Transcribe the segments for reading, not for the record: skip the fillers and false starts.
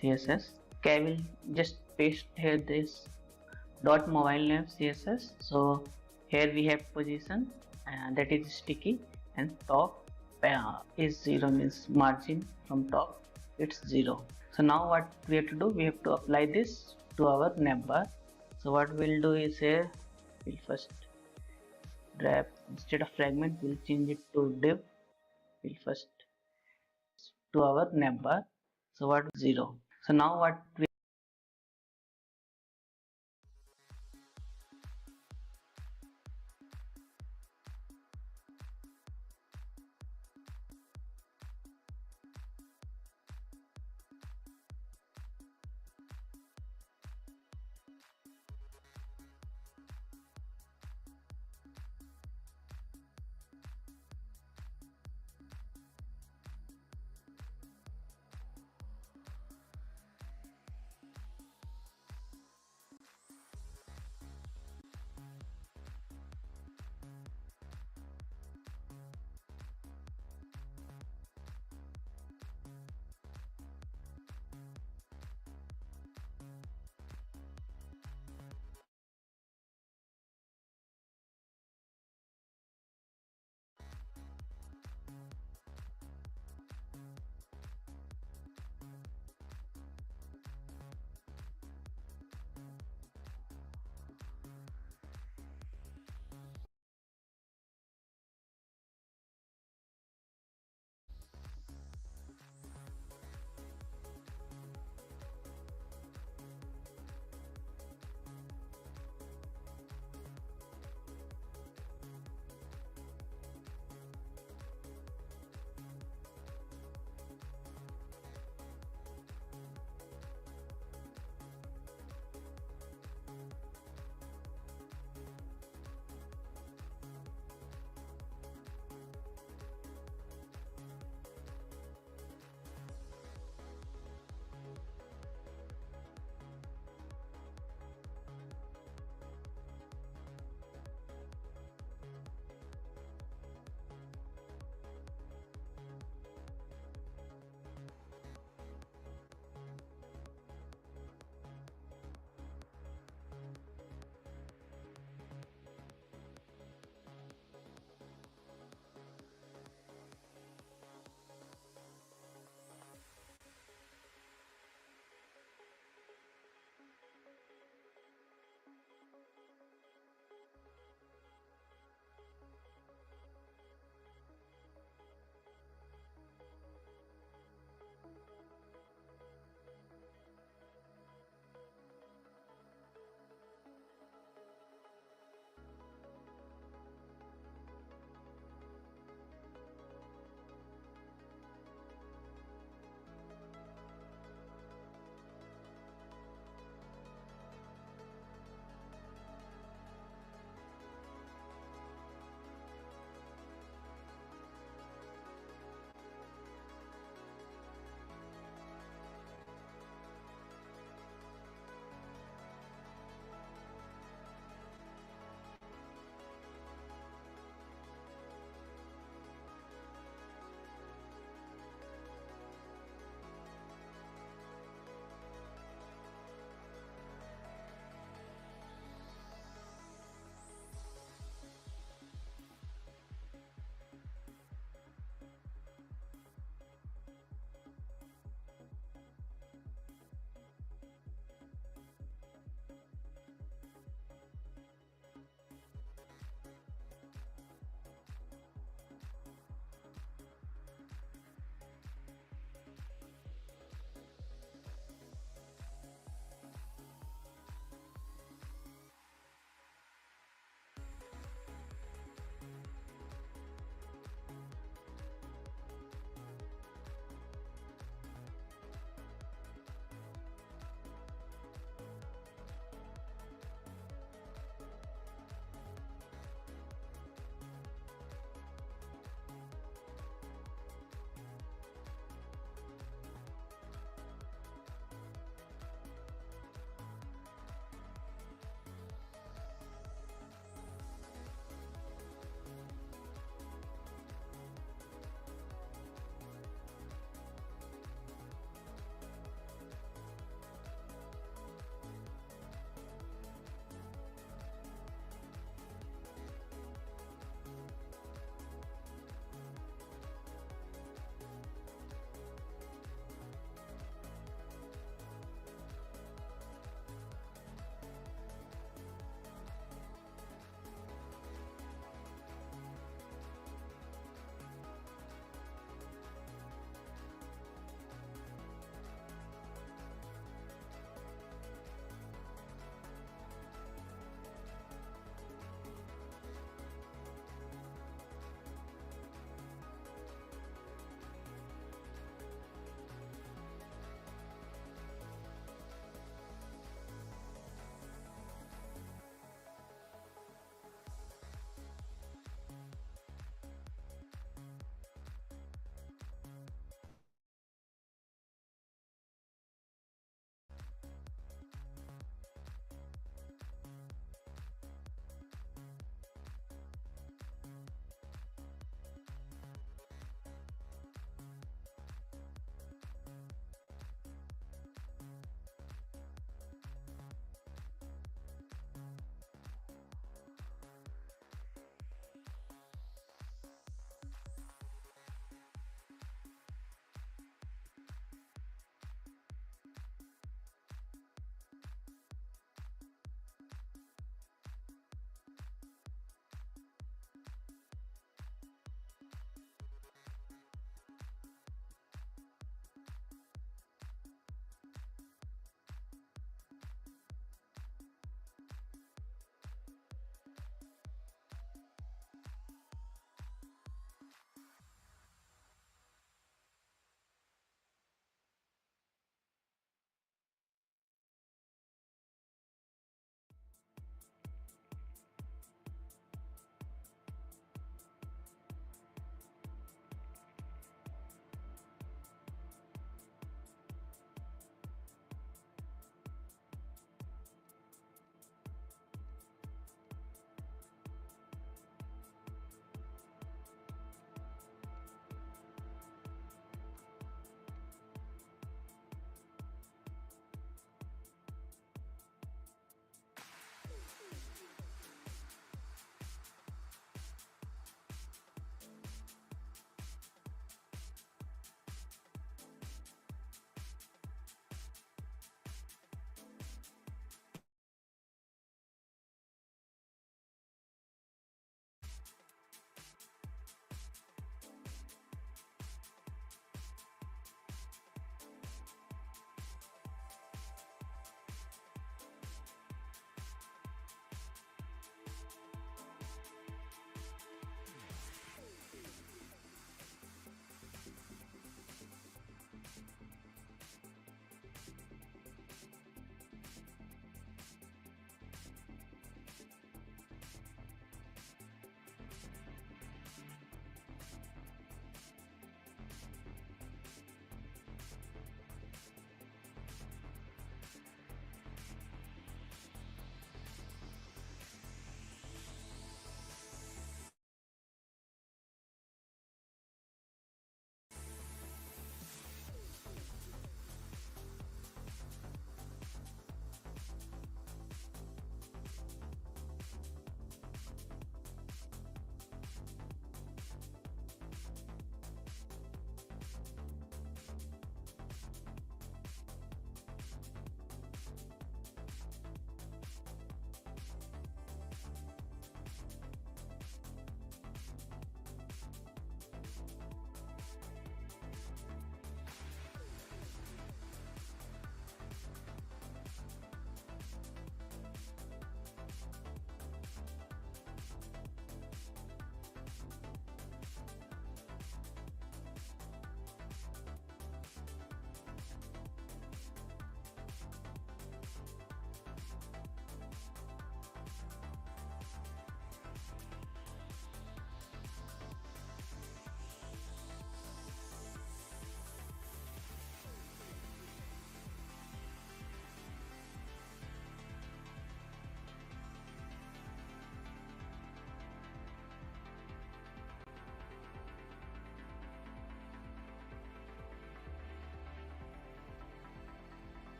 CSS. Okay, I will just paste here this dot mobile name CSS. So here we have position that is sticky, and top is 0, means margin from top it's 0. So now what we have to do, we have to apply this to our navbar. So what we'll do is here we'll first grab, instead of fragment we'll change it to div. We'll first to our navbar. So what 0. So now what we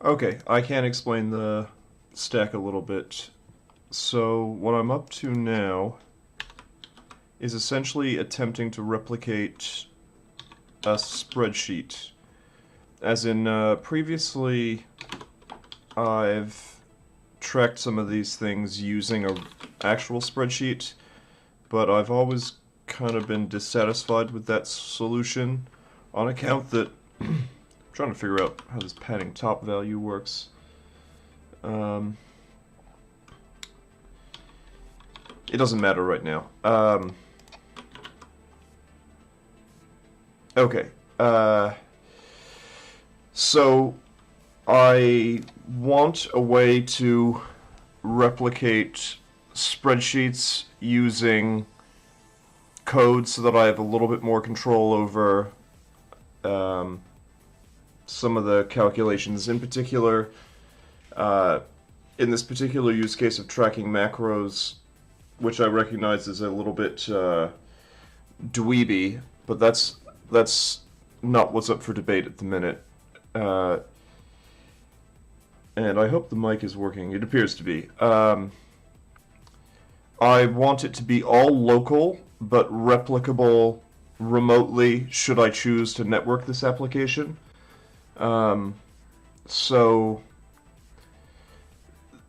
Okay, I can explain the stack a little bit. So what I'm up to now is essentially attempting to replicate a spreadsheet. As in, previously I've tracked some of these things using a actual spreadsheet, but I've always kind of been dissatisfied with that solution on account that I'm trying to figure out how this padding top value works. Um, it doesn't matter right now. Okay. So I want a way to replicate spreadsheets using code so that I have a little bit more control over um, some of the calculations. In particular, uh, in this particular use case of tracking macros, which I recognize is a little bit dweeby, but that's not what's up for debate at the minute. Uh, and I hope the mic is working. It appears to be. I want it to be all local, but replicable remotely should I choose to network this application. Um, so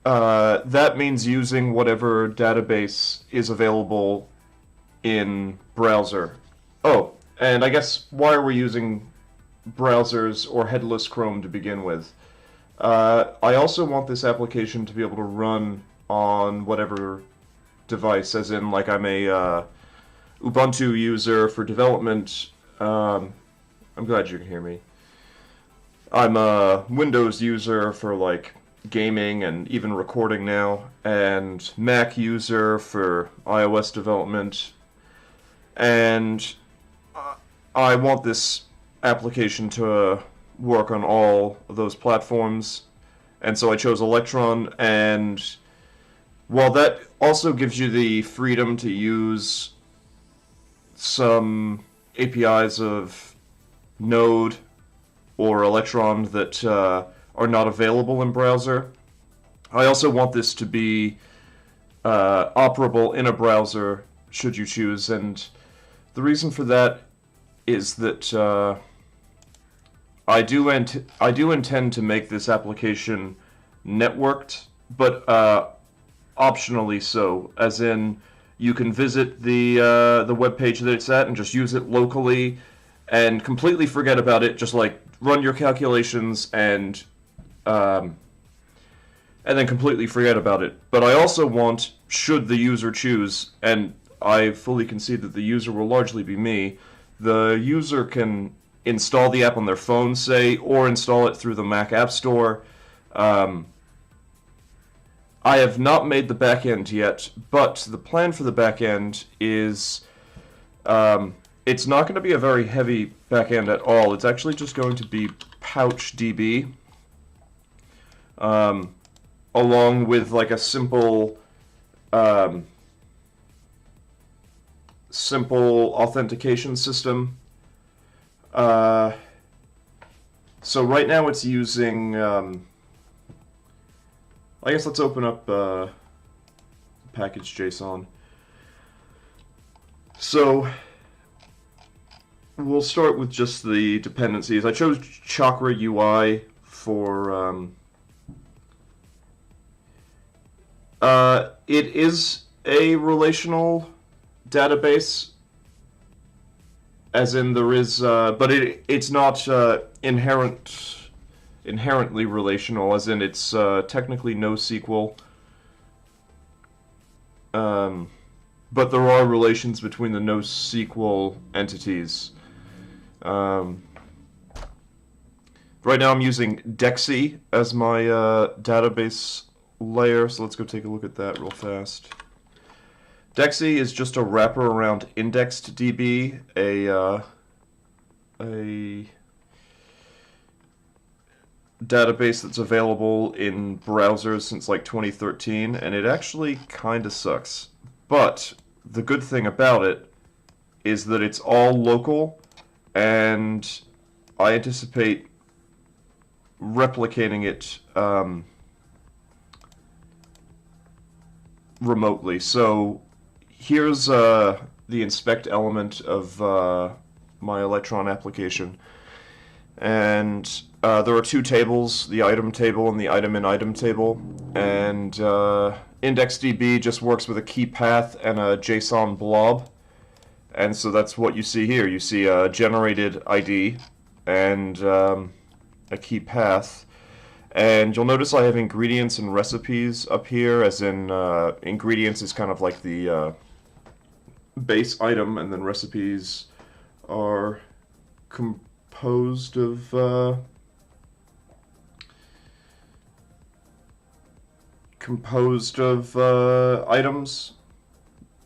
that means using whatever database is available in browser. Oh, and I guess why are we using browsers or headless Chrome to begin with? I also want this application to be able to run on whatever device, as in, like, I'm a Ubuntu user for development. I'm glad you can hear me. I'm a Windows user for, like, gaming and even recording now, and Mac user for iOS development. And I want this application to work on all of those platforms, and so I chose Electron. And while that also gives you the freedom to use some APIs of Node or Electron that are not available in browser, I also want this to be operable in a browser should you choose. And the reason for that is that I do intend to make this application networked, but optionally so, as in you can visit the web page that it's at and just use it locally and completely forget about it. Just like run your calculations and then completely forget about it. But I also want, should the user choose, and I fully concede that the user will largely be me, the user can install the app on their phone, say, or install it through the Mac App Store. I have not made the backend yet, but the plan for the backend is it's not going to be a very heavy backend at all. It's actually just going to be PouchDB, along with like a simple authentication system. So right now it's using. I guess let's open up package JSON. So we'll start with just the dependencies. I chose Chakra UI for. It is a relational database, as in there is, but it's not inherently relational, as in it's technically NoSQL. But there are relations between the NoSQL entities. Right now I'm using Dexy as my database layer, so let's go take a look at that real fast. Dexy is just a wrapper around IndexedDB, a database that's available in browsers since like 2013, and it actually kind of sucks. But the good thing about it is that it's all local, and I anticipate replicating it remotely. So here's the inspect element of my Electron application. And there are two tables, the item table and the item in item table. And IndexedDB just works with a key path and a JSON blob. And so that's what you see here. You see a generated ID and a key path. And you'll notice I have ingredients and recipes up here, as in ingredients is kind of like the base item, and then recipes are composed of items.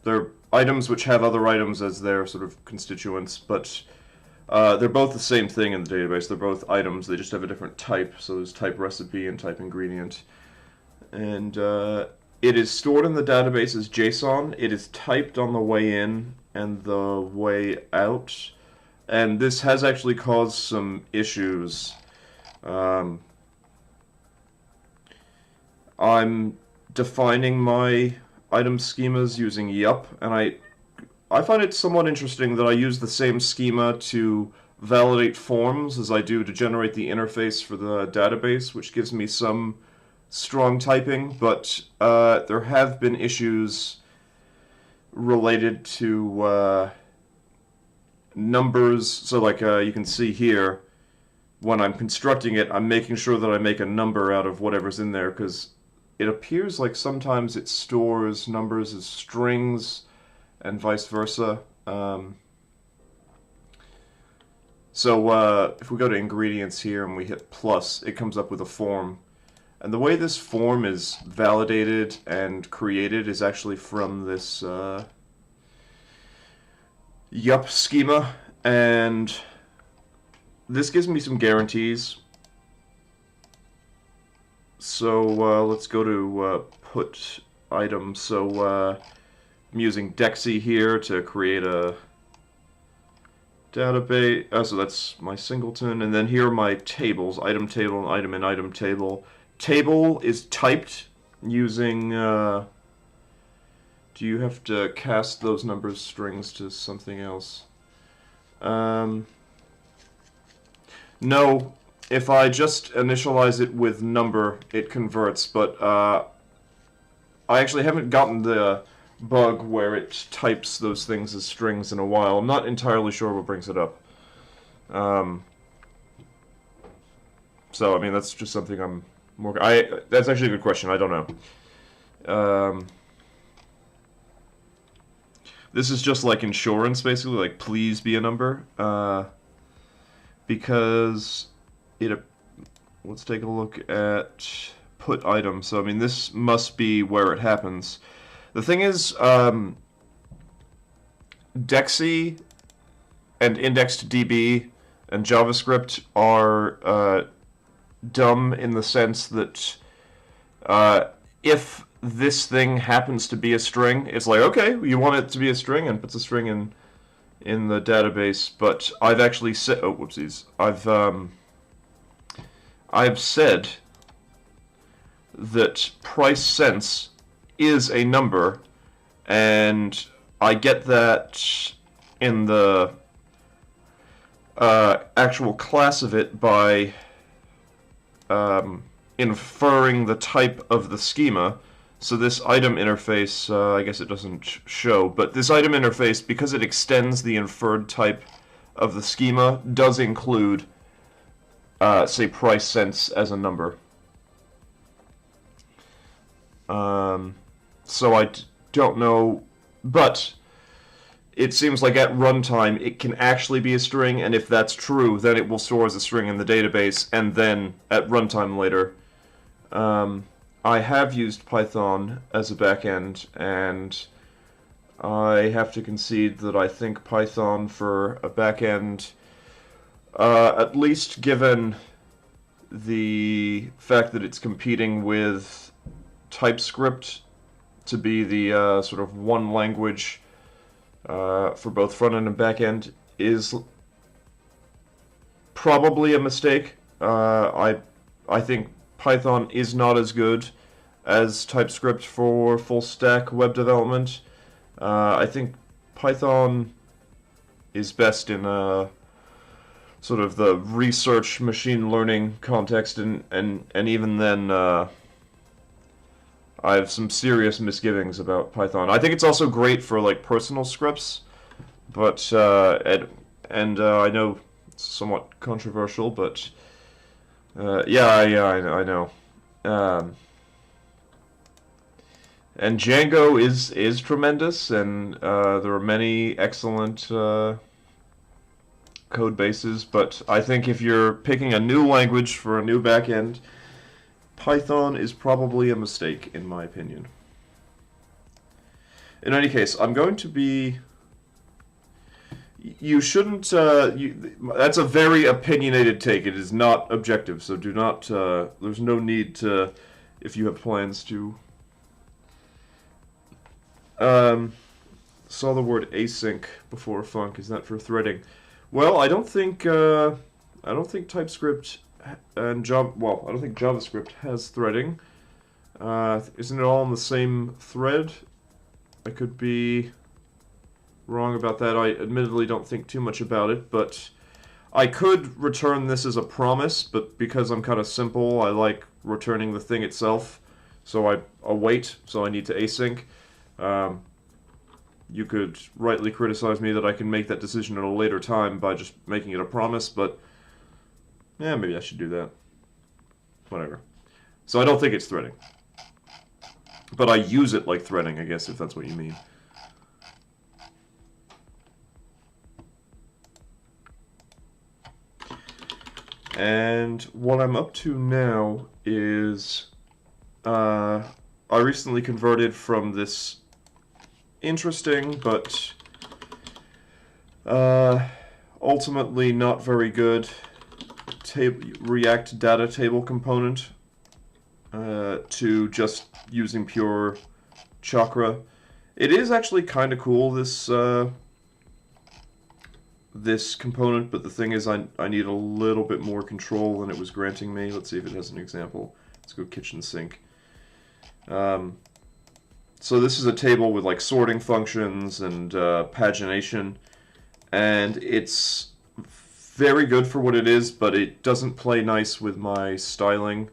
They're items which have other items as their sort of constituents, but they're both the same thing in the database. They're both items, they just have a different type. So there's type recipe and type ingredient. And it is stored in the database as JSON. It is typed on the way in and the way out. And this has actually caused some issues. I'm defining my item schemas using yup, and I find it somewhat interesting that I use the same schema to validate forms as I do to generate the interface for the database, which gives me some strong typing, but there have been issues related to numbers. So like you can see here, when I'm constructing it, I'm making sure that I make a number out of whatever's in there, because it appears like sometimes it stores numbers as strings and vice versa. So if we go to ingredients here and we hit plus, it comes up with a form. And the way this form is validated and created is actually from this yup schema, and this gives me some guarantees. So let's go to put item. So I'm using Dexy here to create a database. So that's my singleton, and then here are my tables: item table and item in item table. Table is typed using. Do you have to cast those numbers strings to something else? No. If I just initialize it with number, it converts, but I actually haven't gotten the bug where it types those things as strings in a while. I'm not entirely sure what brings it up. So, I mean, that's just something I'm more... that's actually a good question. I don't know. This is just like insurance, basically, like please be a number. Because... let's take a look at put item. So, I mean, this must be where it happens. The thing is, Dexy and IndexedDB and JavaScript are dumb in the sense that if this thing happens to be a string, it's like, okay, you want it to be a string, and puts a string in the database. But I've actually said, oh, whoopsies, I've said that price cents is a number, and I get that in the actual class of it by inferring the type of the schema. So this item interface, I guess it doesn't show, but this item interface, because it extends the inferred type of the schema, does include say price cents as a number. So I don't know, but it seems like at runtime it can actually be a string, and if that's true, then it will store as a string in the database, and then at runtime later. I have used Python as a backend, and I have to concede that I think Python for a backend, at least given the fact that it's competing with TypeScript to be the sort of one language for both front-end and back-end, is probably a mistake. I I think Python is not as good as TypeScript for full stack web development. I think Python is best in sort of the research machine learning context, and even then, I have some serious misgivings about Python. I think it's also great for like personal scripts, but I know it's somewhat controversial, but I know. Um, and Django is tremendous, and there are many excellent code bases. But I think if you're picking a new language for a new backend, Python is probably a mistake, in my opinion. In any case, I'm going to be. You shouldn't. That's a very opinionated take. It is not objective, so do not. There's no need to, if you have plans to. Saw the word async before func. Is that for threading? Well, I don't think. I don't think TypeScript and Java. Well, I don't think JavaScript has threading. Isn't it all in the same thread? I could be wrong about that. I admittedly don't think too much about it, but I could return this as a promise, but because I'm kind of simple, I like returning the thing itself, so I await, so I need to async. You could rightly criticize me that I can make that decision at a later time by just making it a promise, but yeah, maybe I should do that. Whatever. So I don't think it's threading. But I use it like threading, I guess, if that's what you mean. And what I'm up to now is I recently converted from this interesting but ultimately not very good React data table component to just using pure Chakra. It is actually kind of cool, this this component, but the thing is I need a little bit more control than it was granting me. Let's see if it has an example. Let's go kitchen sink. So this is a table with like sorting functions and pagination, and it's very good for what it is, but it doesn't play nice with my styling,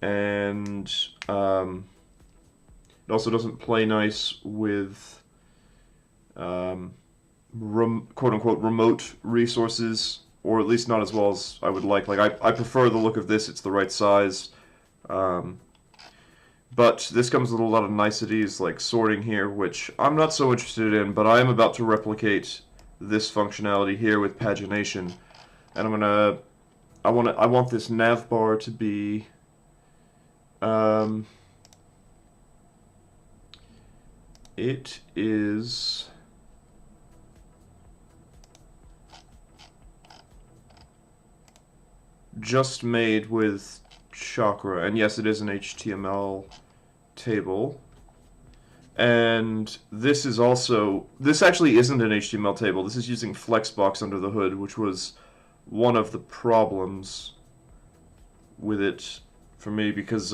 and it also doesn't play nice with quote-unquote remote resources, or at least not as well as I would like. Like, I prefer the look of this. It's the right size. But this comes with a lot of niceties, like sorting here, which I'm not so interested in, but I am about to replicate this functionality here with pagination. And I want this nav bar to be it is just made with Chakra, and yes, it is an HTML table. And this actually isn't an HTML table. This is using Flexbox under the hood, which was one of the problems with it for me, because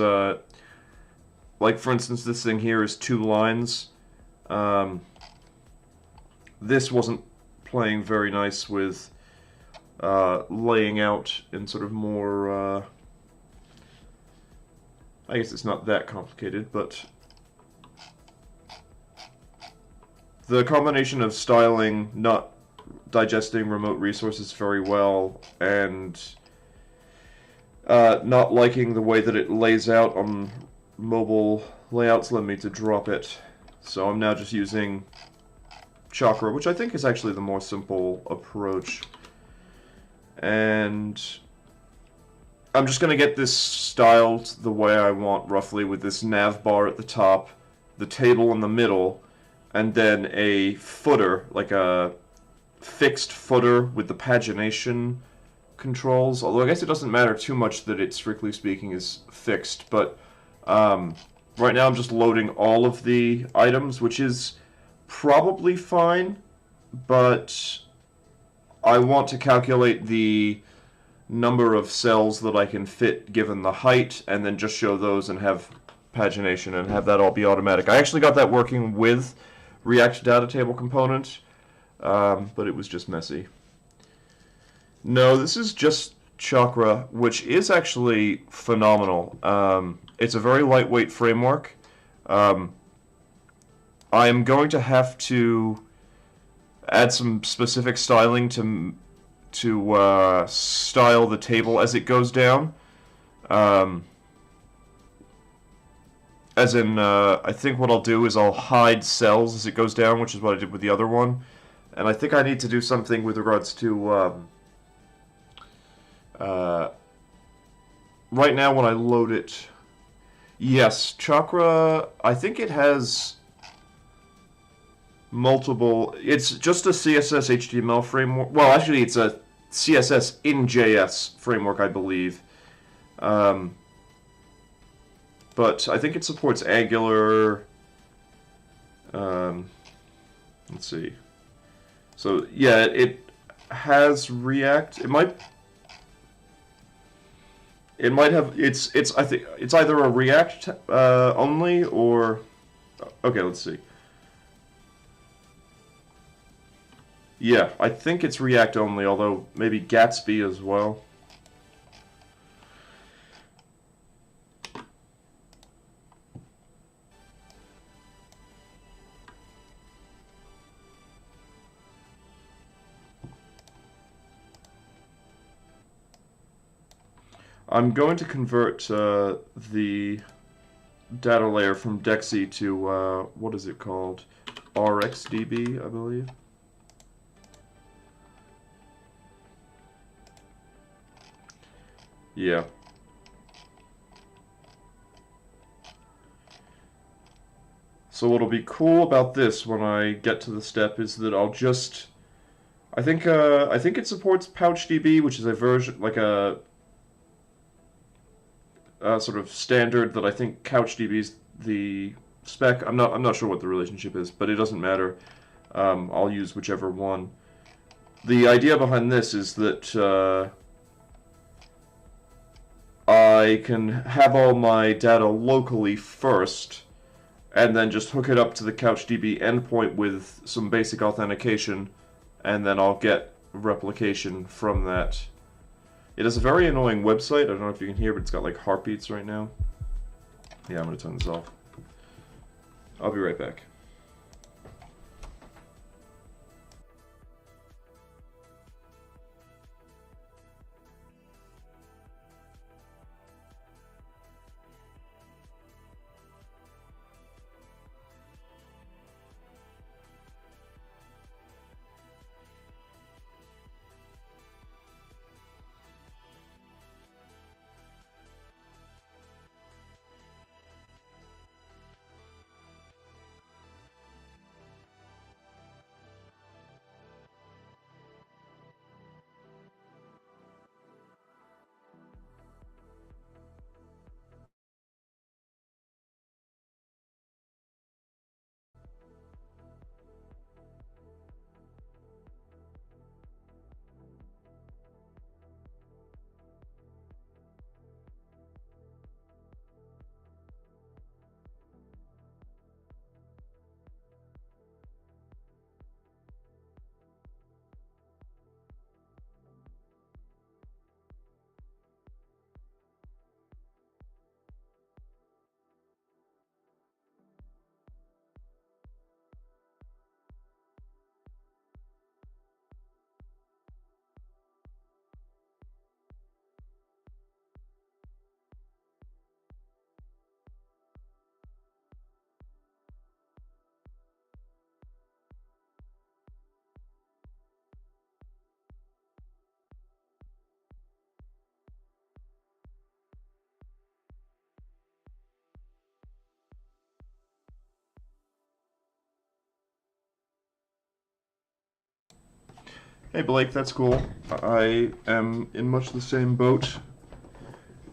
like for instance, this thing here is 2 lines. This wasn't playing very nice with laying out in sort of more I guess it's not that complicated, but the combination of styling, not digesting remote resources very well, and not liking the way that it lays out on mobile layouts led me to drop it. So I'm now just using Chakra, which I think is actually the more simple approach. And I'm just going to get this styled the way I want, roughly, with this nav bar at the top, the table in the middle, and then a footer, like a fixed footer with the pagination controls. Although I guess it doesn't matter too much that it, strictly speaking, is fixed. But right now I'm just loading all of the items, which is probably fine, but I want to calculate the number of cells that I can fit given the height, and then just show those and have pagination and have that all be automatic. I actually got that working with React data table component, but it was just messy. No, this is just Chakra, which is actually phenomenal. It's a very lightweight framework. I am going to have to add some specific styling to style the table as it goes down. As in, I think what I'll do is I'll hide cells as it goes down, which is what I did with the other one. And I think I need to do something with regards to... right now when I load it... Yes, Chakra, I think it has multiple... It's just a CSS HTML framework. Well, actually, it's a CSS in JS framework, I believe. But I think it supports Angular. Let's see. So yeah, it has React. It might have. It's. I think it's either a React only or. Okay, let's see. Yeah, I think it's React only, although maybe Gatsby as well. I'm going to convert the data layer from Dexy to, what is it called? RxDB, I believe. Yeah. So what'll be cool about this when I get to the step is that I'll just... I think it supports PouchDB, which is a version, like a sort of standard that I think CouchDB is the spec. I'm not sure what the relationship is, but it doesn't matter. I'll use whichever one. The idea behind this is that I can have all my data locally first, and then just hook it up to the CouchDB endpoint with some basic authentication, and then I'll get replication from that. It is a very annoying website. I don't know if you can hear, but it's got like heartbeats right now. Yeah, I'm going to turn this off. I'll be right back. Hey Blake, that's cool. I am in much the same boat.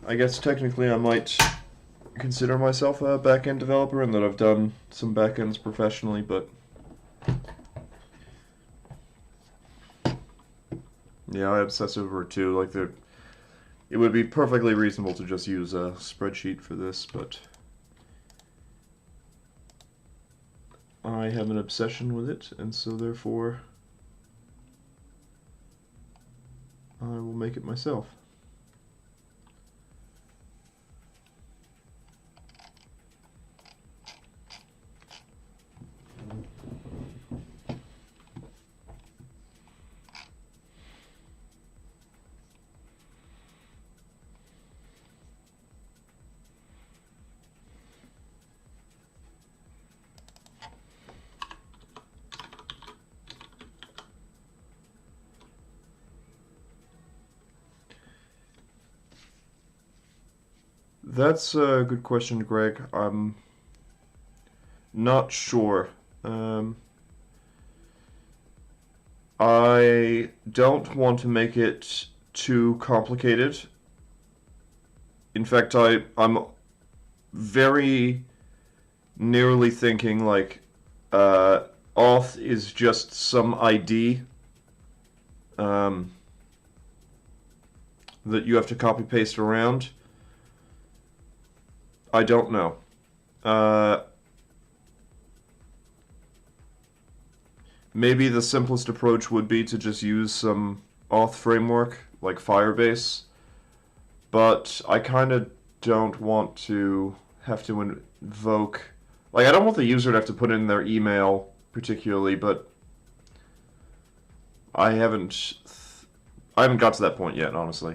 I guess technically I might consider myself a back-end developer and that I've done some back-ends professionally, but yeah, I obsess over it too. Like it would be perfectly reasonable to just use a spreadsheet for this, but I have an obsession with it, and so therefore I will make it myself. That's a good question, Greg. I'm not sure. I don't want to make it too complicated. In fact, I'm very nearly thinking like auth is just some ID that you have to copy paste around. I don't know. Maybe the simplest approach would be to just use some auth framework like Firebase, but I kind of don't want to have to invoke, like, I don't want the user to have to put in their email particularly, but I haven't got to that point yet, honestly.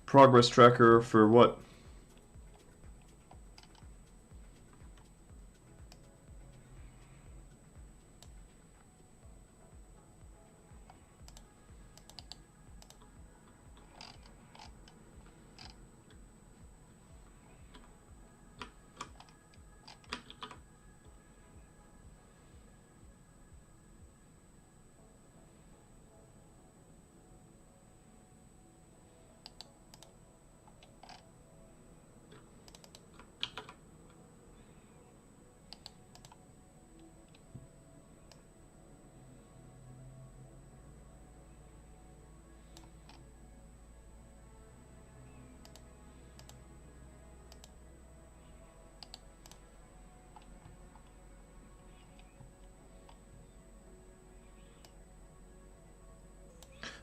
Progress tracker for what?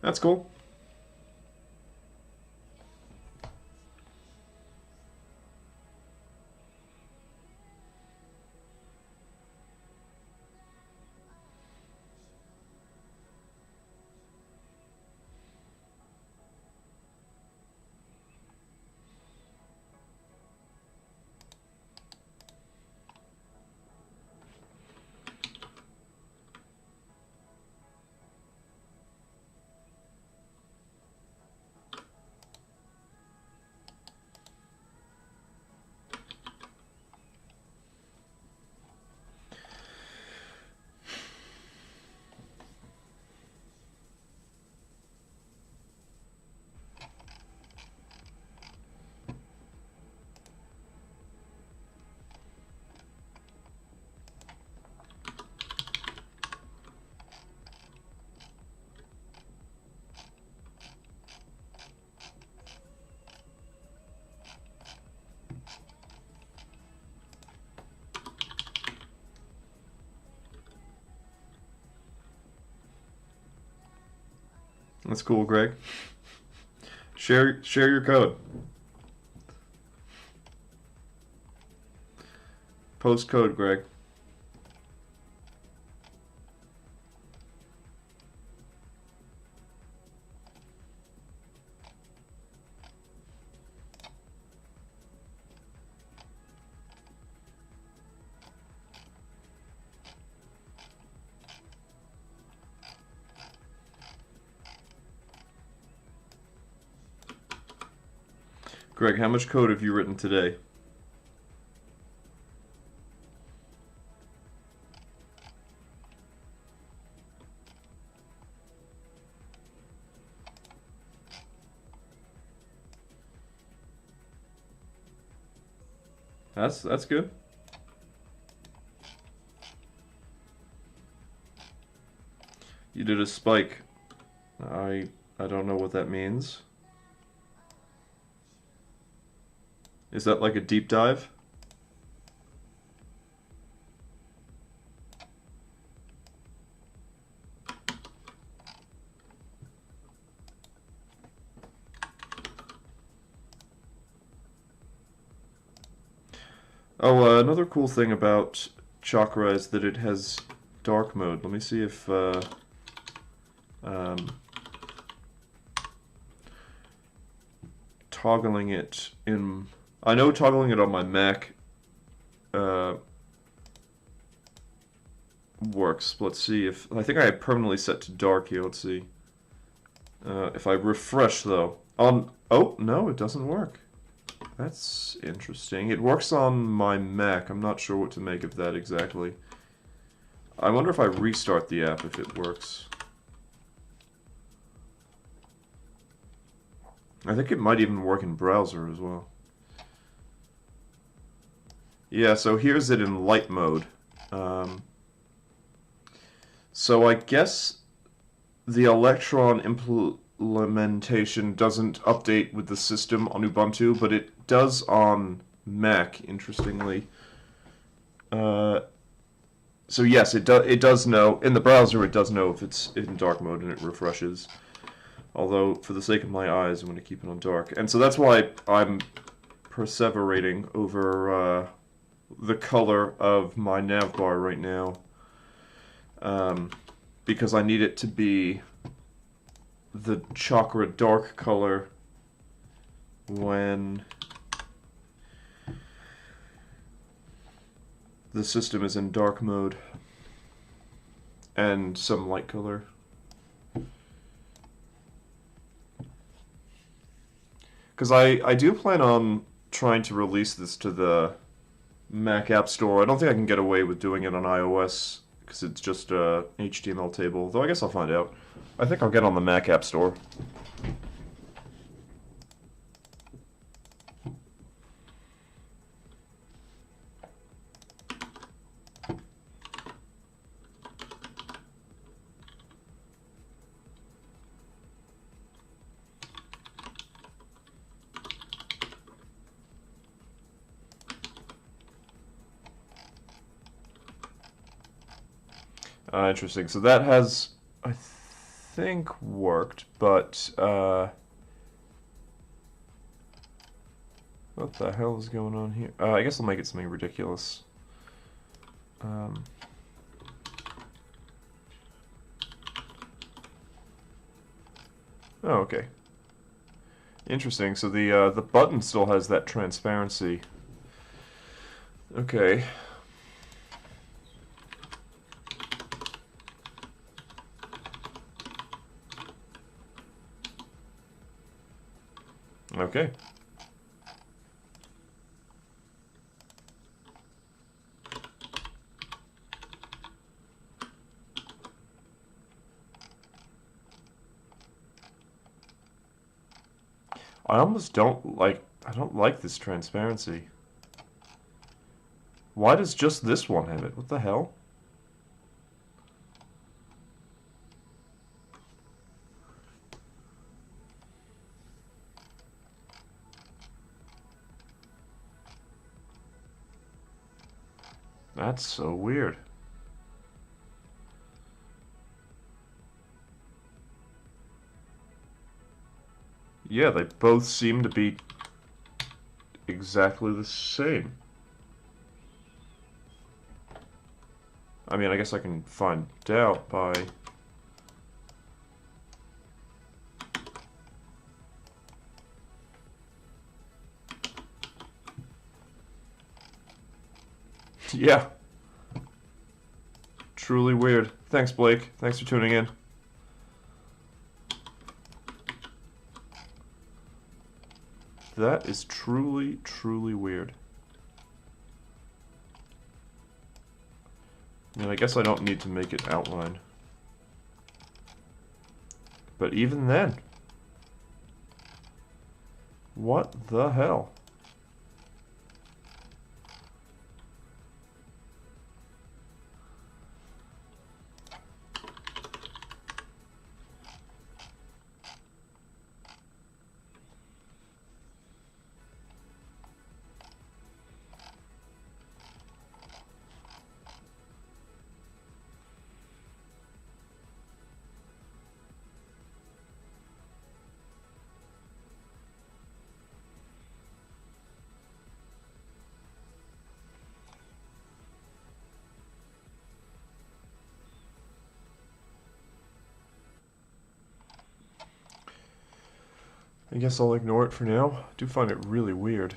That's cool. That's cool, Greg. Share your code. Post code, Greg. Greg, how much code have you written today? That's good. You did a spike. I don't know what that means. Is that like a deep dive? Oh, another cool thing about Chakra is that it has dark mode. Let me see if toggling it in... I know toggling it on my Mac works. Let's see if... I think I have permanently set to dark here. Let's see. If I refresh, though... Oh, no, it doesn't work. That's interesting. It works on my Mac. I'm not sure what to make of that exactly. I wonder if I restart the app if it works. I think it might even work in browser as well. Yeah, so here's it in light mode. So I guess the Electron implementation doesn't update with the system on Ubuntu, but it does on Mac, interestingly. So yes, it does know, in the browser it does know if it's in dark mode and it refreshes. Although, for the sake of my eyes, I'm going to keep it on dark. And so that's why I'm perseverating over the color of my navbar right now. Because I need it to be the Chakra dark color when the system is in dark mode, and some light color. Because I do plan on trying to release this to the Mac App Store. I don't think I can get away with doing it on iOS because it's just a HTML table, though I guess I'll find out. I think I'll get on the Mac App Store. Interesting. So that has, I think, worked, but what the hell is going on here? I guess I'll make it something ridiculous. Oh, okay. Interesting. So the button still has that transparency. Okay. Okay. I don't like this transparency. Why does just this one have it? What the hell? That's so weird. Yeah, they both seem to be exactly the same. I mean, I guess I can find out by... Yeah. Truly weird. Thanks, Blake. Thanks for tuning in. That is truly, truly weird. And I guess I don't need to make it outline. But even then, what the hell? I guess I'll ignore it for now. I do find it really weird.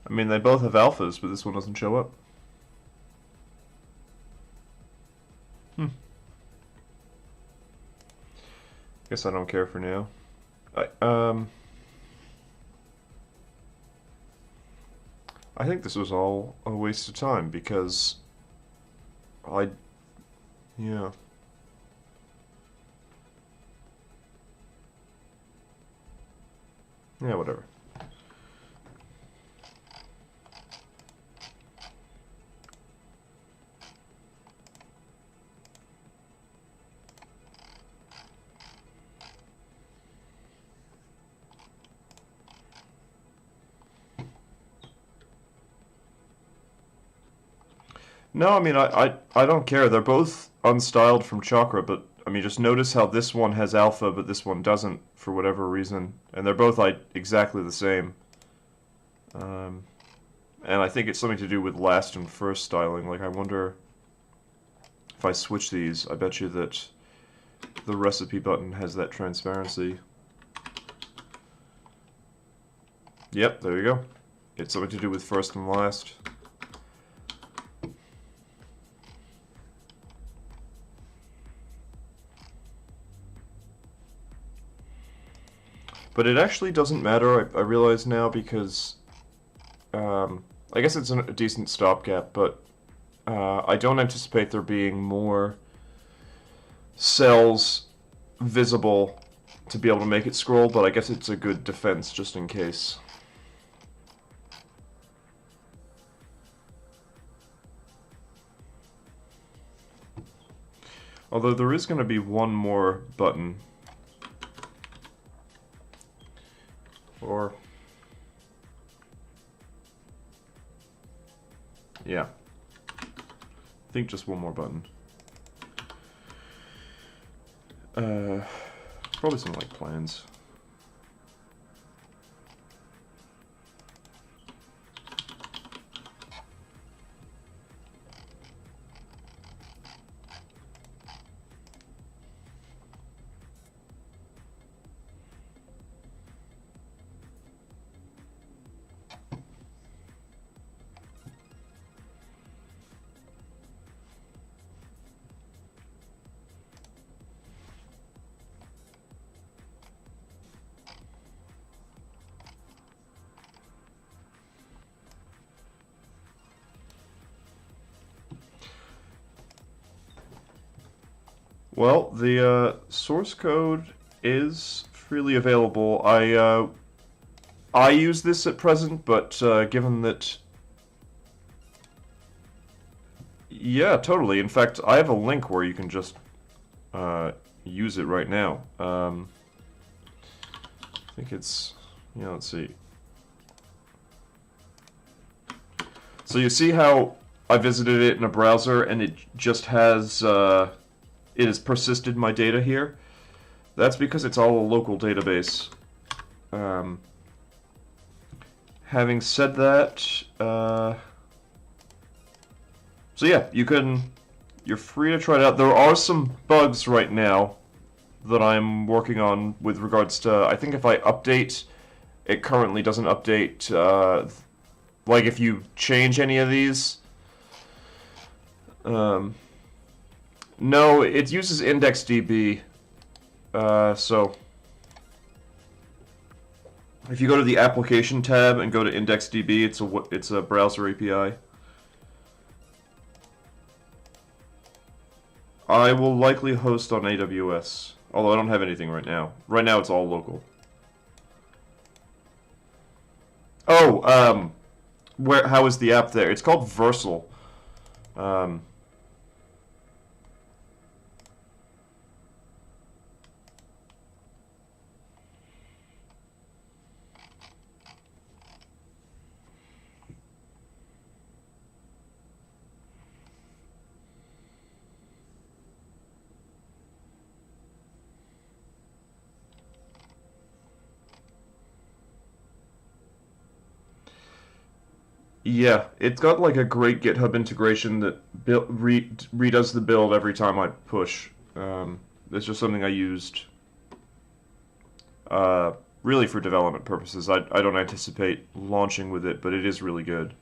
I mean, they both have alphas, but this one doesn't show up. Guess I don't care for now. I think this was all a waste of time because yeah. Yeah, whatever. No, I mean, I don't care. They're both unstyled from Chakra, but I mean, just notice how this one has alpha, but this one doesn't for whatever reason. And they're both like exactly the same. And I think it's something to do with last and first styling. Like, I wonder if I switch these, I bet you that the recipe button has that transparency. Yep, there you go. It's something to do with first and last. But it actually doesn't matter, I realize now, because I guess it's a decent stopgap, but I don't anticipate there being more cells visible to be able to make it scroll, but I guess it's a good defense just in case. Although there is going to be one more button. Or... yeah. I think just one more button. Probably something like plans. Well, the source code is freely available. I use this at present, but given that... yeah, totally. In fact, I have a link where you can just use it right now. I think it's... yeah, let's see. So you see how I visited it in a browser and it just has, it has persisted my data here? That's because it's all a local database. Having said that, so yeah, you're free to try it out. There are some bugs right now that I'm working on with regards to, I think if I update, it currently doesn't update, like if you change any of these. No, it uses IndexedDB, so if you go to the application tab and go to IndexedDB, it's a browser API. I will likely host on AWS, although I don't have anything right now. Right now it's all local. Oh, how is the app there? It's called Versal. Yeah, it's got like a great GitHub integration that redoes the build every time I push. It's just something I used really for development purposes. I don't anticipate launching with it, but it is really good.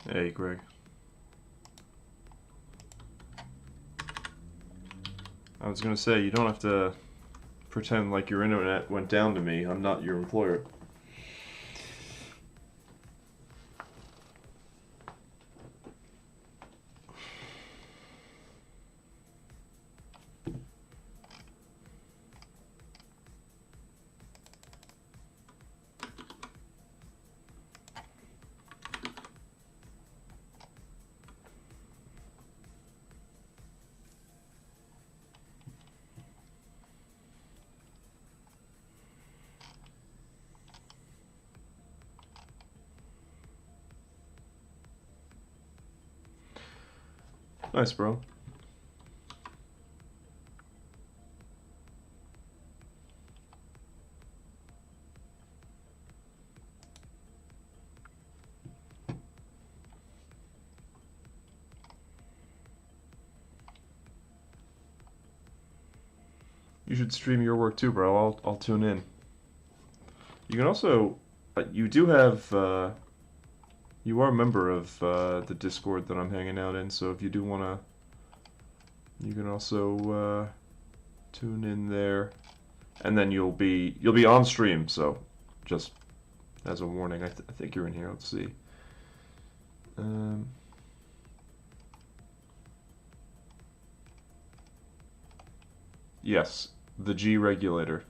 Hey, Greg. I was gonna say, you don't have to pretend like your internet went down to me. I'm not your employer. Nice, bro. You should stream your work too, bro. I'll tune in. You can also, you do have, you are a member of the Discord that I'm hanging out in. So if you do wanna, you can also tune in there, and then you'll be on stream. So just as a warning, I think you're in here. Let's see. Um, yes, the G regulator.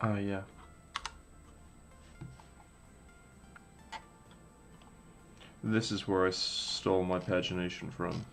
Yeah. This is where I stole my pagination from.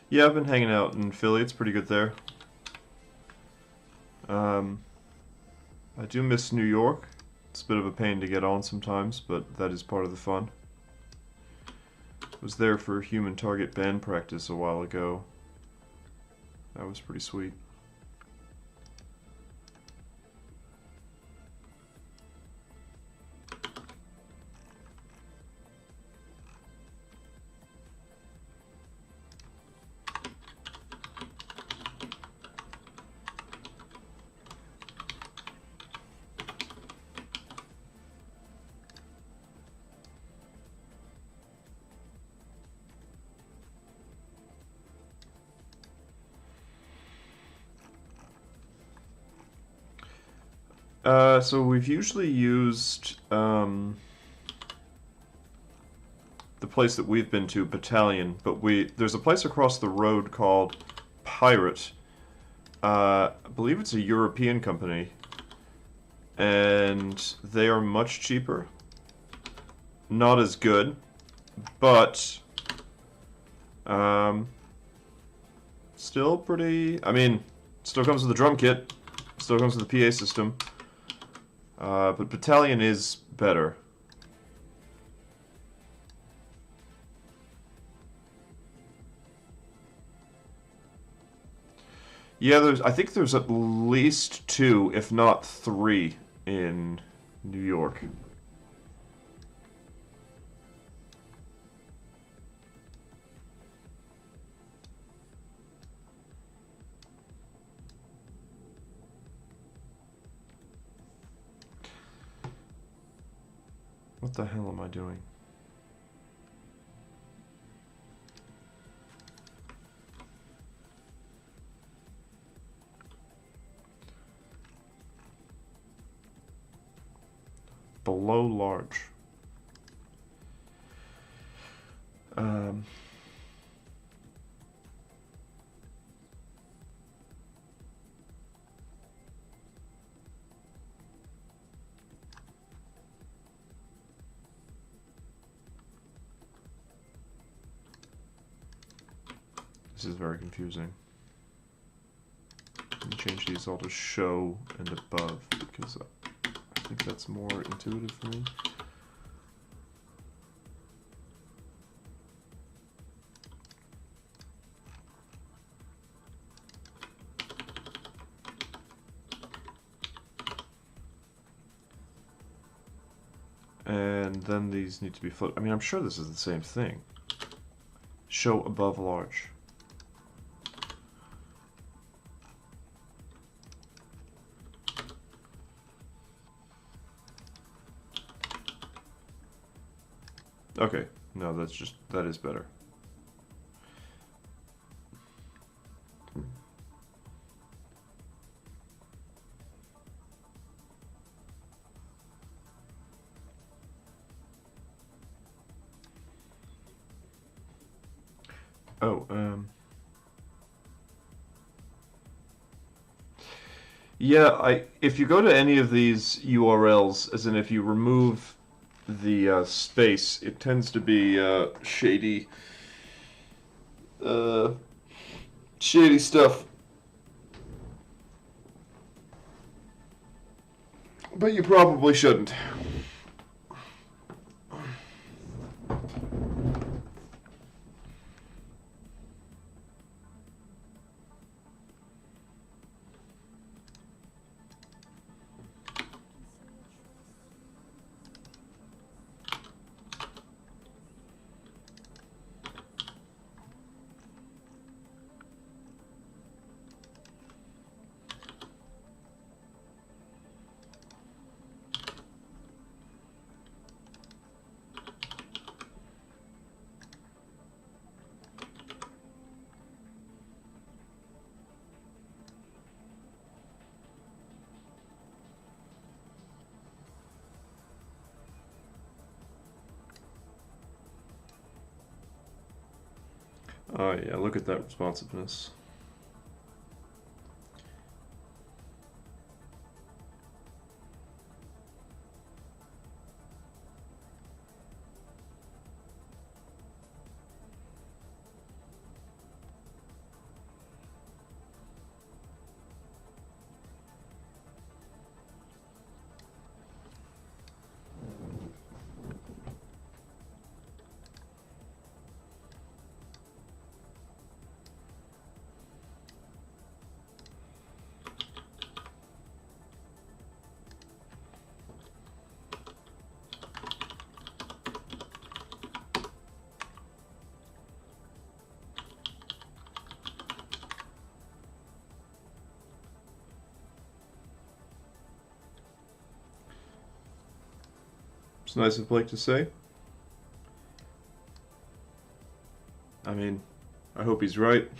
Yeah, I've been hanging out in Philly. It's pretty good there. I do miss New York. It's a bit of a pain to get on sometimes, but that is part of the fun. Was there for human target band practice a while ago. That was pretty sweet. So we've usually used the place that we've been to, Battalion, but there's a place across the road called Pirate. I believe it's a European company, and they are much cheaper. Not as good, but still pretty. I mean, still comes with a drum kit, still comes with a PA system. But Battalion is better. Yeah, I think there's at least 2, if not 3, in New York. What the hell am I doing? Below large. This is very confusing. Let me change these all to show and above because I think that's more intuitive for me. And then these need to be float. I mean, I'm sure this is the same thing. Show above large. Okay, no, that is better. Oh, yeah, if you go to any of these URLs, as in if you remove the space, it tends to be shady, shady stuff. But you probably shouldn't. Oh yeah, look at that responsiveness. It's nice of Blake to say. I mean, I hope he's right.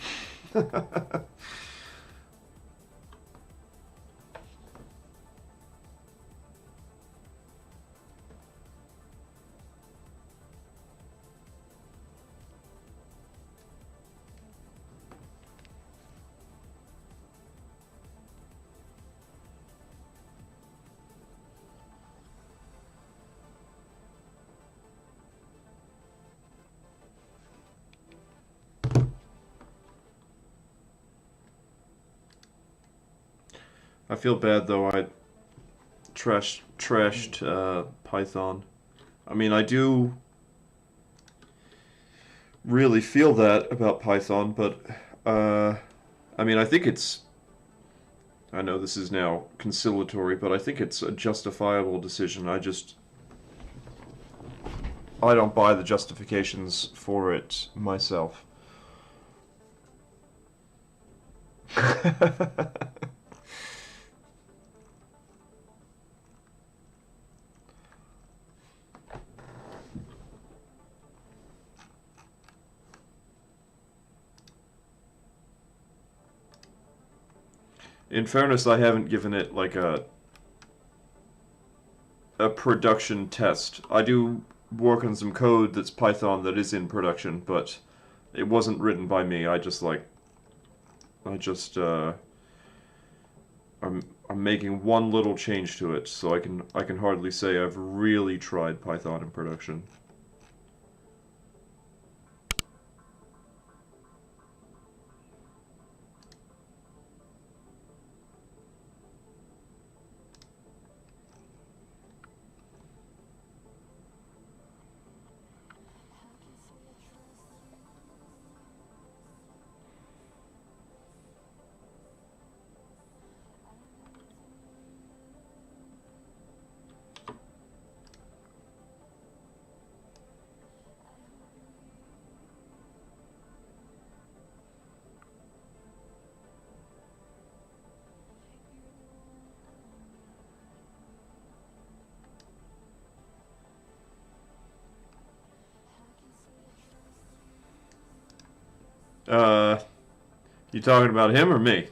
I feel bad though. I trashed Python. I mean, I do really feel that about Python, but I mean, I think it's. I know this is now conciliatory, but I think it's a justifiable decision. I don't buy the justifications for it myself. In fairness, I haven't given it like a production test. I do work on some code that's Python that is in production, but it wasn't written by me. I'm making one little change to it, so I can hardly say I've really tried Python in production. You talking about him or me?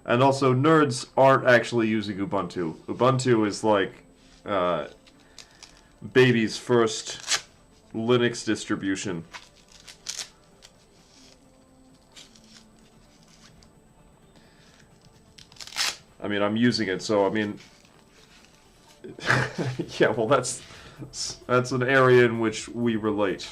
And also, nerds aren't actually using Ubuntu. Ubuntu is like baby's first Linux distribution. I mean, I'm using it, so I mean, yeah. Well, that's an area in which we relate.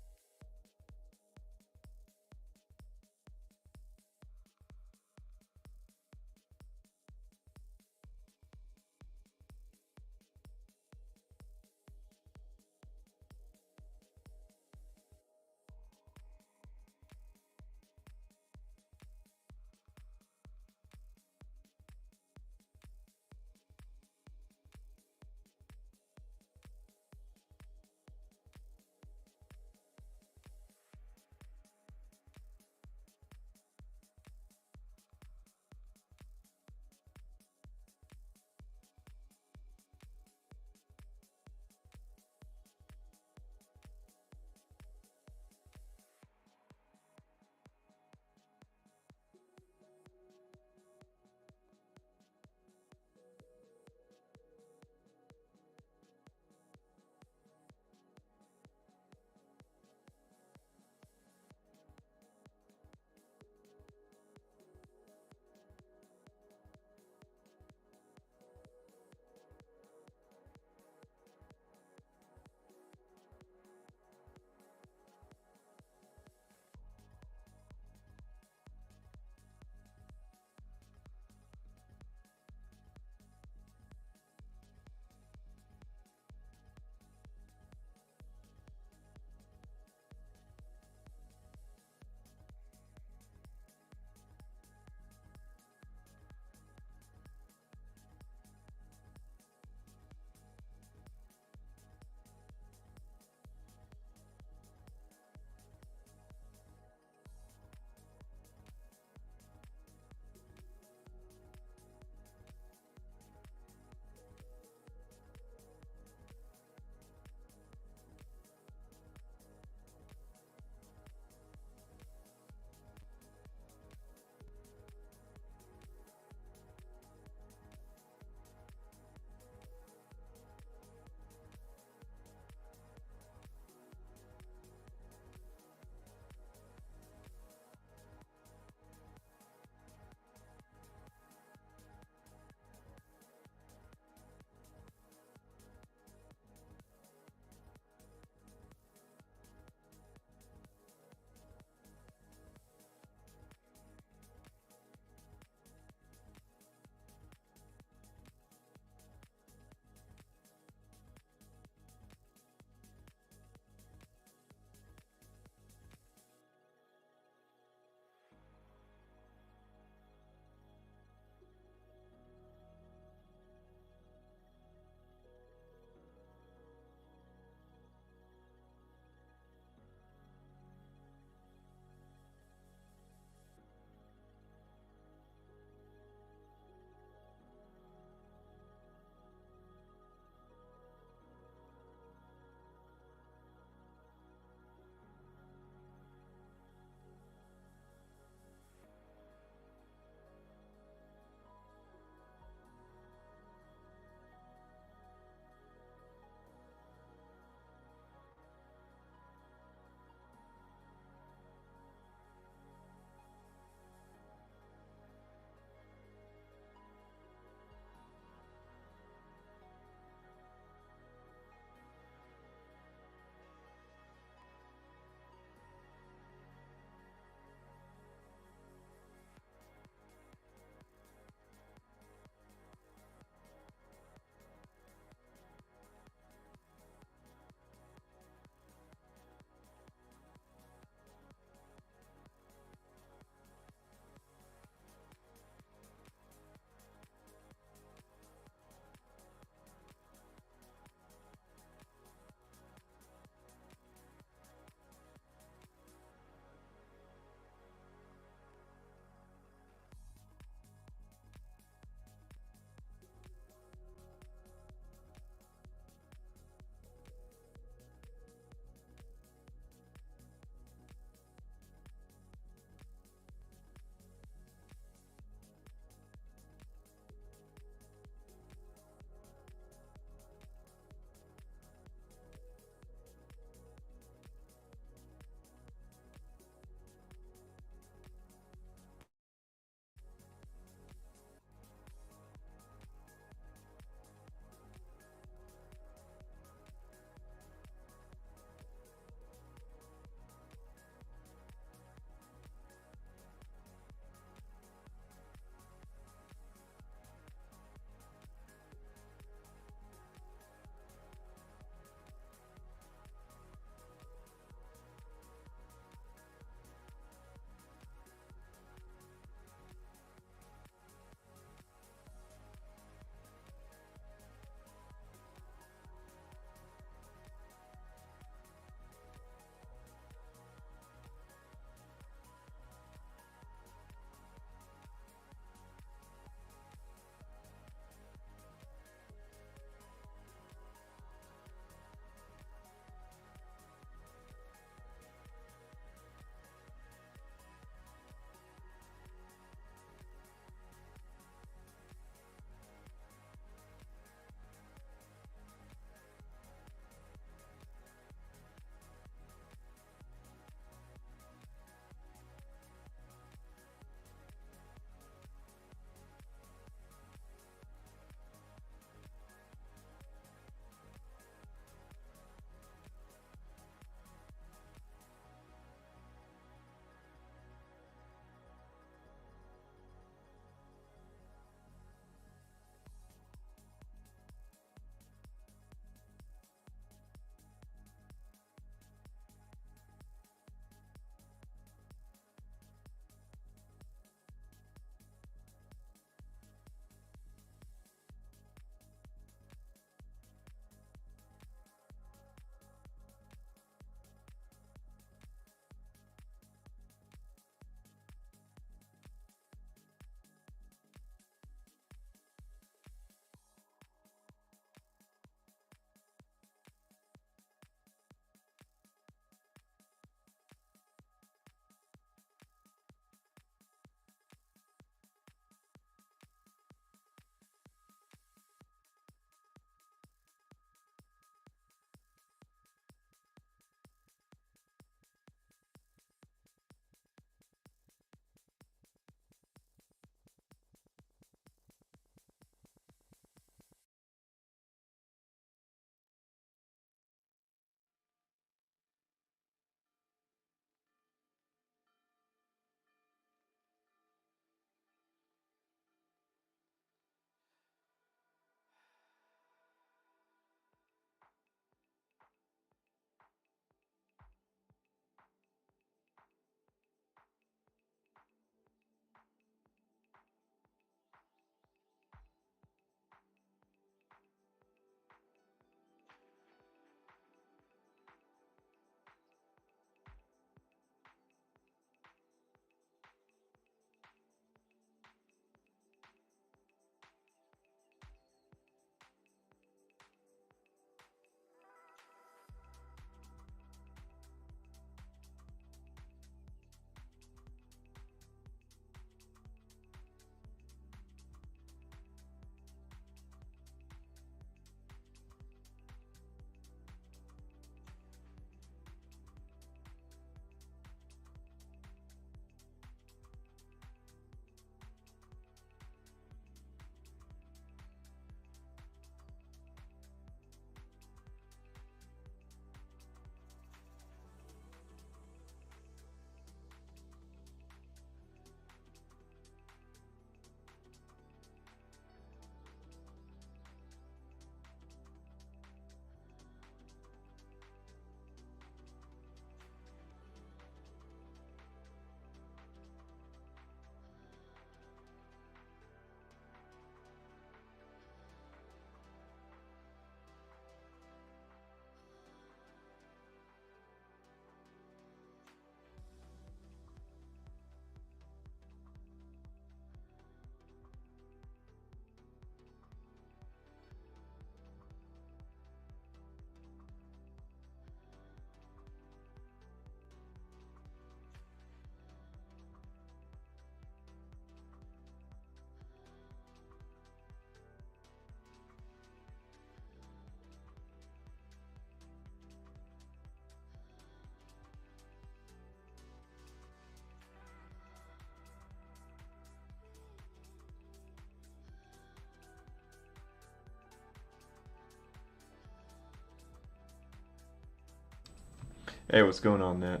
Hey, what's going on, Nat?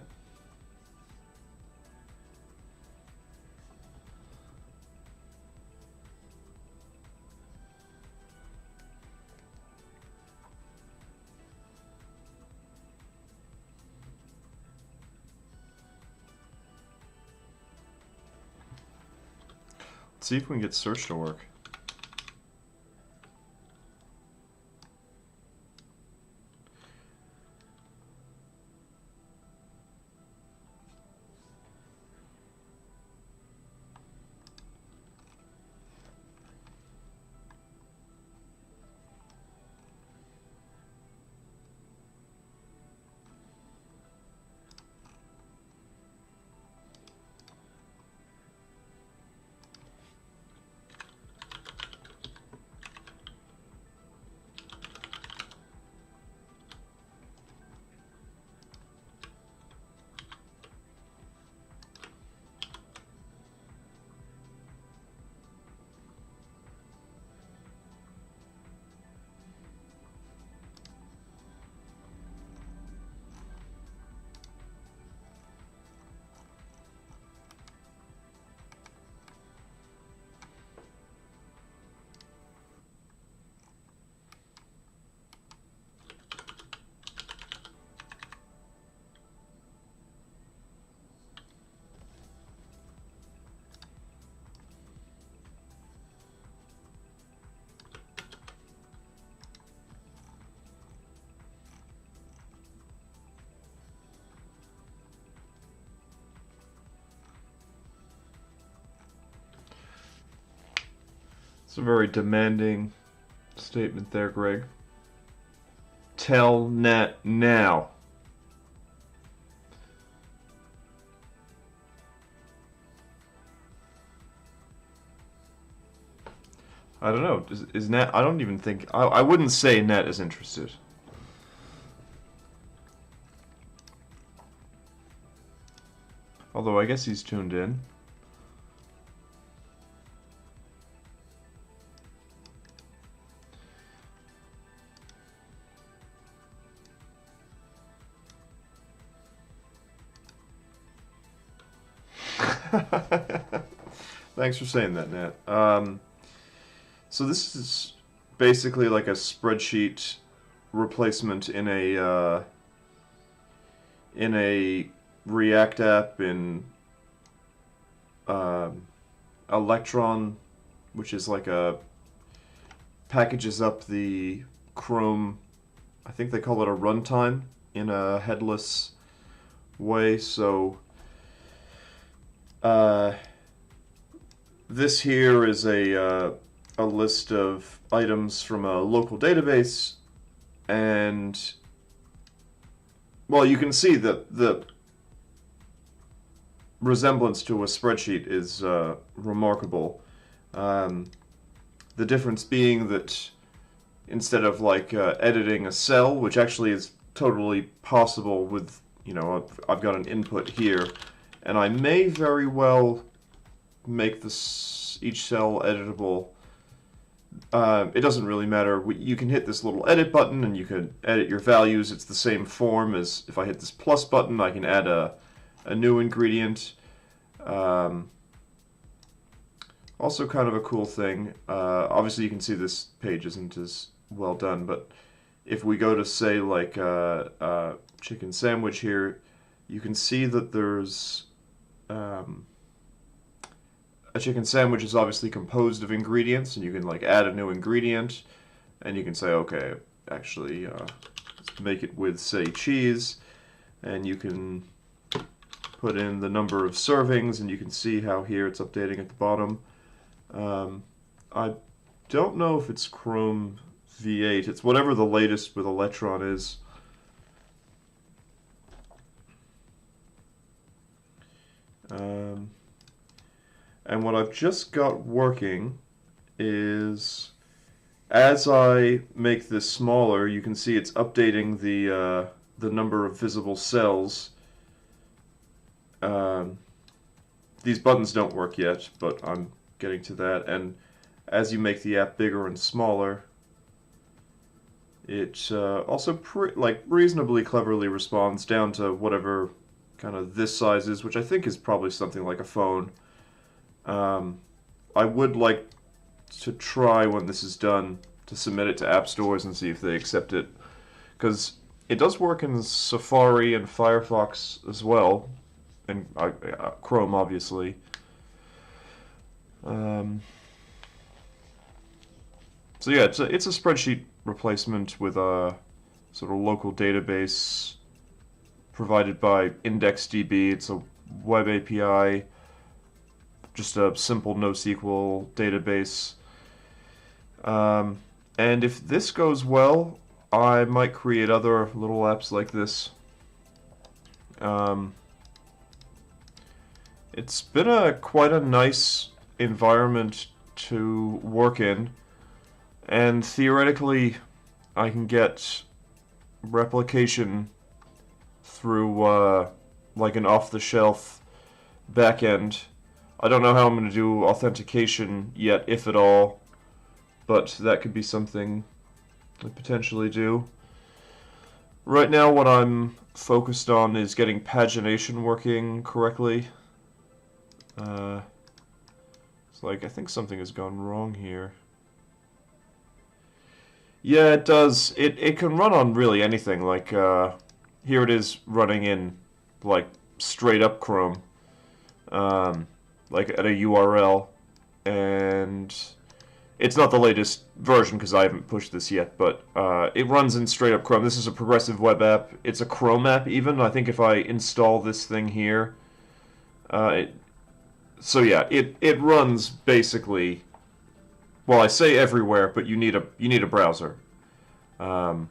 Let's see if we can get search to work. It's a very demanding statement there, Greg. Tell Nat now. I don't know. Is Nat? I don't even think. I wouldn't say Nat is interested. Although I guess he's tuned in. Thanks for saying that, Nat. So this is basically like a spreadsheet replacement in a React app in Electron, which is like a packages up the Chrome. I think they call it a runtime in a headless way. So this here is a list of items from a local database, and well, you can see that the resemblance to a spreadsheet is remarkable. The difference being that instead of like editing a cell, which actually is totally possible with, you know, I've got an input here, and I may very well make this each cell editable. It doesn't really matter. You can hit this little edit button and you can edit your values. It's the same form as if I hit this plus button, I can add a new ingredient. Also kind of a cool thing. Obviously you can see this page isn't as well done, but if we go to say like chicken sandwich here, you can see that there's a chicken sandwich is obviously composed of ingredients, and you can like add a new ingredient, and you can say, okay, actually let's make it with, say, cheese, and you can put in the number of servings, and you can see how here it's updating at the bottom. I don't know if it's Chrome V8. It's whatever the latest with Electron is. And what I've just got working is, as I make this smaller, you can see it's updating the number of visible cells. These buttons don't work yet, but I'm getting to that. And as you make the app bigger and smaller, It also reasonably cleverly responds down to whatever kind of this size is, which I think is probably something like a phone. I would like to try when this is done to submit it to app stores and see if they accept it, because it does work in Safari and Firefox as well, and Chrome obviously. So yeah, it's a spreadsheet replacement with a sort of local database provided by IndexedDB. It's a web API, just a simple NoSQL database. And if this goes well, I might create other little apps like this. It's been quite a nice environment to work in, and theoretically, I can get replication through like an off-the-shelf backend. I don't know how I'm going to do authentication yet, if at all, but that could be something to potentially do. Right now, what I'm focused on is getting pagination working correctly. It's like, I think something has gone wrong here. Yeah, it does. It can run on really anything. Like, here it is running in, like, straight up Chrome. Like, at a URL. And it's not the latest version because I haven't pushed this yet, but it runs in straight up Chrome. This is a progressive web app. It's a Chrome app even. I think if I install this thing here, so yeah, it runs basically. Well, I say everywhere, but you need a browser, and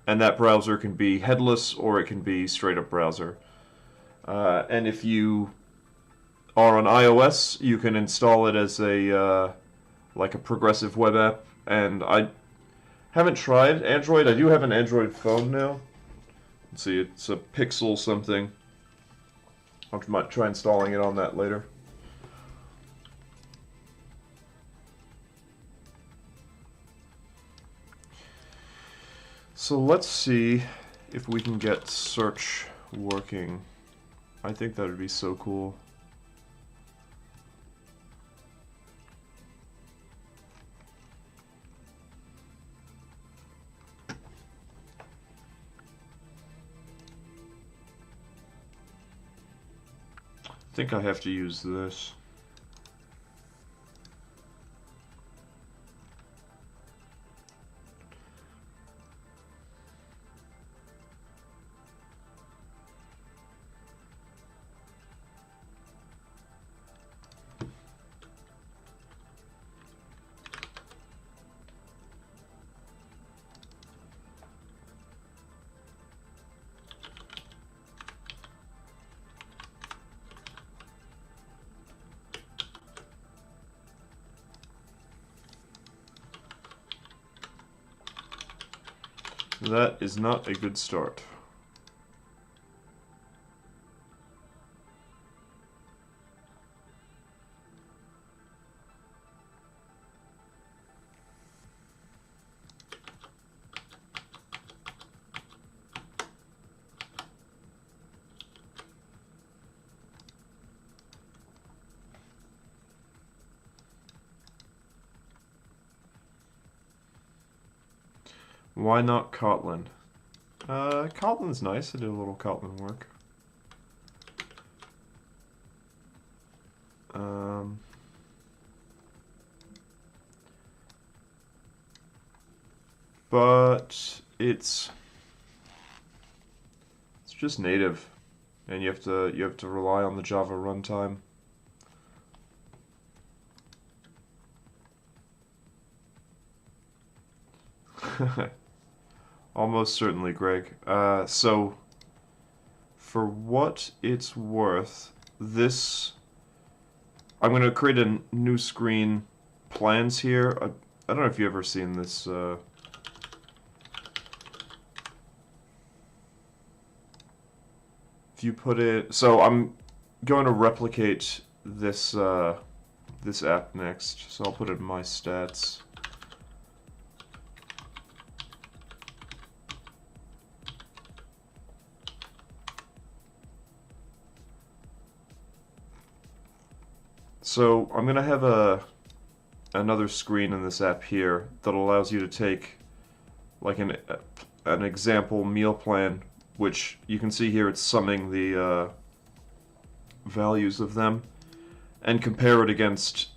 that browser can be headless or it can be straight up browser. And if you are on iOS, you can install it as a like a progressive web app. And I haven't tried Android. I do have an Android phone now. Let's see, it's a Pixel something. I might try installing it on that later. So let's see if we can get search working. I think that would be so cool. I think I have to use this. That is not a good start. Why not Kotlin? Kotlin's nice. I did a little Kotlin work. But it's just native, and you have to rely on the Java runtime. Almost certainly, Greg. So, for what it's worth, I'm going to create a new screen, plans here. I don't know if you've ever seen this. If you put it, so I'm going to replicate this this app next. So I'll put it in my stats. So I'm gonna have another screen in this app here that allows you to take like an example meal plan, which you can see here it's summing the values of them, and compare it against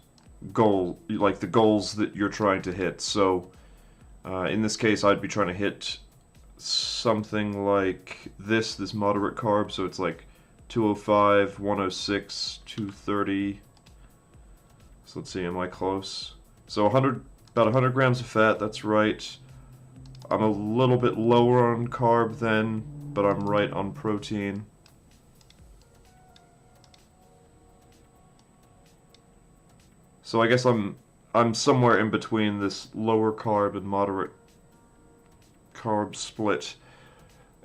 like the goals that you're trying to hit. So in this case, I'd be trying to hit something like this moderate carb, so it's like 205, 106, 230. So let's see, am I close? So about 100 grams of fat, that's right. I'm a little bit lower on carb then, but I'm right on protein. So I guess I'm somewhere in between this lower carb and moderate carb split.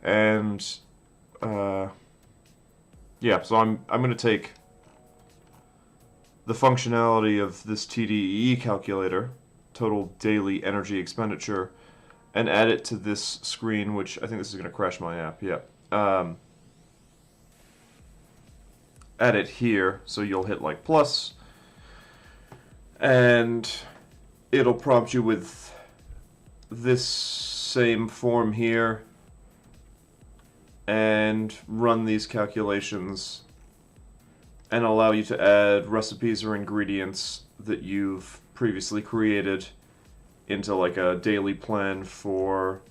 And yeah, so I'm going to take the functionality of this TDEE calculator, total daily energy expenditure, and add it to this screen, which I think this is going to crash my app. Yeah. Add it here, so you'll hit like plus, and it'll prompt you with this same form here, and run these calculations, and allow you to add recipes or ingredients that you've previously created into like a daily plan for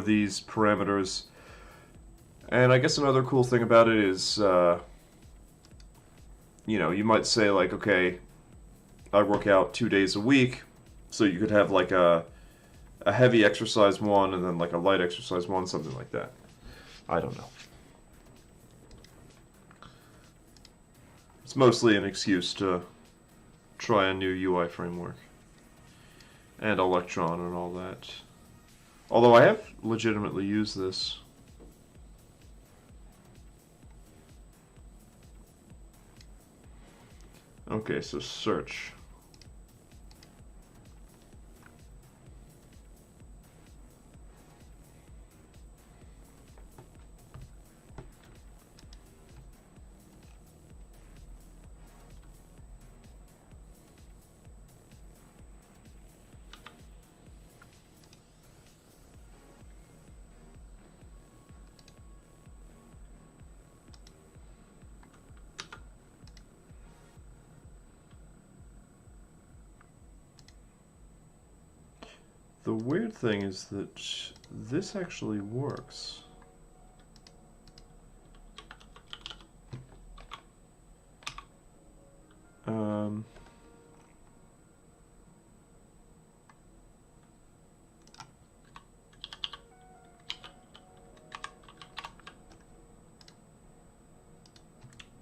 these parameters. And I guess another cool thing about it is, you know, you might say like, okay, I work out 2 days a week, so you could have like a heavy exercise one and then like a light exercise one, something like that. I don't know. It's mostly an excuse to try a new UI framework. And Electron and all that. Although I have legitimately used this. Okay, so search. The weird thing is that this actually works.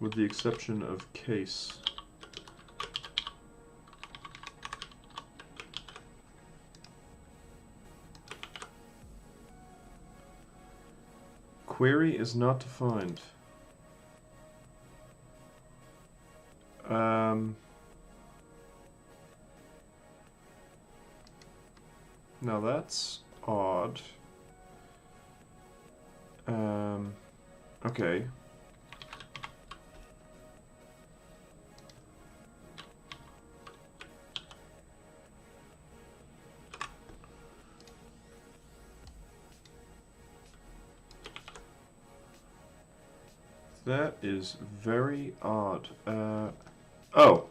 With the exception of case. Query is not defined. Now that's odd. Okay. That is very odd. Oh.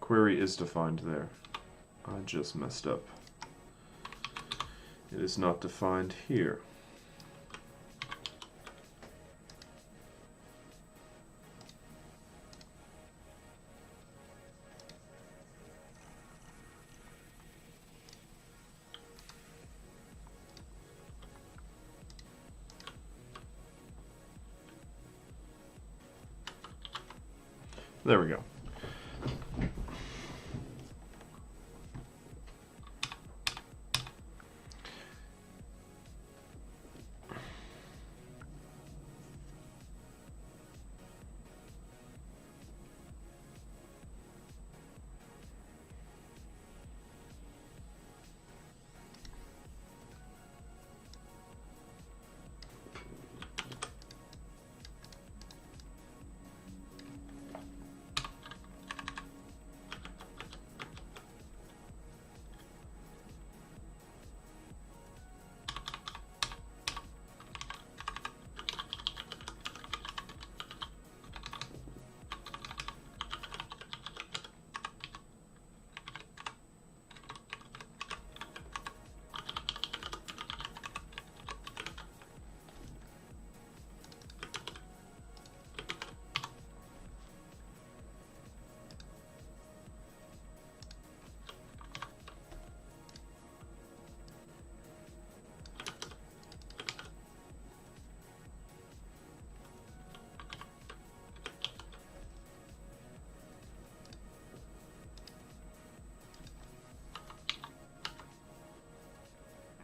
Query is defined there. I just messed up. It is not defined here. There we go.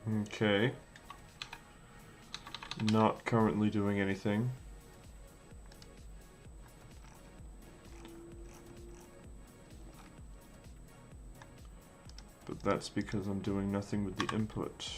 Okay. Not currently doing anything. But that's because I'm doing nothing with the input.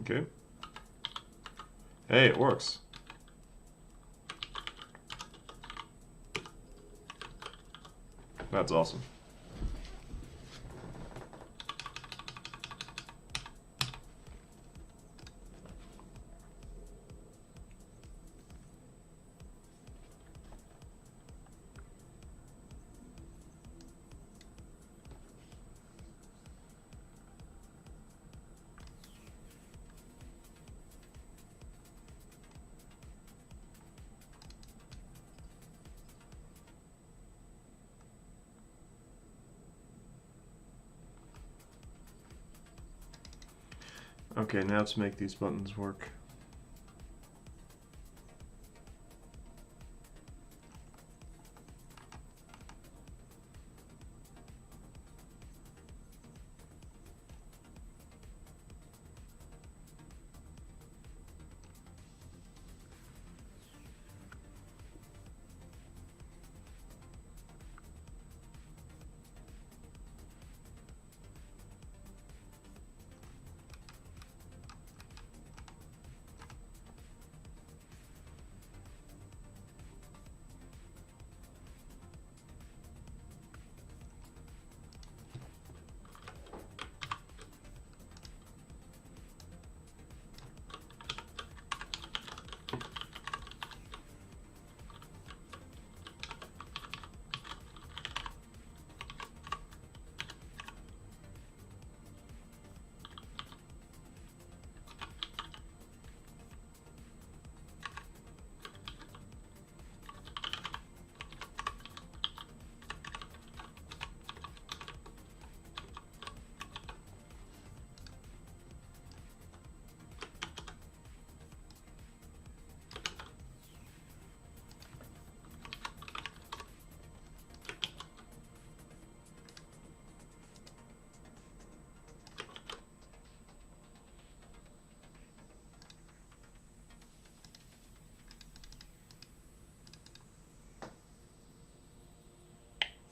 Okay. Hey, it works. That's awesome. Okay, now to make these buttons work.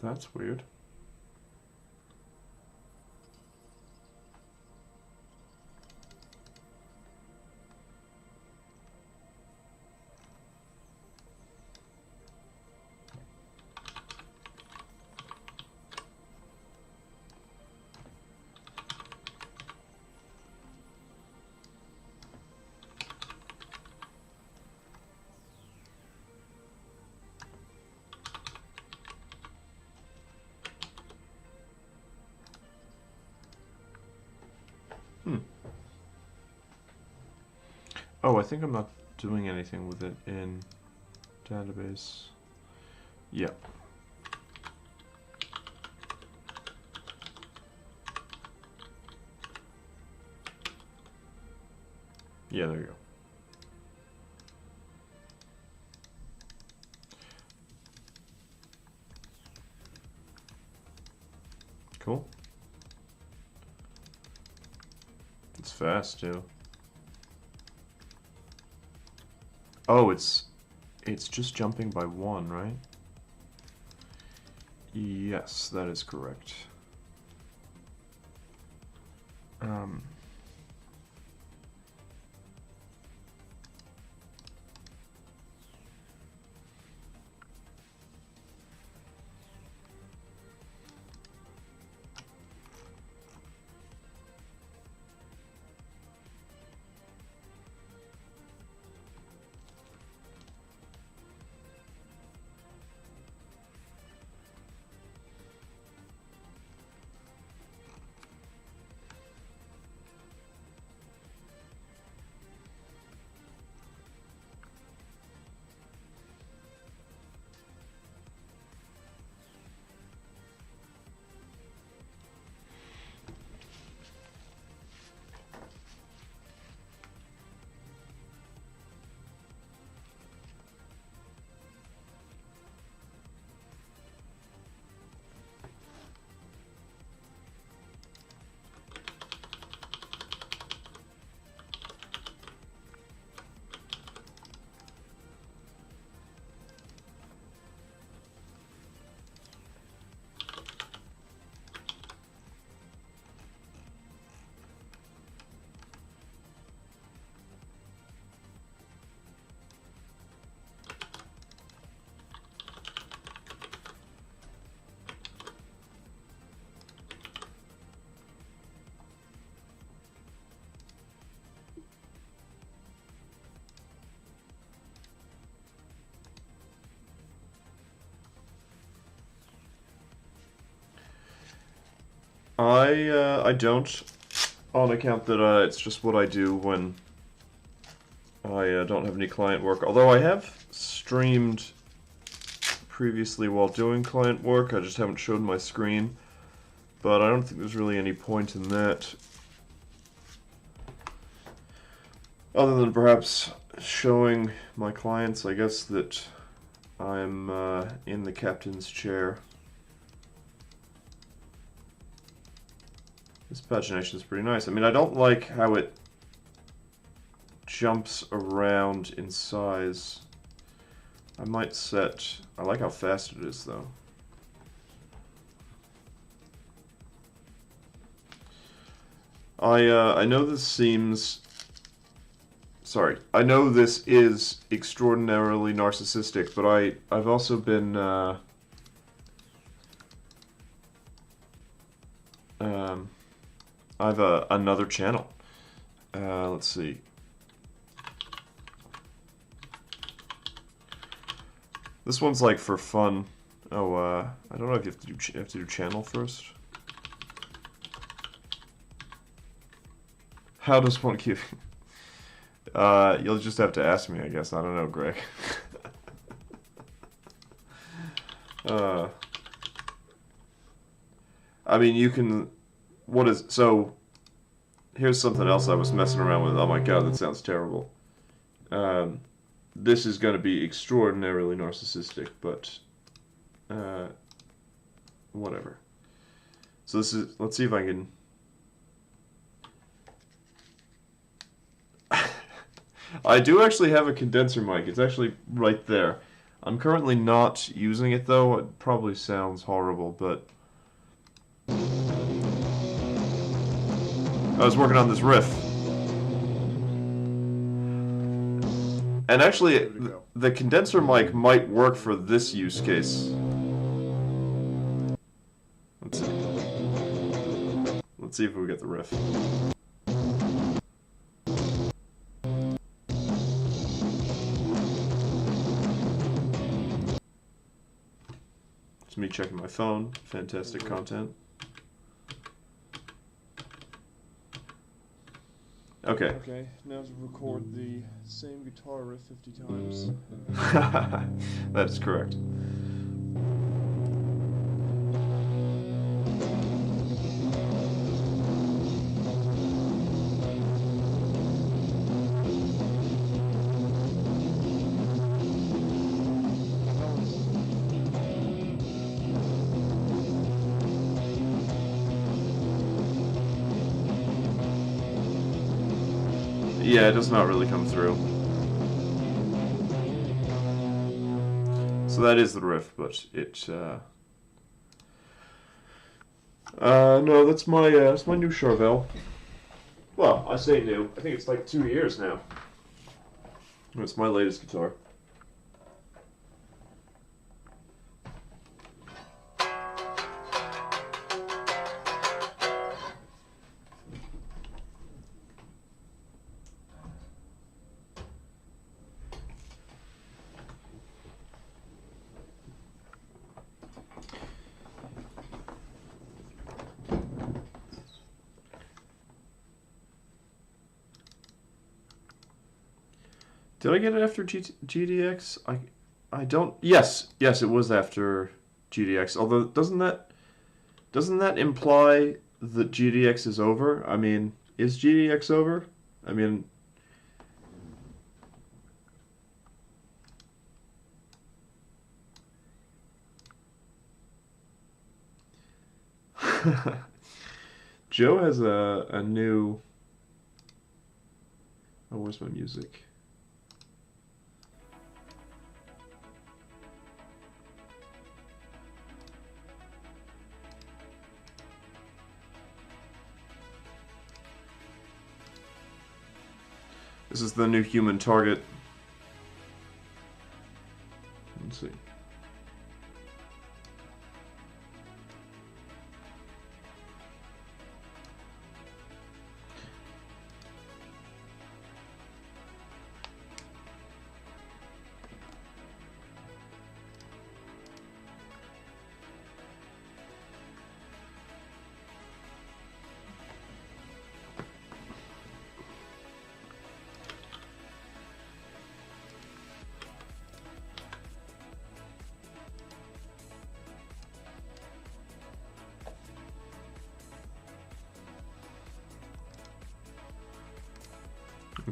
That's weird. Oh, I think I'm not doing anything with it in database. Yep. Yeah, there you go. Cool. It's fast too. Oh, it's just jumping by one, right? Yes, that is correct. I don't, on account that it's just what I do when I don't have any client work. Although I have streamed previously while doing client work, I just haven't showed my screen. But I don't think there's really any point in that. Other than perhaps showing my clients, I guess, that I'm in the captain's chair. This pagination is pretty nice. I mean, I don't like how it jumps around in size. I might set... I like how fast it is, though. I know this seems... Sorry, I know this is extraordinarily narcissistic, but I've also been I've another channel. Let's see. This one's like for fun. Oh, I don't know if you have to do channel first. How does one keep? You'll just have to ask me, I guess. I don't know, Greg. I mean, you can... What is... So, here's something else I was messing around with. Oh my god, that sounds terrible. This is going to be extraordinarily narcissistic, but... whatever. So this is... Let's see if I can... I do actually have a condenser mic. It's actually right there. I'm currently not using it, though. It probably sounds horrible, but... I was working on this riff. And actually, the condenser mic might work for this use case. Let's see. Let's see if we get the riff. It's me checking my phone. Fantastic content. Okay. Okay, now to record the same guitar riff 50 times. That is correct. Yeah, it does not really come through. So that is the riff, but it, no, that's my new Charvel. Well, I say new. I think it's like 2 years now. It's my latest guitar. Did I get it after GDX? I don't. Yes, it was after GDX. Although doesn't that imply that GDX is over? I mean, is GDX over? I mean, Joe has a new. Oh, where's my music? This is the new human target. Let's see.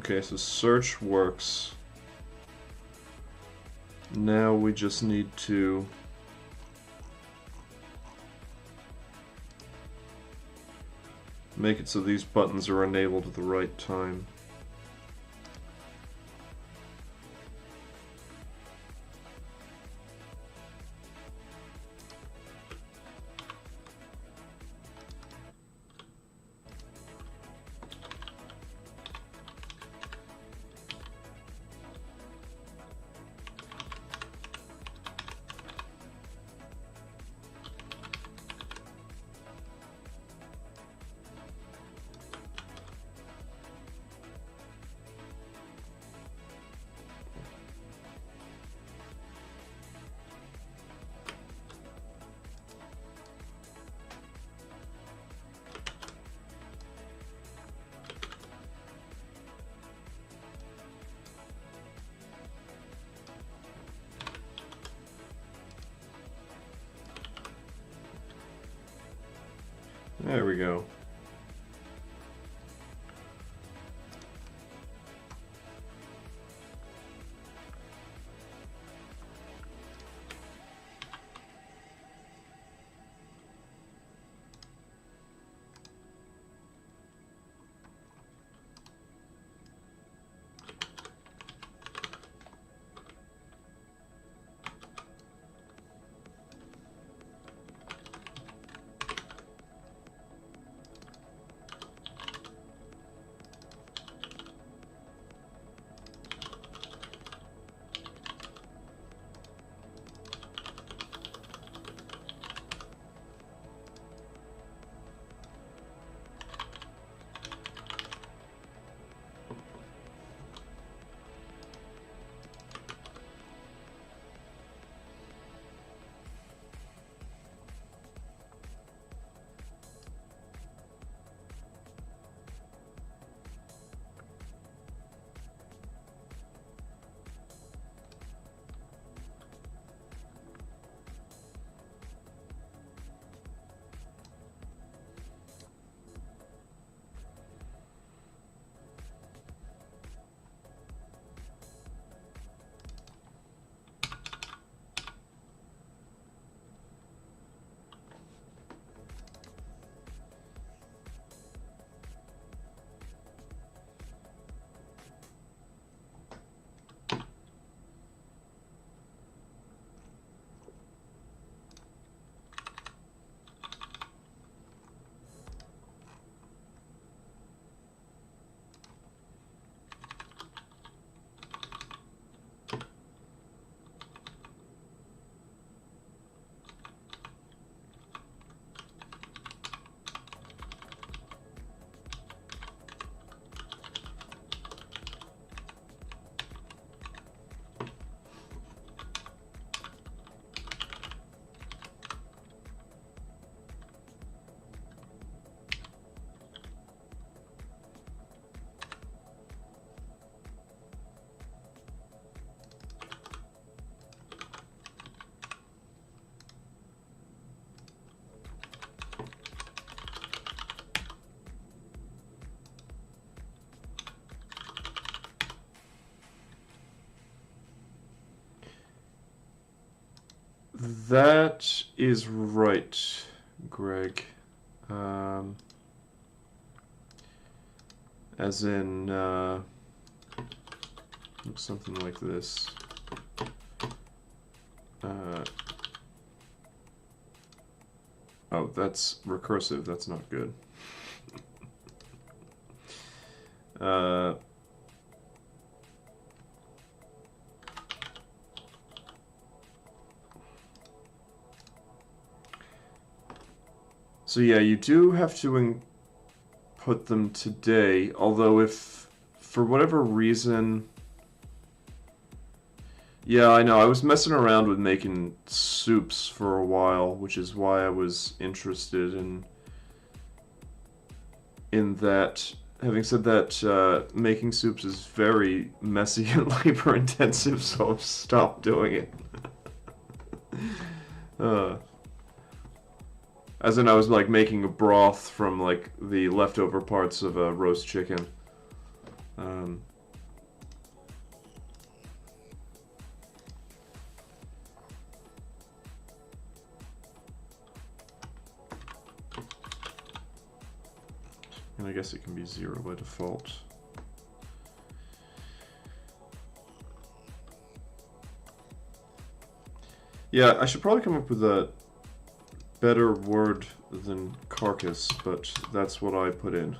Okay, so search works. Now we just need to make it so these buttons are enabled at the right time. There we go. That is right, Greg. As in, looks something like this. Oh, that's recursive. That's not good. So yeah, you do have to input them today, although if, for whatever reason... Yeah, I know, I was messing around with making soups for a while, which is why I was interested in that. Having said that, making soups is very messy and labor intensive, so I've stopped doing it. As in, I was like making a broth from like the leftover parts of a roast chicken. And I guess it can be 0 by default. Yeah, I should probably come up with a better word than carcass, but that's what I put in.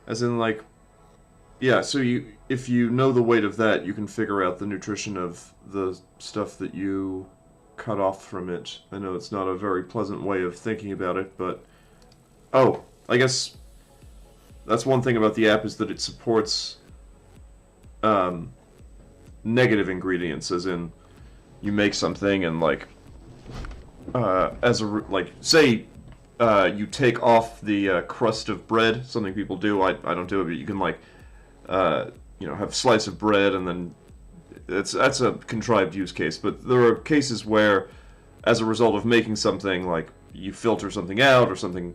As in, like, yeah, so if you know the weight of that, you can figure out the nutrition of the stuff that you cut off from it. I know it's not a very pleasant way of thinking about it, but... Oh, I guess that's one thing about the app, is that it supports negative ingredients, as in you make something and, like, say you take off the crust of bread, something people do. I don't do it, but you can, like, have a slice of bread, and then that's a contrived use case. But there are cases where, as a result of making something, like you filter something out or something,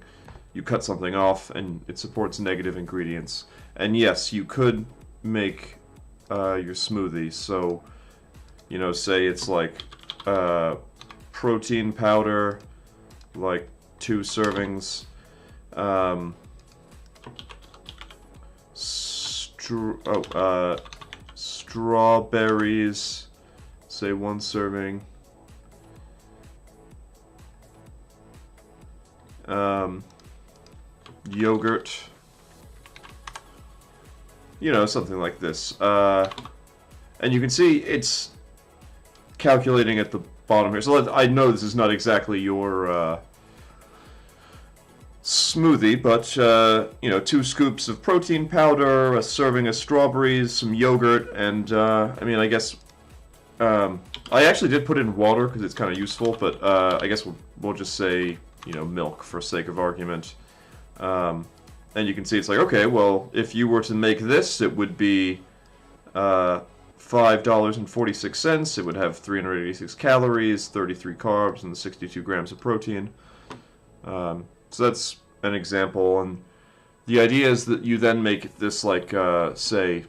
you cut something off, and it supports negative ingredients. And yes, you could make your smoothie. So, say it's like protein powder, like 2 servings, strawberries, say 1 serving, yogurt, something like this. And you can see it's calculating at the bottom here. So I know this is not exactly your smoothie, but 2 scoops of protein powder, a serving of strawberries, some yogurt, and I guess I actually did put in water because it's kind of useful, but I guess we'll just say milk for sake of argument. And you can see it's like, okay, well, if you were to make this, it would be $5.46. It would have 386 calories, 33 carbs, and 62 grams of protein. So that's an example, and the idea is that you then make this, like, say,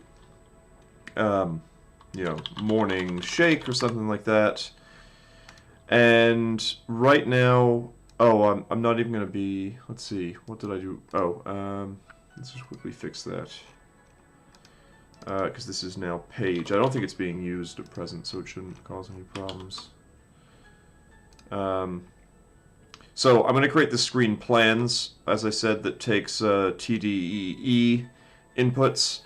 morning shake or something like that. And right now, I'm not even going to be, let's see, what did I do? Let's just quickly fix that. Because this is now page. I don't think it's being used at present, so it shouldn't cause any problems. So I'm going to create the screen plans, as I said, that takes TDEE inputs.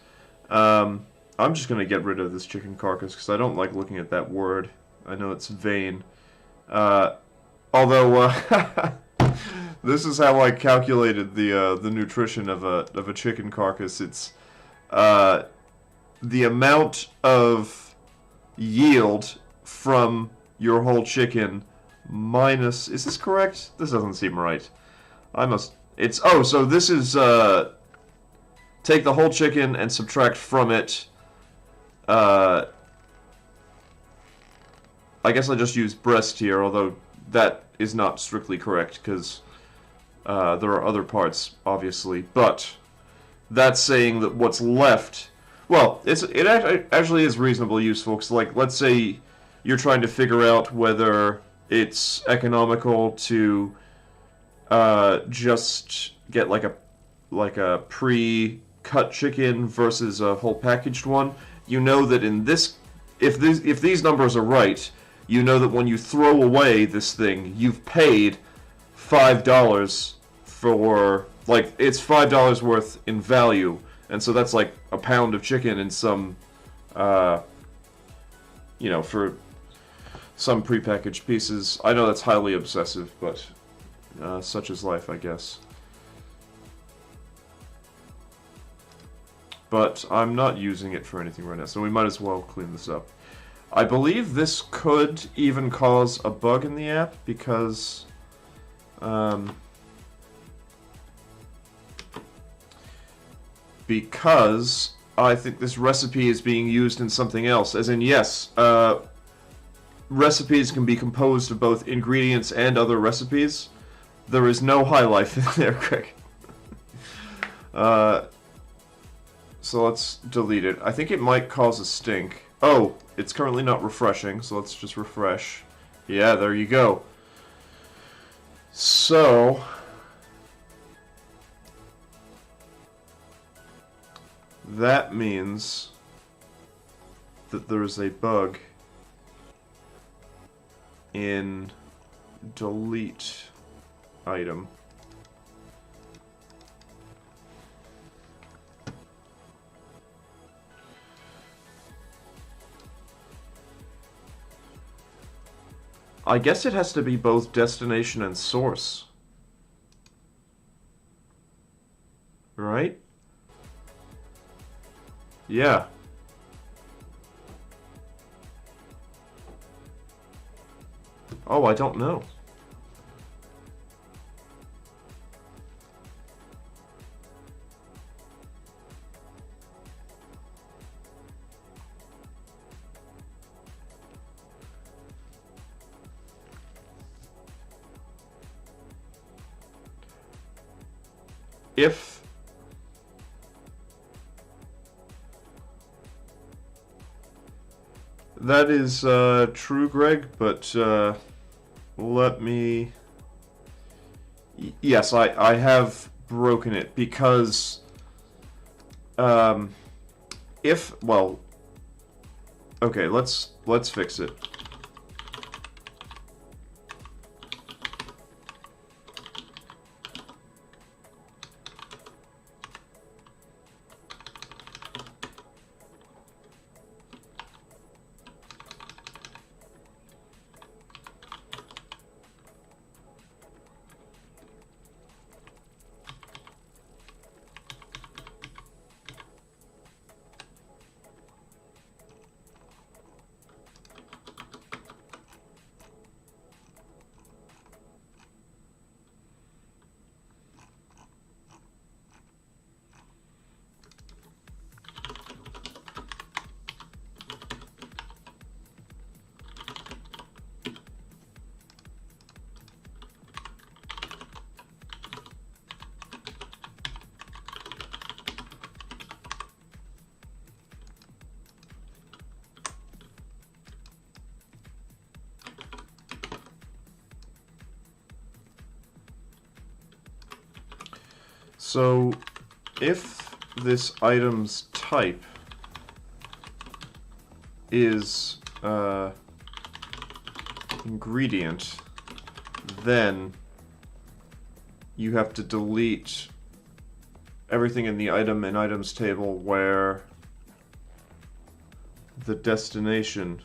I'm just going to get rid of this chicken carcass because I don't like looking at that word. I know it's vain. Although this is how I calculated the nutrition of a chicken carcass. It's the amount of yield from your whole chicken minus, is this correct? This doesn't seem right. So this is, take the whole chicken and subtract from it, I guess I just use breast here, although that is not strictly correct, because there are other parts, obviously, but that's saying that what's left, well, it actually is reasonably useful, because, like, let's say you're trying to figure out whether it's economical to just get like a pre-cut chicken versus a whole packaged one. You know that in this, if these numbers are right, you know that when you throw away this thing, you've paid $5 for, like, it's $5 worth in value, and so that's like a pound of chicken in some, for some prepackaged pieces. I know that's highly obsessive, but such is life, I guess. But I'm not using it for anything right now, so we might as well clean this up. I believe this could even cause a bug in the app, because I think this recipe is being used in something else. As in, yes, recipes can be composed of both ingredients and other recipes. There is no high life in there, Craig. So let's delete it. I think it might cause a stink. Oh, it's currently not refreshing, so let's just refresh. Yeah, there you go. So that means that there's a bug in delete item. I guess it has to be both destination and source. Right? Yeah. Oh, I don't know. If that is true, Greg, but let me... Yes, I have broken it because if, well, okay, let's fix it. So, if this item's type is ingredient, then you have to delete everything in the item and items table where the destination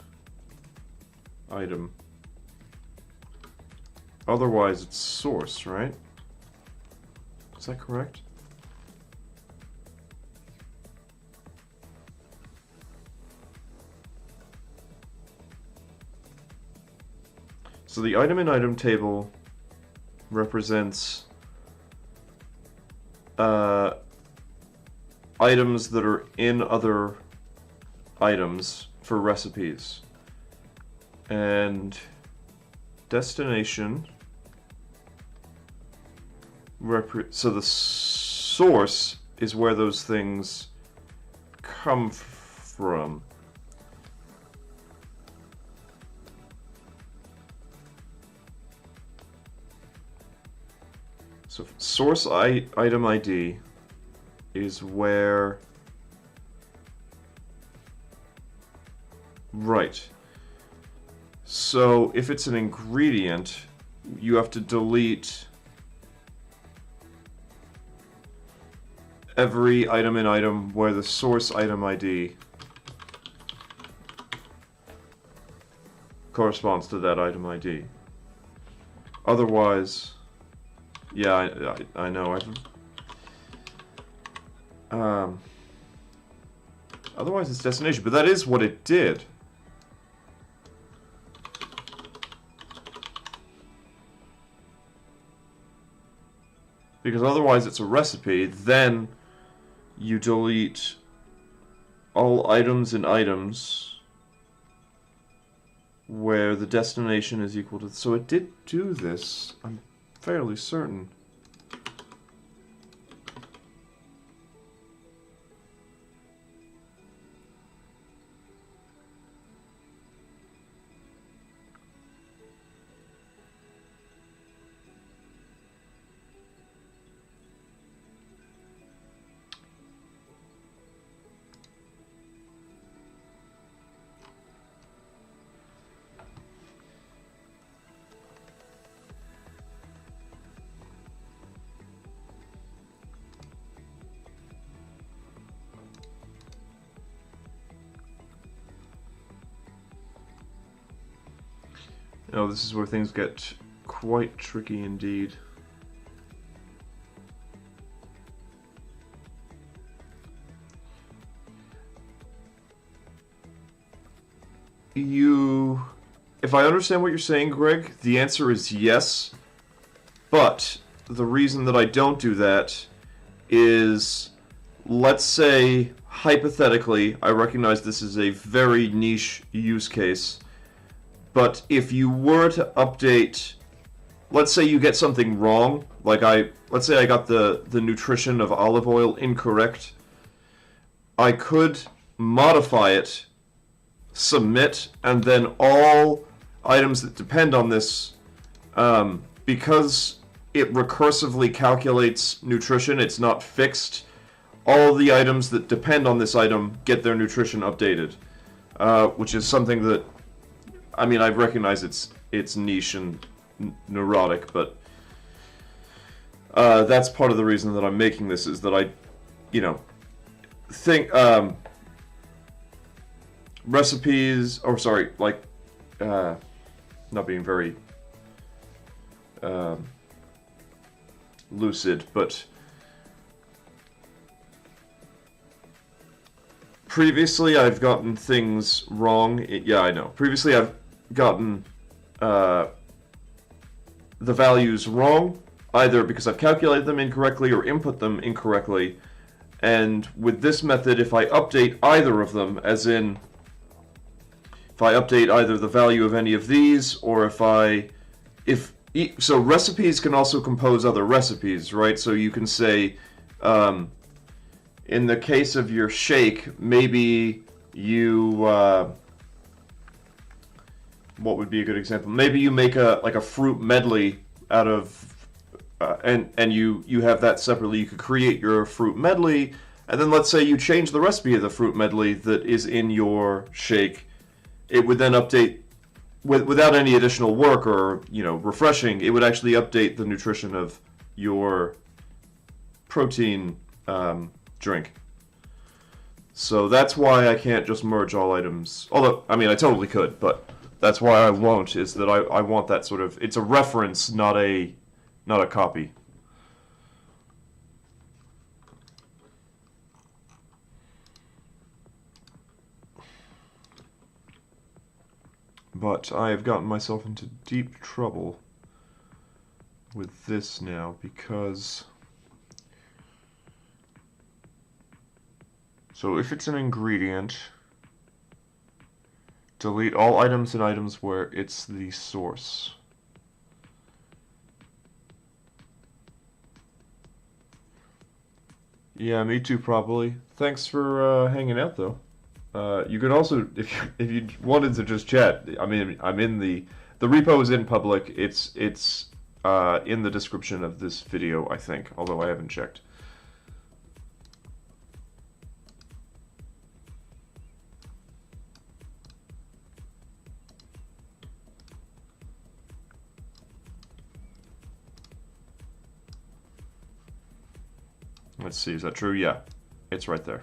item. Otherwise, it's source, right? Is that correct? So the item in item table represents items that are in other items for recipes. And destination, so the source is where those things come from. So source item ID is where, right. So if it's an ingredient, you have to delete every item in item where the source item ID corresponds to that item ID. Otherwise, yeah, I know. Otherwise it's destination, but that is what it did. Because otherwise it's a recipe, then you delete all items in items where the destination is equal to... So it did do this, I'm fairly certain. Oh, this is where things get quite tricky indeed. If I understand what you're saying, Greg, the answer is yes, but the reason that I don't do that is, let's say, hypothetically, I recognize this is a very niche use case, but if you were to update, let's say you get something wrong, like let's say I got the nutrition of olive oil incorrect, I could modify it, submit, and then all items that depend on this, because it recursively calculates nutrition, it's not fixed, all the items that depend on this item get their nutrition updated, which is something that, I mean, I recognize it's niche and neurotic, but that's part of the reason that I'm making this, is that I, think, recipes, or sorry, like, not being very lucid, but previously I've gotten things wrong. Yeah, I know. Previously I've gotten the values wrong, either because I've calculated them incorrectly or input them incorrectly. And with this method, if I update either of them, as in, if I update either the value of any of these, or so recipes can also compose other recipes, right? So you can say, in the case of your shake, maybe you, what would be a good example? Maybe you make a fruit medley out of, and you have that separately. You could create your fruit medley, and then let's say you change the recipe of the fruit medley that is in your shake. It would then update without any additional work or refreshing. It would actually update the nutrition of your protein drink. So that's why I can't just merge all items. Although, I mean, I totally could, but that's why I won't. Is that I want that sort of, it's a reference, not a copy. But I have gotten myself into deep trouble with this now, because so if it's an ingredient, delete all items and items where it's the source. Yeah, me too, probably. Thanks for hanging out, though. You can also, if you wanted to just chat, I mean, I'm in the repo is in public. It's in the description of this video, I think, although I haven't checked. Let's see, is that true? Yeah, it's right there.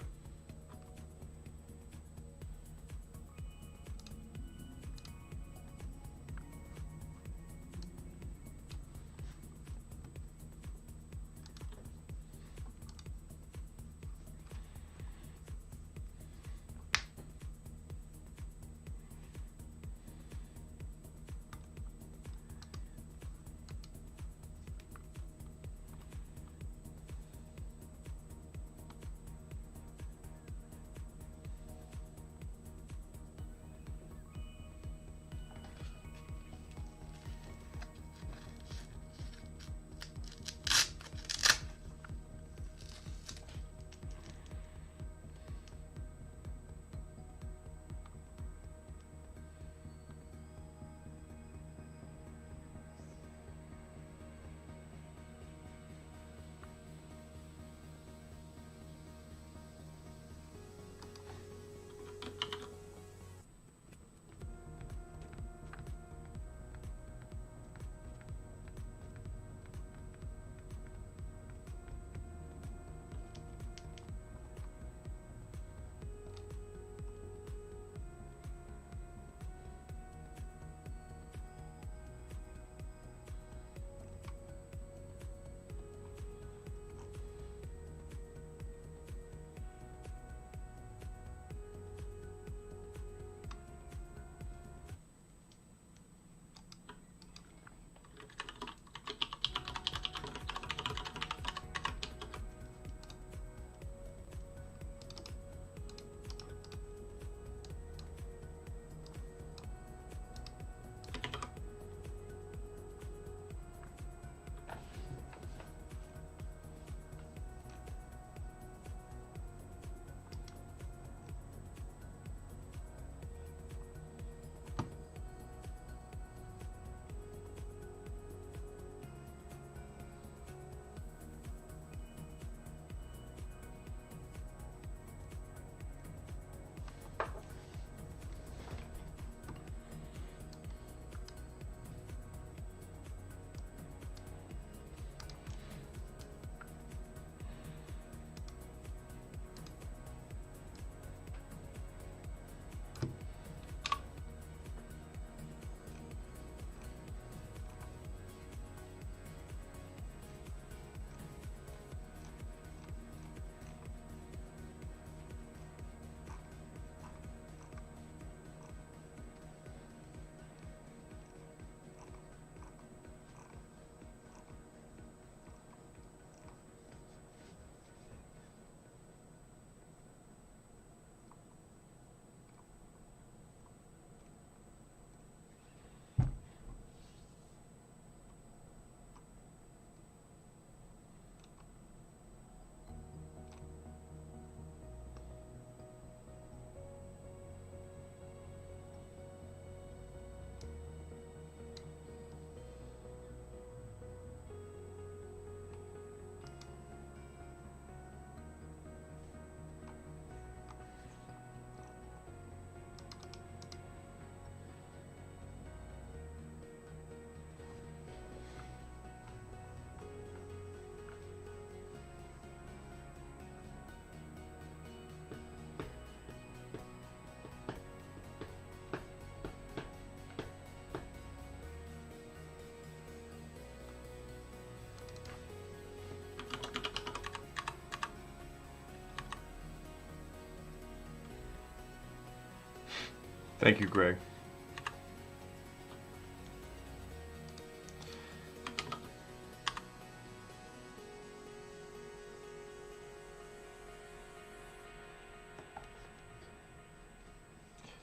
Thank you, Greg.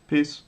Peace.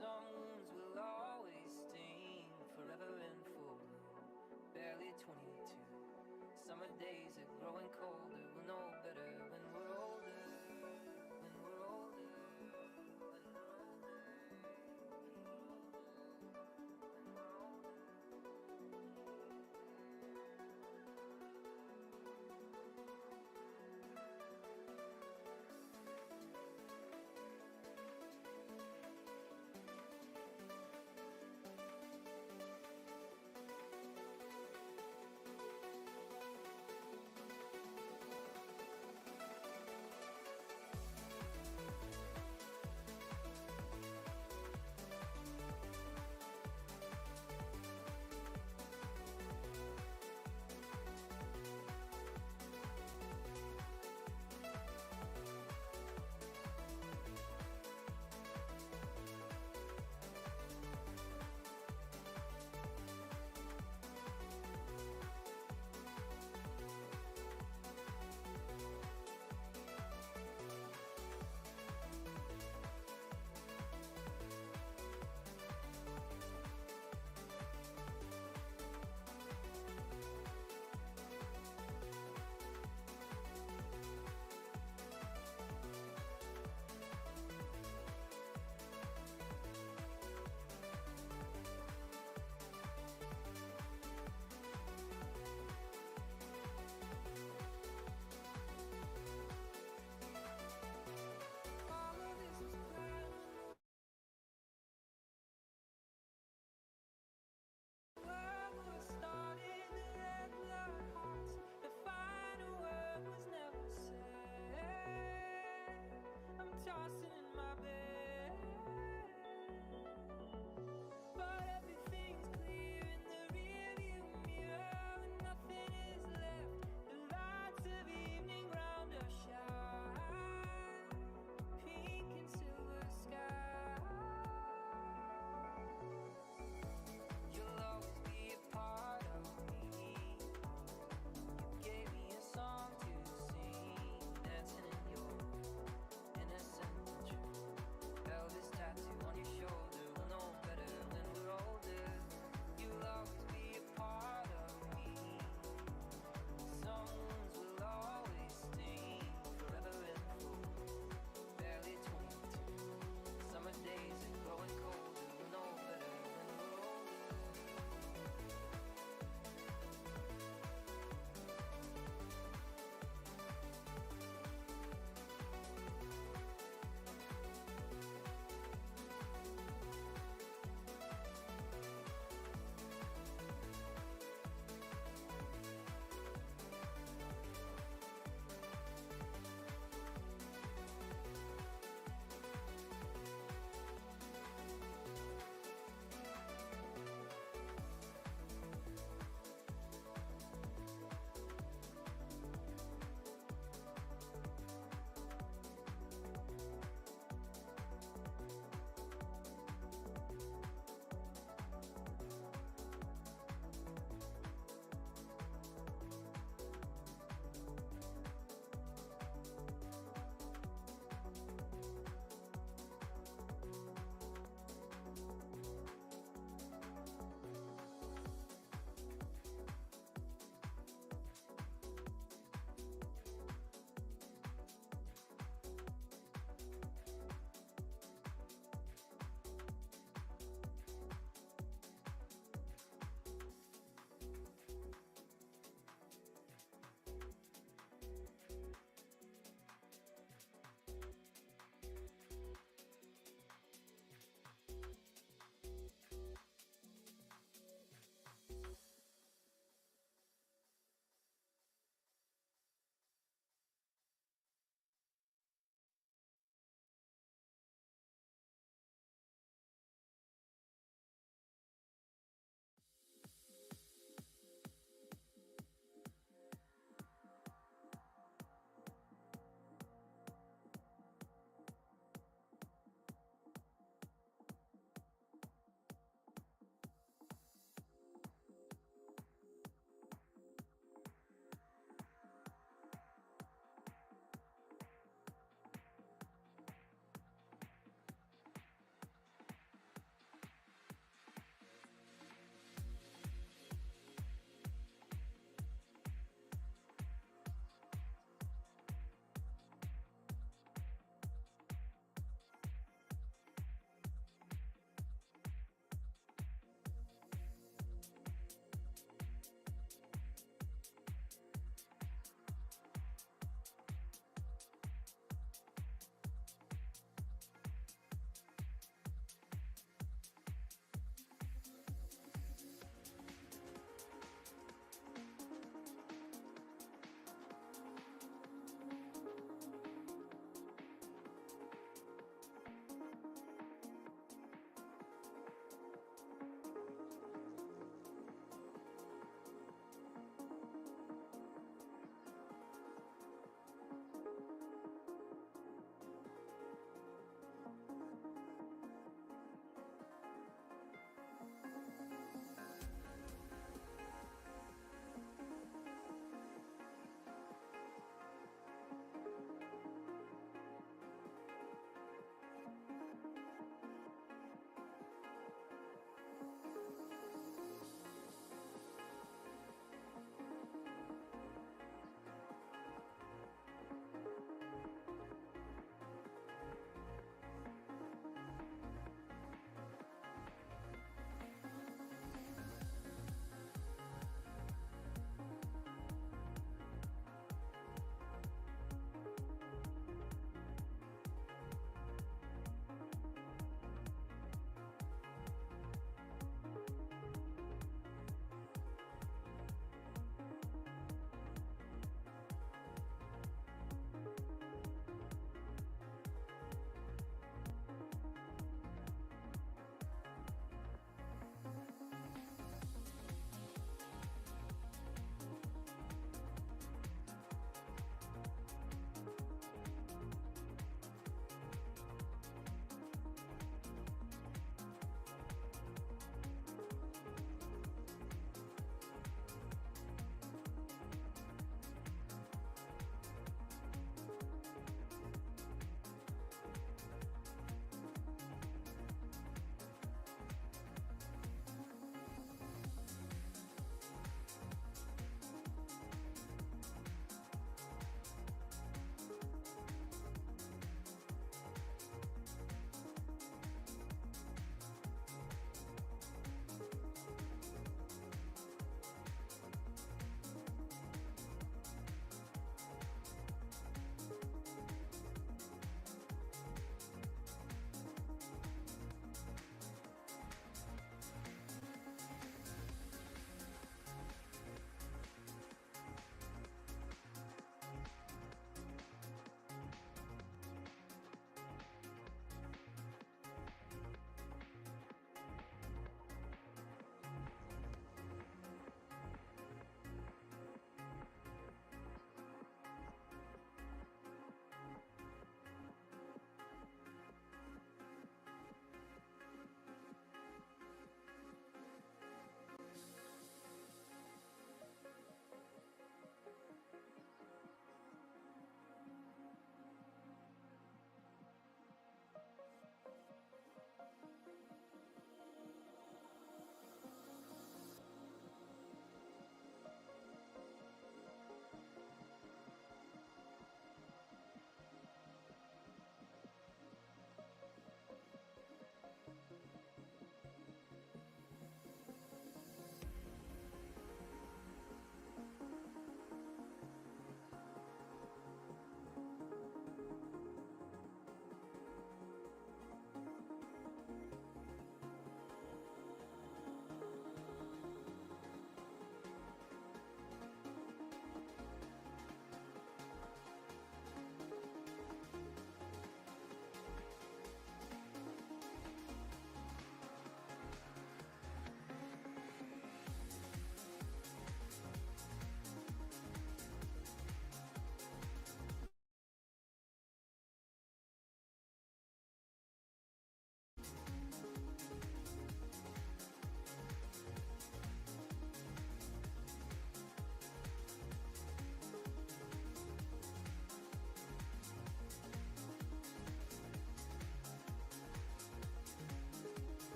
songs will always sting forever and full moon. Barely 22. Summer days are growing colder. We'll know better when we're older. When we're older. When we're older. When we're older.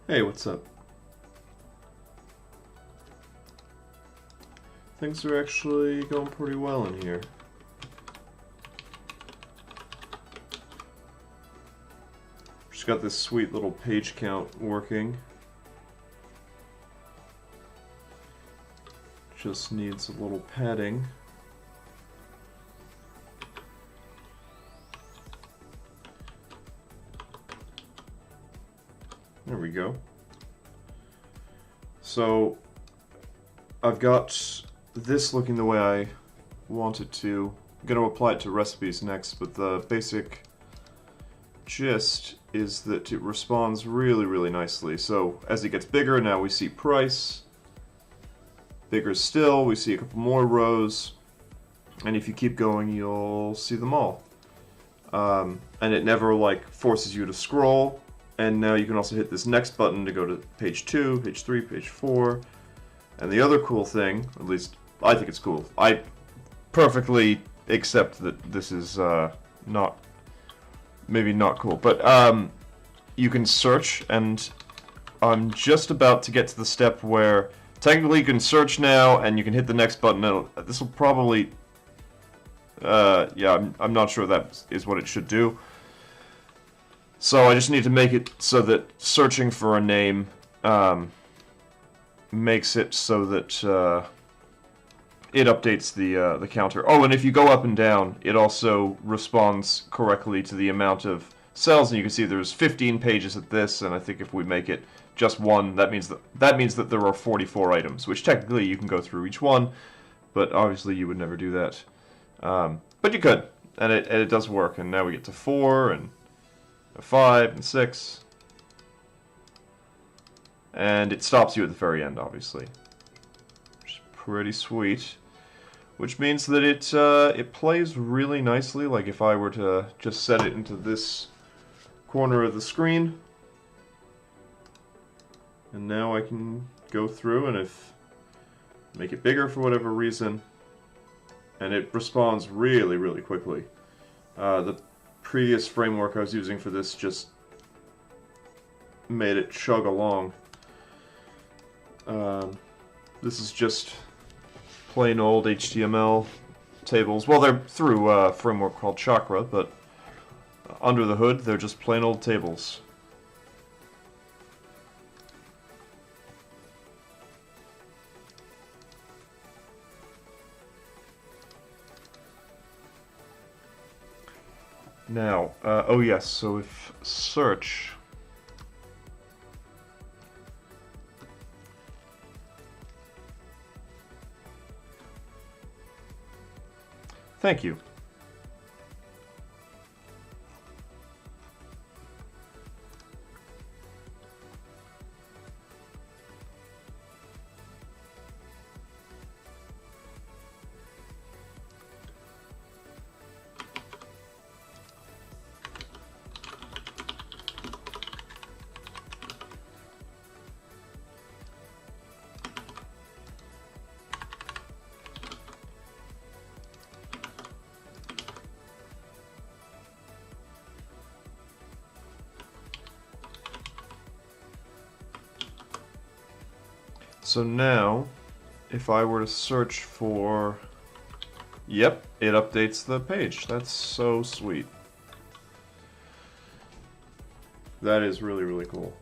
Hey, what's up? Things are actually going pretty well in here. Just got this sweet little page count working. Just needs a little padding. There we go. So I've got this looking the way I want it to. I'm going to apply it to recipes next, but the basic gist is that it responds really nicely. So as it gets bigger, now we see price. Bigger still, we see a couple more rows, and if you keep going, you'll see them all. And it never like forces you to scroll. And now you can also hit this next button to go to page 2, page 3, page 4. And the other cool thing, at least I think it's cool, I perfectly accept that this is maybe not cool, but you can search, and I'm just about to get to the step where technically you can search now and you can hit the next button. This will probably, yeah, I'm not sure that is what it should do. So I just need to make it so that searching for a name makes it so that it updates the counter. Oh, and if you go up and down, it also responds correctly to the amount of cells, and you can see there's 15 pages at this, and I think if we make it just one, that means that there are 44 items, which technically you can go through each one, but obviously you would never do that. But you could, and it does work. And now we get to 4 and 5 and 6, and it stops you at the very end, obviously, which is pretty sweet. Which means that it plays really nicely. Like if I were to just set it into this corner of the screen, and now I can go through and make it bigger for whatever reason, and it responds really quickly. The previous framework I was using for this just made it chug along. This is just plain old HTML tables. Well, they're through a framework called Chakra, but under the hood, they're just plain old tables. Now, oh yes, so if search thank you. So now, if I were to search for... Yep, it updates the page. That's so sweet. That is really cool.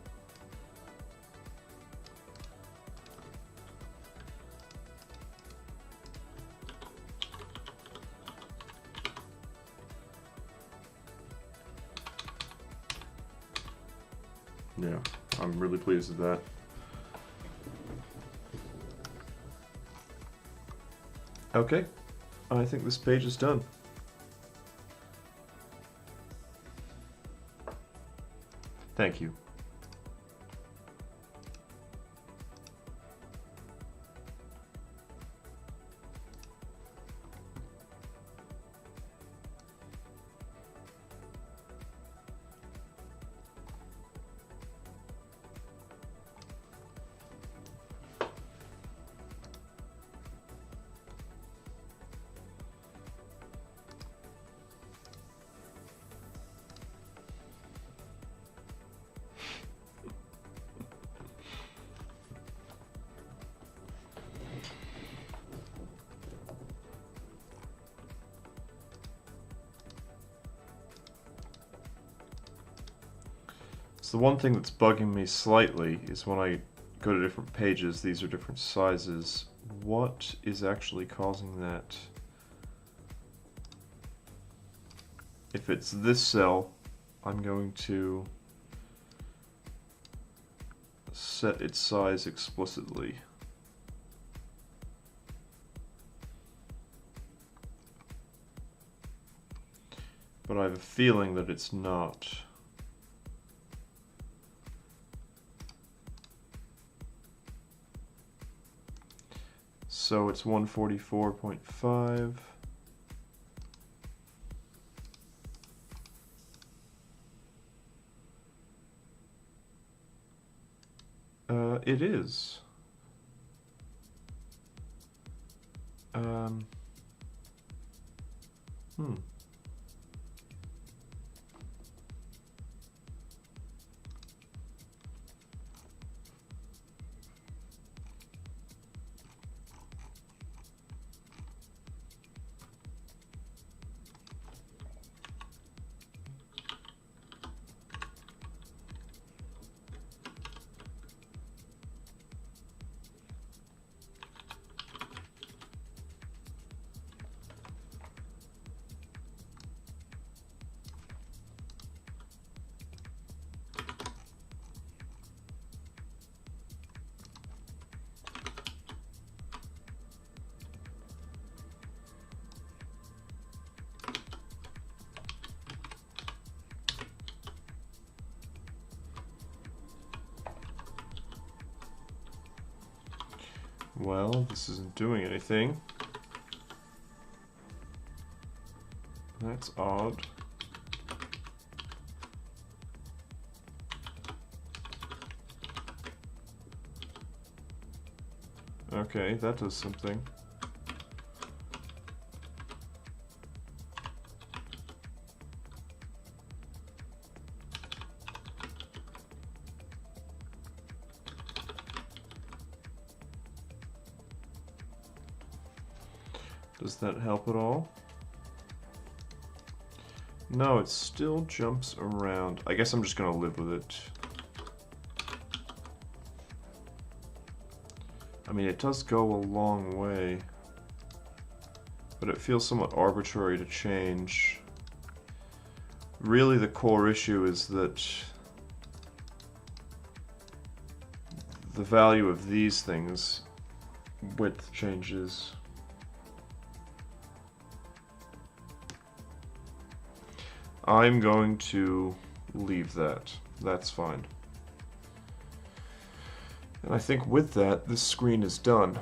Yeah, I'm really pleased with that. Okay, I think this page is done. Thank you. So the one thing that's bugging me slightly is when I go to different pages, these are different sizes. What is actually causing that? If it's this cell, I'm going to set its size explicitly. But I have a feeling that it's not. So it's 144.5. It is. Hmm. Well, this isn't doing anything. That's odd. Okay, that does something. Does that help at all? No, it still jumps around. I guess I'm just gonna live with it. I mean, it does go a long way, but it feels somewhat arbitrary to change. Really, the core issue is that the value of these things, width changes. I'm going to leave that. That's fine. And I think with that, this screen is done.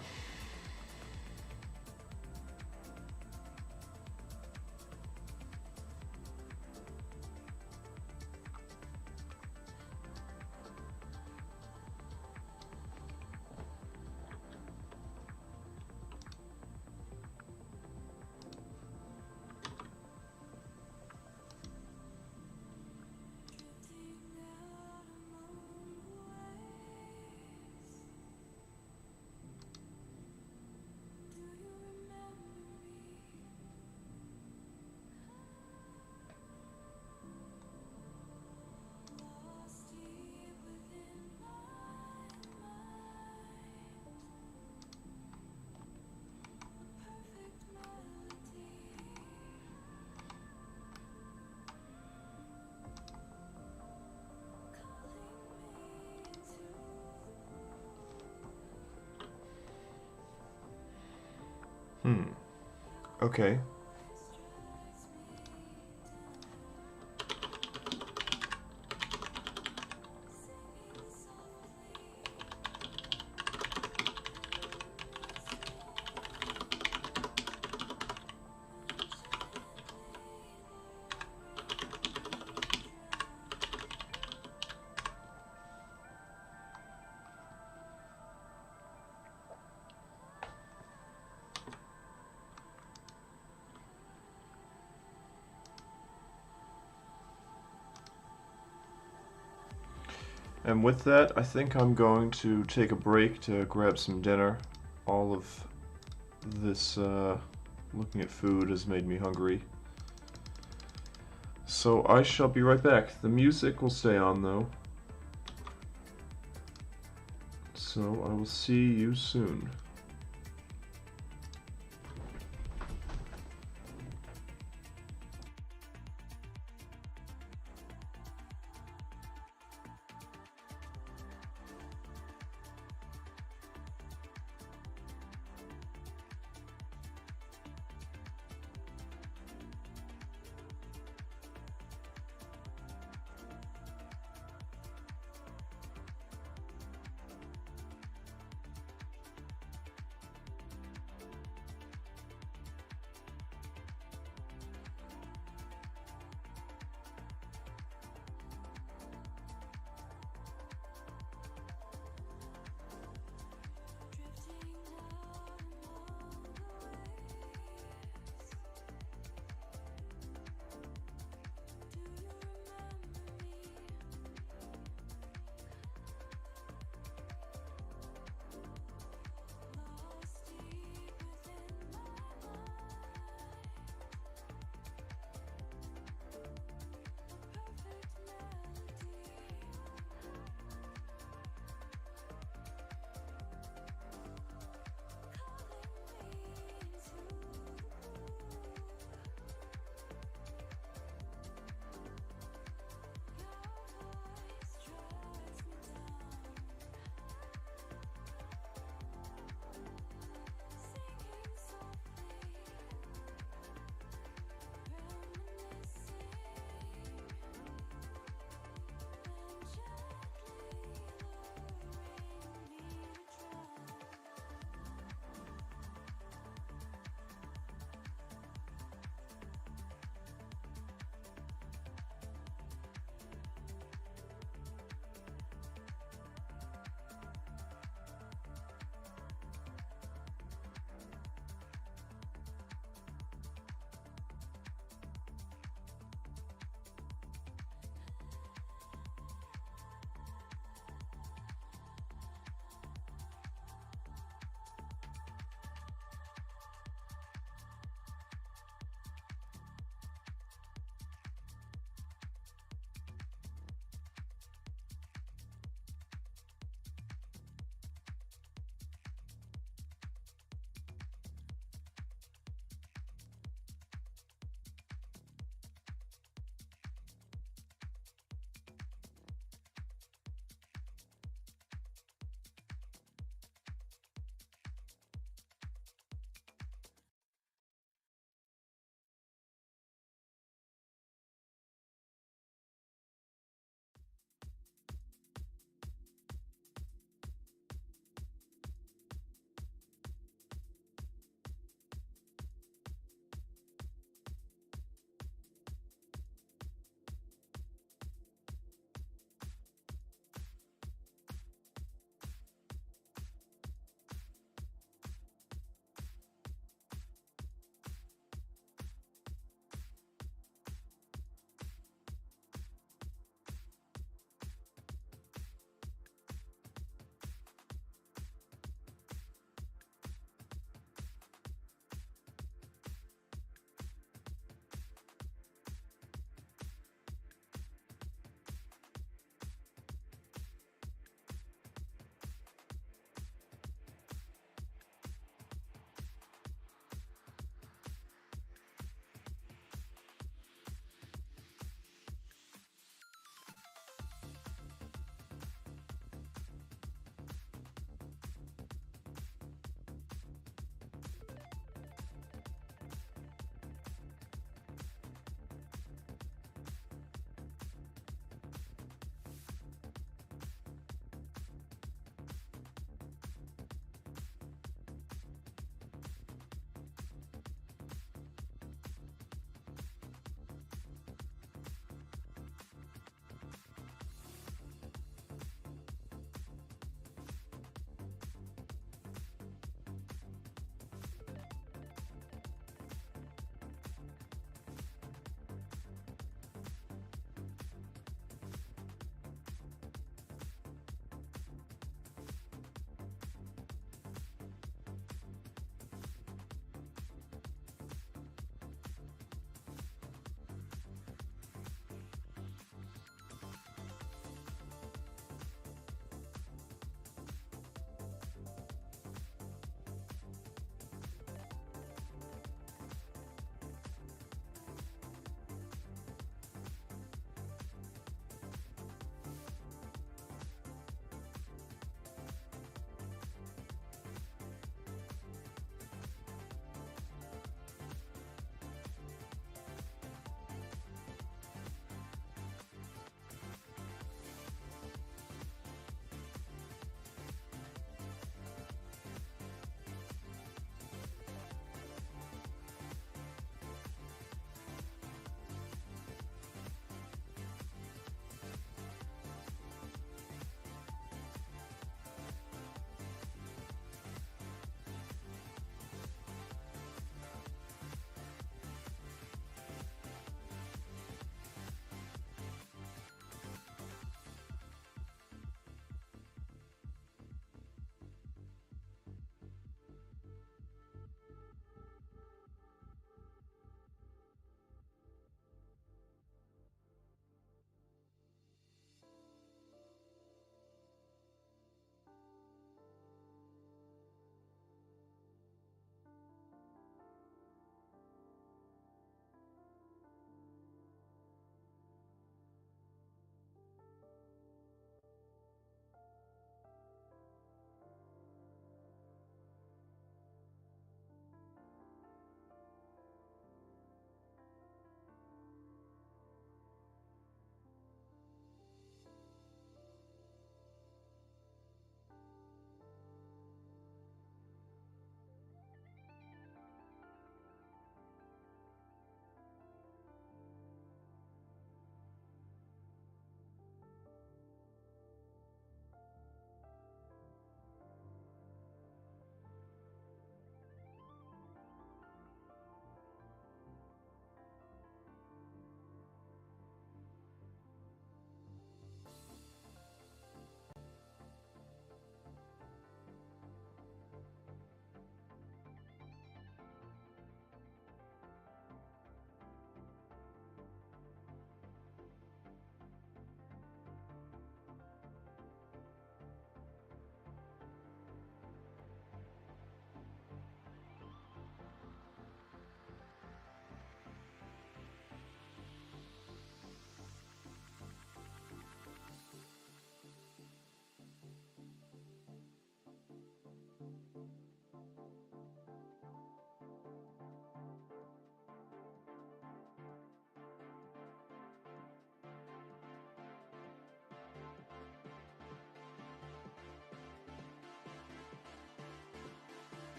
Okay. And with that, I think I'm going to take a break to grab some dinner. All of this looking at food has made me hungry. So I shall be right back. The music will stay on though. So I will see you soon.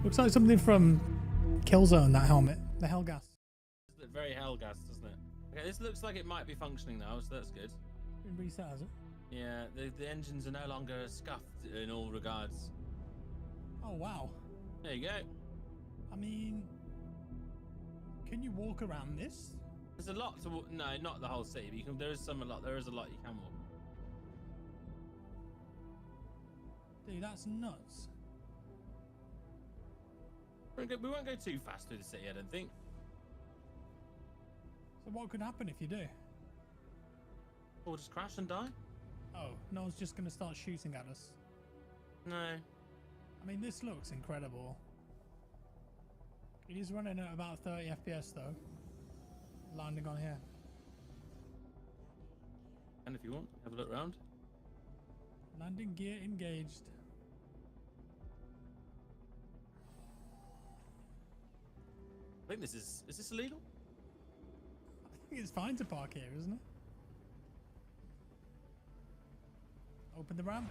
Looks like something from Killzone, that helmet. The Hellgas. It's very Hellgas, doesn't it? Okay, this looks like it might be functioning now, so that's good. Been reset, has it? Yeah, the engines are no longer scuffed in all regards. Oh, wow. There you go. I mean, can you walk around this? There's a lot to no, not the whole city, but you can. There is a lot you can walk. Dude, that's nuts. We won't go too fast through the city, I don't think. So what could happen if you do? Or just crash and die? Oh, no one's just going to start shooting at us. No. I mean, this looks incredible. It is running at about 30 FPS though. Landing on here. And if you want, have a look around. Landing gear engaged. I think is this illegal? I think it's fine to park here, isn't it? Open the ramp.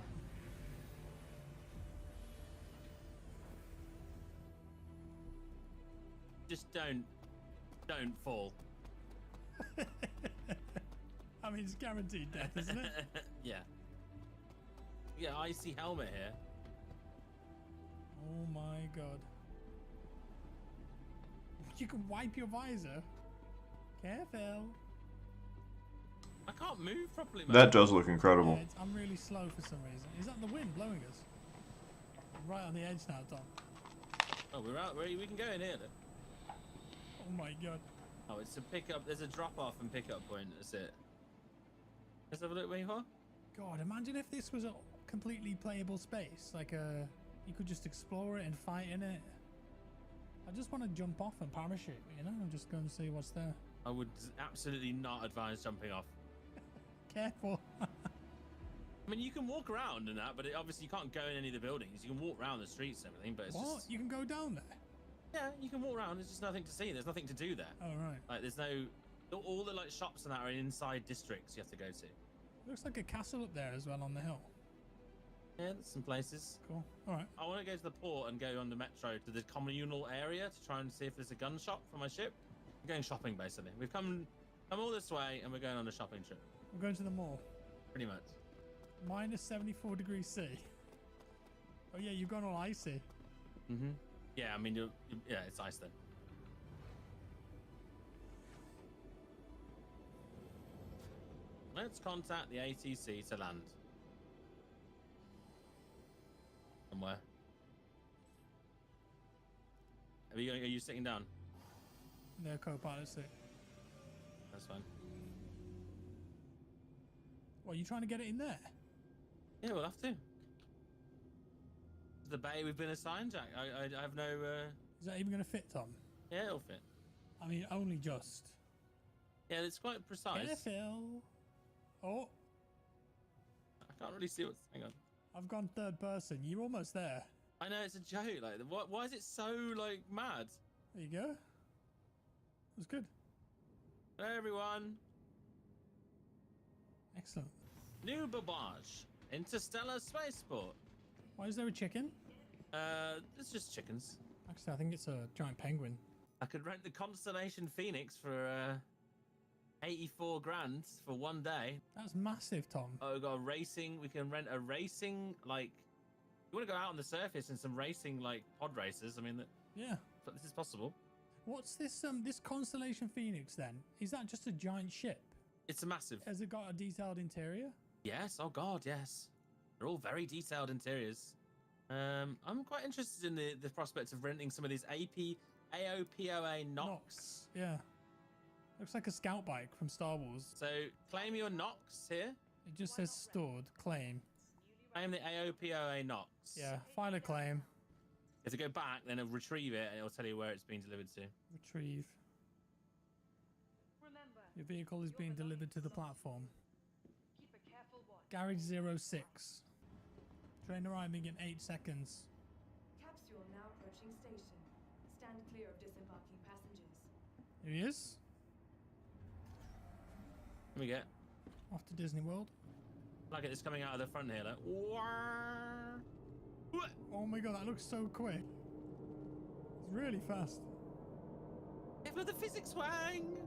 Just don't fall. I mean, it's guaranteed death, isn't it? Yeah. Yeah, icy helmet here. Oh my god. You can wipe your visor. Careful. I can't move properly, man. That does look incredible. Yeah, I'm really slow for some reason. Is that the wind blowing us? I'm right on the edge now, Tom. Oh, we're out. We can go in here. Look. Oh my god. Oh, it's a pickup. There's a drop off and pickup point. That's it. Let's have a look where you are. God, imagine if this was a completely playable space. Like you could just explore it and fight in it. I just want to jump off and parachute, you know, and just go and see what's there. I would absolutely not advise jumping off. Careful. I mean, you can walk around and that, but obviously you can't go in any of the buildings. You can walk around the streets and everything, but it's What? just... You can go down there? Yeah, you can walk around. There's just nothing to see. There's nothing to do there. Oh, right. Like, there's no... All the, like, shops and that are in inside districts you have to go to. Looks like a castle up there as well on the hill. Yeah, there's some places. Cool. All right. I want to go to the port and go on the metro to the communal area to try and see if there's a gun shop for my ship. I'm going shopping, basically. We've come all this way, and we're going on a shopping trip. We're going to the mall. Pretty much. Minus 74 degrees C. Oh, yeah, you've gone all icy. Mm-hmm. Yeah, I mean, yeah, it's ice then. Let's contact the ATC to land. Somewhere. Are you sitting down? No, co-pilot seat. That's fine. What, are you trying to get it in there? Yeah, we'll have to. The bay we've been assigned, Jack. I have no... Is that even going to fit, Tom? Yeah, it'll fit. I mean, only just. Yeah, it's quite precise. Careful. Oh, I can't really see what's... Hang on. I've gone third person. You're almost there. I know, it's a joke. Like, why is it so, like, mad? There you go. That's good. Hello, everyone. Excellent. New Babbage. Interstellar Spaceport. Why is there a chicken? It's just chickens. Actually, I think it's a giant penguin. I could rent the Constellation Phoenix for 84 grand for one day. That's massive, Tom. Oh, we've got a racing. We can rent a racing, like, you want to go out on the surface and some racing, like, pod races. I mean, Yeah. but this is possible. What's this this Constellation Phoenix then? Is that just a giant ship? It's a massive. Has it got a detailed interior? Yes. Oh, God, yes. They're all very detailed interiors. I'm quite interested in the prospect of renting some of these AOPOA Nox. Yeah. Looks like a scout bike from Star Wars. So claim your Nox here. It just says stored. Claim. Claim the AOPOA Nox. Yeah. File a claim. If you go back, then it'll retrieve it and it'll tell you where it's being delivered to. Retrieve. Your vehicle is being delivered to the platform. Garage 06. Train arriving in 8 seconds. Capsule now approaching station. Stand clear of disembarking passengers. Here he is. Here we go. Off to Disney World. Like it's coming out of the front here, like. Oh my god, that looks so quick. It's really fast. If with the physics wang.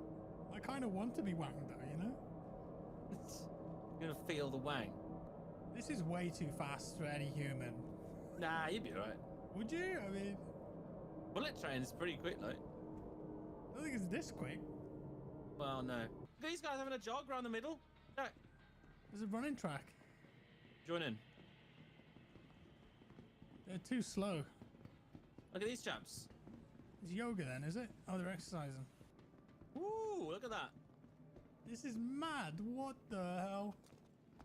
I kind of want to be wanged though, you know? You're gonna feel the wang. This is way too fast for any human. Nah, you'd be alright. Would you? I mean, Bullet train's pretty quick, like. I don't think it's this quick. Well, no. These guys having a jog around the middle. Jack, There's a running track. join in. They're too slow. Look at these chaps. It's yoga then, is it? Oh, they're exercising. Woo, look at that. This is mad. What the hell?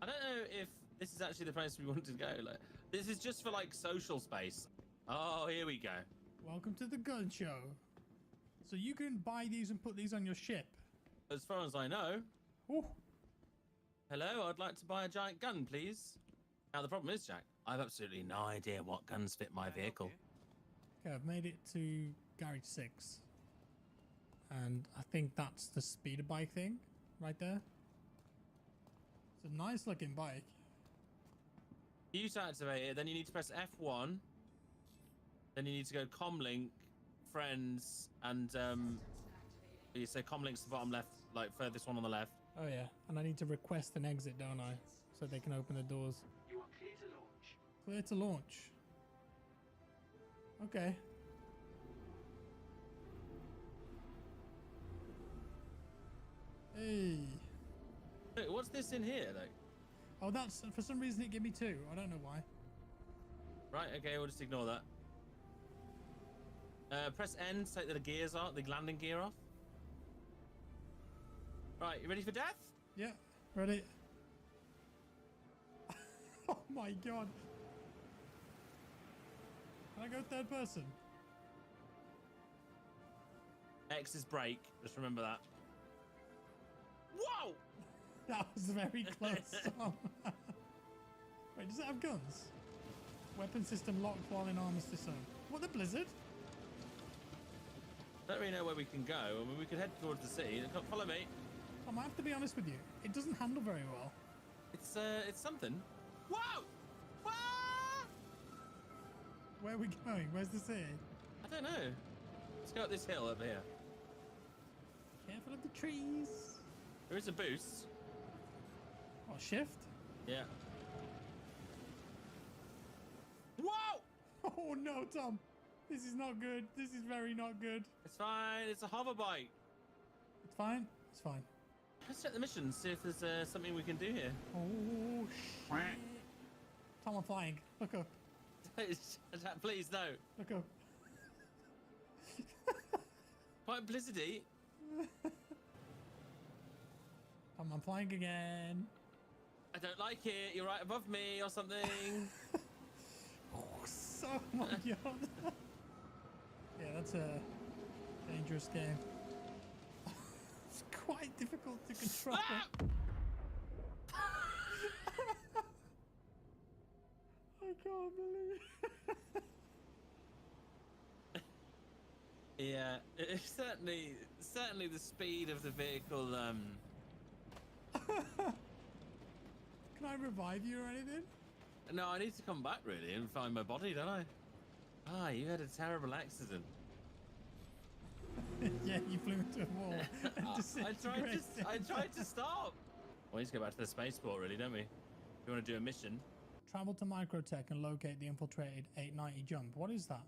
I don't know if this is actually the place we wanted to go. Like, this is just for like social space. Oh, here we go. Welcome to the gun show. So you can buy these and put these on your ship. As far as I know. Ooh. Hello, I'd like to buy a giant gun, please. Now, the problem is, Jack, I have absolutely no idea what guns fit my vehicle. Okay, I've made it to Garage 6. And I think that's the speeder bike thing right there. It's a nice looking bike. You to activate it, then you need to press F1. Then you need to go comlink, friends, and you say comlink's the bottom left, like furthest one on the left. Oh yeah, and I need to request an exit, don't I? So they can open the doors. You are clear to launch. Clear to launch. Okay. Hey. Hey, what's this in here, though? Oh, that's for some reason it gave me 2. I don't know why. Right, okay, we'll just ignore that. Press N to take the gears off, the landing gear off. Right, you ready for death? Yeah, ready. Oh my god. Can I go third person? X is brake, just remember that. Whoa! That was very close. Wait, does it have guns? Weapon system locked while in armistice zone. What, the blizzard? Don't really know where we can go. I mean, we could head towards the city. Follow me. I might have to be honest with you. It doesn't handle very well. It's something. Whoa! Whoa! Where are we going? Where's the city? I don't know. Let's go up this hill over here. Careful of the trees. There is a boost. What, shift? Yeah. Whoa! Oh no, Tom. This is not good. This is very not good. It's fine. It's a hover bike. It's fine. It's fine. Let's check the mission, see if there's something we can do here. Oh, shit. Tom, I'm flying. Look up. Please, no. Look up. Quite blizzardy. Tom, I'm flying again. I don't like it. You're right above me or something. Oh my god. Yeah, that's a dangerous game. It's quite difficult to control. Ah! I can't believe Yeah, it's certainly the speed of the vehicle. Can I revive you or anything? No, I need to come back really and find my body, don't I? Ah, you had a terrible accident. Yeah, you flew into a wall. And I tried to stop. We need to go back to the spaceport, really, don't we? If you want to do a mission. Travel to Microtech and locate the infiltrated 890 jump. What is that?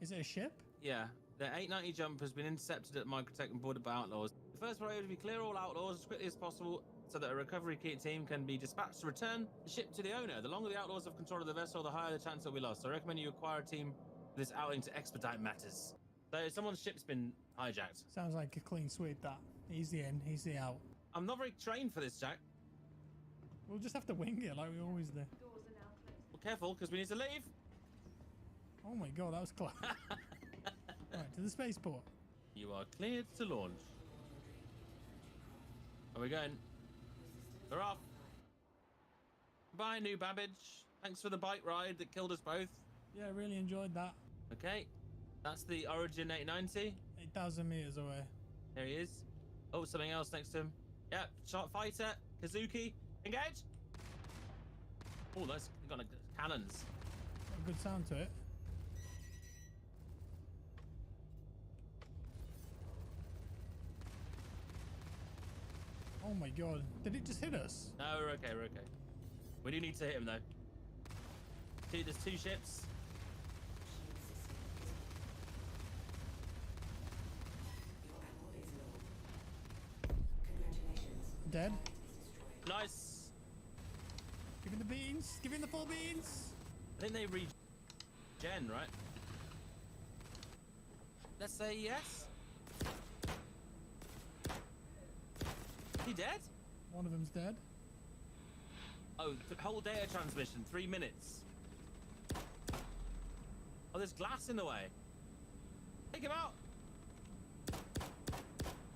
Is it a ship? Yeah, the 890 jump has been intercepted at Microtech and boarded by outlaws. The first priority is to clear all outlaws as quickly as possible so that a recovery kit team can be dispatched to return the ship to the owner. The longer the outlaws have control of the vessel, the higher the chance it'll be lost. So I recommend you acquire a team for this outing to expedite matters. So someone's ship's been hijacked. Sounds like a clean sweep, that. Easy in, easy out. I'm not very trained for this, Jack. We'll just have to wing it like we always do. Doors are now closed. Well, careful, because we need to leave. Oh my god, that was close. Right, to the spaceport. You are cleared to launch. Are we going? We're off. Bye, new Babbage. Thanks for the bike ride that killed us both. Yeah, I really enjoyed that. Okay, that's the Origin 890. 8,000 meters away. There he is. Oh, something else next to him. Yep, shot fighter, Kazuki, engage. Oh, that's got cannons. Got a good sound to it. my god. Did it just hit us? No, we're okay, we're okay. We do need to hit him though. There's 2 ships. Dead. Nice. Give him the beans. Give him the 4 beans. I think they regen, right? Let's say yes. He dead? One of them's dead. Oh, whole data transmission, 3 minutes. Oh, there's glass in the way. Take him out.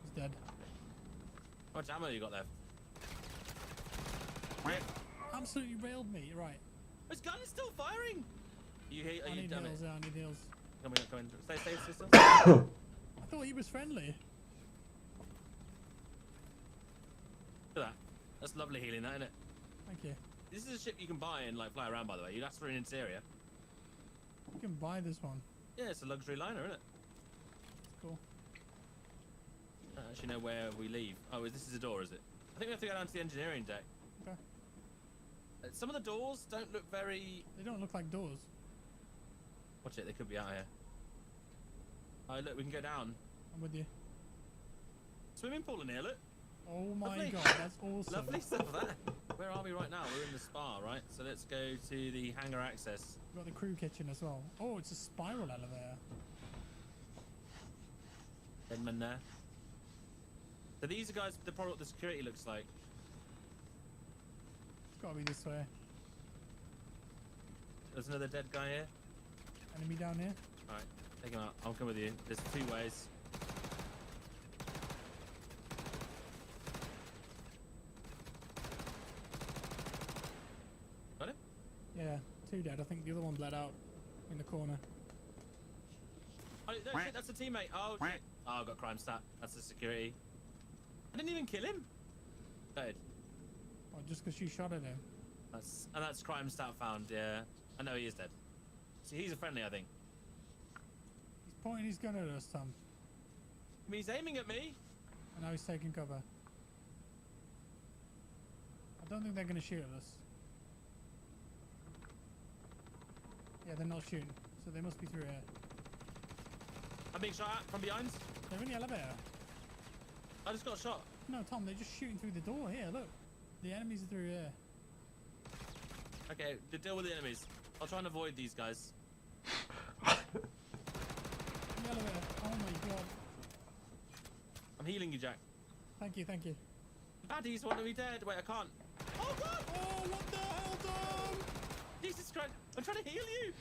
He's dead. How much ammo you got left? Absolutely railed me. Right. His gun is still firing. You hate? Are I you need done heals. it? Yeah, I need heals. Come in, come in. Stay system. I thought he was friendly. Look at that. That's lovely healing, that, isn't it? Thank you. This is a ship you can buy and like fly around. By the way, you'd ask for an interior. You can buy this one. Yeah, it's a luxury liner, isn't it? Cool. I don't actually know where we leave. Oh, this is a door, is it? I think we have to go down to the engineering deck. Okay. Some of the doors don't look very. They don't look like doors. Watch it, they could be out here. Oh, look, we can go down. I'm with you. Swimming pool in here, look. Oh my Lovely. god, that's awesome. Lovely stuff, that. Where are we right now? We're in the spa, right? So let's go to the hangar access. We've got the crew kitchen as well. Oh, it's a spiral elevator. Deadman there. So these are guys, the product the security looks like. It's gotta be this way. There's another dead guy here. Enemy down here. Alright, take him out. I'll come with you. There's 2 ways. Got him? Yeah, 2 dead. I think the other one bled out in the corner. Oh, no, shit, that's a teammate. Oh, shit. Oh, I got crime stat. That's the security. I didn't even kill him. Dead. Oh, just because you shot at him. That's crime stat found, yeah. I know he is dead. See, he's a friendly, I think. He's pointing his gun at us, Tom. I mean, he's aiming at me. And now he's taking cover. I don't think they're going to shoot at us. Yeah, they're not shooting. So they must be through here. I'm being shot at from behind. They're in the elevator. I just got shot. No, Tom, they're just shooting through the door here. Look. The enemies are through here. Okay, deal with the enemies. I'll try and avoid these guys. In the elevator. Oh my god. I'm healing you, Jack. Thank you, thank you. Baddies want to be dead. Wait, I can't. Oh, God! Oh, what the hell, Tom? Jesus Christ. I'm trying to heal you.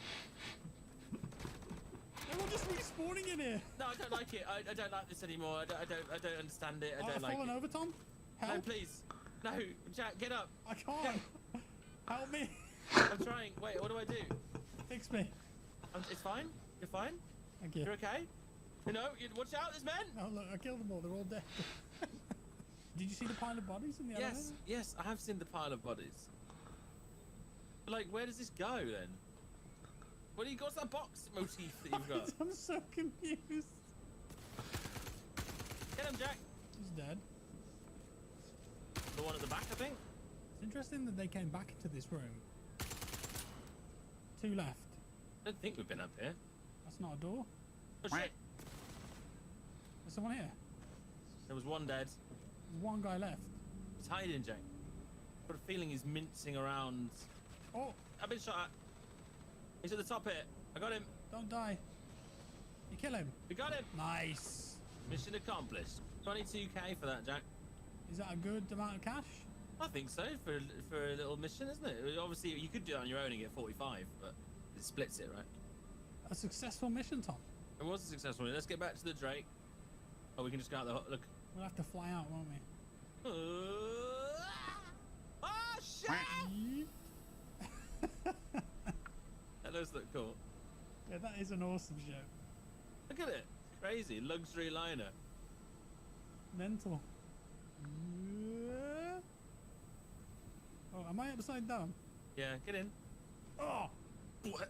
They're all just respawning in here. No, I don't like it. I don't like this anymore. I don't understand it. I don't I've like fallen it. over, Tom. Help. No, please. No, Jack, get up. I can't. Help me. I'm trying. Wait, what do I do? Fix me. It's fine. You're fine. Thank you. You're okay. You know, watch out, there's men. Oh, look, I killed them all. They're all dead. Did you see the pile of bodies in the elevator? Yes, yes, I have seen the pile of bodies. But, like, where does this go then? What's that box motif that you've got? I'm so confused. Get him, Jack. He's dead. The one at the back, I think. It's interesting that they came back into this room. 2 left. I don't think we've been up here. That's not a door. Oh shit! There's someone here. There was one dead. There's 1 guy left. He's hiding, Jack. Got a feeling he's mincing around. Oh, I've been shot at. He's at the top here. I got him. don't die. You kill him. We got him. Nice. Mission accomplished. 22k for that, Jack. Is that a good amount of cash? I think so for a little mission, isn't it? Obviously, you could do it on your own and get 45, but it splits it, right? A successful mission, Tom. It was a successful one. Let's get back to the Drake. Oh, we can just go out the look. We'll have to fly out, won't we? Ah, shit! That does look cool. Yeah, that is an awesome show. Look at it. Crazy. Luxury liner. Mental. Oh, am I upside down? Yeah, get in. Oh! What?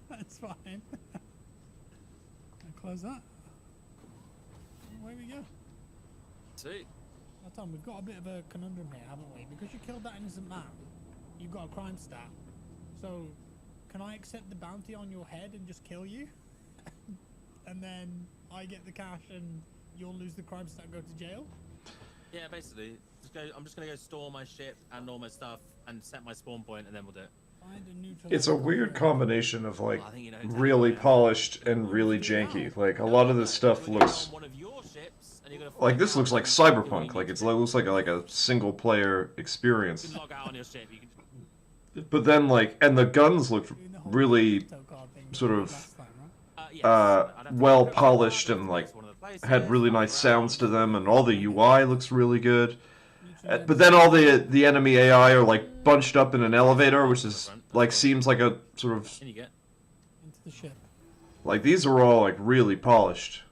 That's fine. And close that. Away we go. Sweet. Now, Tom, we've got a bit of a conundrum here, haven't we? Because you killed that innocent man, you've got a crime stat. So, can I accept the bounty on your head and just kill you? And then I get the cash and you'll lose the crime stat and go to jail? Yeah, basically. I'm just gonna go store my ship and all my stuff and set my spawn point, and then we'll do it. Find a neutral. It's a weird combination of like Well, I think you know exactly really what I am. polished and really janky. Like a lot of this stuff You're gonna looks get on one of your ships, and you're gonna like fly this out looks like and do what you Cyberpunk. need Like to it do. looks like a single player You experience. can log out on your ship. You can. But then like and the guns looked Doing the whole really crypto card thing sort we did of last time, right? Yes, I'd have to well go to polished the and like one of the places, had really fly nice around. sounds to them, and all the UI looks really good. Literally But then all the enemy AI are like bunched up in an elevator, which is like seems like a sort of And you get. into the ship. like these are all like really polished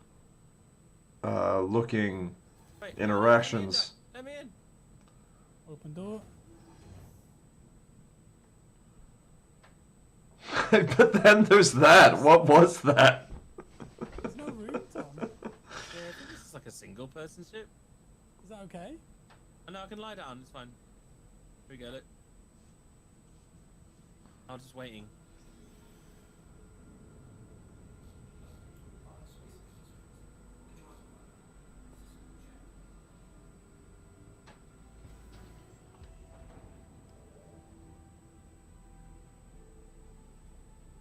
looking Wait, interactions. Let me in. Open door. But then there's that. What was that? There's no room, Tom. Yeah, I think this is like a single person ship. Is that okay? Oh, no, I can lie down. It's fine. We get it. I'm just waiting.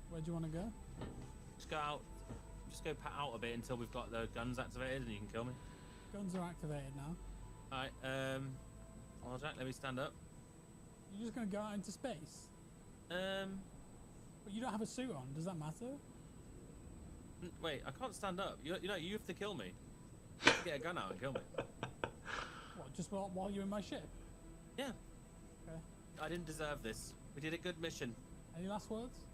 Where do you want to go? Just go out. Just go pat out a bit until we've got the guns activated, and you can kill me. Guns are activated now. Alright, well, Jack, let me stand up. You're just gonna go out into space. But you don't have a suit on. Does that matter? Wait, I can't stand up. You know, you have to kill me. You have to get a gun out and kill me. What? Just while you're in my ship? Yeah. Okay. I didn't deserve this. We did a good mission. Any last words?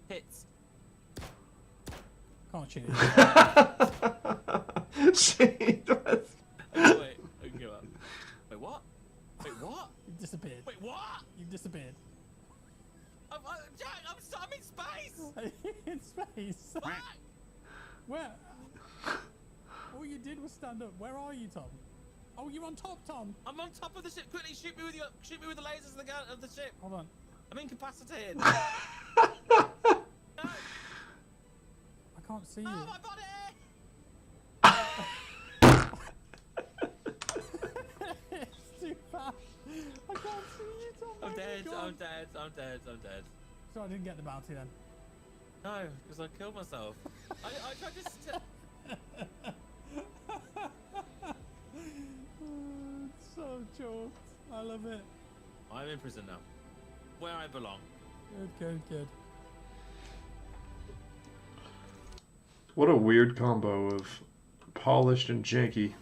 Hits. Can't cheat. She does. Oh, wait, I can go up. Wait, what? Wait, what? You've disappeared. Wait, what? You've disappeared. Jack, I'm in space! In space. What? Where? All you did was stand up. Where are you, Tom? Oh, you're on top, Tom. I'm on top of the ship. Quickly, shoot me with the lasers of the ship. Hold on. I'm incapacitated. I can't see you. Oh, my body! It's too fast. I can't see you, Tom. I'm Where have dead. you gone? I'm dead. So I didn't get the bounty then. No, because I killed myself. I tried to. It's so choked. I love it. I'm in prison now, where I belong. Good. What a weird combo of polished and janky.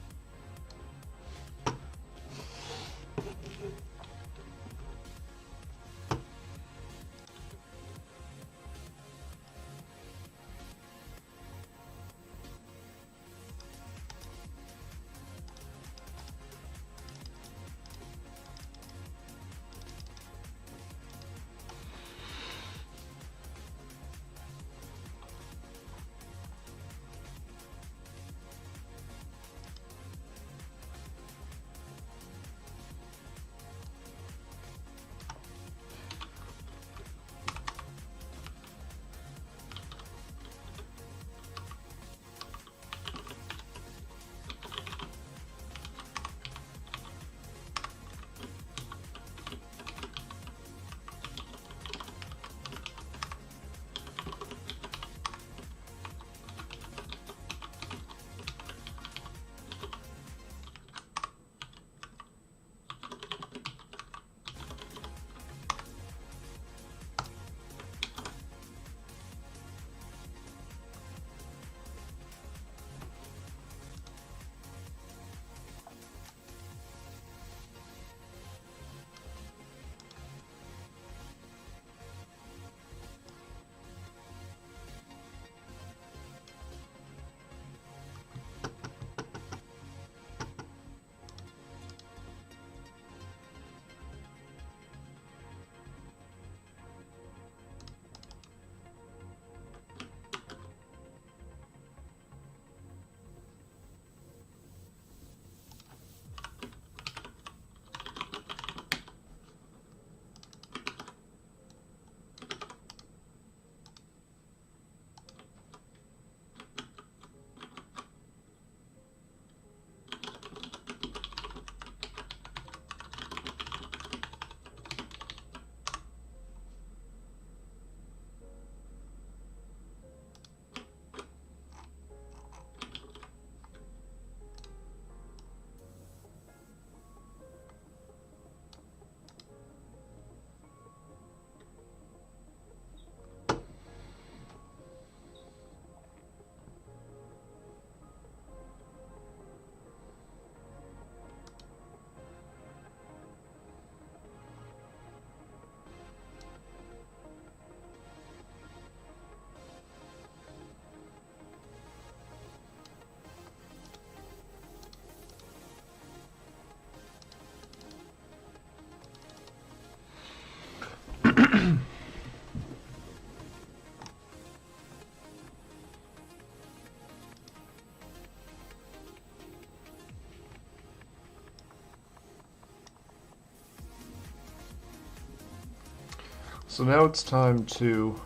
So now it's time to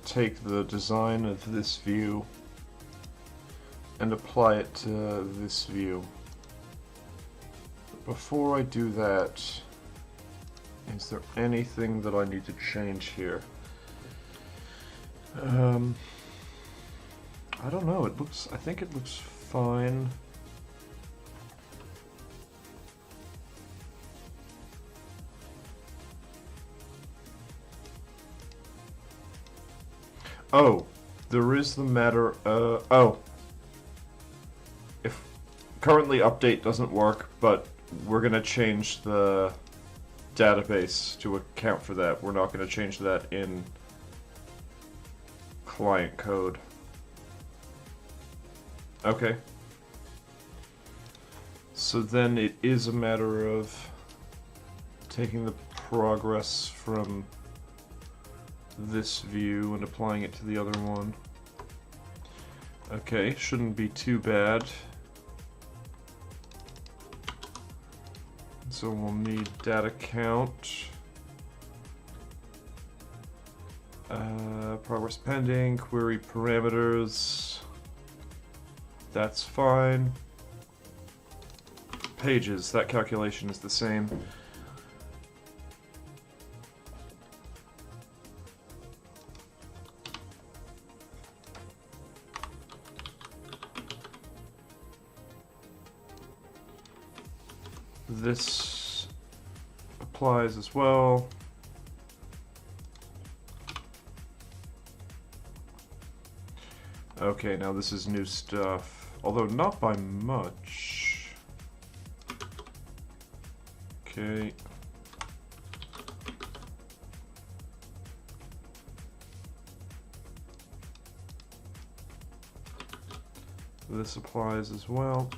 take the design of this view and apply it to this view. Before I do that, is there anything that I need to change here? I don't know, I think it looks fine. Oh, there is the matter, if currently update doesn't work, but we're gonna change the database to account for that. We're not gonna change that in client code. Okay. So then it is a matter of taking the progress from this view and applying it to the other one. Okay, shouldn't be too bad. So we'll need data count, progress pending, query parameters, that's fine. Pages, that calculation is the same. This applies as well. Okay, now this is new stuff, although not by much. Okay. This applies as well.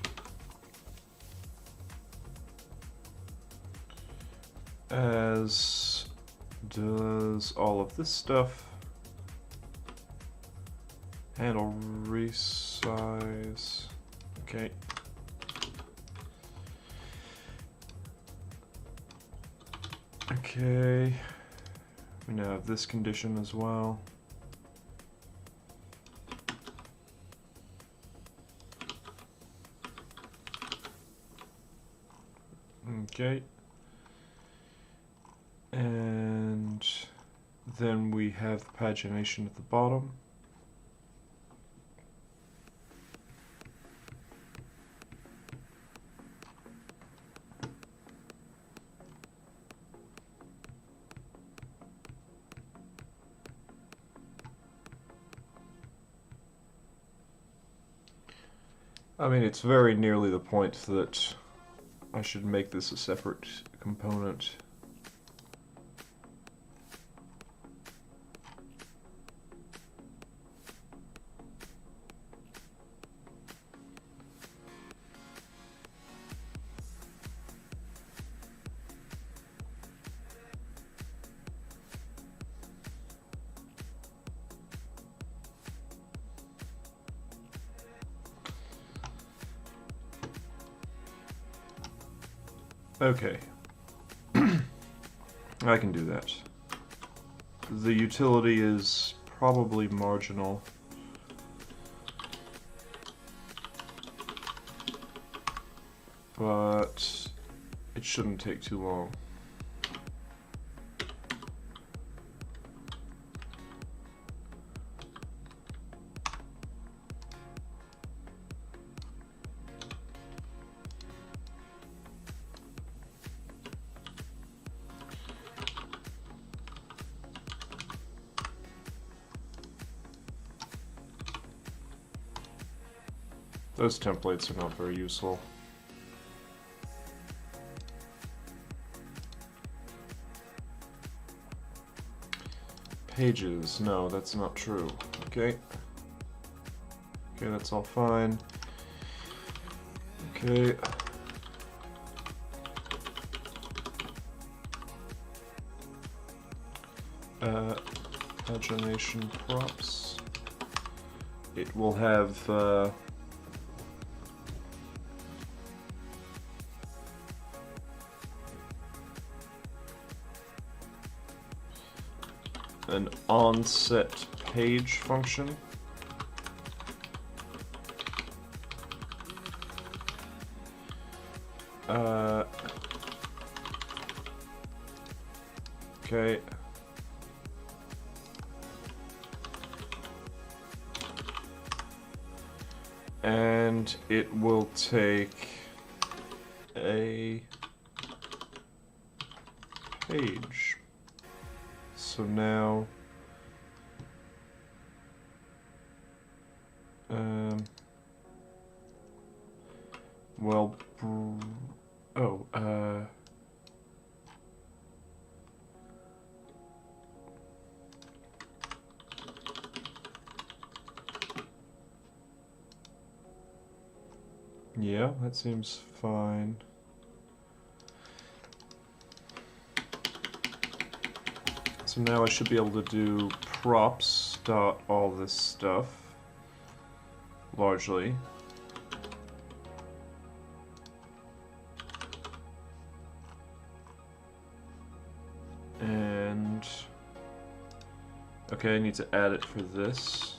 As does all of this stuff. Handle resize. Okay. Okay. We now have this condition as well. Okay. And then we have pagination at the bottom. I mean, it's very nearly the point that I should make this a separate component. Okay. I can do that. The utility is probably marginal. But it shouldn't take too long. Those templates are not very useful. Pages, no, that's not true. Okay. Okay, that's all fine. Okay. Pagination props. It will have an onset page function. Okay. And it will take a page. So now, well, yeah, that seems fine. So now I should be able to do props dot all this stuff, largely. And okay, I need to add it for this.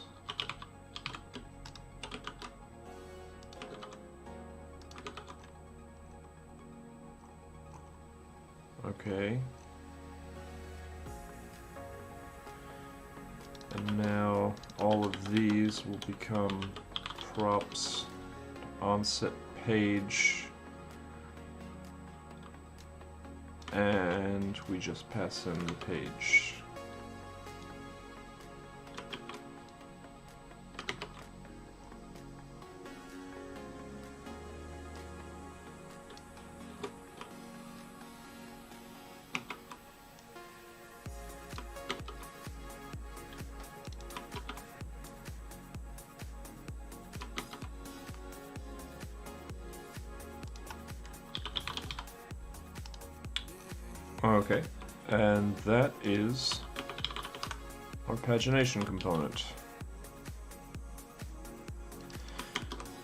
Okay. And now all of these will become props onset page, and we just pass in the page. Okay, and that is our pagination component.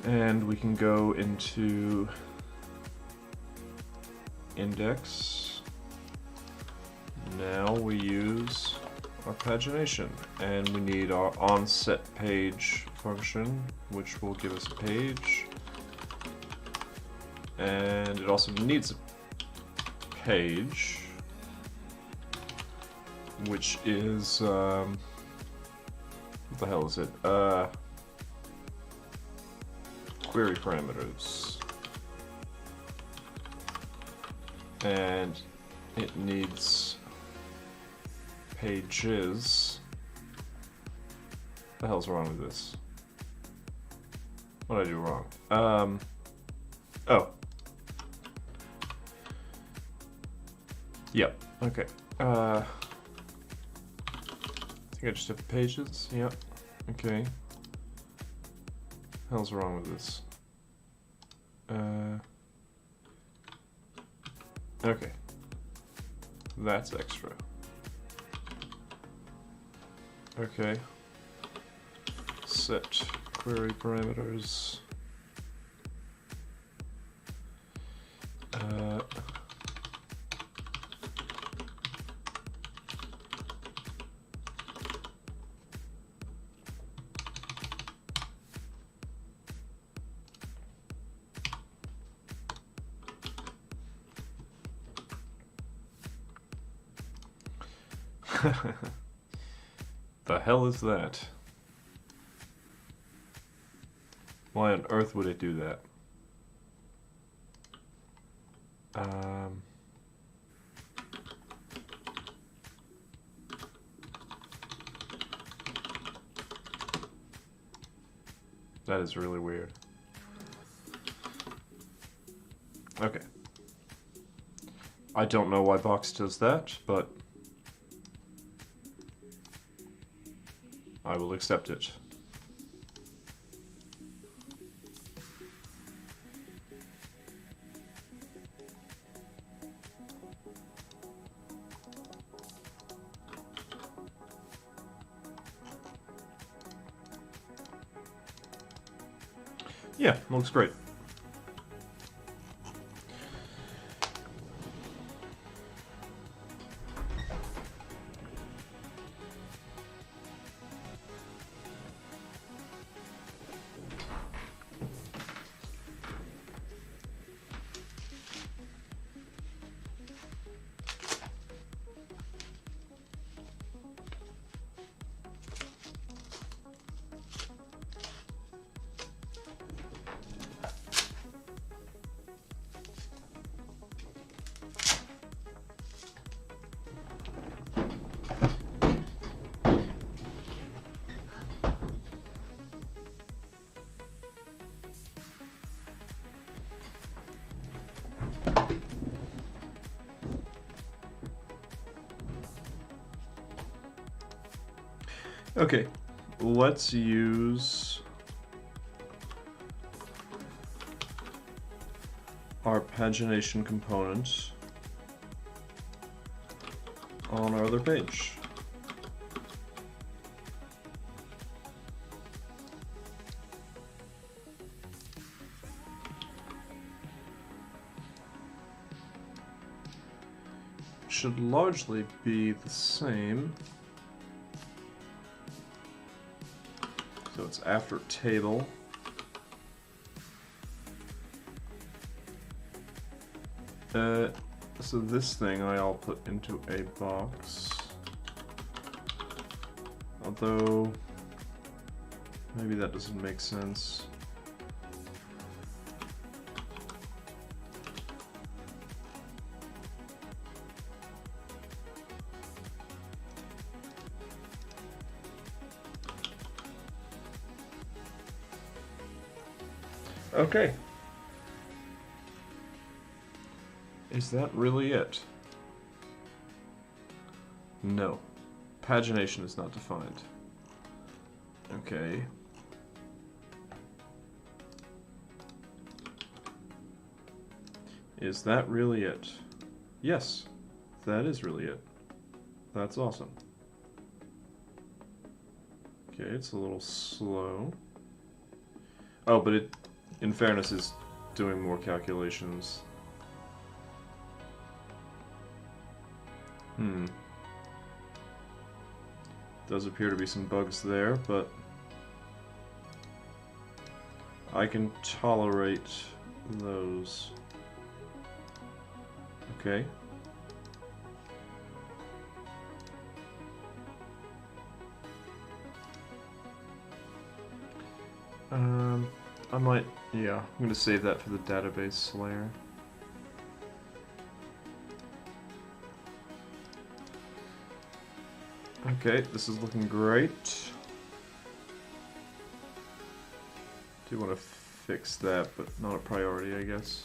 And we can go into index. Now we use our pagination, and we need our onset page function, which will give us a page. And it also needs a page, which is, what the hell is it? Query parameters. And it needs pages. What the hell's wrong with this? What did I do wrong? Oh. Yep, okay. I think I just have pages, yep. Okay. Hell's wrong with this? Okay. That's extra. Okay. Set query parameters. The hell is that? Why on earth would it do that? That is really weird. Okay. I don't know why Box does that, but I will accept it. Yeah, looks great. Okay, let's use our pagination component on our other page. Should largely be the same. So it's after table. So this thing I'll put into a box. Although, maybe that doesn't make sense. Okay. Is that really it? No. Pagination is not defined. Okay. Is that really it? Yes, that is really it. That's awesome. Okay, it's a little slow. Oh, but it, in fairness, is doing more calculations. Does appear to be some bugs there, but I can tolerate those. Okay. I might, yeah, I'm gonna save that for the database layer. Okay, this is looking great. Do want to fix that, but not a priority, I guess.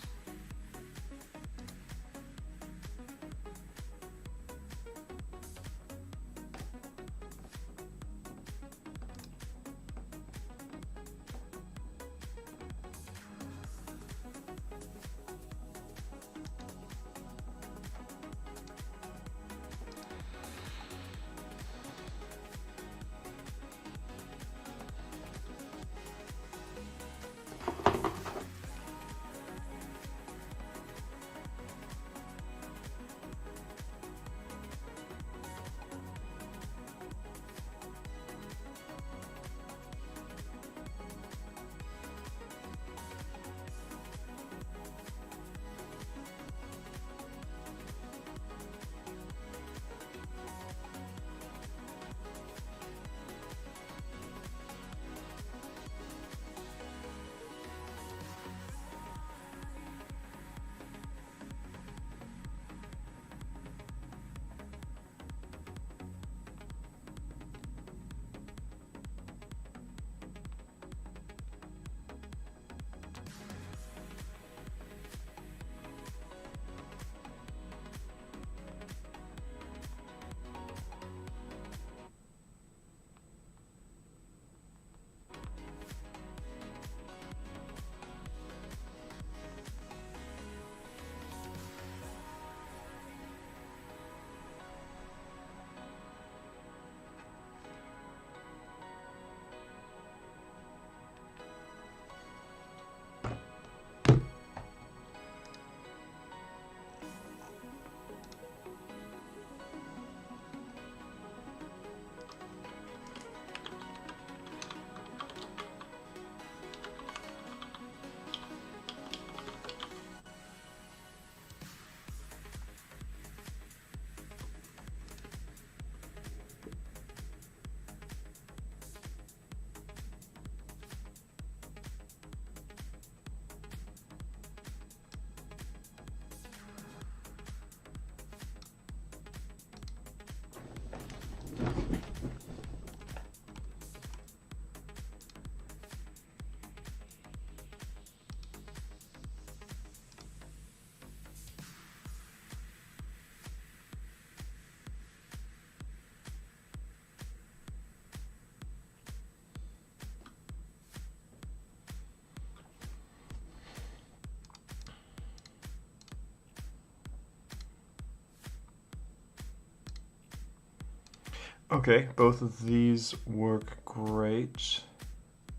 Okay, both of these work great.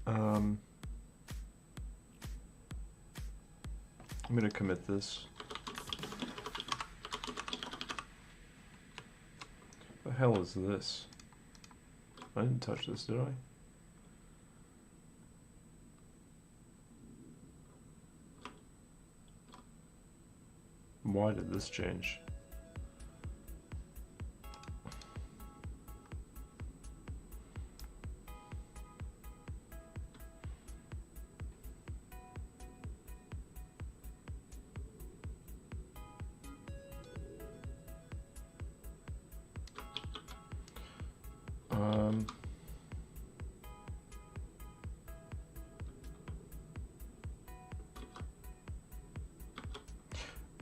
I'm gonna commit this. The hell is this? I didn't touch this, did I? Why did this change?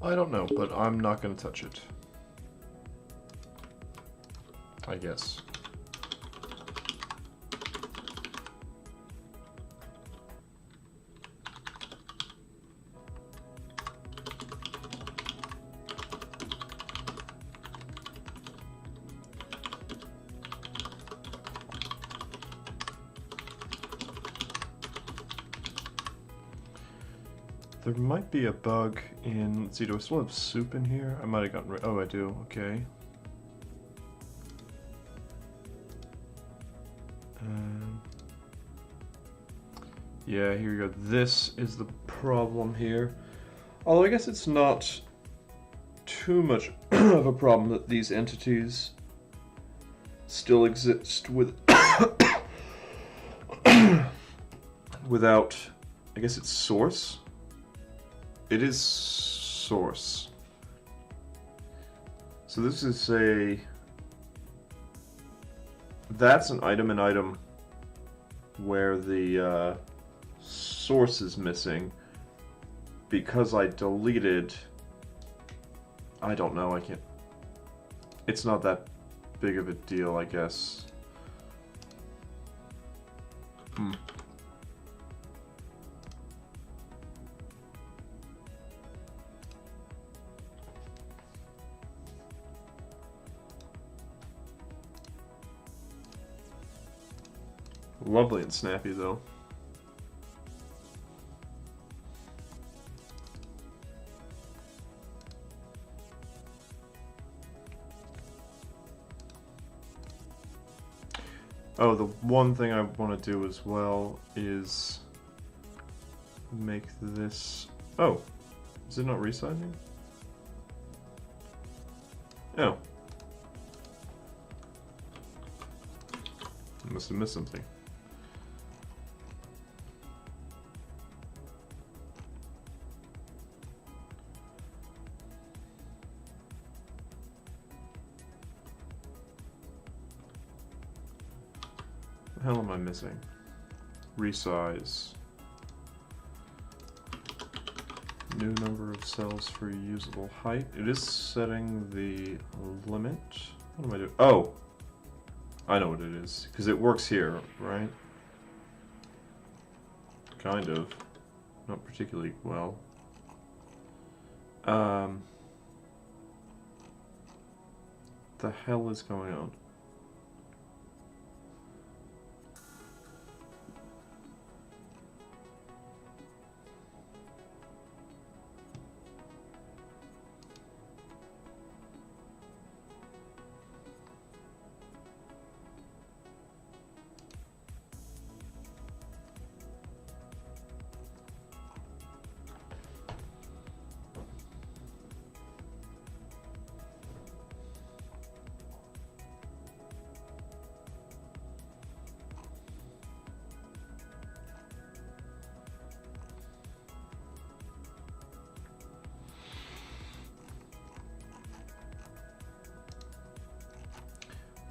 I don't know, but I'm not going to touch it. I guess. There might be a bug in, let's see, do I still have soup in here? I might have gotten rid, oh I do, okay. Yeah, here you go. This is the problem here. Although I guess it's not too much of a problem that these entities still exist with without, I guess it's source? It is source. So this is that's an item where the source is missing because I deleted, I don't know, I can't, it's not that big of a deal, I guess. Lovely and snappy though. Oh, the one thing I want to do as well is make this... Oh, is it not resizing? Oh. I must have missed something. What the hell am I missing? Resize. New number of cells for usable height. It is setting the limit. What am I doing? Oh! I know what it is. Because it works here, right? Kind of. Not particularly well. The hell is going on?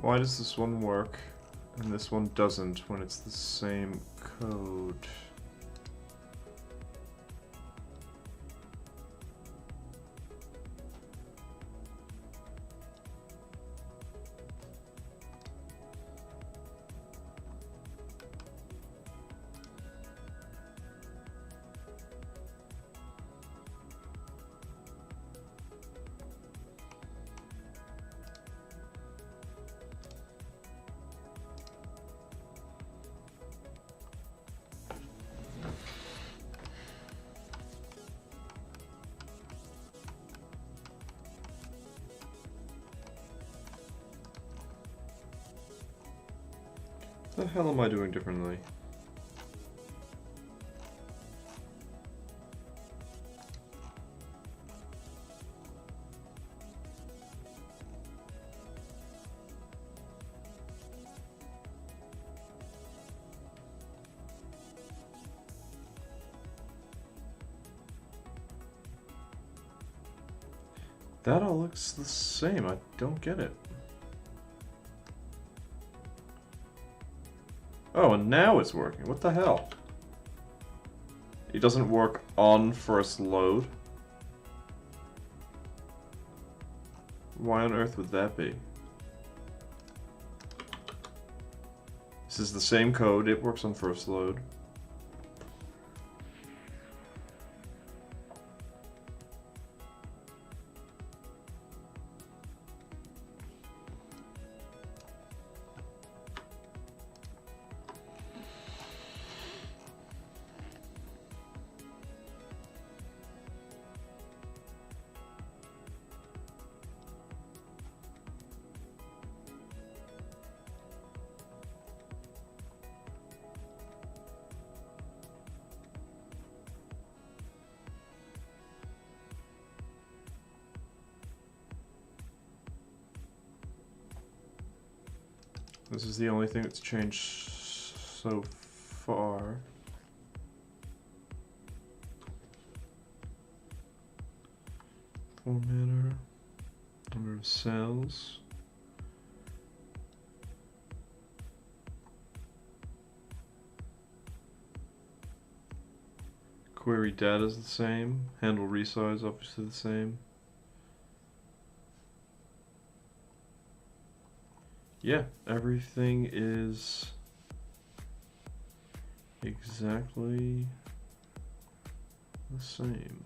Why does this one work and this one doesn't when it's the same code? The hell am I doing differently? That all looks the same. I don't get it. Oh, and now it's working. What the hell? It doesn't work on first load. Why on earth would that be? This is the same code. It works on first load. This is the only thing that's changed so far. Formatter, number of cells. Query data is the same. Handle resize obviously the same. Yeah, everything is exactly the same.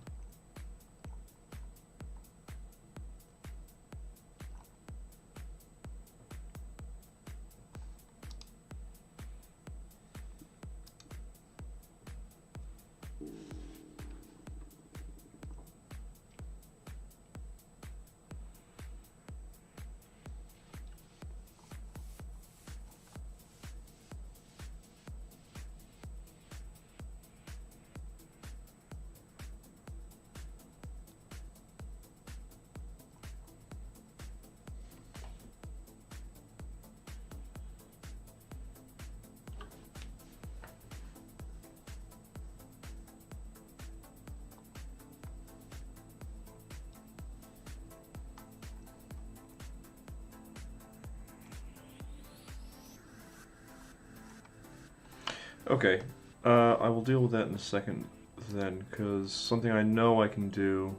Okay, I will deal with that in a second then, because something I know I can do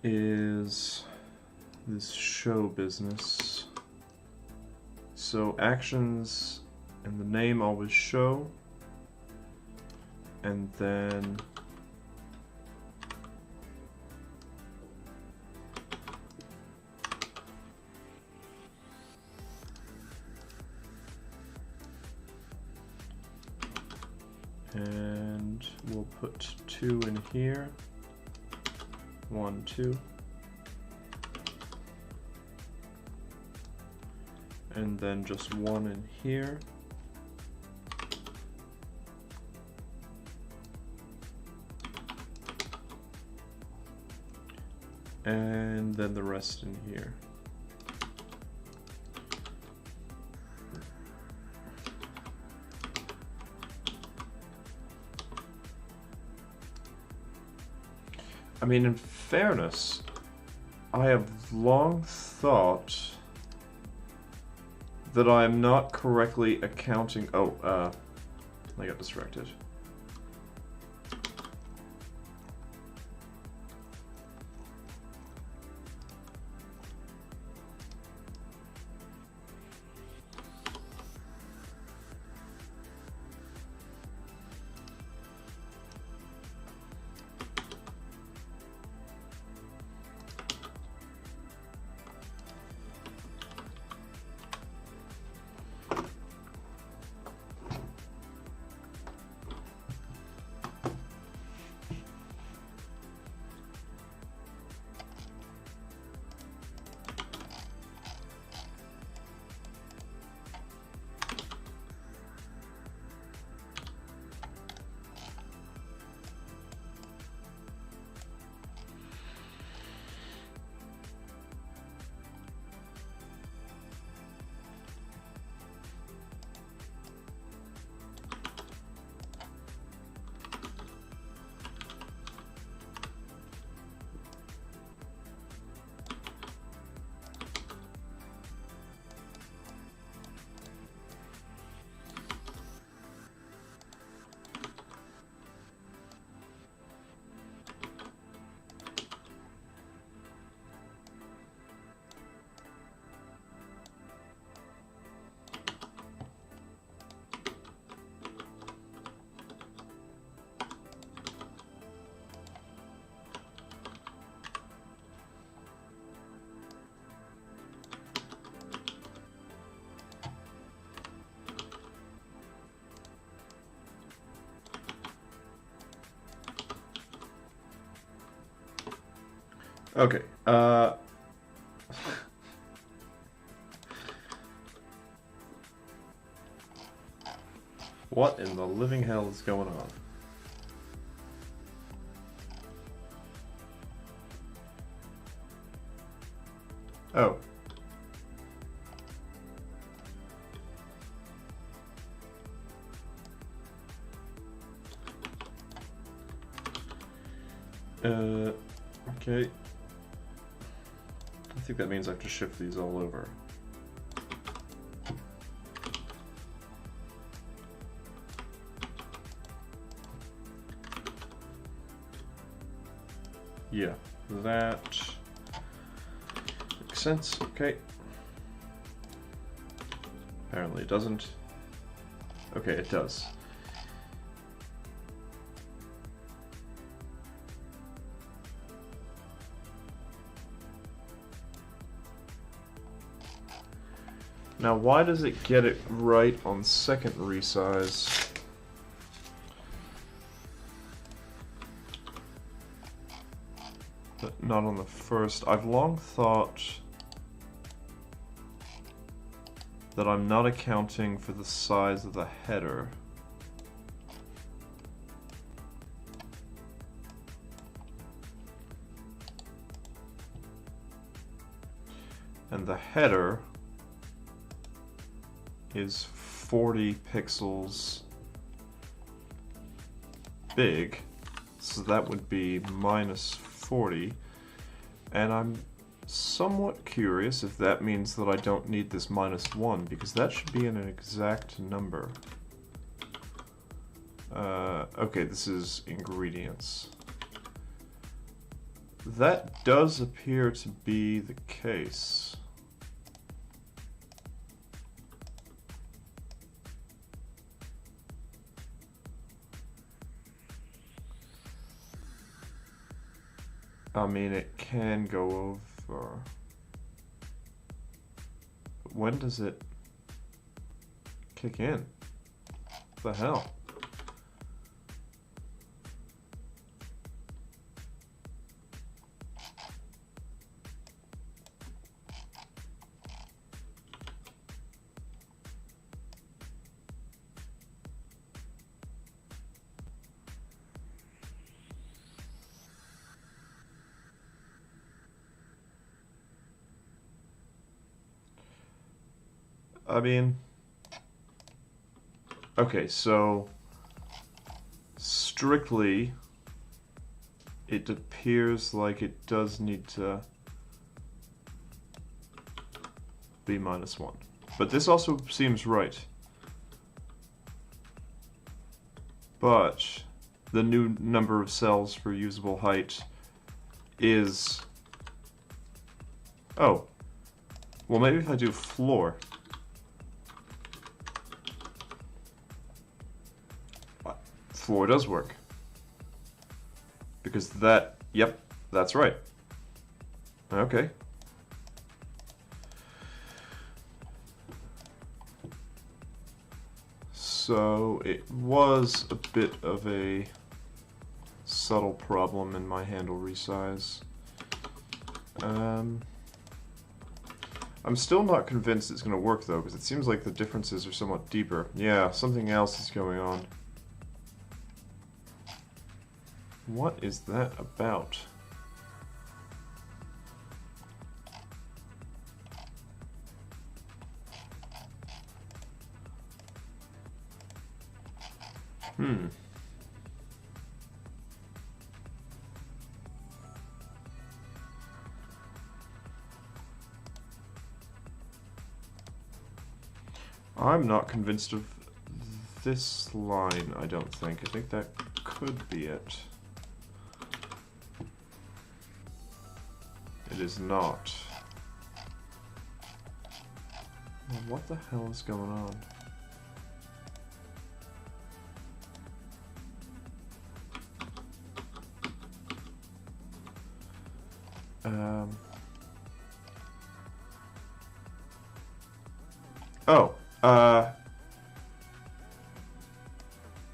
is this show business. So actions and the name always show, and then we'll put 2 in here, 1, 2, and then just 1 in here, and then the rest in here. I mean, in fairness, I have long thought that I'm not correctly accounting. Oh, I got distracted. Okay. What in the living hell is going on? Oh. Okay. I think that means I have to shift these all over. Yeah, that makes sense. Okay. Apparently it doesn't. Okay, it does. Now, why does it get it right on second resize? But not on the first. I've long thought that I'm not accounting for the size of the header. And the header is 40 pixels big, so that would be minus 40, and I'm somewhat curious if that means that I don't need this minus 1, because that should be an exact number. Okay, this is ingredients. That does appear to be the case. I mean, it can go over. But when does it kick in? What the hell? I mean, okay, so strictly, it appears like it does need to be minus 1. But this also seems right. But the new number of cells for usable height is... Oh. Well, maybe if I do floor. Floor does work. Because that, yep, that's right. Okay. So it was a bit of a subtle problem in my handle resize. I'm still not convinced it's going to work though, because it seems like the differences are somewhat deeper. Yeah, something else is going on. What is that about? I'm not convinced of this line, I don't think. I think that could be it. It is not. Well, what the hell is going on?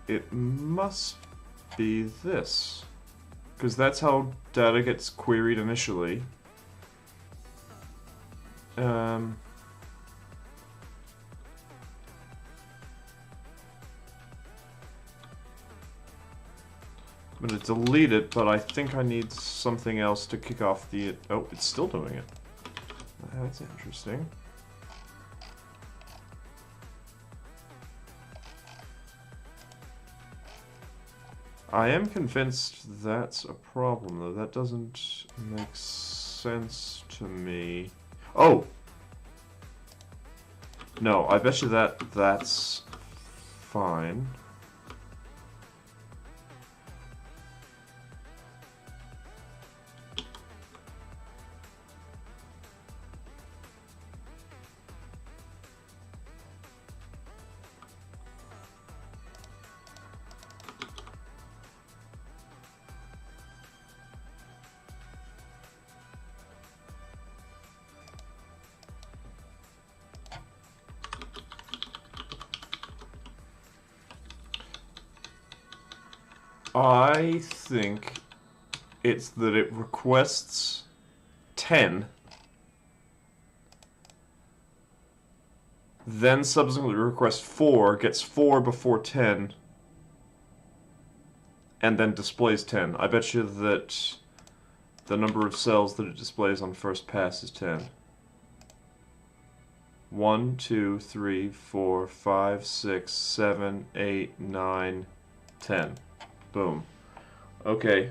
It must be this. because that's how data gets queried initially. I'm going to delete it, but I think I need something else to kick off the... Oh, it's still doing it. That's interesting. I am convinced that's a problem, though. That doesn't make sense to me. Oh! No, I bet you that's fine. I think it's that it requests 10, then subsequently requests 4, gets 4 before 10, and then displays 10. I bet you that the number of cells that it displays on first pass is 10. 1, 2, 3, 4, 5, 6, 7, 8, 9, 10. Boom. Okay.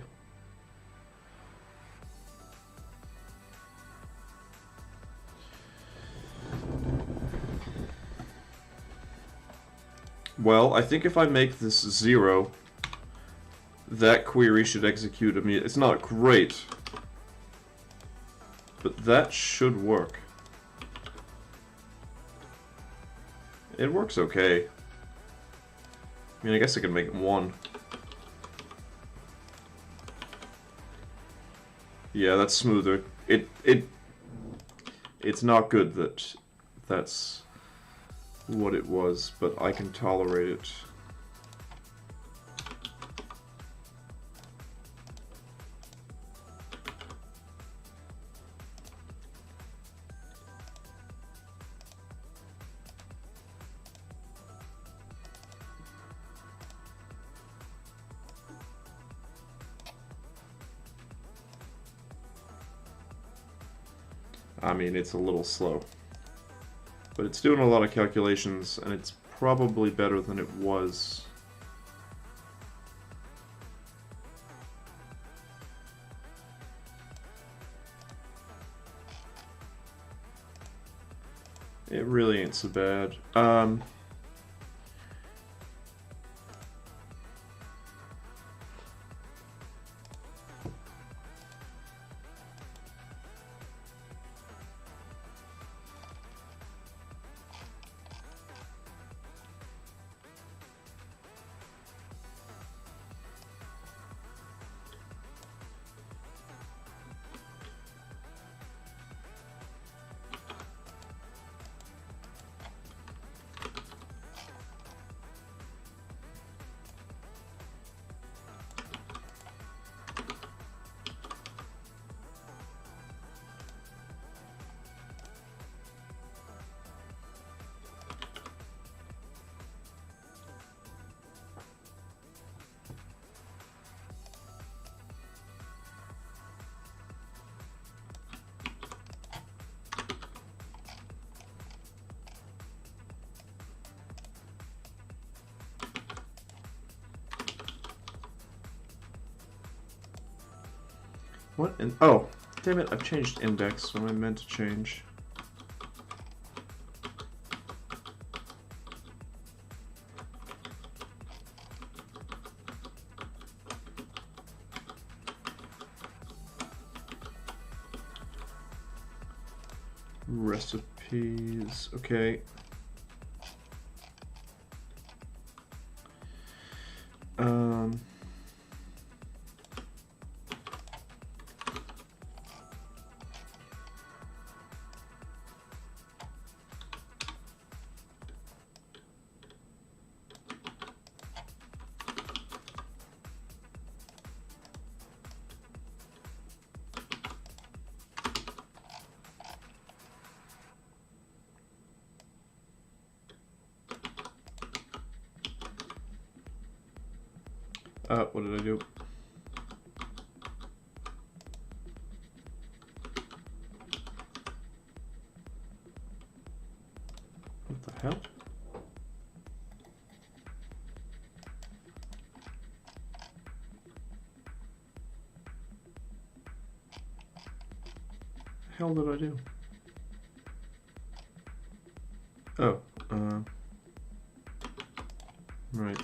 Well, I think if I make this 0, that query should execute immediately. It's not great, but that should work. It works okay. I mean, I guess I can make it 1. Yeah, that's smoother. It's not good that that's what it was, but I can tolerate it. I mean, it's a little slow. But it's doing a lot of calculations, and it's probably better than it was. It really ain't so bad. What? Oh, damn it, I've changed index. What am I meant to change? Recipes, okay. What did I do? What the hell? Hell did I do? Oh, right.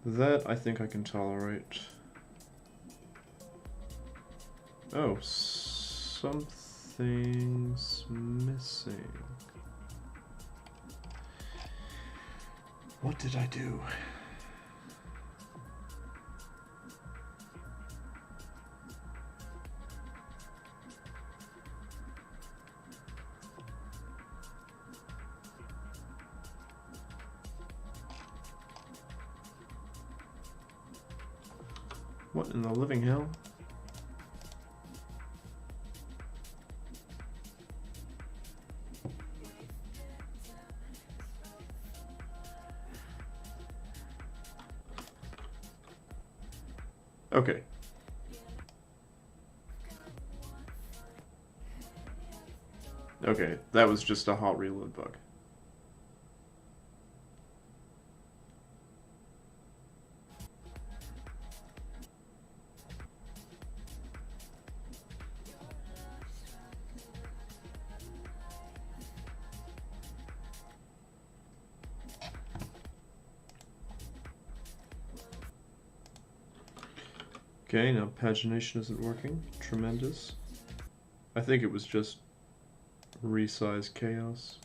That I think I can tolerate. Oh, something's missing. What did I do? What in the living hell? Okay. Okay, that was just a hot reload bug. Okay, now pagination isn't working. Tremendous. I think it was just resize chaos.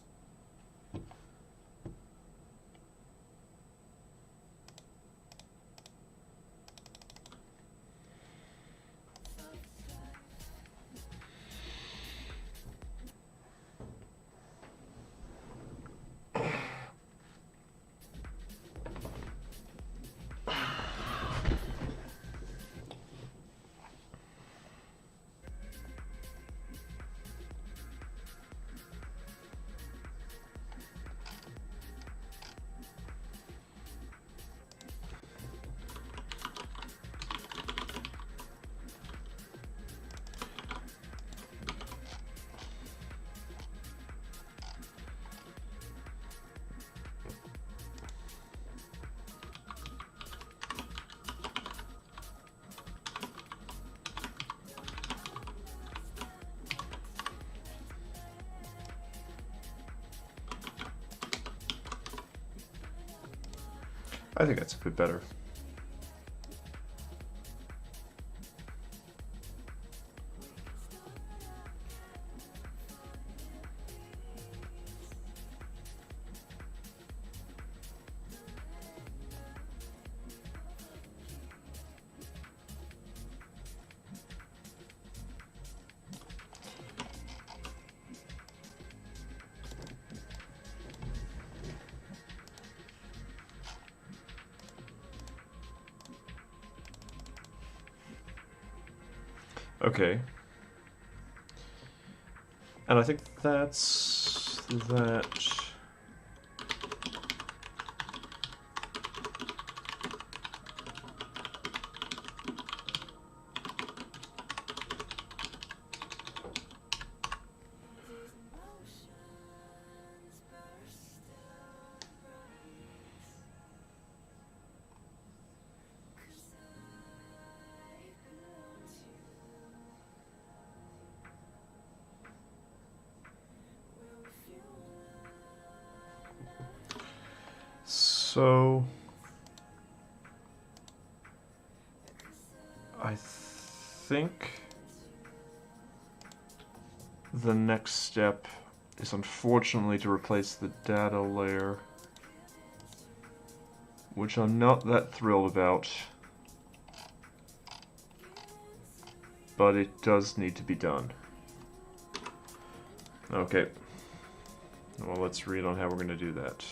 I think that's a bit better. Okay. And I think that's that. So I think the next step is unfortunately to replace the data layer, which I'm not that thrilled about, but it does need to be done. Okay, well, let's read on how we're going to do that.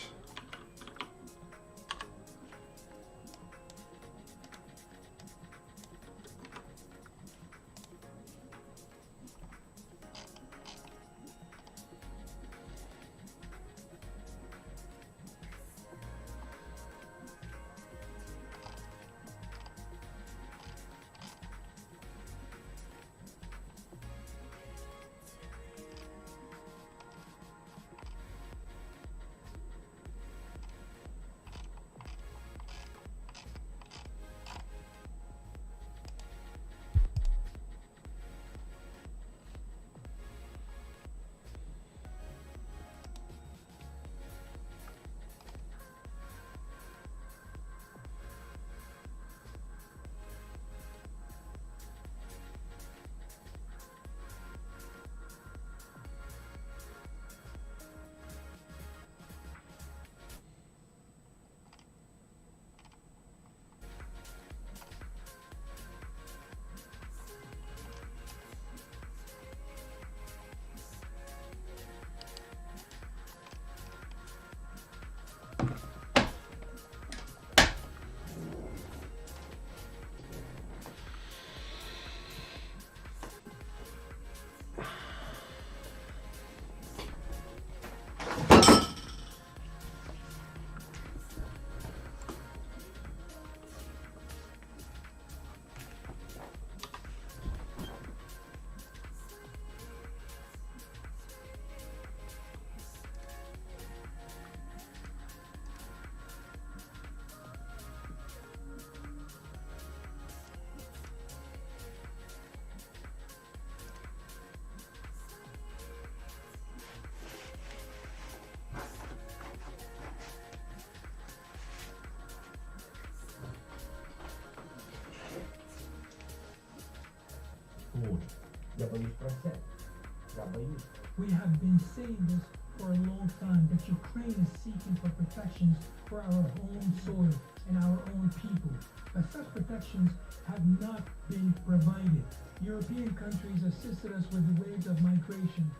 We have been saying this for a long time, that Ukraine is seeking for protections for our own soil and our own people. But such protections have not been provided. European countries assisted us with the waves of migration.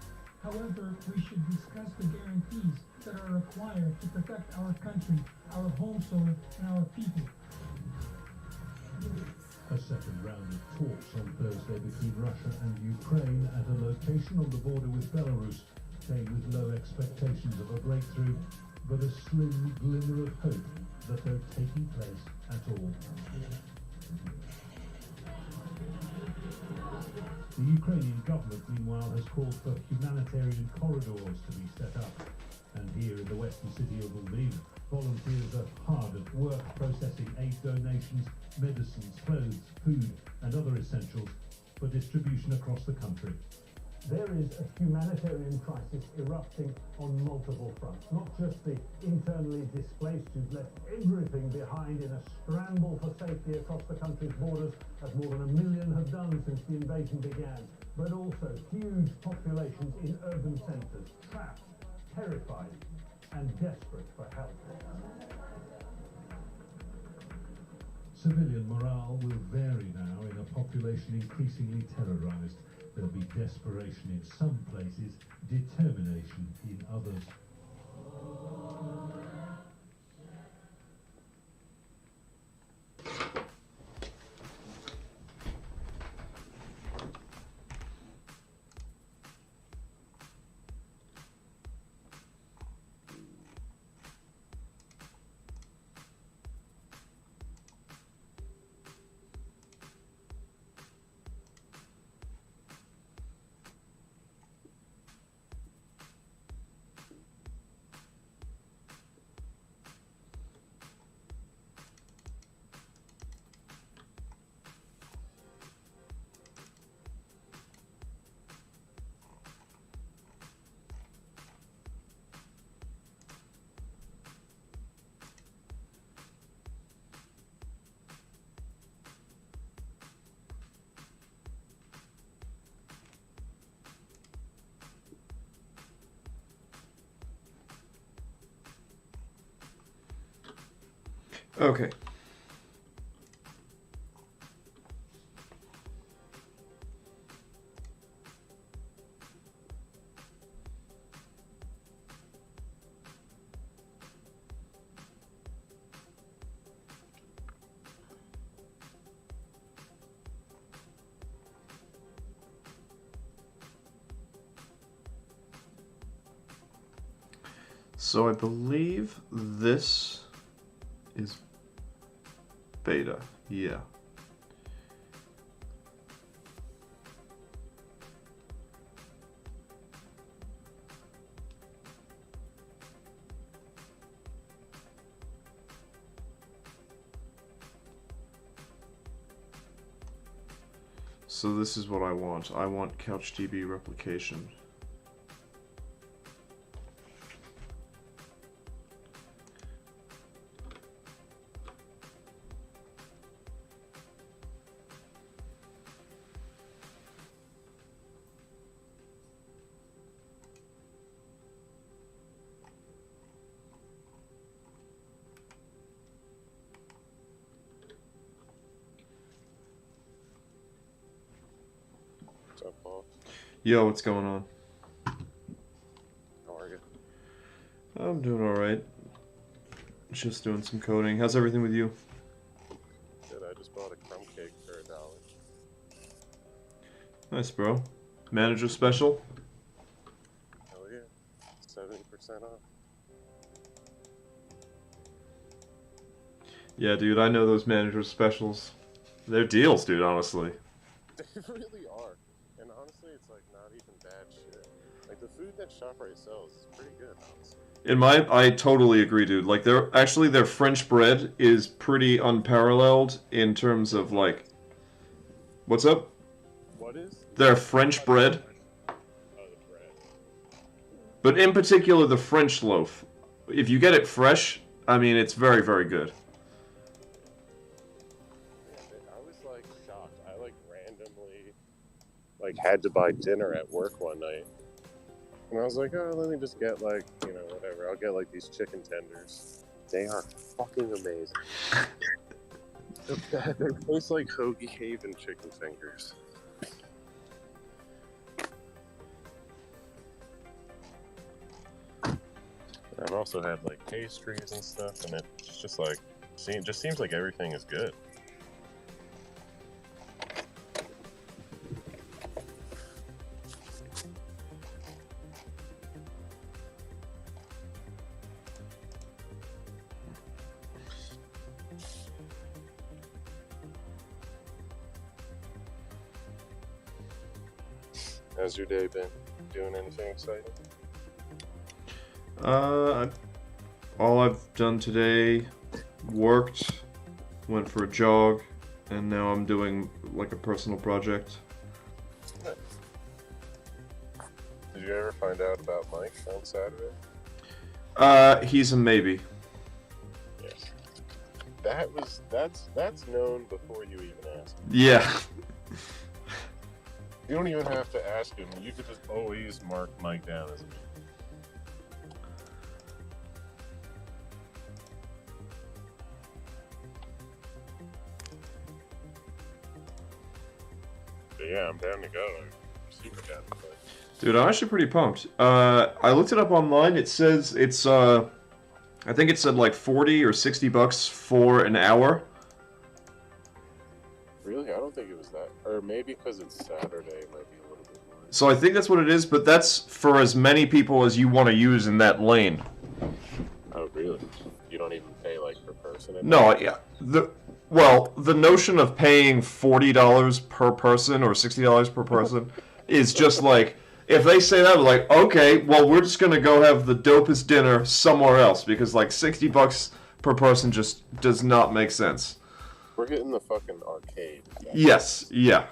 However, we should discuss the guarantees that are required to protect our country, our home soil, and our people. A second round of talks on Thursday between Russia and Ukraine at a location on the border with Belarus came with low expectations of a breakthrough, but a slim glimmer of hope that they're taking place at all. The Ukrainian government, meanwhile, has called for humanitarian corridors to be set up. And here in the western city of Lviv, volunteers are hard at work processing aid donations, medicines, clothes, food, and other essentials for distribution across the country. There is a humanitarian crisis erupting on multiple fronts, not just the internally displaced who've left everything behind in a scramble for safety across the country's borders, as more than 1 million have done since the invasion began, but also huge populations in urban centres, trapped, terrified, and desperate for help. Civilian morale will vary now in a population increasingly terrorised. There'll be desperation in some places, determination in others. Okay. So I believe this is beta, yeah. So this is what I want. I want CouchDB replication. What's up, Paul? Yo, what's going on? How are you? I'm doing alright. Just doing some coding. How's everything with you? Good, I just bought a crumb cake for $1. Nice, bro. Manager special? Hell yeah. 70% off. Yeah, dude, I know those manager specials. They're deals, dude, honestly. They really are. And honestly, it's like not even bad shit. Like the food that ShopRite sells is pretty good, honestly. I totally agree, dude. Like, their French bread is pretty unparalleled in terms of, like... What's up? What is? Their French bread. Oh, the bread. But in particular, the French loaf. If you get it fresh, I mean, it's very, very good. I was like shocked. I like randomly like had to buy dinner at work one night, and I was like, oh, let me just get like, you know, whatever. I'll get like these chicken tenders. They are fucking amazing. They taste like Hoagie Haven chicken fingers. I've also had like pastries and stuff, and it's just like, just seems like everything is good. How's your day been? Doing anything exciting? All I've done today, worked, went for a jog, and now I'm doing like a personal project. Did you ever find out about Mike on Saturday? He's a maybe. Yes. That's known before you even ask. Yeah. You don't even have to ask him. You could just always mark Mike down as a maybe. But yeah, I'm down to go. I'm super down to play. Dude, I'm actually pretty pumped. I looked it up online. It says it's I think it said like $40 or $60 for an hour. Really? I don't think it was that. Or maybe because it's Saturday, it might be a little bit more. So I think that's what it is, but that's for as many people as you want to use in that lane. Oh, really? You don't even pay like per person? No, yeah. The notion of paying $40 per person or $60 per person is just like, if they say that, like, okay, well, we're just gonna go have the dopest dinner somewhere else because like $60 per person just does not make sense. We're hitting the fucking arcade. Yes, yeah.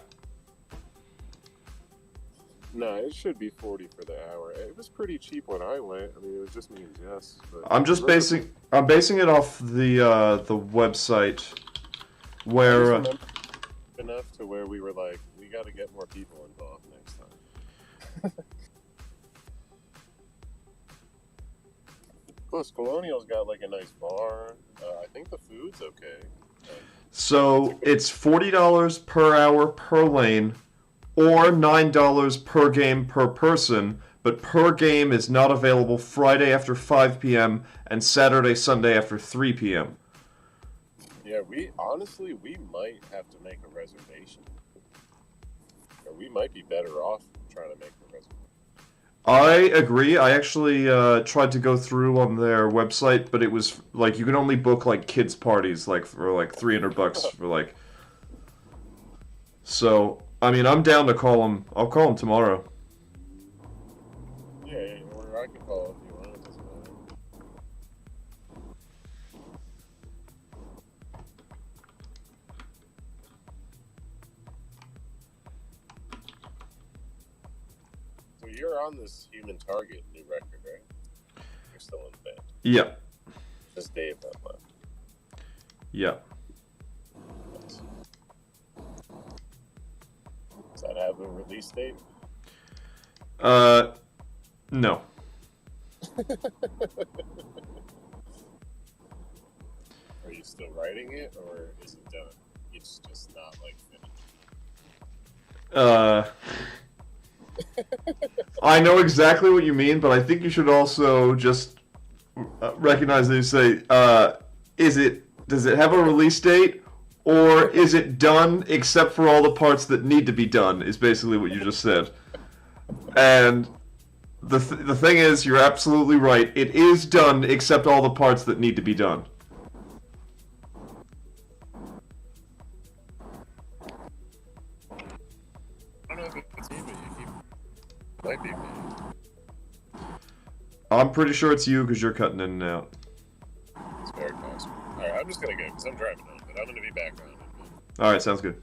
No, it should be 40 for the hour. It was pretty cheap when I went. I mean, it was just me and Jess. But I'm basing it off the website where enough to where we were like, we got to get more people involved next time. Plus, Colonial's got like a nice bar. I think the food's okay. So it's $40 per hour per lane, or $9 per game per person, but per game is not available Friday after 5 p.m. and Saturday, Sunday after 3 p.m. Yeah, we might have to make a reservation. Or we might be better off trying to make a reservation. I agree. I actually tried to go through on their website, but it was like you can only book like kids parties like for like $300 for like. So I mean, I'm down to call him. I'll call him tomorrow. Yeah, or I can call if you want. It doesn't matter. So you're on this Human Target new record, right? You're still in the band. Yeah. Just Dave that left. Yeah. Nice. Does that have a release date? No. Are you still writing it, or is it done? It's just not like finished. I know exactly what you mean, but I think you should also just recognize that you say, does it have a release date, or is it done except for all the parts that need to be done, is basically what you just said. And the thing is, you're absolutely right. It is done except all the parts that need to be done. I don't know if it's me, but you keep... Might be me. I'm pretty sure it's you because you're cutting in and out. It's very possible. Alright, I'm just gonna go because I'm driving home, but I'm gonna be back around in a minute. Alright, sounds good.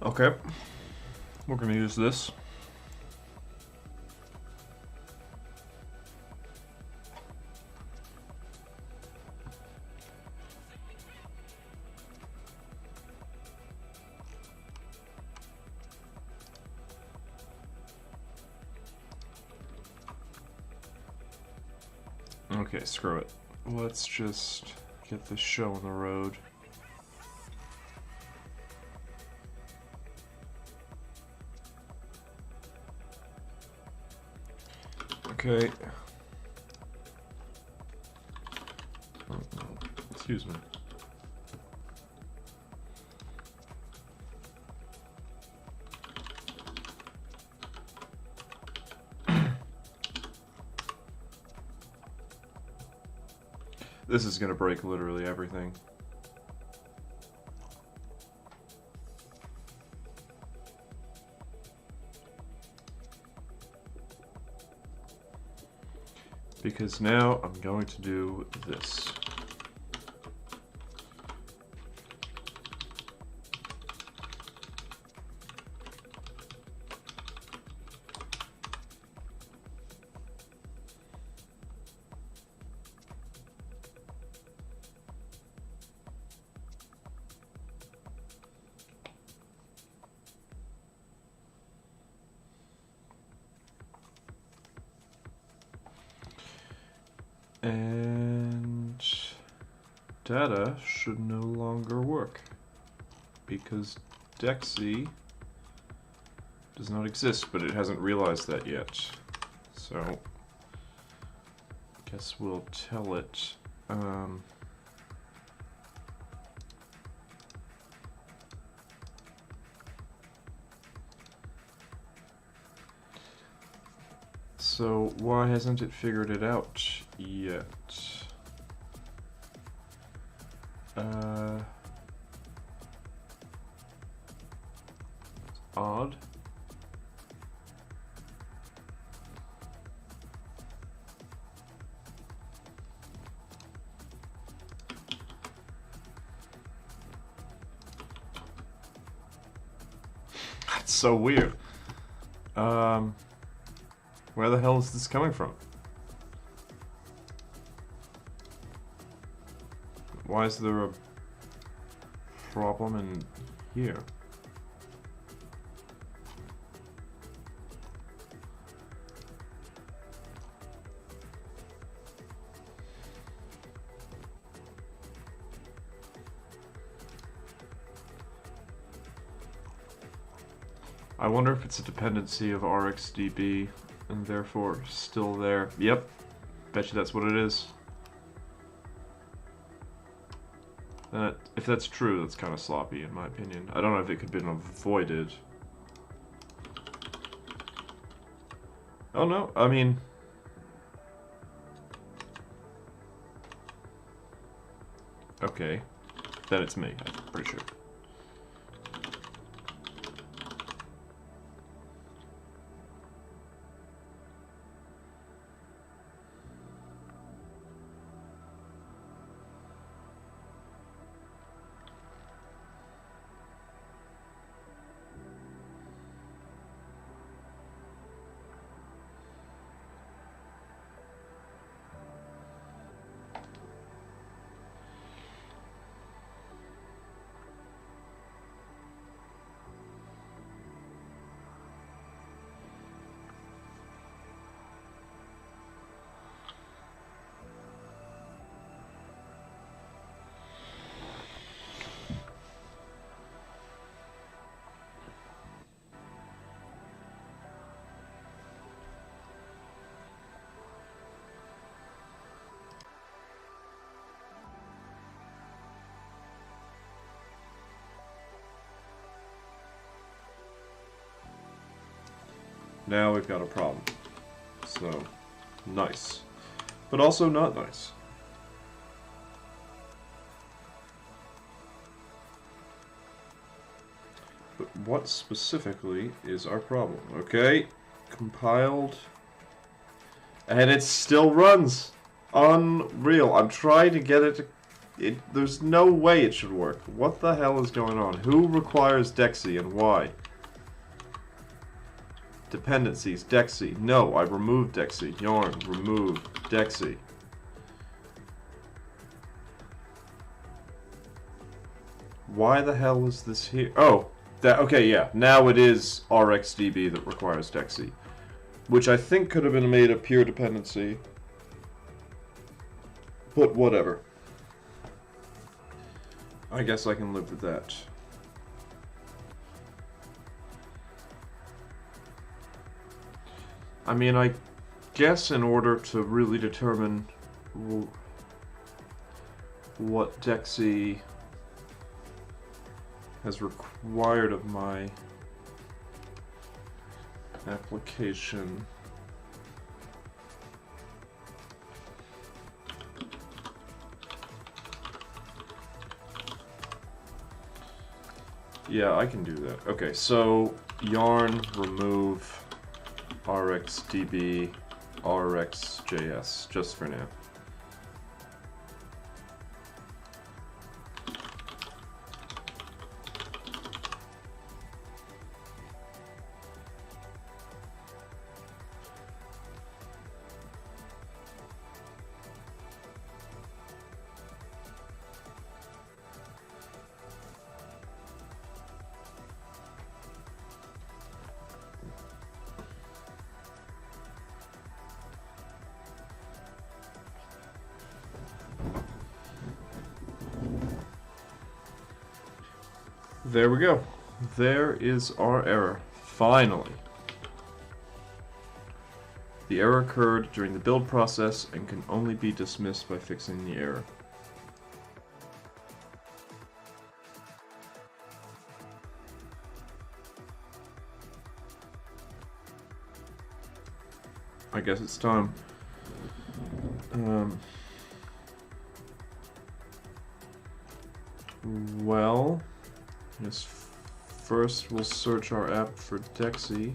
Okay. We're gonna use this. Okay, screw it. Let's just get this show on the road. Okay. Oh, excuse me. This is gonna break literally everything. Because now I'm going to do this. And data should no longer work because Dexy does not exist, but it hasn't realized that yet. So, guess we'll tell it. So why hasn't it figured it out yet? It's odd. That's so weird. Where the hell is this coming from? Why is there a problem in here? I wonder if it's a dependency of RxDB and therefore still there. Yep, bet you that's what it is. If that's true, that's kind of sloppy in my opinion. I don't know if it could have been avoided. Oh no, I mean... Okay, then it's me, I'm pretty sure. Now we've got a problem. So, nice. But also not nice. But what specifically is our problem? Okay, compiled. And it still runs. Unreal. I'm trying to get it to... There's no way it should work. What the hell is going on? Who requires Dexy and why? Dependencies, Dexy. No, I removed Dexy. Yarn, remove Dexy. Why the hell is this here? Oh, okay, yeah. Now it is RxDB that requires Dexy, which I think could have been made a pure dependency. But whatever. I guess I can live with that. I mean, I guess in order to really determine what Dexy has required of my application. Yeah, I can do that. Okay, so yarn remove RxDB RxJS just for now. There we go. There is our error. Finally. The error occurred during the build process and can only be dismissed by fixing the error. I guess it's time. Well, yes. First, we'll search our app for Dexy.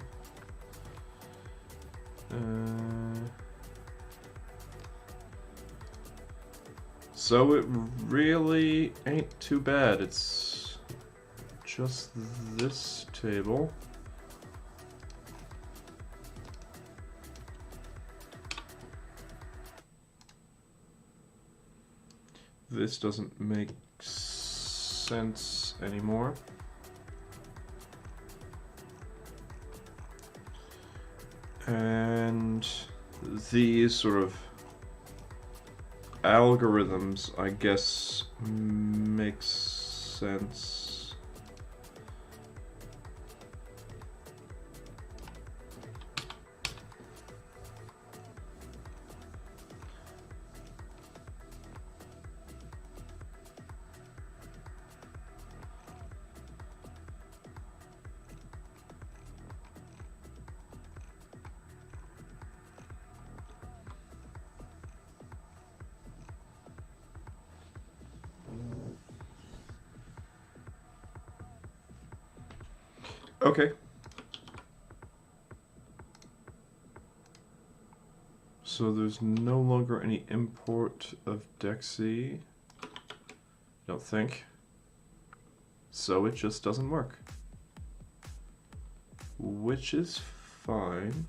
So it really ain't too bad. It's just this table. This doesn't make sense anymore. And these sort of algorithms, I guess, makes sense. Okay. So there's no longer any import of Dexy. Don't think. So it just doesn't work. Which is fine.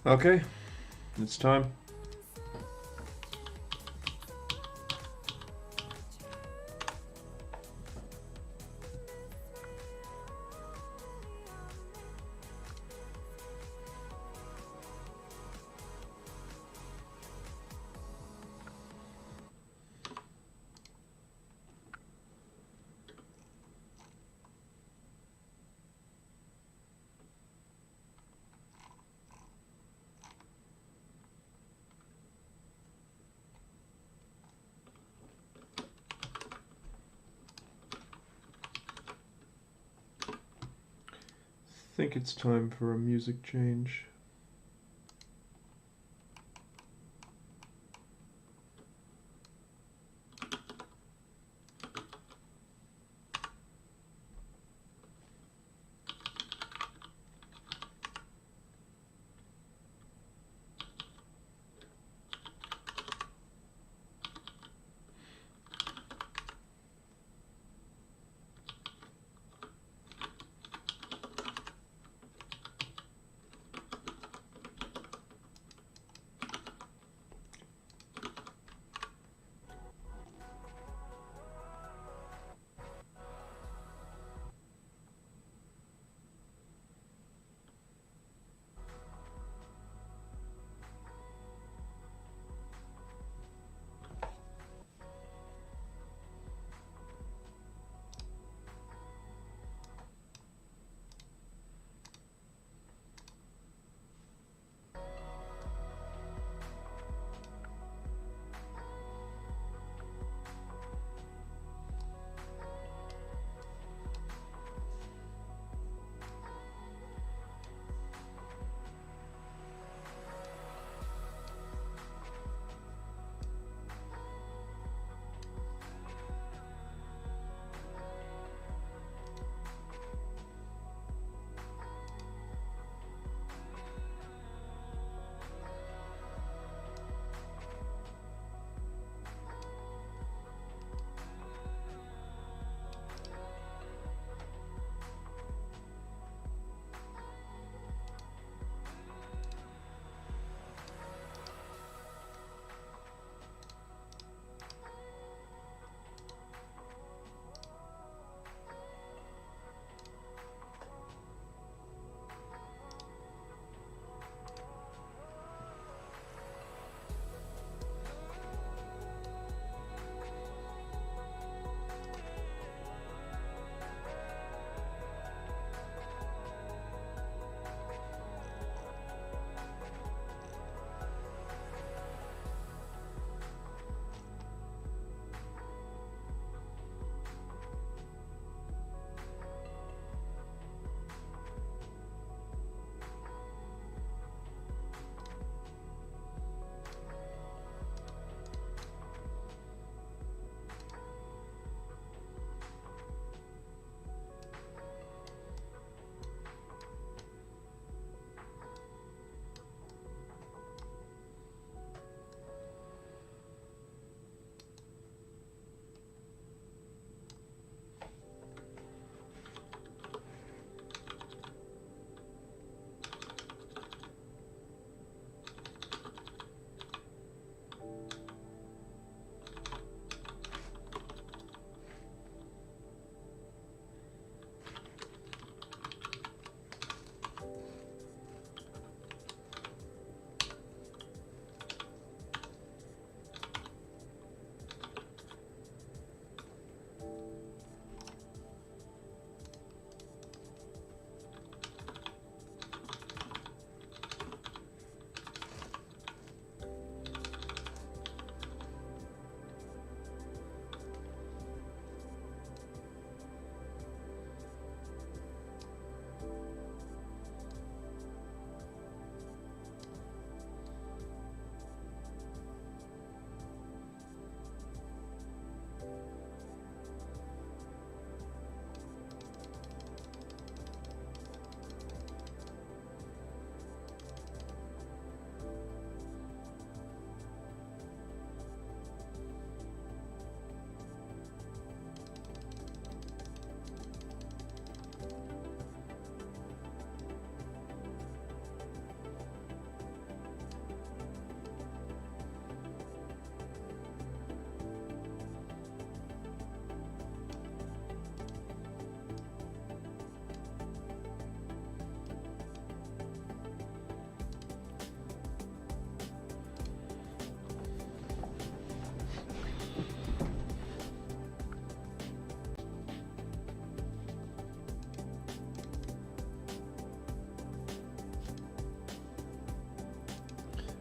Okay, it's time. I think it's time for a music change.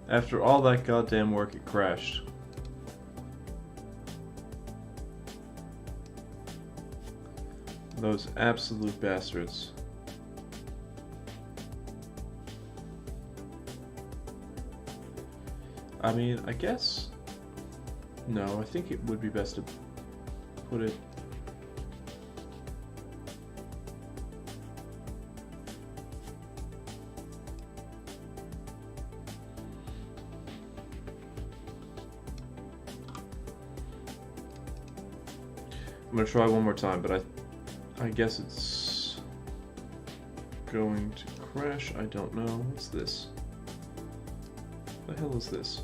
After all that goddamn work, it crashed. Those absolute bastards. I mean, I guess... No, I think it would be best to put it... I'm gonna try one more time, but I guess it's going to crash. I don't know. What's this? What the hell is this?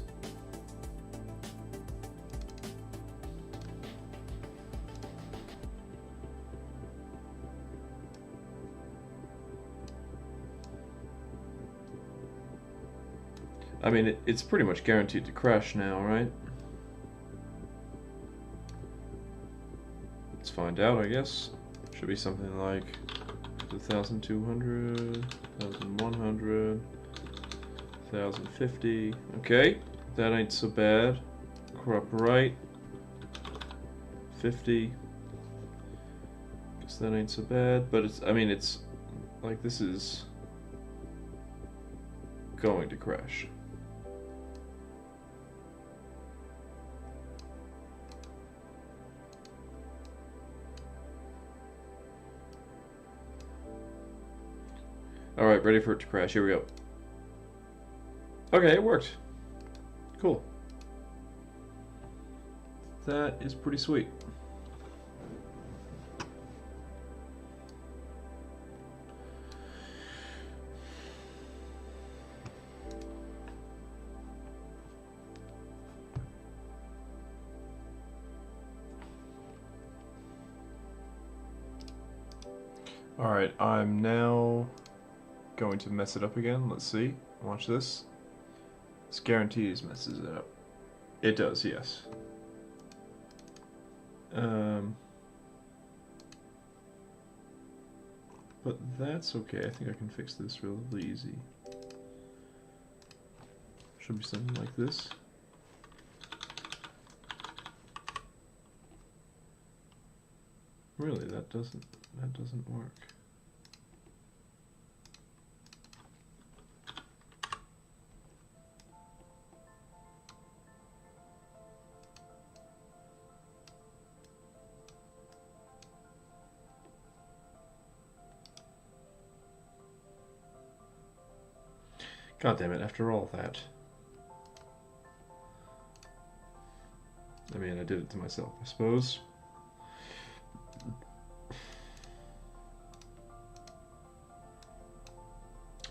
I mean, it's pretty much guaranteed to crash now, right? Let's find out, I guess. Should be something like 1,200, 1,100, 1,050. Okay, that ain't so bad. Crop right. 50. Guess that ain't so bad, but it's, I mean, it's like this is going to crash. Alright, ready for it to crash. Here we go. Okay, it worked. Cool. That is pretty sweet. Alright, I'm now going to mess it up again. Let's see. Watch this. This guarantees messes it up. It does, yes. But that's okay. I think I can fix this really easy. Should be something like this. Really, that doesn't work. God damn it, after all that. I mean, I did it to myself, I suppose.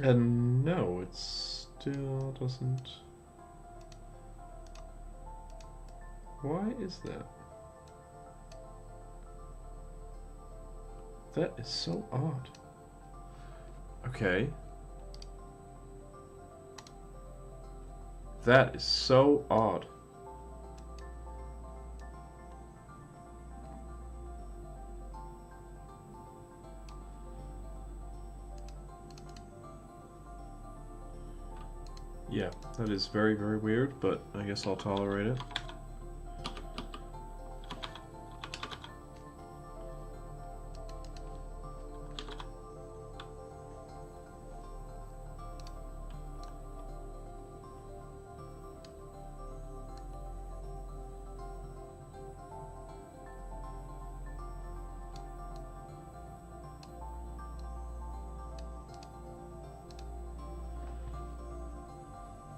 And no, it still doesn't... Why is that? That is so odd. Okay. That is so odd. Yeah, that is very, very weird, but I guess I'll tolerate it.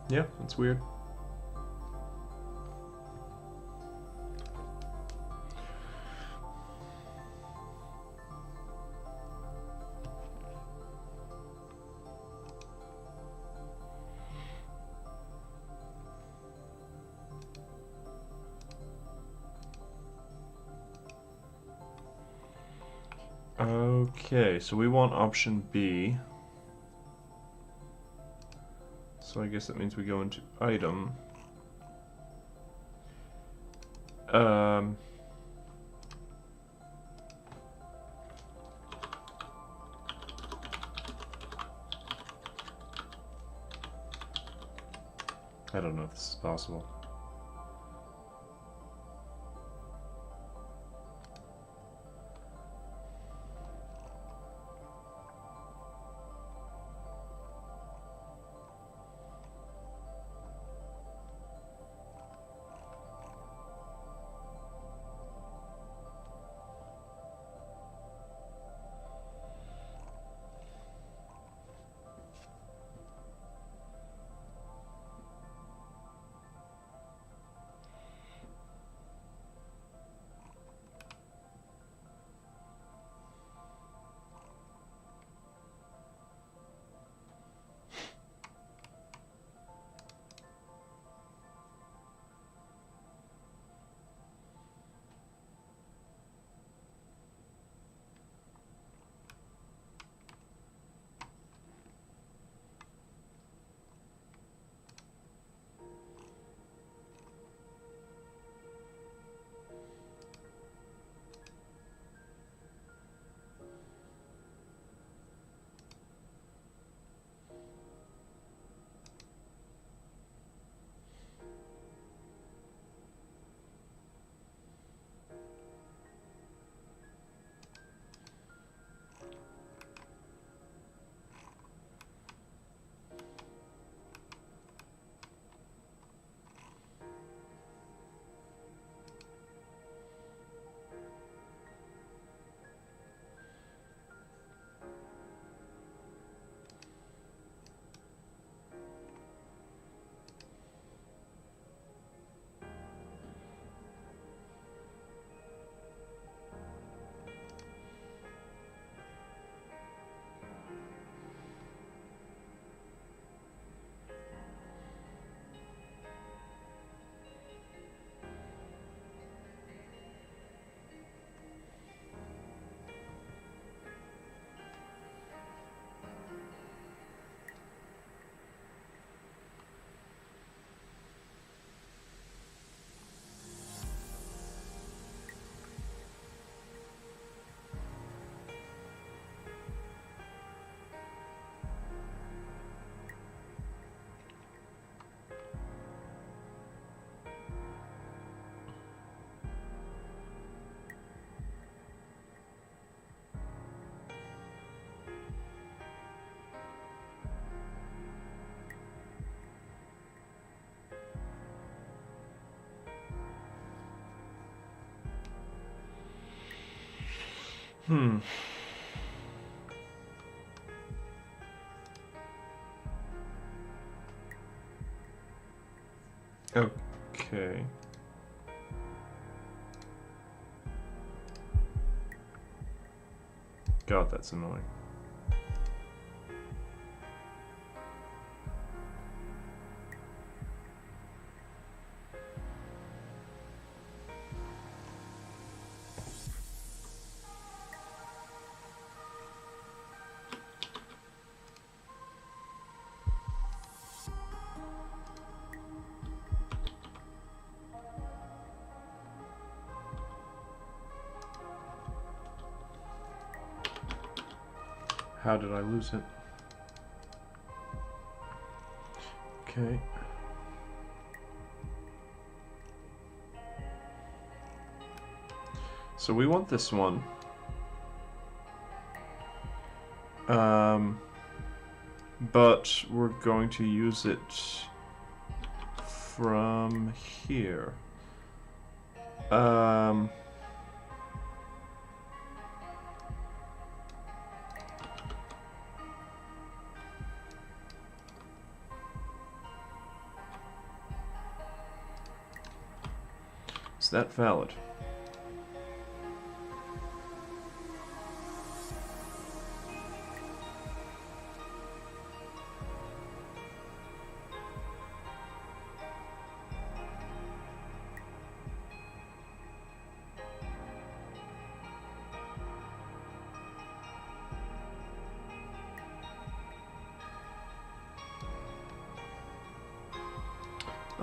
Yeah, that's weird. Okay, so we want option B. So I guess that means we go into item. I don't know if this is possible. Hmm. Okay. God, that's annoying. How did I lose it? Okay. So we want this one. But we're going to use it from here. Is that valid?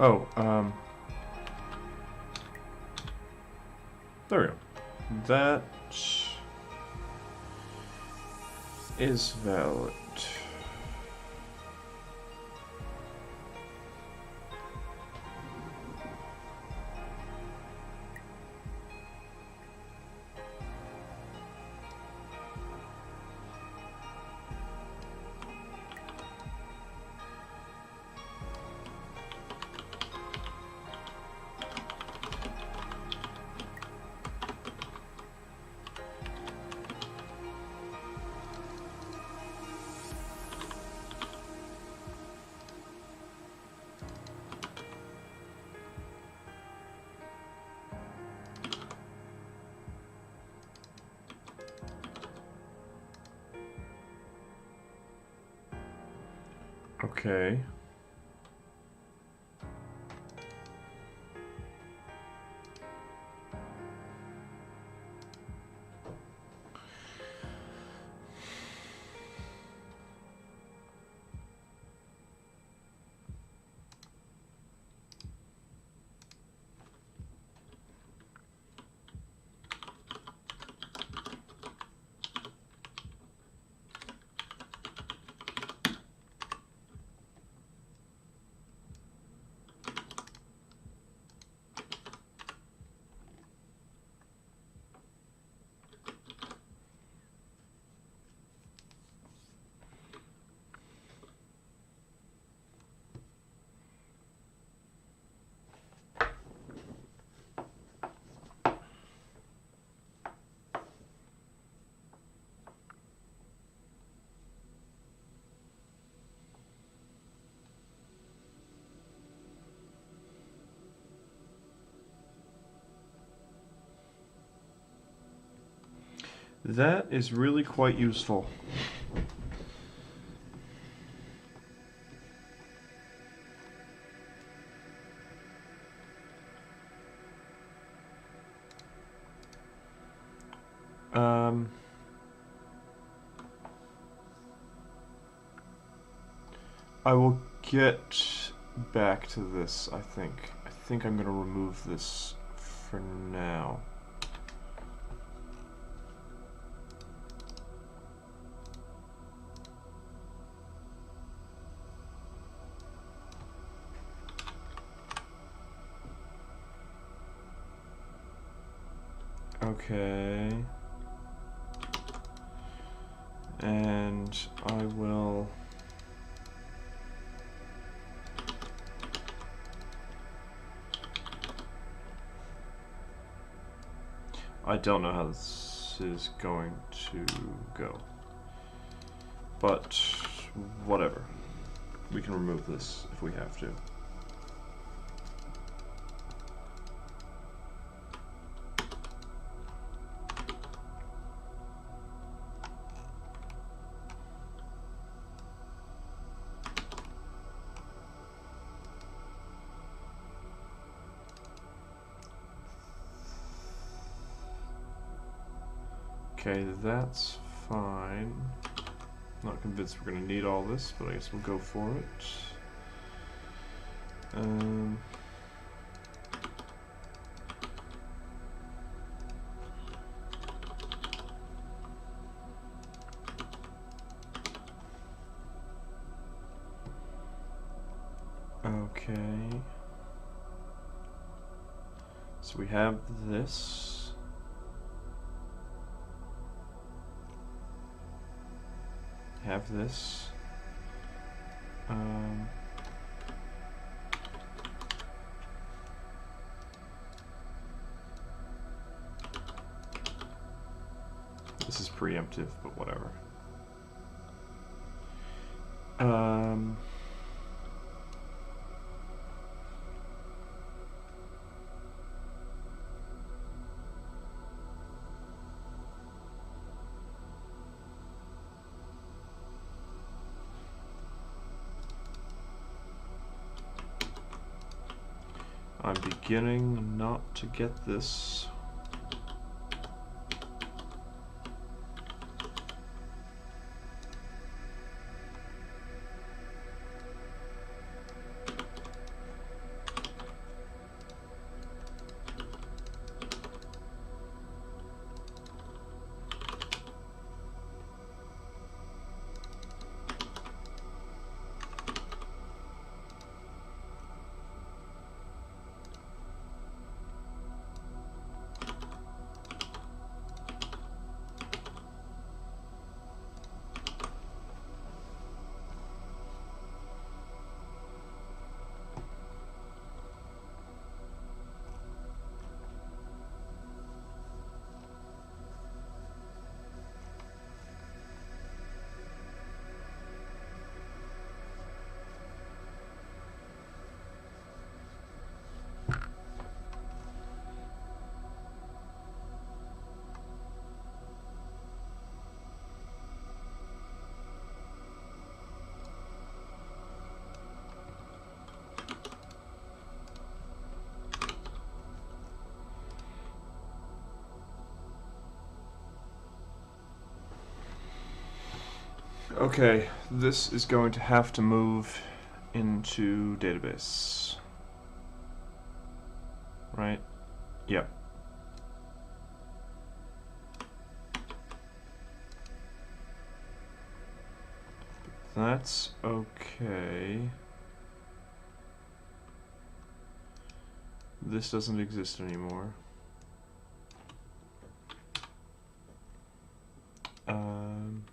Oh, there we go. That is valid. Okay. That is really quite useful. I will get back to this, I think. I think I'm going to remove this for now. Okay. And I will... I don't know how this is going to go. But whatever. We can remove this if we have to. Okay, that's fine. Not convinced we're going to need all this, but I guess we'll go for it. Okay. So we have this. Have this. This is preemptive, but whatever. I'm beginning not to get this. Okay, this is going to have to move into database. Right? Yep. That's okay. This doesn't exist anymore. Um,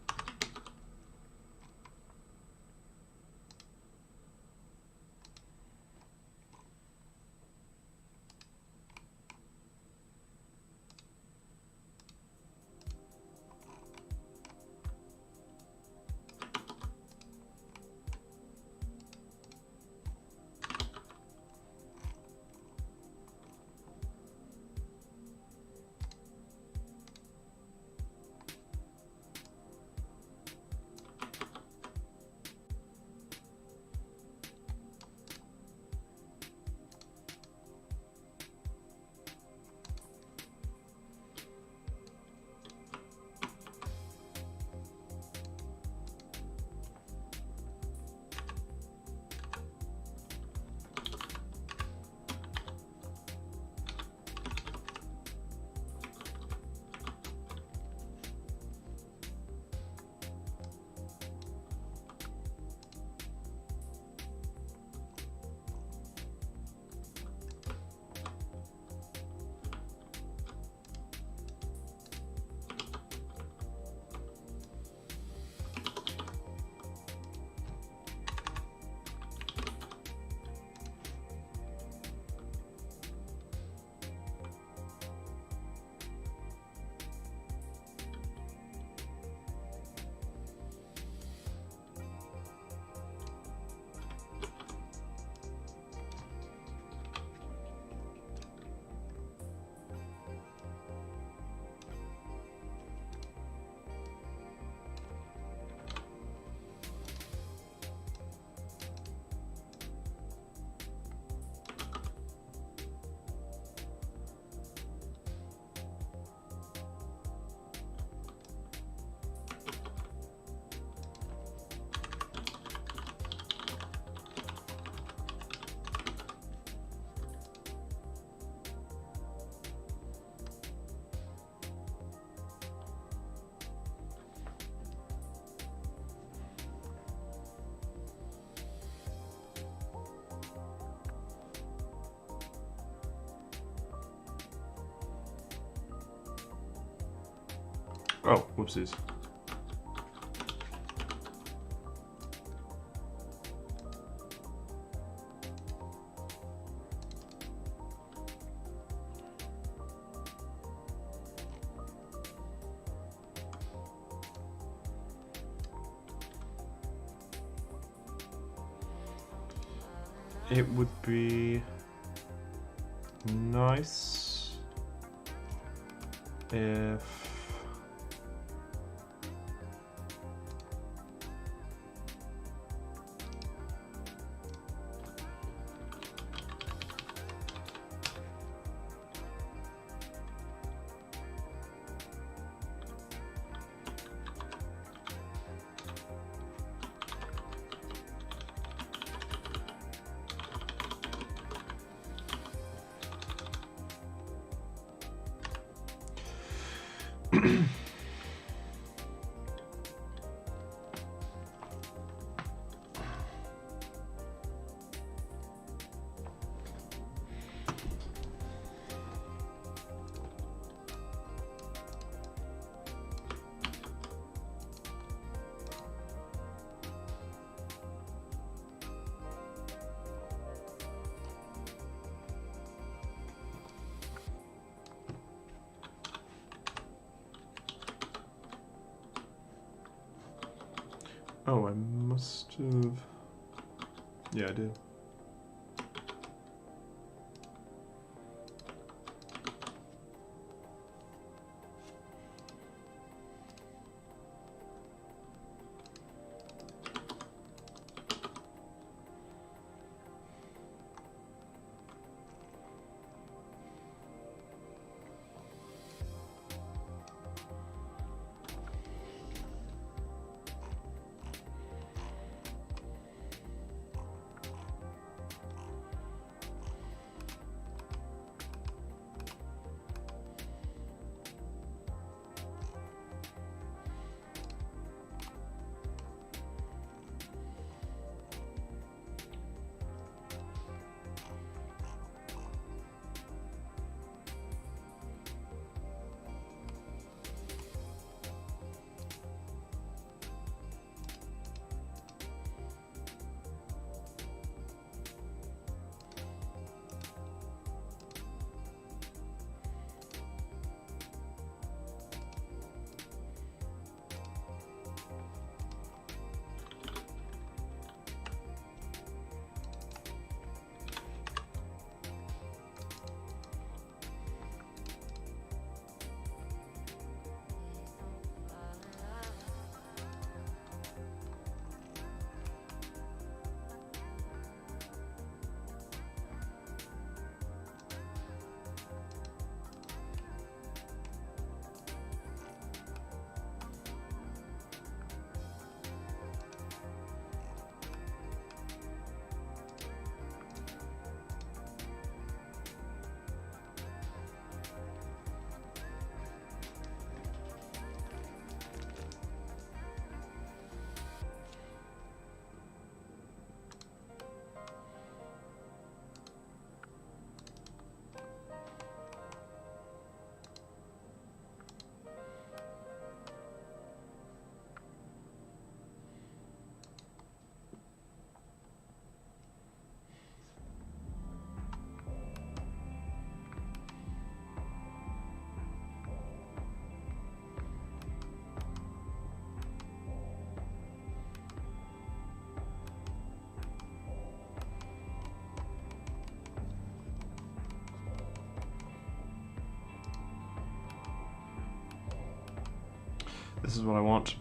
oh, whoopsies. It would be nice if oh, I must have. Yeah, I did. This is what I want.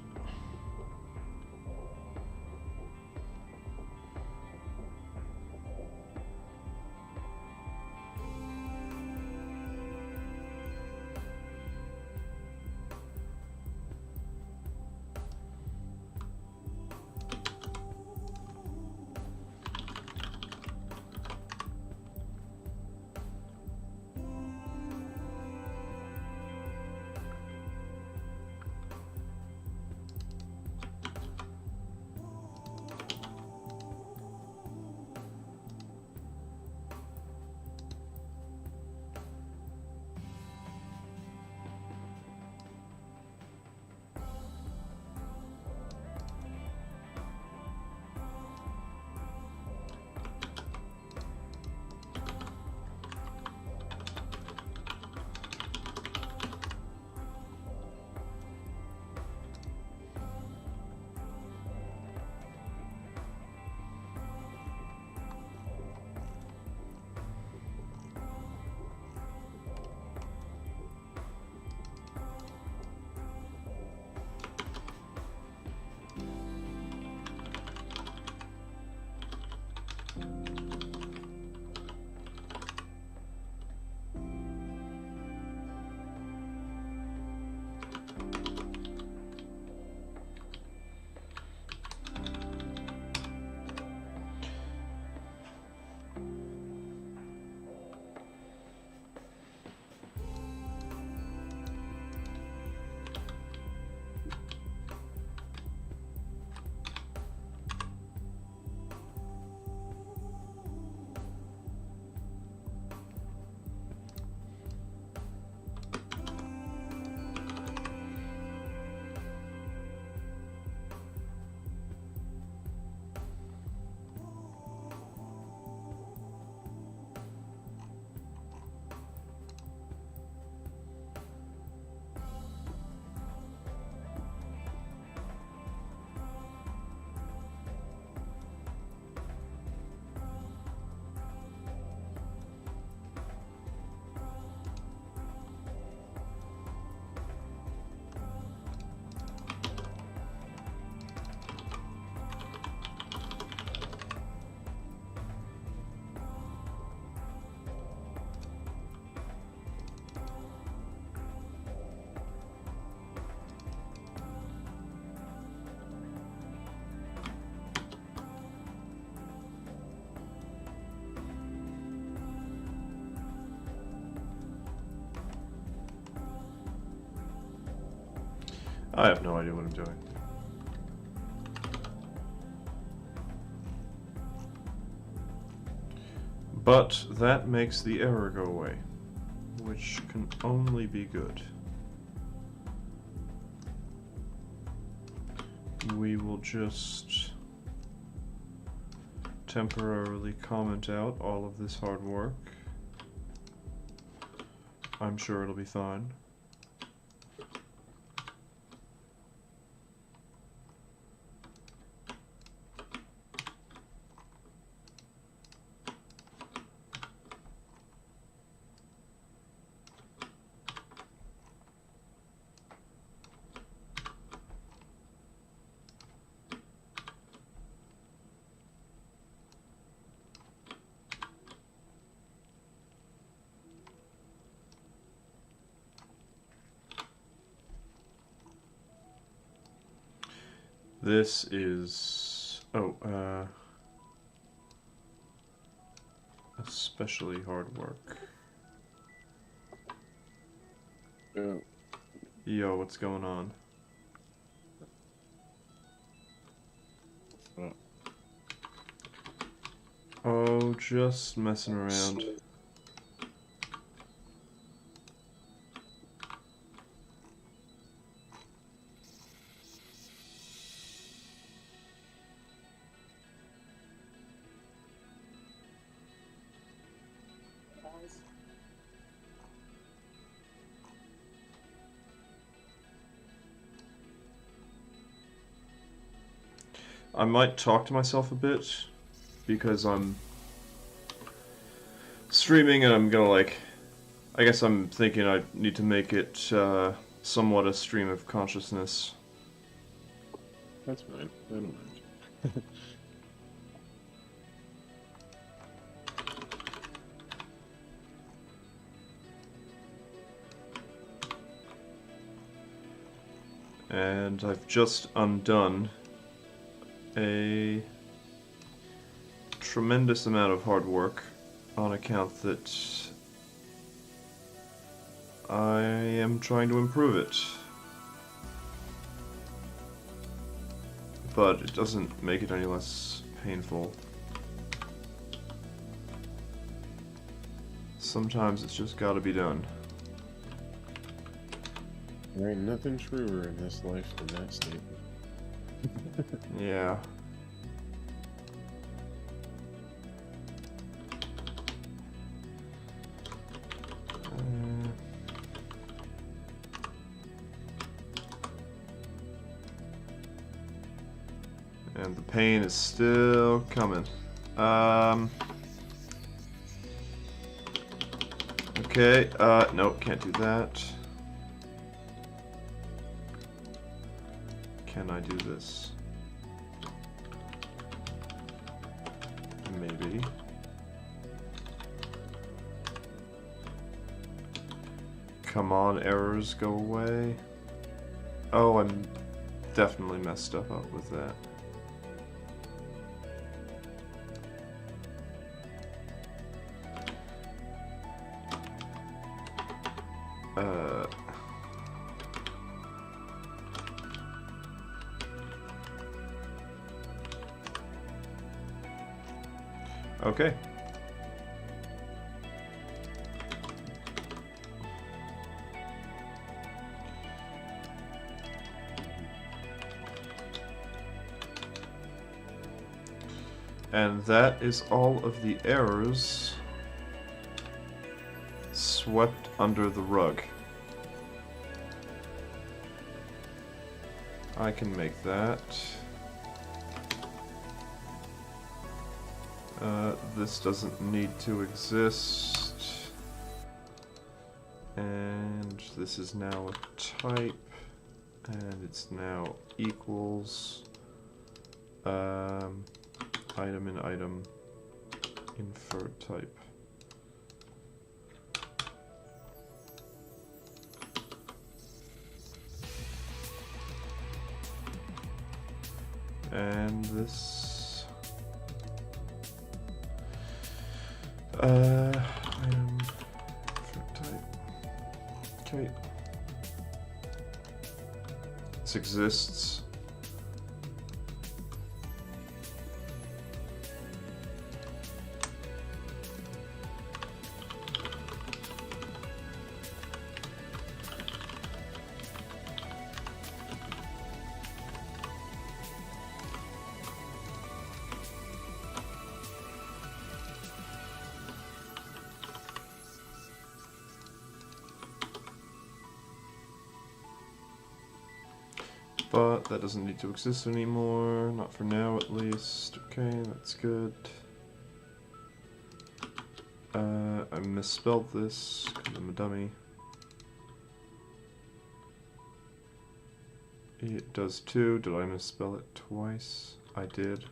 I have no idea what I'm doing. But that makes the error go away, which can only be good. We will just temporarily comment out all of this hard work. I'm sure it'll be fine. This is, especially hard work. Yeah. Yo, what's going on? Oh, just messing around. I might talk to myself a bit because I'm streaming and I'm gonna I guess I'm thinking I need to make it somewhat a stream of consciousness. That's fine. I don't mind. And I've just undone a tremendous amount of hard work on account that I am trying to improve it. But it doesn't make it any less painful. Sometimes it's just gotta be done. There ain't nothing truer in this life than that statement. Yeah. And the pain is still coming. Okay, nope, can't do that. Can I do this? Maybe. Come on, errors, go away. Oh, I'm definitely messed stuff up with that. Okay. And that is all of the errors swept under the rug. I can make that. This doesn't need to exist. And this is now a type. And it's now equals item in item inferred type. And this item inferred type. Okay. This exists. But that doesn't need to exist anymore, not for now at least. Okay, that's good. I misspelled this because I'm a dummy. It does too. Did I misspell it twice? I did.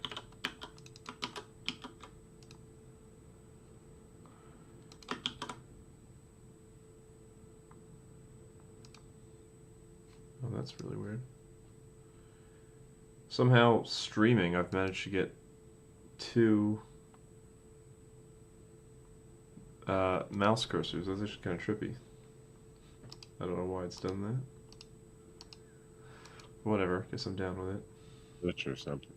Oh, that's really weird. Somehow, streaming, I've managed to get two mouse cursors. That's actually kind of trippy. I don't know why it's done that. Whatever, guess I'm down with it. Glitch or something.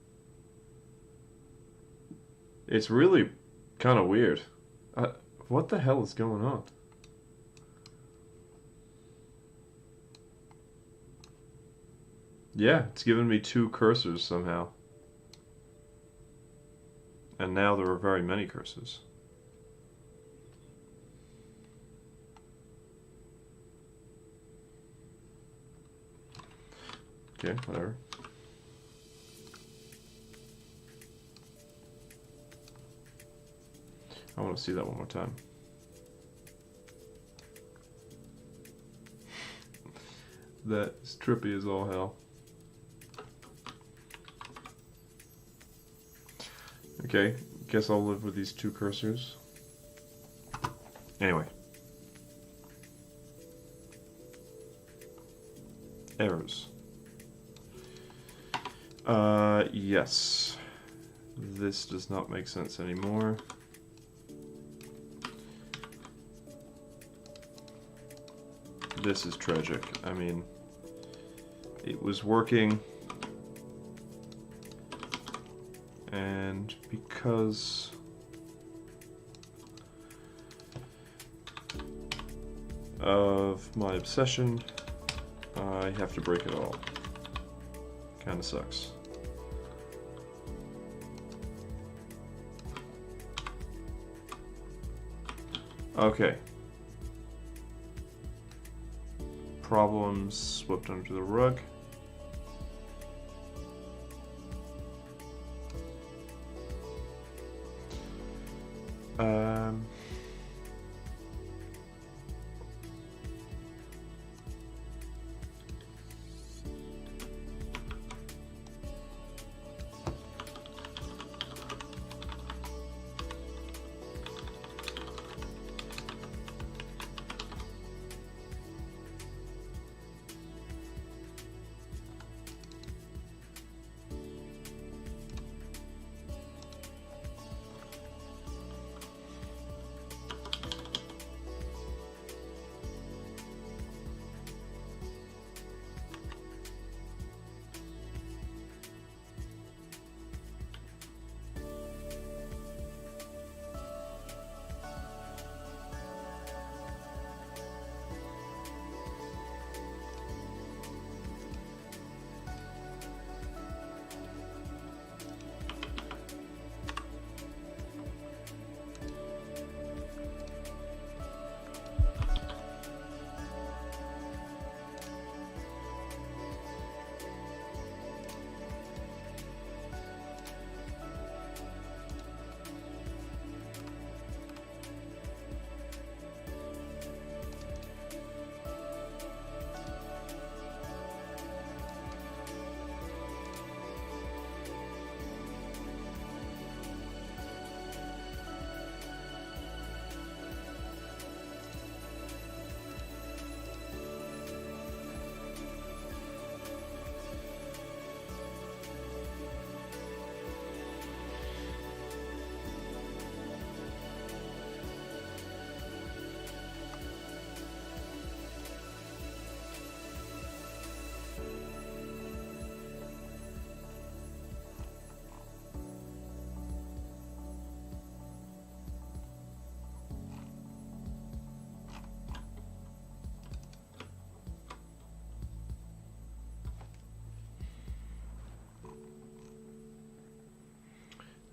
It's really kind of weird. What the hell is going on? Yeah, it's given me two cursors somehow. And now there are very many cursors. Okay, whatever. I want to see that one more time. That's trippy as all hell. Okay, guess I'll live with these two cursors. Anyway. Errors. Yes. This does not make sense anymore. This is tragic. I mean, it was working, and because of my obsession, I have to break it all. Kinda sucks. Okay. Problems swept under the rug.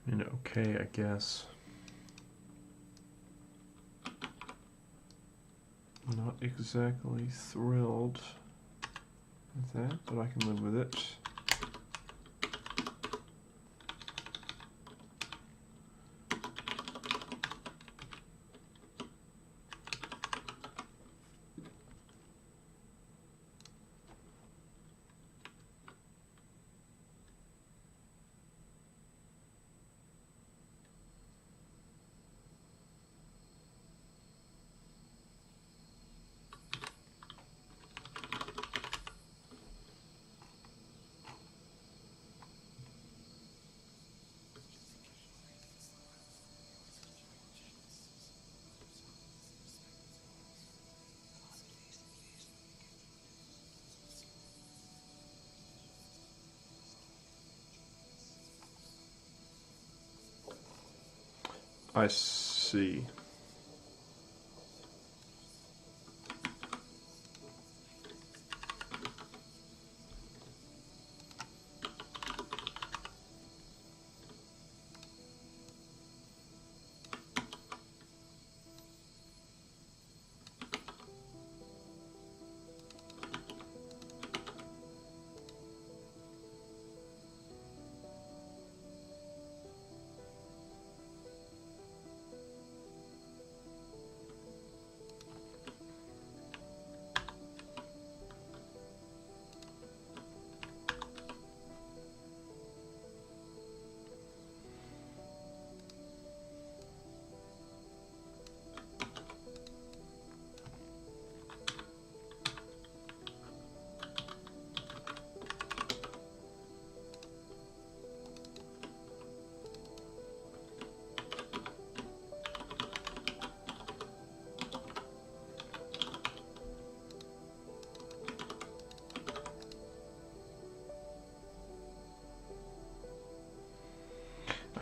And okay, I guess. Not exactly thrilled with that, but I can live with it. I see.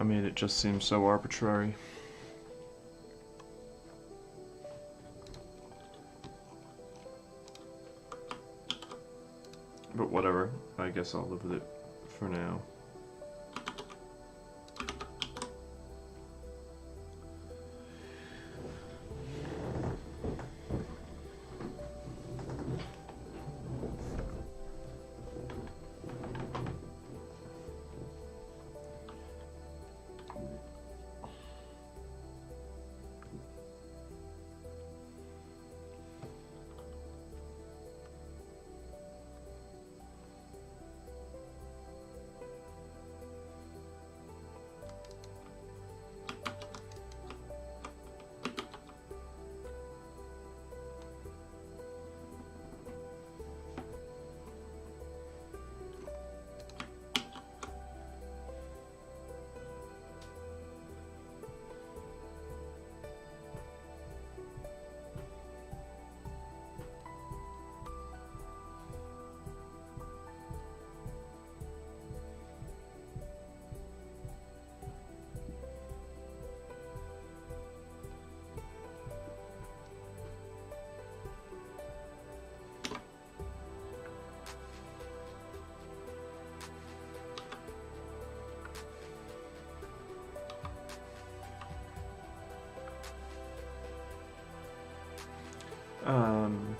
I mean, it just seems so arbitrary. But whatever, I guess I'll live with it for now. Um,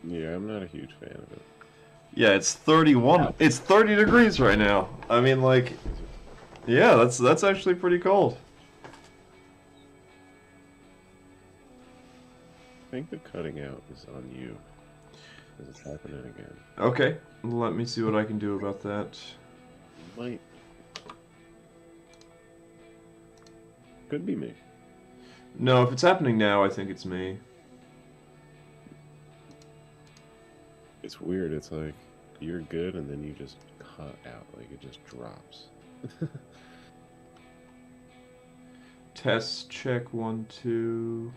Yeah, I'm not a huge fan of it. Yeah, it's 31. It's 30 degrees right now. I mean, like, yeah, that's actually pretty cold. I think the cutting out is on you. Because it's happening again. Okay, let me see what I can do about that. Might. Could be me. No, if it's happening now, I think it's me. It's weird. It's like you're good, and then you just cut out. Like it just drops. Test check 1 2.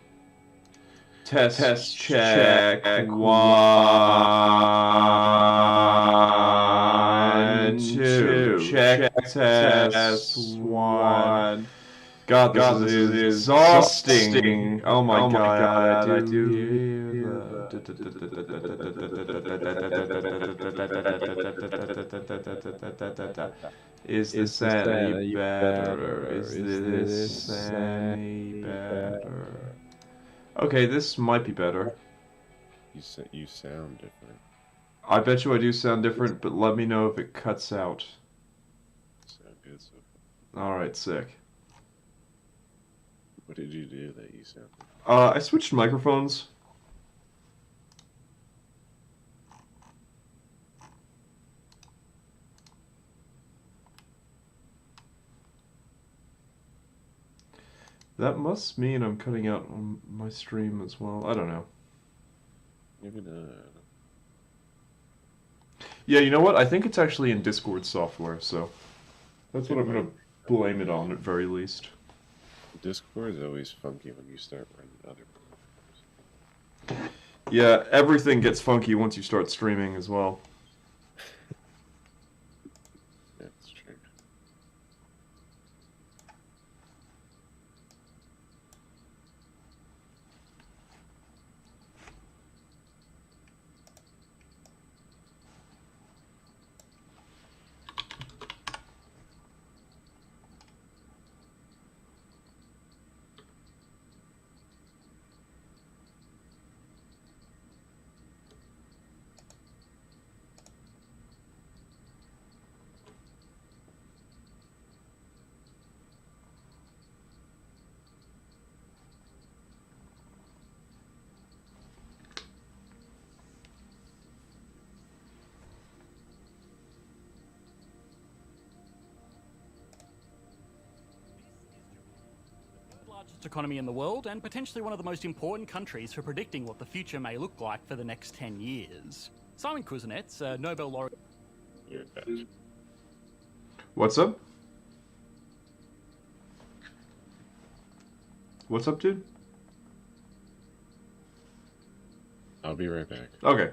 Test check 1 2. Check test 1. God, this is exhausting. Oh my god, I do hear that. Is this any better? Is this any better? Okay, this might be better. You sound different. I bet you I do sound different, but let me know if it cuts out. Sound good so far. Alright, sick. What did you do that you sound? I switched microphones. That must mean I'm cutting out on my stream as well. I don't know. Maybe not. Yeah, you know what? I think it's actually in Discord software, so that's what I'm going to blame it on at very least. Discord is always funky when you start running other programs. Yeah, everything gets funky once you start streaming as well. That's true. Largest economy in the world and potentially one of the most important countries for predicting what the future may look like for the next 10 years. Simon Kuznets, a Nobel laureate. You're bad. What's up? What's up, dude? I'll be right back. Okay.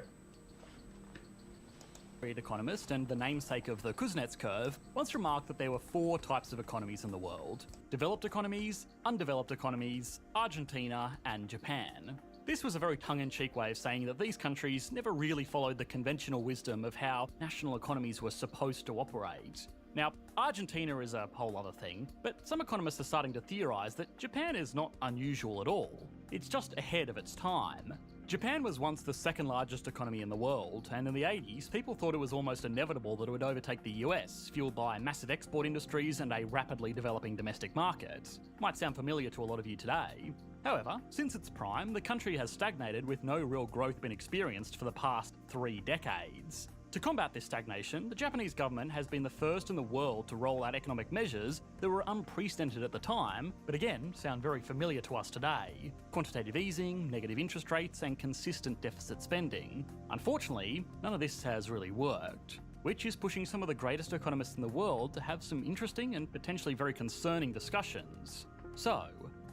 Economist and the namesake of the Kuznets curve once remarked that there were 4 types of economies in the world: developed economies, undeveloped economies, Argentina, and Japan. This was a very tongue-in-cheek way of saying that these countries never really followed the conventional wisdom of how national economies were supposed to operate. Now, Argentina is a whole other thing, but some economists are starting to theorise that Japan is not unusual at all. It's just ahead of its time. Japan was once the second largest economy in the world, and in the 80s, people thought it was almost inevitable that it would overtake the US, fueled by massive export industries and a rapidly developing domestic market. Might sound familiar to a lot of you today. However, since its prime, the country has stagnated with no real growth been experienced for the past 3 decades. To combat this stagnation, the Japanese government has been the first in the world to roll out economic measures that were unprecedented at the time, but again, sound very familiar to us today. Quantitative easing, negative interest rates, and consistent deficit spending. Unfortunately, none of this has really worked, which is pushing some of the greatest economists in the world to have some interesting and potentially very concerning discussions. So,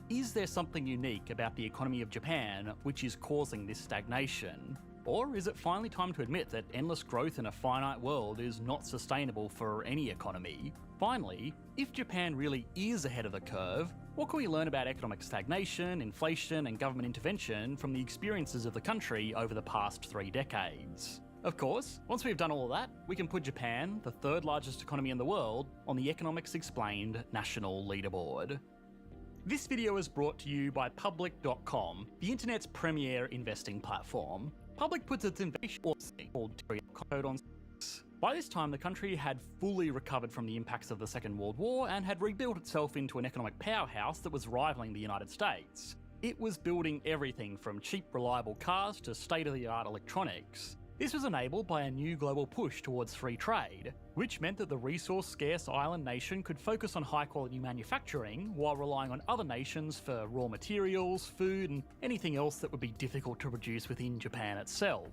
is there something unique about the economy of Japan which is causing this stagnation? Or is it finally time to admit that endless growth in a finite world is not sustainable for any economy? Finally, if Japan really is ahead of the curve, what can we learn about economic stagnation, inflation, and government intervention from the experiences of the country over the past 3 decades? Of course, once we've done all of that, we can put Japan, the 3rd largest economy in the world, on the Economics Explained national leaderboard. This video is brought to you by Public.com, the internet's premier investing platform. public puts its invasion called code on. By this time, the country had fully recovered from the impacts of the Second World War and had rebuilt itself into an economic powerhouse that was rivaling the United States. It was building everything from cheap, reliable cars to state-of-the-art electronics. This was enabled by a new global push towards free trade, which meant that the resource-scarce island nation could focus on high-quality manufacturing while relying on other nations for raw materials, food, and anything else that would be difficult to produce within Japan itself.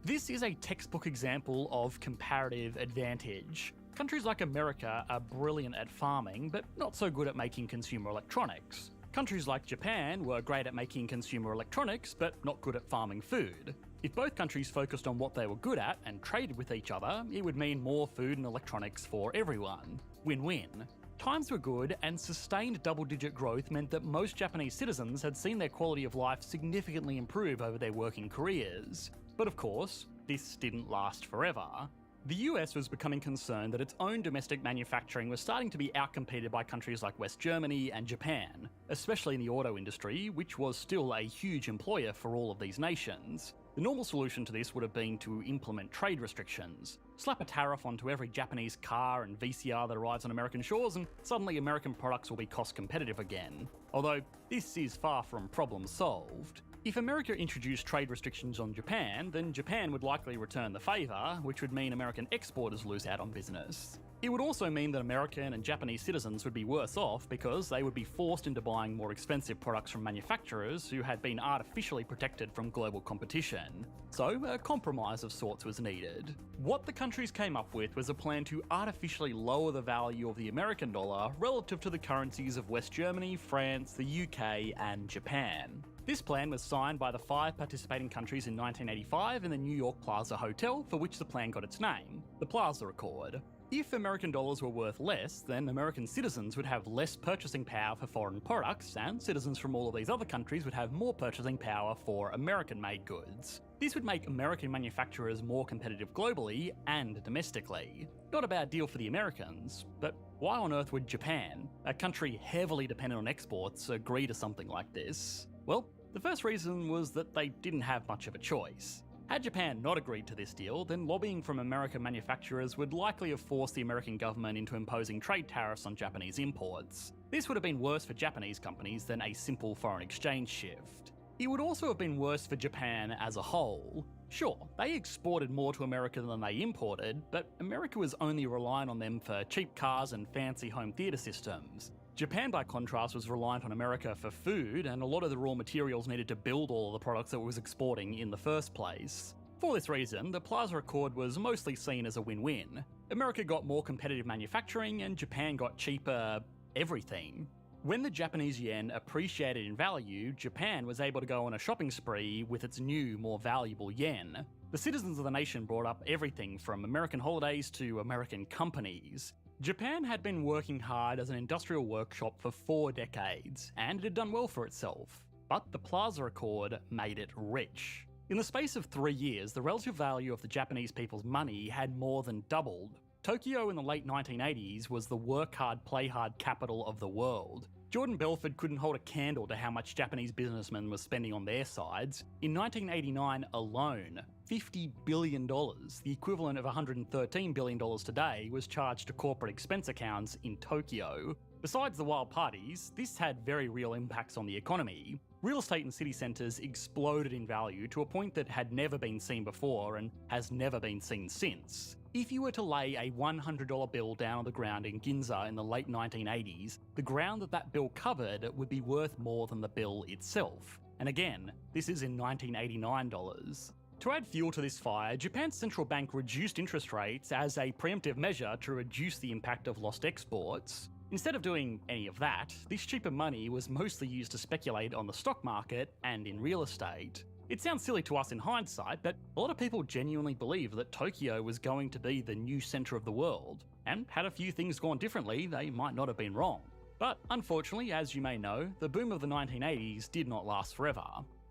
This is a textbook example of comparative advantage. Countries like America are brilliant at farming, but not so good at making consumer electronics. Countries like Japan were great at making consumer electronics, but not good at farming food. If both countries focused on what they were good at and traded with each other, it would mean more food and electronics for everyone. Win-win. Times were good, and sustained double-digit growth meant that most Japanese citizens had seen their quality of life significantly improve over their working careers. But of course, this didn't last forever. The US was becoming concerned that its own domestic manufacturing was starting to be outcompeted by countries like West Germany and Japan, especially in the auto industry, which was still a huge employer for all of these nations. The normal solution to this would have been to implement trade restrictions. Slap a tariff onto every Japanese car and VCR that arrives on American shores, and suddenly American products will be cost competitive again. Although, this is far from problem solved. If America introduced trade restrictions on Japan, then Japan would likely return the favour, which would mean American exporters lose out on business. It would also mean that American and Japanese citizens would be worse off because they would be forced into buying more expensive products from manufacturers who had been artificially protected from global competition. So, a compromise of sorts was needed. What the countries came up with was a plan to artificially lower the value of the American dollar relative to the currencies of West Germany, France, the UK, and Japan. This plan was signed by the 5 participating countries in 1985 in the New York Plaza Hotel, for which the plan got its name, the Plaza Accord. If American dollars were worth less, then American citizens would have less purchasing power for foreign products, and citizens from all of these other countries would have more purchasing power for American-made goods. This would make American manufacturers more competitive globally and domestically. Not a bad deal for the Americans, but why on earth would Japan, a country heavily dependent on exports, agree to something like this? Well, the first reason was that they didn't have much of a choice. Had Japan not agreed to this deal, then lobbying from American manufacturers would likely have forced the American government into imposing trade tariffs on Japanese imports. This would have been worse for Japanese companies than a simple foreign exchange shift. It would also have been worse for Japan as a whole. Sure, they exported more to America than they imported, but America was only relying on them for cheap cars and fancy home theatre systems. Japan, by contrast, was reliant on America for food, and a lot of the raw materials needed to build all of the products that it was exporting in the first place. For this reason, the Plaza Accord was mostly seen as a win-win. America got more competitive manufacturing, and Japan got cheaper everything. When the Japanese yen appreciated in value, Japan was able to go on a shopping spree with its new, more valuable yen. The citizens of the nation brought up everything from American holidays to American companies. Japan had been working hard as an industrial workshop for 4 decades, and it had done well for itself. But the Plaza Accord made it rich. In the space of 3 years, the relative value of the Japanese people's money had more than doubled. Tokyo in the late 1980s was the work hard, play hard capital of the world. Jordan Belford couldn't hold a candle to how much Japanese businessmen were spending on their sides. In 1989 alone, $50 billion, the equivalent of $113 billion today, was charged to corporate expense accounts in Tokyo. Besides the wild parties, this had very real impacts on the economy. Real estate in city centres exploded in value to a point that had never been seen before and has never been seen since. If you were to lay a $100 bill down on the ground in Ginza in the late 1980s, the ground that bill covered would be worth more than the bill itself. And again, this is in 1989 dollars. To add fuel to this fire, Japan's central bank reduced interest rates as a preemptive measure to reduce the impact of lost exports. Instead of doing any of that, this cheaper money was mostly used to speculate on the stock market and in real estate. It sounds silly to us in hindsight, but a lot of people genuinely believed that Tokyo was going to be the new centre of the world, and had a few things gone differently, they might not have been wrong. But unfortunately, as you may know, the boom of the 1980s did not last forever.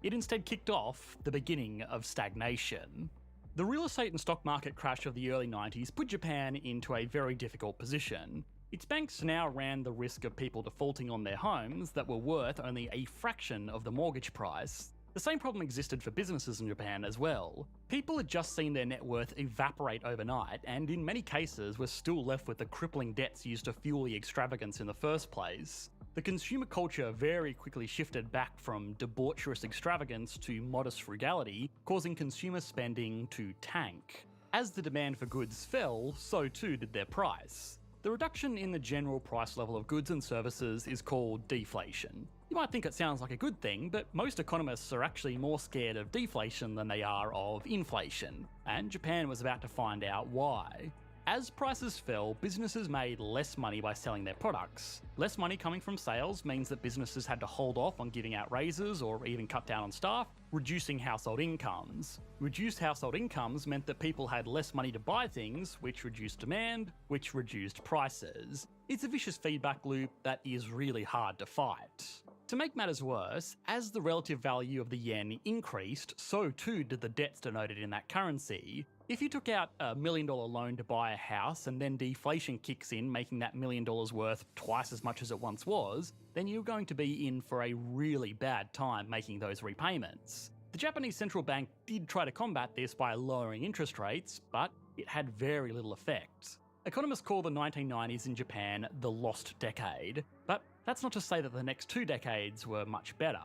It instead kicked off the beginning of stagnation. The real estate and stock market crash of the early 90s put Japan into a very difficult position. Its banks now ran the risk of people defaulting on their homes that were worth only a fraction of the mortgage price. The same problem existed for businesses in Japan as well. People had just seen their net worth evaporate overnight, and in many cases were still left with the crippling debts used to fuel the extravagance in the first place. The consumer culture very quickly shifted back from debaucherous extravagance to modest frugality, causing consumer spending to tank. As the demand for goods fell, so too did their price. The reduction in the general price level of goods and services is called deflation. You might think it sounds like a good thing, but most economists are actually more scared of deflation than they are of inflation, and Japan was about to find out why. As prices fell, businesses made less money by selling their products. Less money coming from sales means that businesses had to hold off on giving out raises or even cut down on staff, reducing household incomes. Reduced household incomes meant that people had less money to buy things, which reduced demand, which reduced prices. It's a vicious feedback loop that is really hard to fight. To make matters worse, as the relative value of the yen increased, so too did the debts denoted in that currency. If you took out a $1 million loan to buy a house and then deflation kicks in, making that $1 million worth twice as much as it once was, then you're going to be in for a really bad time making those repayments. The Japanese central bank did try to combat this by lowering interest rates, but it had very little effect. Economists call the 1990s in Japan the lost decade, but that's not to say that the next 2 decades were much better.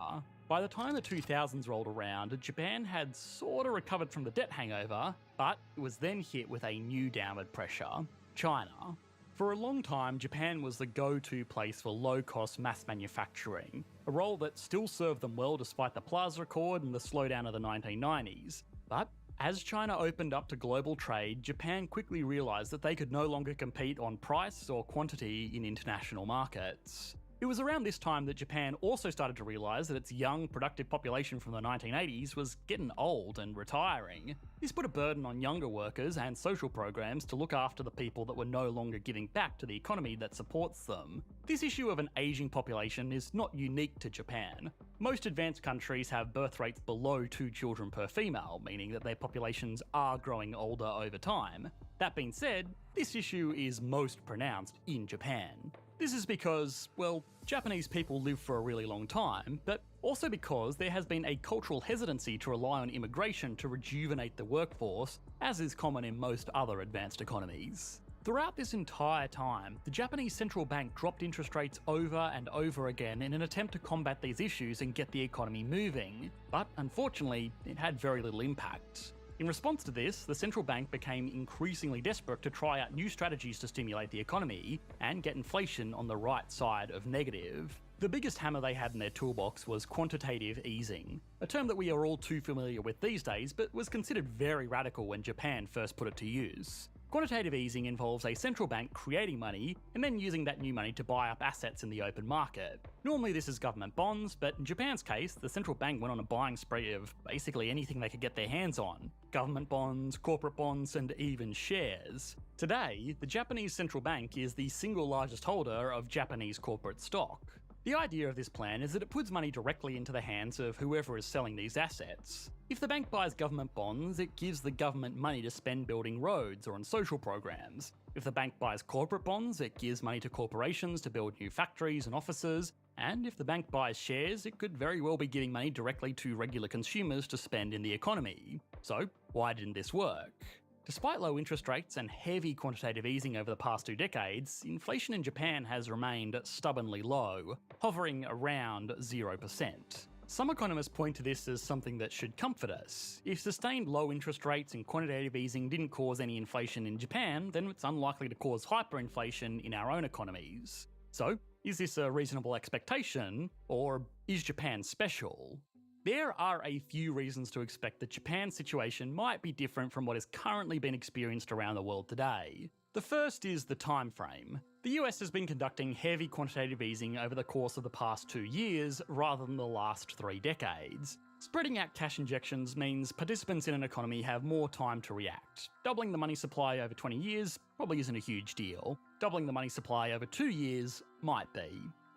By the time the 2000s rolled around, Japan had sort of recovered from the debt hangover, but it was then hit with a new downward pressure: China. For a long time, Japan was the go-to place for low-cost mass manufacturing, a role that still served them well despite the Plaza Accord and the slowdown of the 1990s. But as China opened up to global trade, Japan quickly realised that they could no longer compete on price or quantity in international markets. It was around this time that Japan also started to realise that its young, productive population from the 1980s was getting old and retiring. This put a burden on younger workers and social programs to look after the people that were no longer giving back to the economy that supports them. This issue of an ageing population is not unique to Japan. Most advanced countries have birth rates below 2 children per female, meaning that their populations are growing older over time. That being said, this issue is most pronounced in Japan. This is because, well, Japanese people live for a really long time, but also because there has been a cultural hesitancy to rely on immigration to rejuvenate the workforce, as is common in most other advanced economies. Throughout this entire time, the Japanese central bank dropped interest rates over and over again in an attempt to combat these issues and get the economy moving, but unfortunately, it had very little impact. In response to this, the central bank became increasingly desperate to try out new strategies to stimulate the economy and get inflation on the right side of negative. The biggest hammer they had in their toolbox was quantitative easing, a term that we are all too familiar with these days, but was considered very radical when Japan first put it to use. Quantitative easing involves a central bank creating money and then using that new money to buy up assets in the open market. Normally this is government bonds, but in Japan's case, the central bank went on a buying spree of basically anything they could get their hands on. Government bonds, corporate bonds, and even shares. Today, the Japanese central bank is the single largest holder of Japanese corporate stock. The idea of this plan is that it puts money directly into the hands of whoever is selling these assets. If the bank buys government bonds, it gives the government money to spend building roads or on social programs. If the bank buys corporate bonds, it gives money to corporations to build new factories and offices. And if the bank buys shares, it could very well be giving money directly to regular consumers to spend in the economy. So, why didn't this work? Despite low interest rates and heavy quantitative easing over the past 2 decades, inflation in Japan has remained stubbornly low, hovering around 0%. Some economists point to this as something that should comfort us. If sustained low interest rates and quantitative easing didn't cause any inflation in Japan, then it's unlikely to cause hyperinflation in our own economies. So, is this a reasonable expectation, or is Japan special? There are a few reasons to expect that Japan's situation might be different from what is currently being experienced around the world today. The first is the time frame. The US has been conducting heavy quantitative easing over the course of the past 2 years rather than the last 3 decades. Spreading out cash injections means participants in an economy have more time to react. Doubling the money supply over 20 years probably isn't a huge deal. Doubling the money supply over 2 years might be.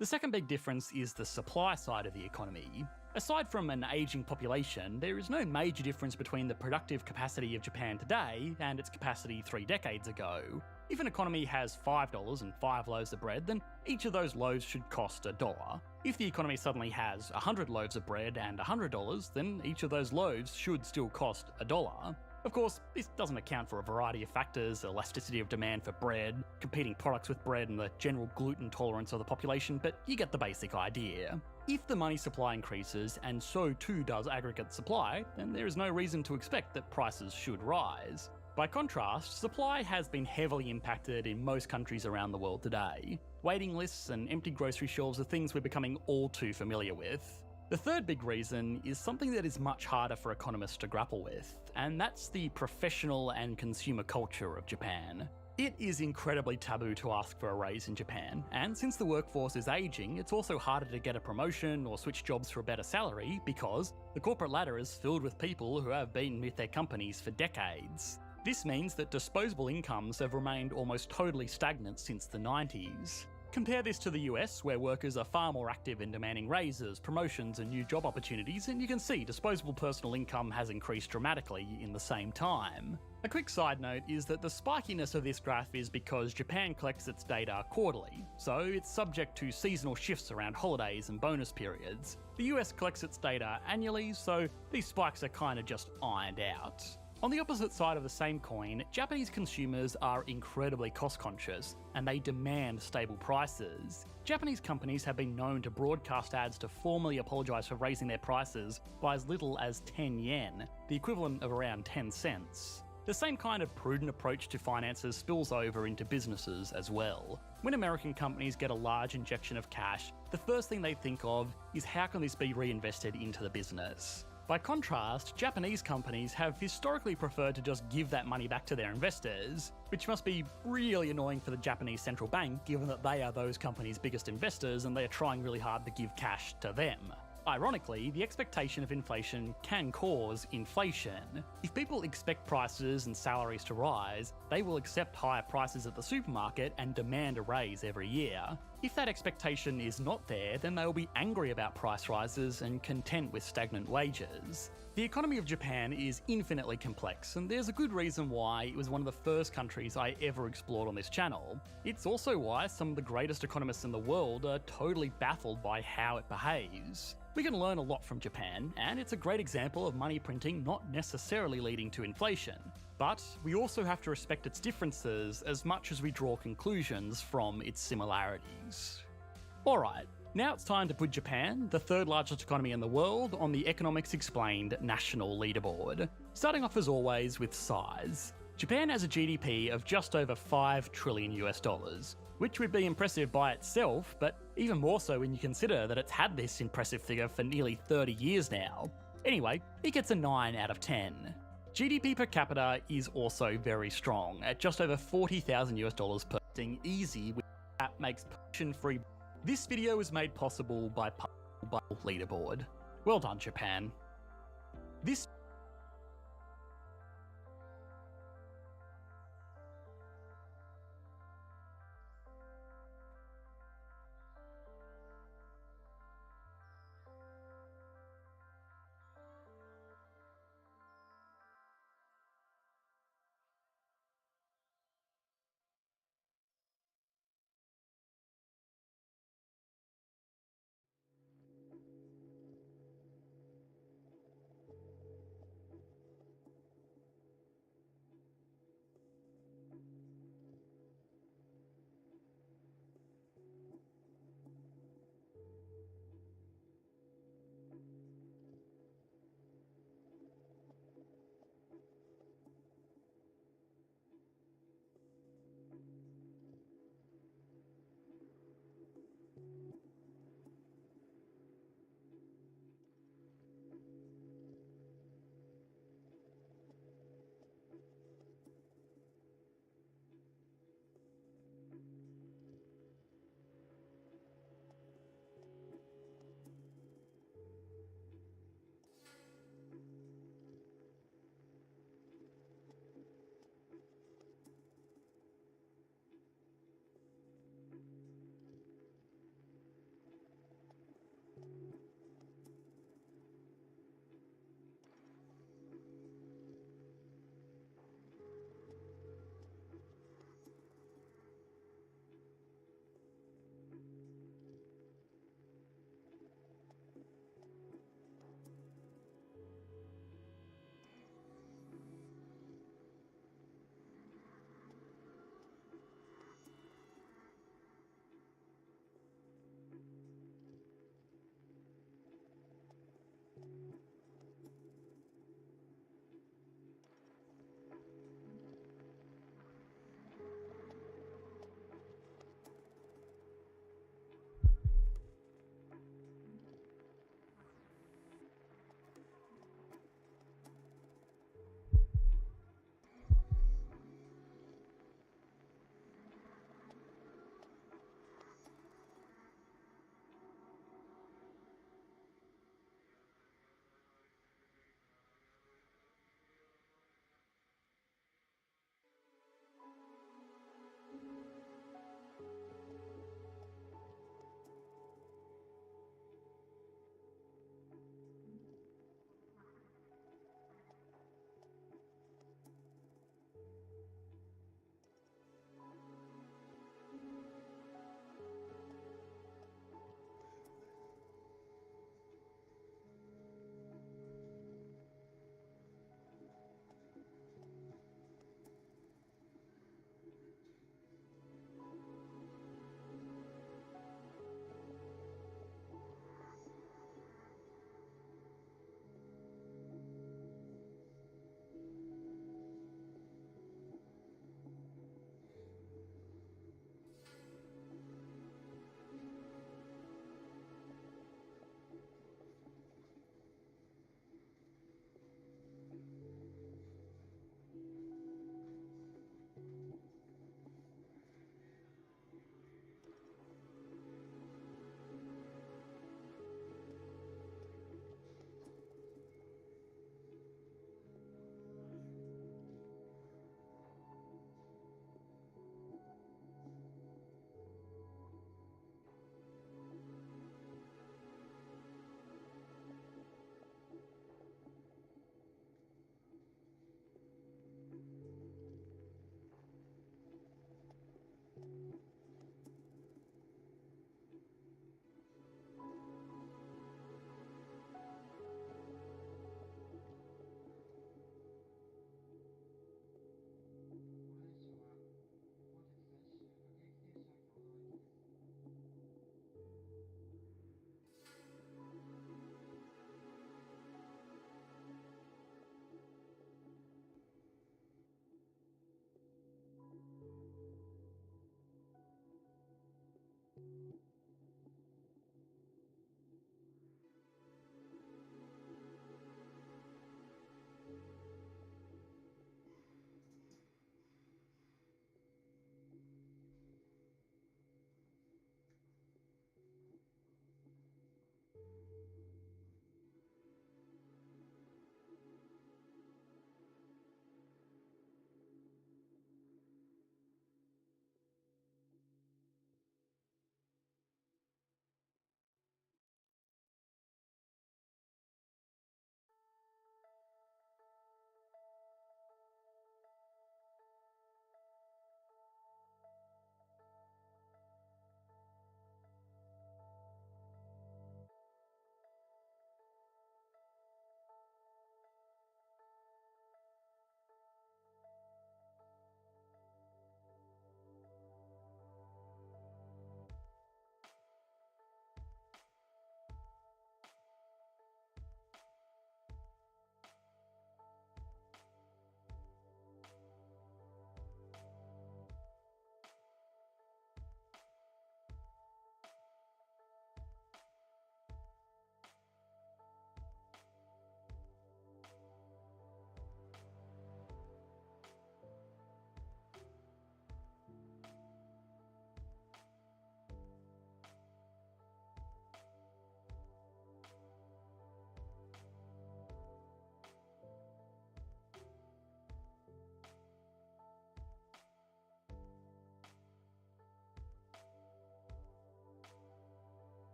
The second big difference is the supply side of the economy. Aside from an ageing population, there is no major difference between the productive capacity of Japan today and its capacity 3 decades ago. If an economy has $5 and 5 loaves of bread, then each of those loaves should cost $1. If the economy suddenly has 100 loaves of bread and $100, then each of those loaves should still cost $1. Of course, this doesn't account for a variety of factors, elasticity of demand for bread, competing products with bread, and the general gluten tolerance of the population, but you get the basic idea. If the money supply increases, and so too does aggregate supply, then there is no reason to expect that prices should rise. By contrast, supply has been heavily impacted in most countries around the world today. Waiting lists and empty grocery shelves are things we're becoming all too familiar with. The third big reason is something that is much harder for economists to grapple with, and that's the professional and consumer culture of Japan. It is incredibly taboo to ask for a raise in Japan, and since the workforce is aging, it's also harder to get a promotion or switch jobs for a better salary because the corporate ladder is filled with people who have been with their companies for decades. This means that disposable incomes have remained almost totally stagnant since the 90s. Compare this to the US, where workers are far more active in demanding raises, promotions, and new job opportunities, and you can see disposable personal income has increased dramatically in the same time. A quick side note is that the spikiness of this graph is because Japan collects its data quarterly, so it's subject to seasonal shifts around holidays and bonus periods. The US collects its data annually, so these spikes are kind of just ironed out. On the opposite side of the same coin, Japanese consumers are incredibly cost conscious, and they demand stable prices. Japanese companies have been known to broadcast ads to formally apologise for raising their prices by as little as 10 yen, the equivalent of around 10 cents. The same kind of prudent approach to finances spills over into businesses as well. When American companies get a large injection of cash, the first thing they think of is how can this be reinvested into the business. By contrast, Japanese companies have historically preferred to just give that money back to their investors, which must be really annoying for the Japanese central bank given that they are those companies' biggest investors and they are trying really hard to give cash to them. Ironically, the expectation of inflation can cause inflation. If people expect prices and salaries to rise, they will accept higher prices at the supermarket and demand a raise every year. If that expectation is not there, then they will be angry about price rises and content with stagnant wages. The economy of Japan is infinitely complex, and there's a good reason why it was one of the first countries I ever explored on this channel. It's also why some of the greatest economists in the world are totally baffled by how it behaves. We can learn a lot from Japan, and it's a great example of money printing not necessarily leading to inflation. But we also have to respect its differences as much as we draw conclusions from its similarities. Alright, now it's time to put Japan, the third largest economy in the world, on the Economics Explained national leaderboard. Starting off as always with size. Japan has a GDP of just over $5 trillion US, which would be impressive by itself, but even more so when you consider that it's had this impressive figure for nearly 30 years now. Anyway, it gets a 9 out of 10. GDP per capita is also very strong, at just over $40,000 US per thing easy, which makes pollution-free. This video was made possible by leaderboard. Well done, Japan. This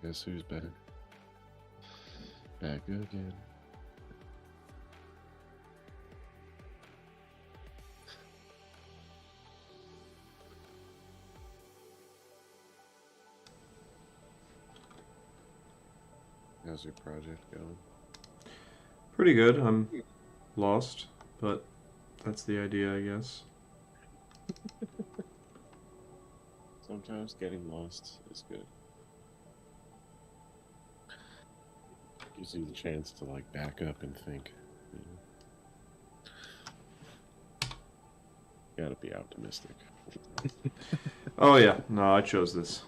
Guess who's back? Back again. How's your project going? Pretty good. I'm lost, but that's the idea, I guess. Sometimes getting lost is good. Gives you the chance to like back up and think. You know? Gotta be optimistic. Oh yeah, no, I chose this.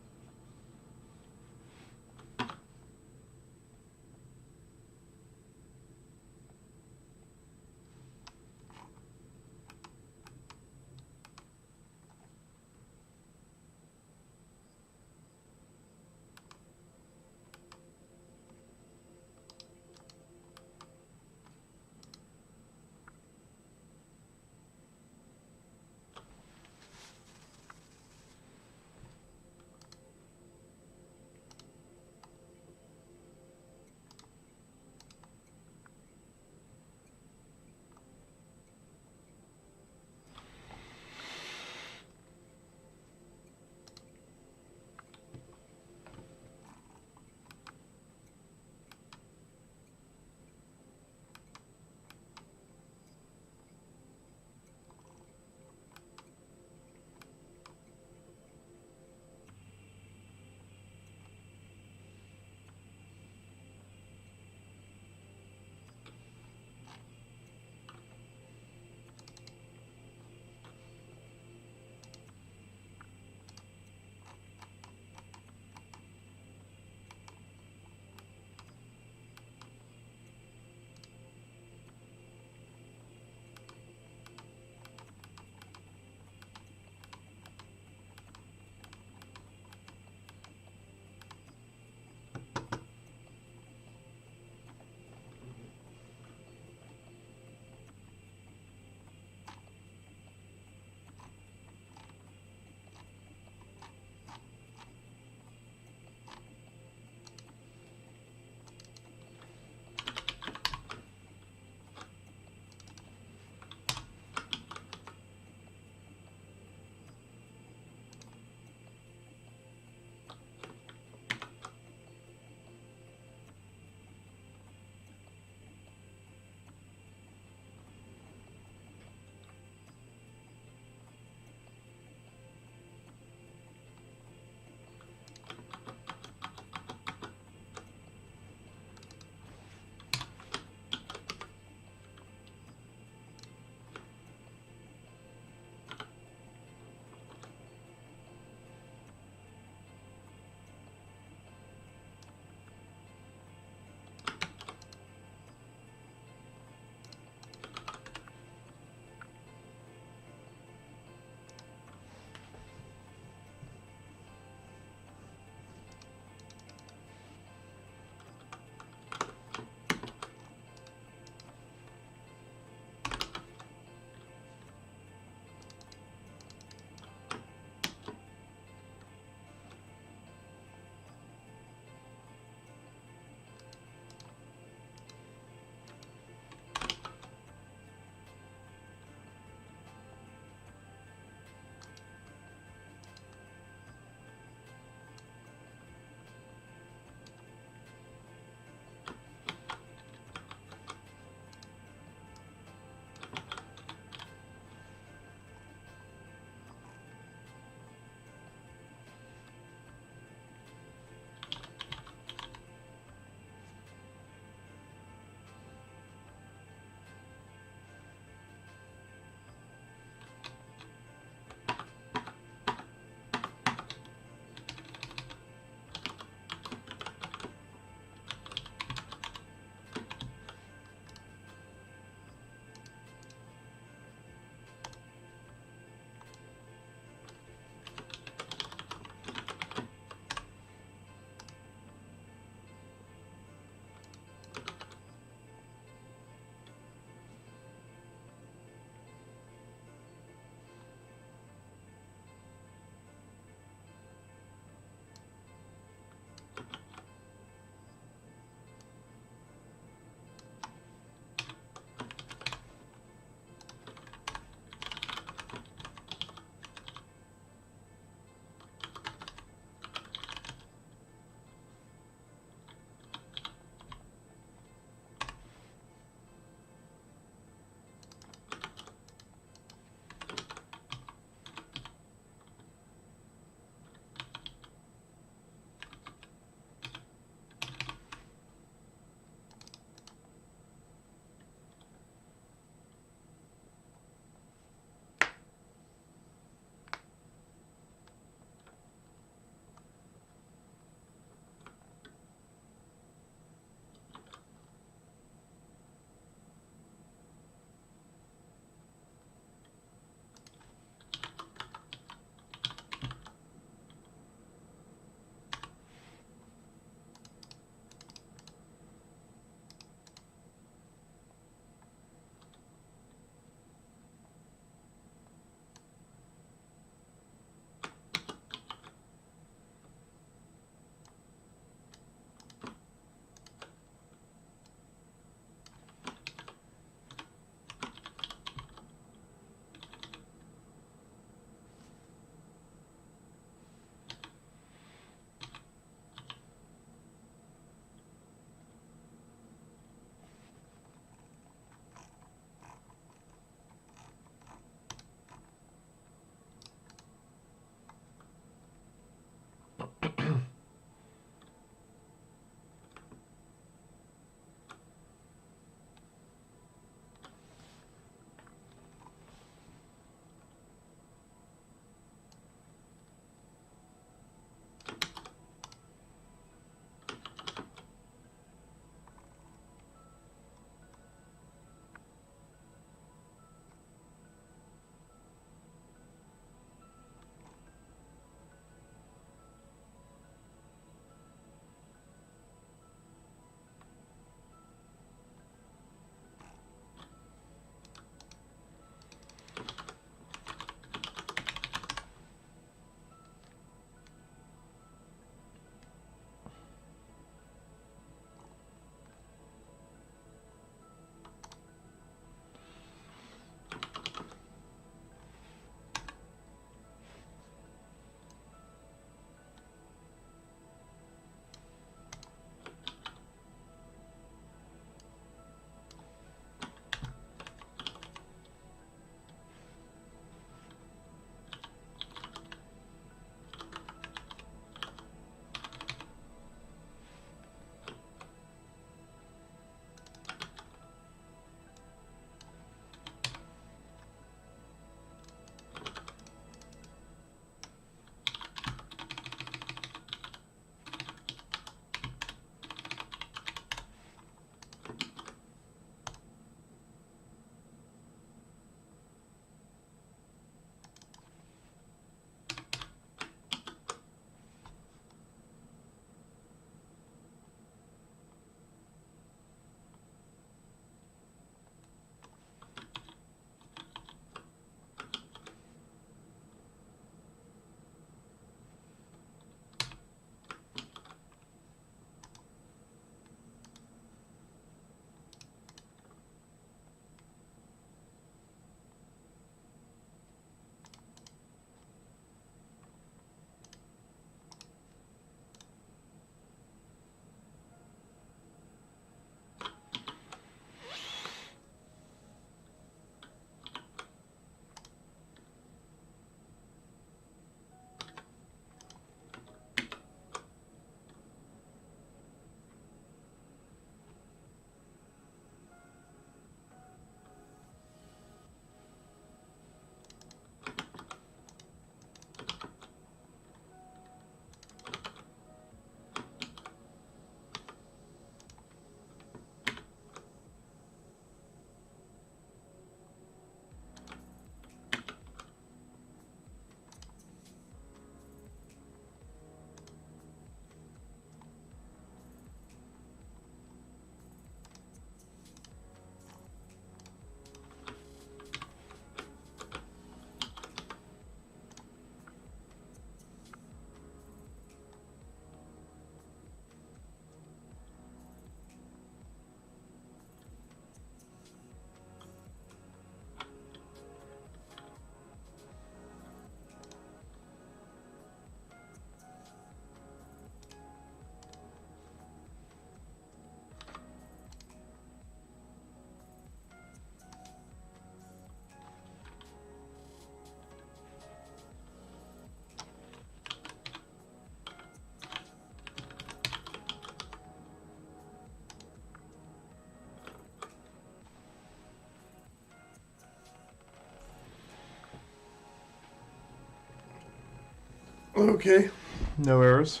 Okay. No errors.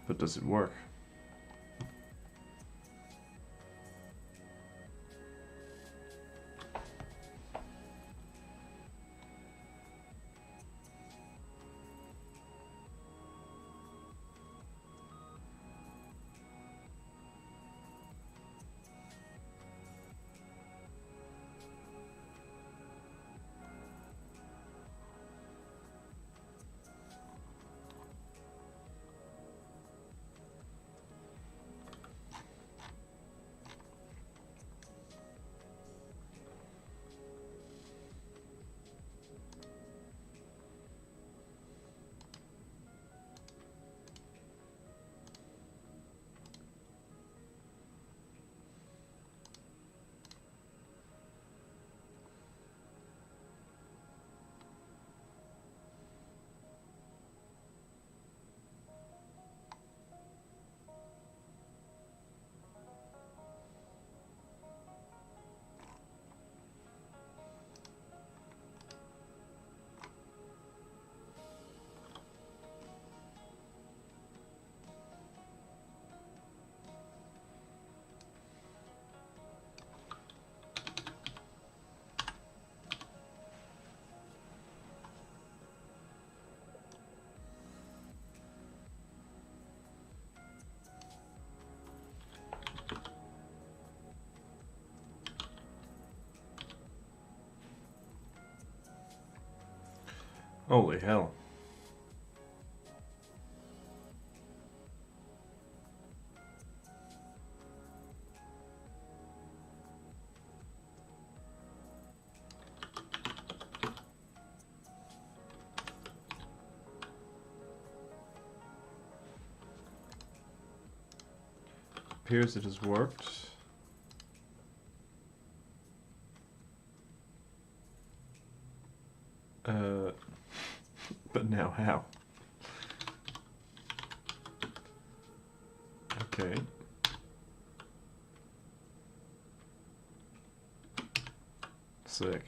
But does it work? Holy hell. Appears it has worked. But now how? Okay. Sick.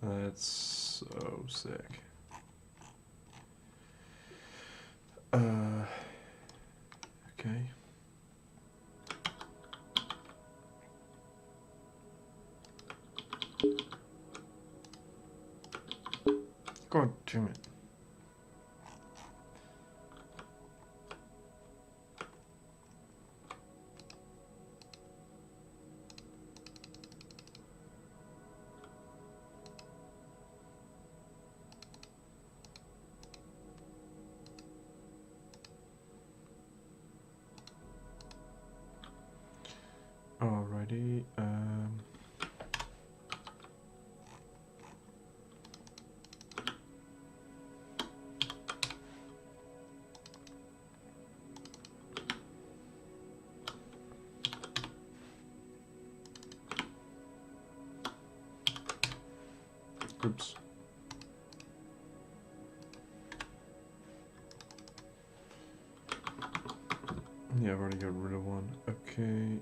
That's so sick. Okay. God damn it. Alrighty, oops. Yeah, I've already got rid of one. Okay,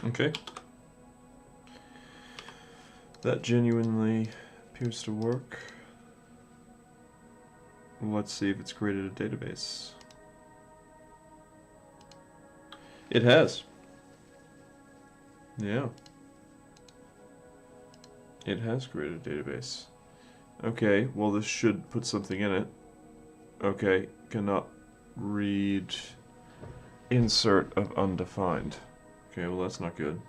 Okay. That genuinely appears to work. Let's see if it's created a database. It has. Yeah. It has created a database. Okay, well this should put something in it. Okay, cannot read insert of undefined. Okay, well that's not good.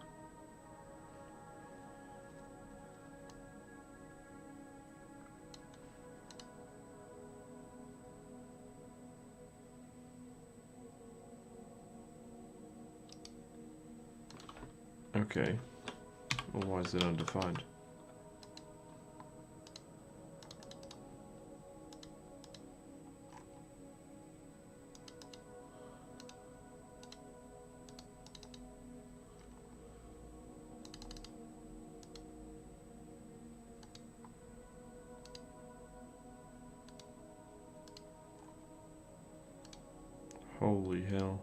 Okay. Well, why is it undefined? Holy hell.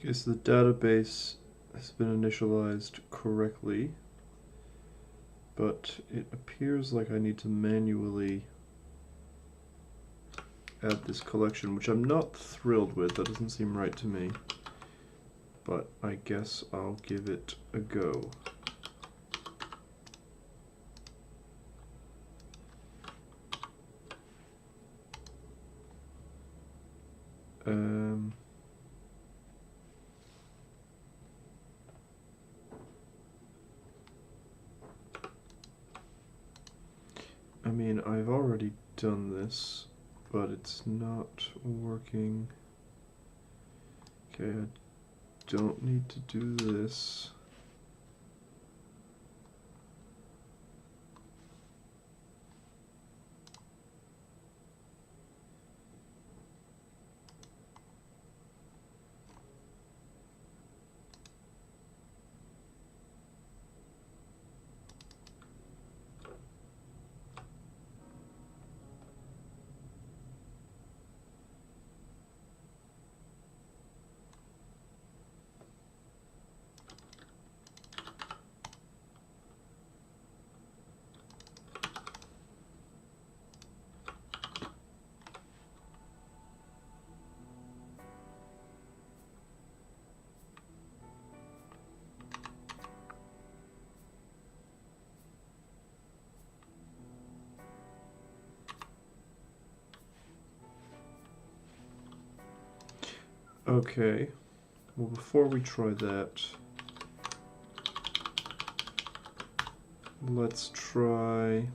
Okay, so the database has been initialized correctly, but it appears like I need to manually add this collection, which I'm not thrilled with. That doesn't seem right to me, but I guess I'll give it a go. I mean, I've already done this, but it's not working. Okay, I don't need to do this. Okay, well, before we try that, let's try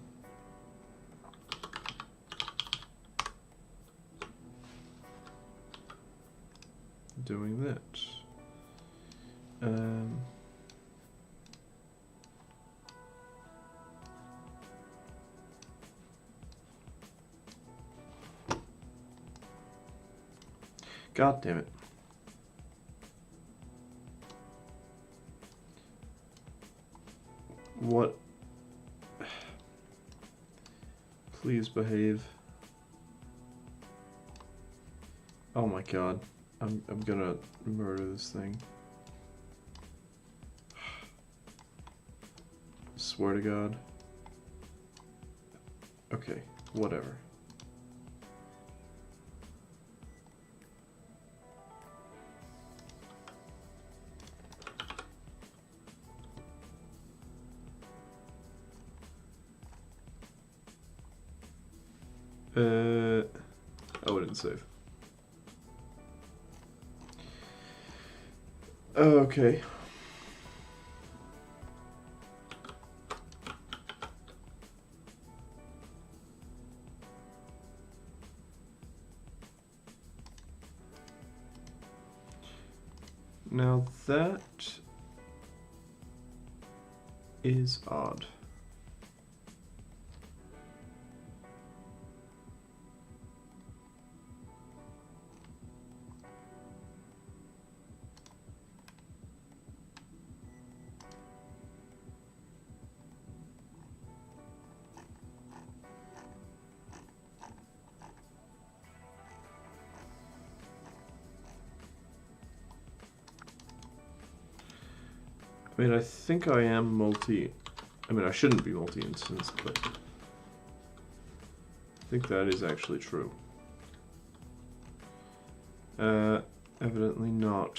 doing that. God damn it. What? Please behave. Oh my god. I'm gonna murder this thing. Swear to God. Okay, whatever. Oh, I didn't save. Okay. Now that is odd. I mean, I think I am I mean, I shouldn't be multi-instance, but I think that is actually true. Evidently not.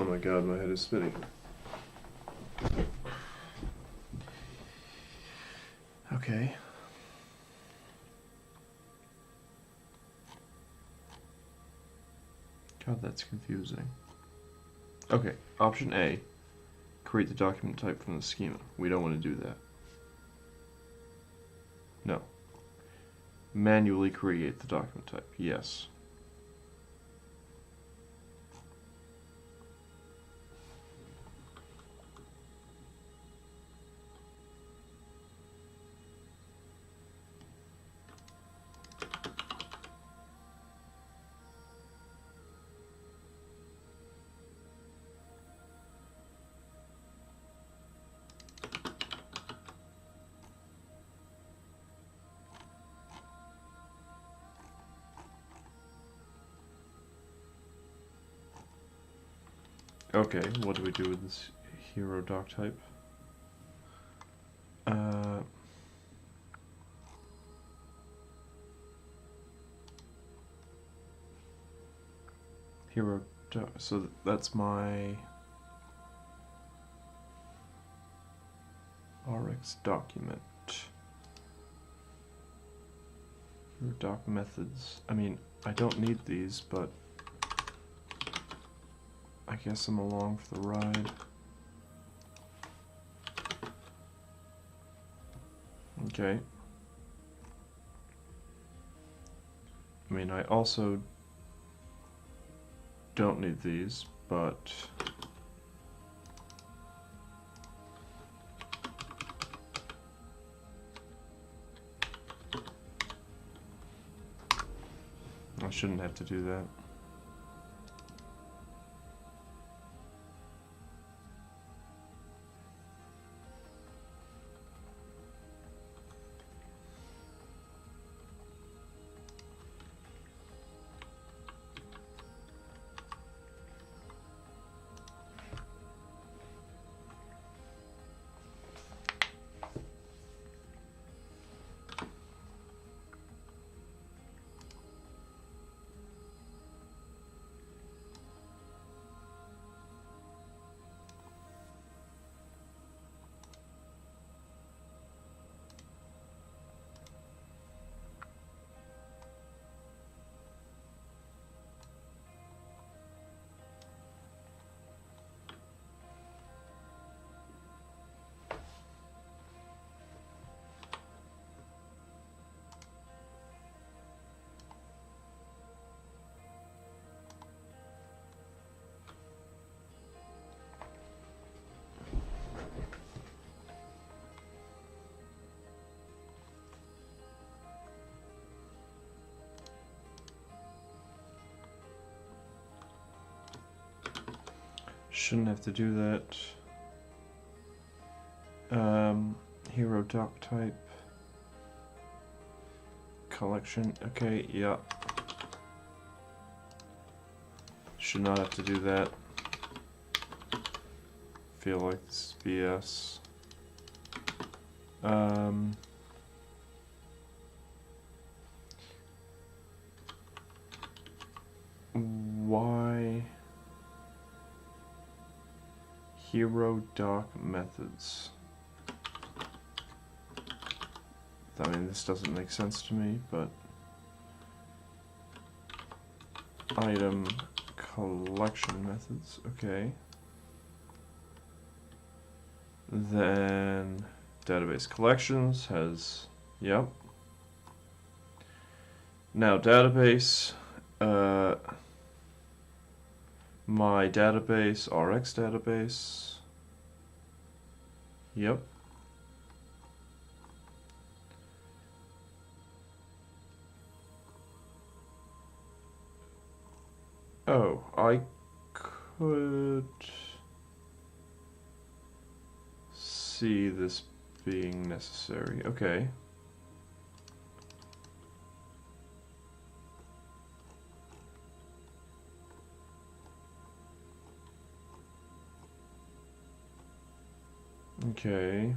Oh my god, my head is spinning. Okay. God, that's confusing. Okay, option A. Create the document type from the schema. We don't want to do that. No. Manually create the document type. Yes. Okay, what do we do with this hero doc type? Hero doc, so that's my RX document. Hero doc methods. I mean, I don't need these, but I guess I'm along for the ride. Okay. I mean, I also don't need these, but I shouldn't have to do that. Shouldn't have to do that. Hero doc type. Collection. Okay, yeah. Should not have to do that. Feel like this is BS. Why hero doc methods? I mean, this doesn't make sense to me, but item collection methods, okay. Then database collections has, yep. Now database, my database, RX database, yep. Oh, I could see this being necessary. Okay. Okay.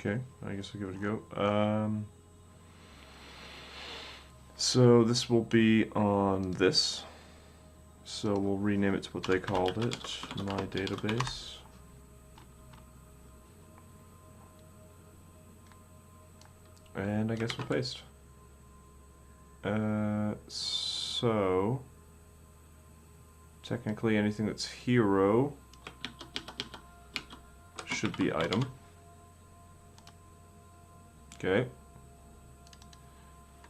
Okay, I guess we'll give it a go. So this will be on this. So we'll rename it to what they called it, my database. And I guess we'll paste. So technically anything that's hero should be item. Okay.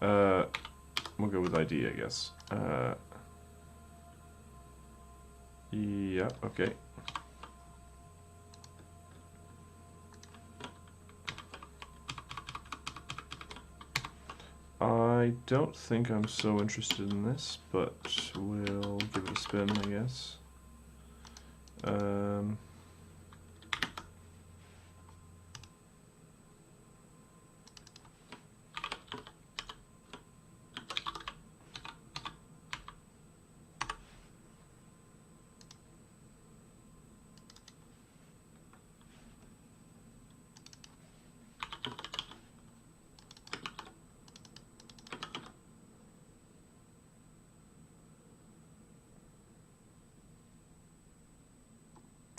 We'll go with ID, I guess. Yeah, okay. I don't think I'm so interested in this, but we'll give it a spin, I guess.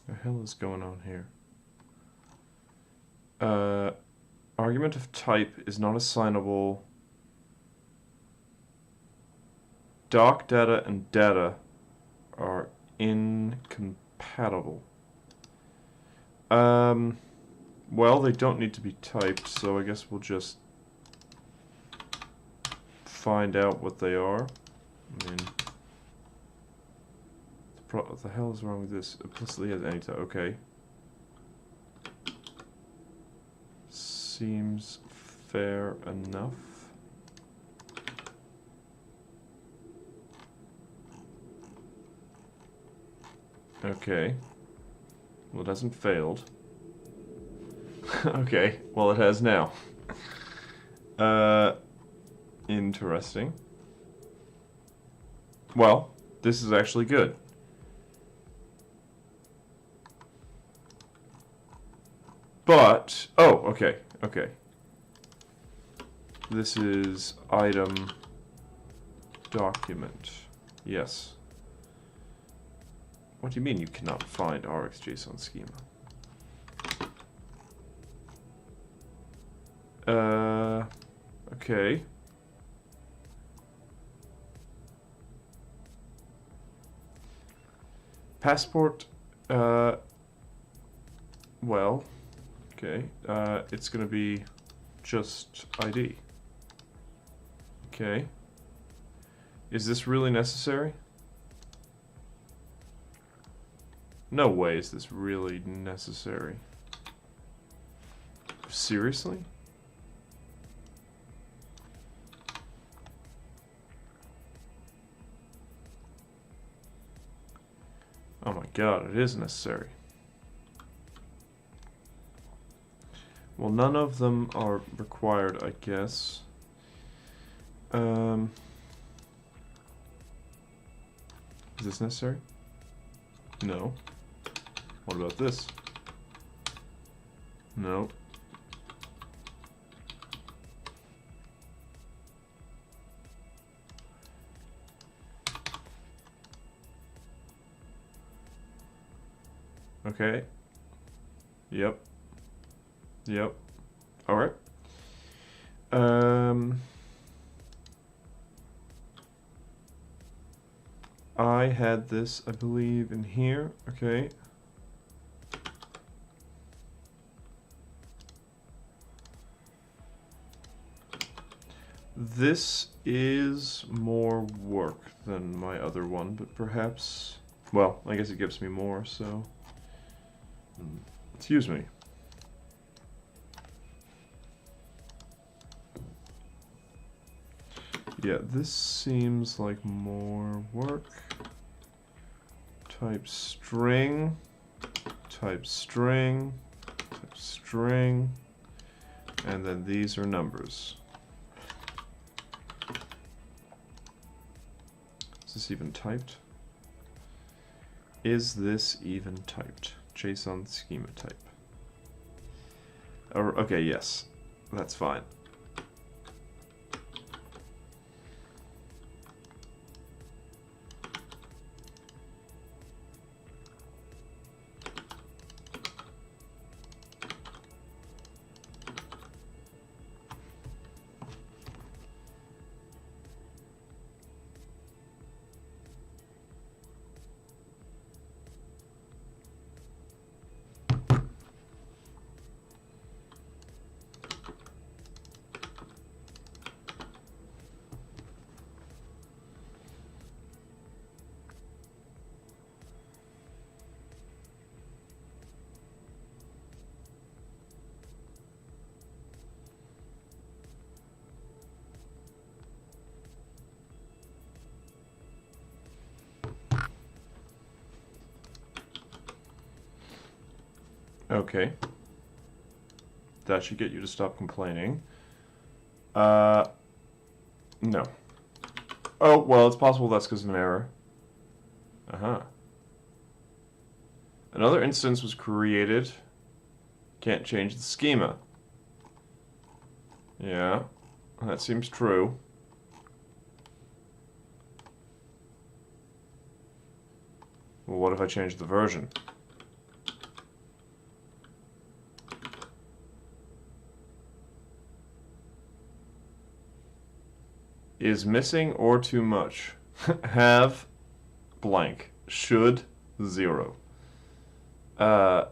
The hell is going on here? Argument of type is not assignable. Doc data and data are incompatible. Well, they don't need to be typed, so I guess we'll just find out what they are. I mean, what the hell is wrong with this? Implicitly has any type. Okay. Seems fair enough. Okay. Well, it hasn't failed. Okay. Well, it has now. Interesting. Well, this is actually good. But, oh, okay, okay. This is item document. Yes. What do you mean you cannot find RxJSON schema? Okay. Passport, well, okay, it's gonna be just ID. Okay. Is this really necessary? No way is this really necessary. Seriously? Oh my god, it is necessary. Well, none of them are required, I guess. Is this necessary? No. What about this? No. Okay. Yep. Yep. Alright. I had this, I believe, in here. Okay. This is more work than my other one, but perhaps... Well, I guess it gives me more, so... Excuse me. Yeah, this seems like more work. Type string, type string, type string, and then these are numbers. Is this even typed? Is this even typed? JSON schema type. Okay, yes. That's fine. Okay. That should get you to stop complaining. No. Oh, well, it's possible that's because of an error. Uh-huh. Another instance was created. Can't change the schema. Yeah, that seems true. Well, what if I change the version? Is missing or too much? Have blank. Should 0. The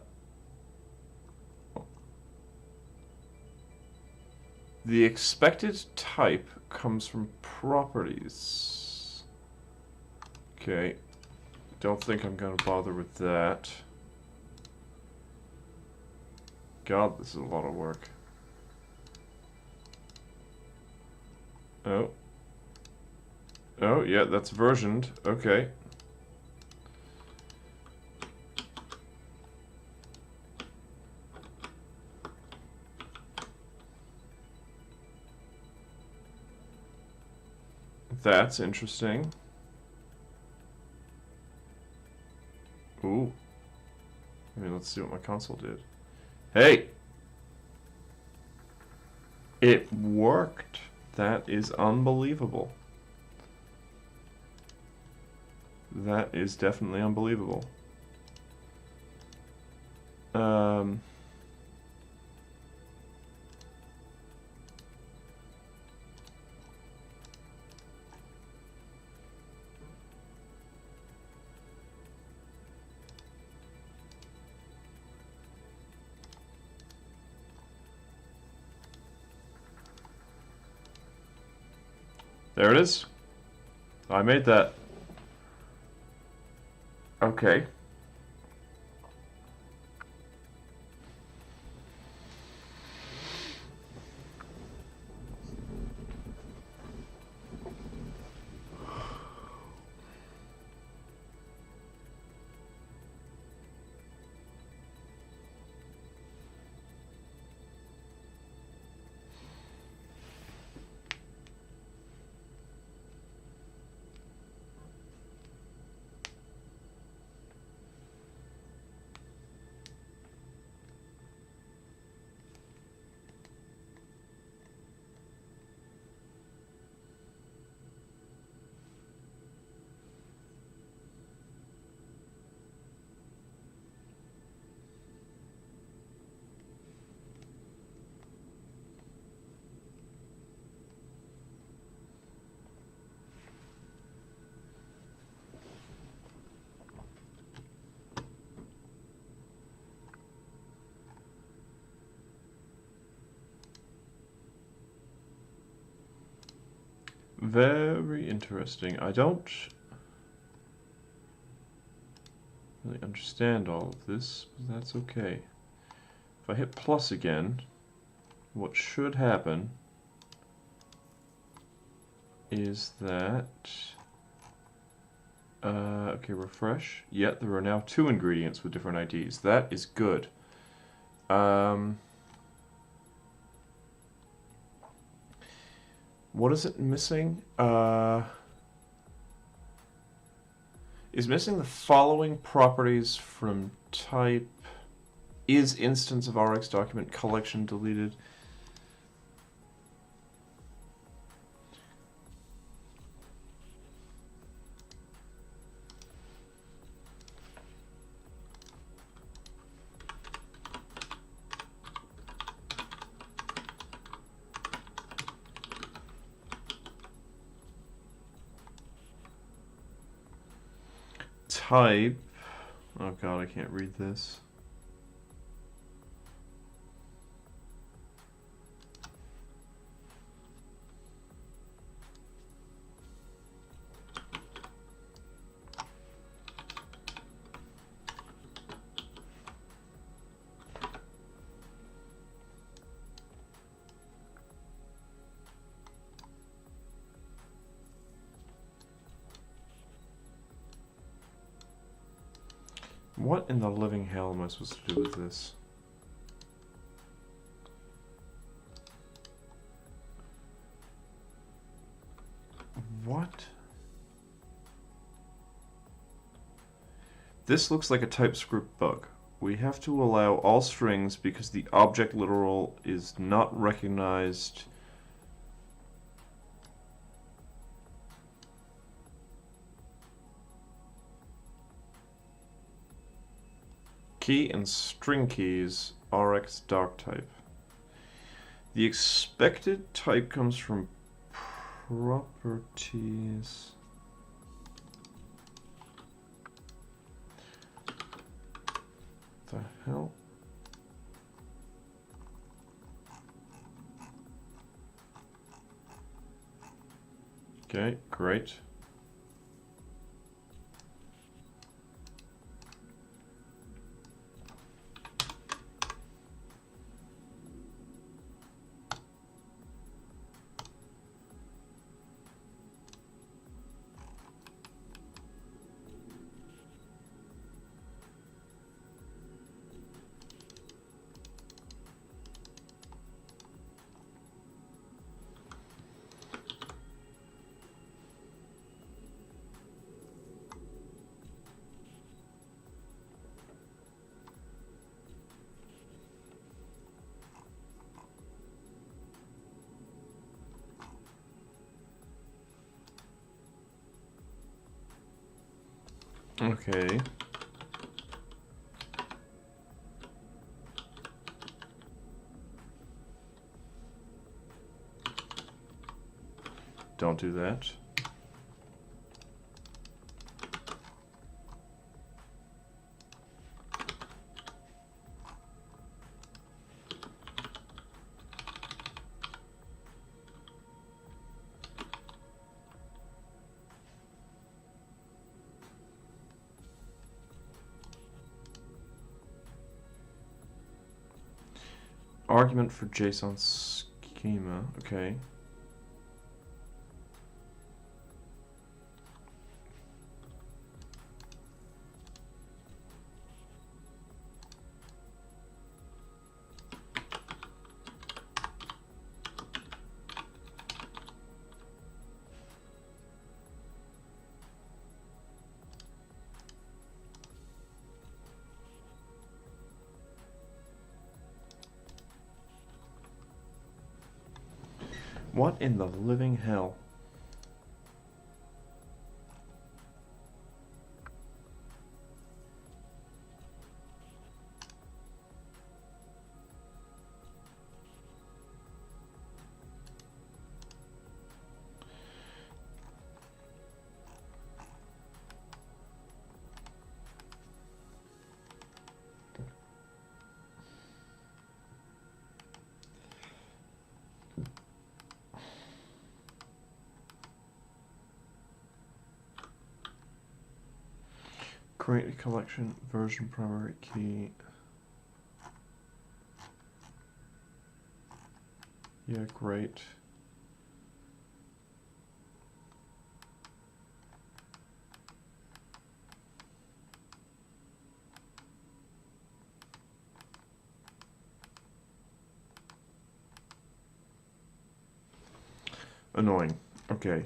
expected type comes from properties. Okay. Don't think I'm going to bother with that. God, this is a lot of work. Oh. Oh, yeah, that's versioned. Okay. That's interesting. Ooh. I mean, let's see what my console did. Hey! It worked. That is unbelievable. That is definitely unbelievable. There it is. I made that. Okay. Very interesting. I don't really understand all of this, but that's okay. If I hit plus again, what should happen is that... okay, refresh. Yeah, there are now 2 ingredients with different IDs. That is good. What is it missing? Is missing the following properties from type is instance of RX document collection deleted? Type. Oh god, I can't read this. What in the living hell am I supposed to do with this? What? This looks like a TypeScript bug. We have to allow all strings because the object literal is not recognized. Key and string keys RX dark type. The expected type comes from properties. The hell? Okay, great. Okay. Don't do that. Argument for JSON schema, okay. What in the living hell? Create a collection, version primary key. Yeah, great. Annoying. Okay.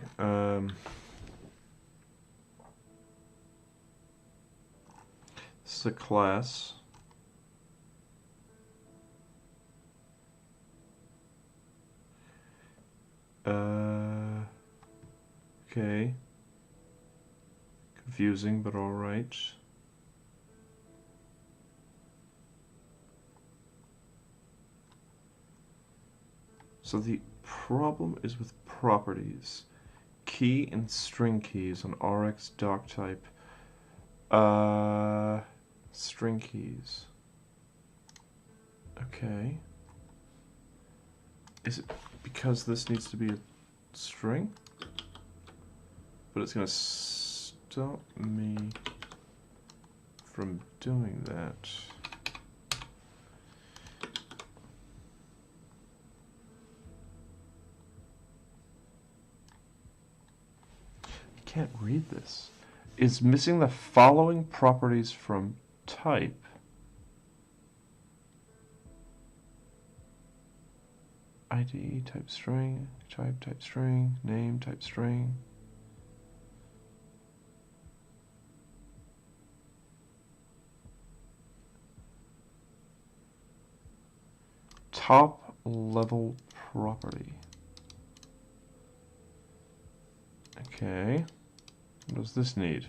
This is a class. Okay. Confusing, but alright. So the problem is with properties. Key and string keys on RX doc type. String keys. Okay. Is it because this needs to be a string? But it's going to stop me from doing that. I can't read this. Is missing the following properties from type. ID, type string, type string, name, type string. Top level property. Okay. What does this need?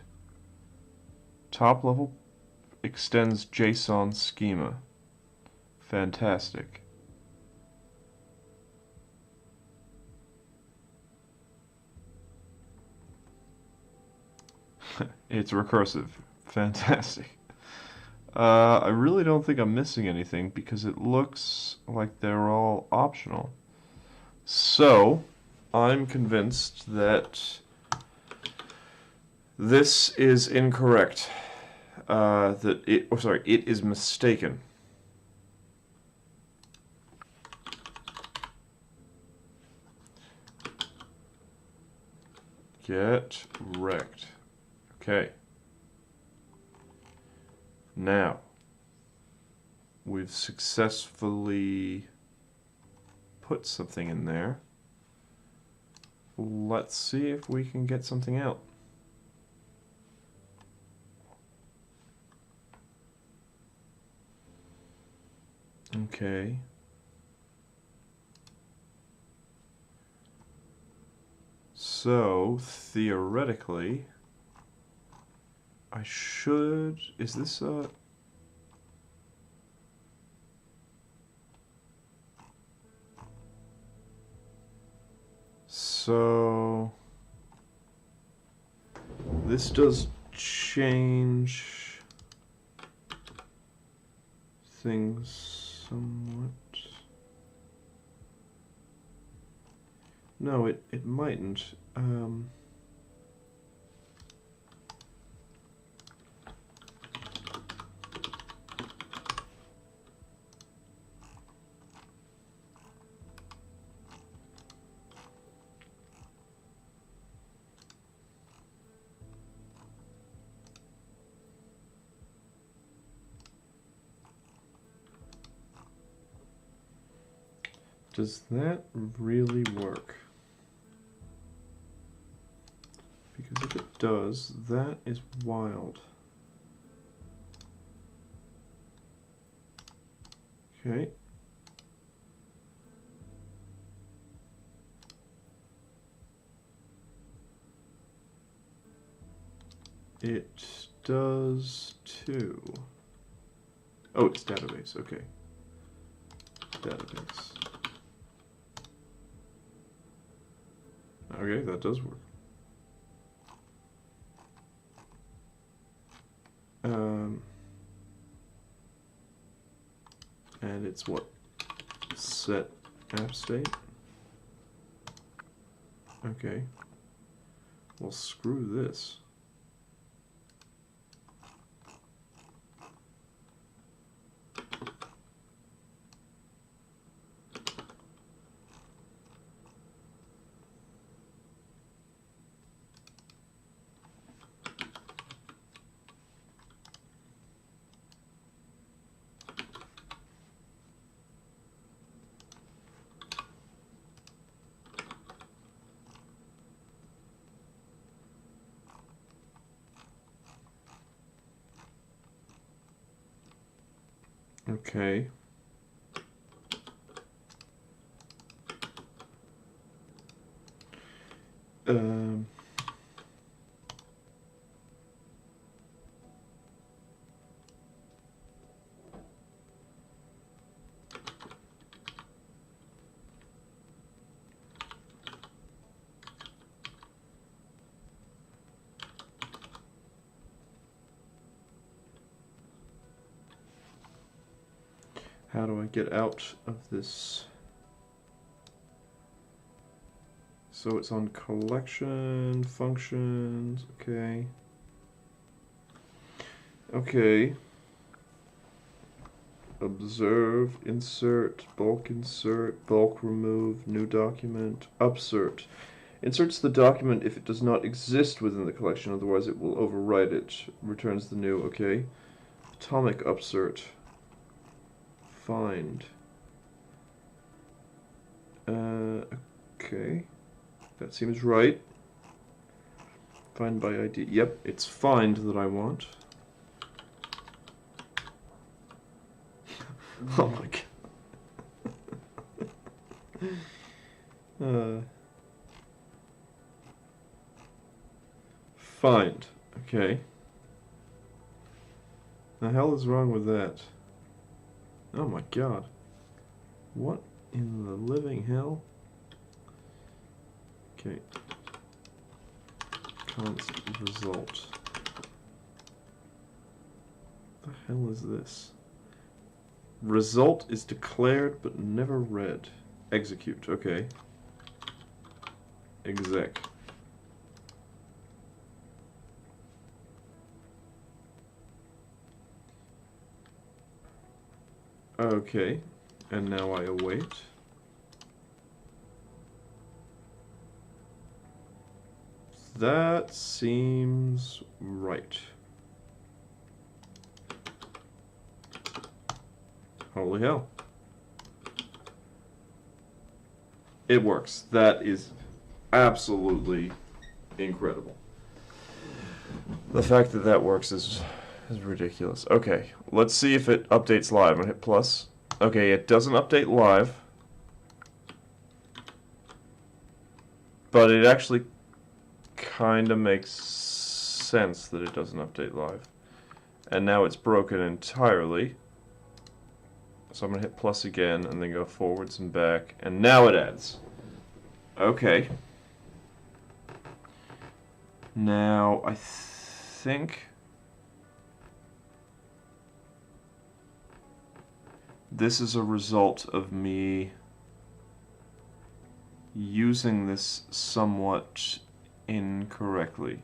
Top level extends JSON schema. Fantastic. It's recursive. Fantastic. I really don't think I'm missing anything because it looks like they're all optional. So, I'm convinced that this is incorrect. It is mistaken. Get wrecked. Okay. Now, we've successfully put something in there. Let's see if we can get something out. Okay. So, theoretically, I should... Is this a... So... This does change things somewhat. No, it mightn't. Does that really work? Because if it does, that is wild. Okay. It does too. Oh, it's database, okay. Database. Okay, that does work. And it's what? Set app state? Okay. Well, screw this. Okay. Um, how do I get out of this? So it's on collection, functions, okay. Okay. Observe, insert, bulk remove, new document, upsert. Inserts the document if it does not exist within the collection, otherwise it will overwrite it. Returns the new, okay. Atomic upsert. Find. Okay. That seems right. Find by ID. Yep, it's find that I want. Oh my god. Find. Okay. The hell is wrong with that? Oh my god. What in the living hell? Okay. Const result. What the hell is this? Result is declared but never read. Execute. Okay. Exec. Okay. And now I await. That seems right. Holy hell. It works. That is absolutely incredible. The fact that that works is ridiculous. Okay, let's see if it updates live. I'm gonna hit plus. Okay, it doesn't update live. But it actually kind of makes sense that it doesn't update live. And now it's broken entirely. So I'm going to hit plus again and then go forwards and back. And now it adds. Okay. Now I think this is a result of me using this somewhat incorrectly.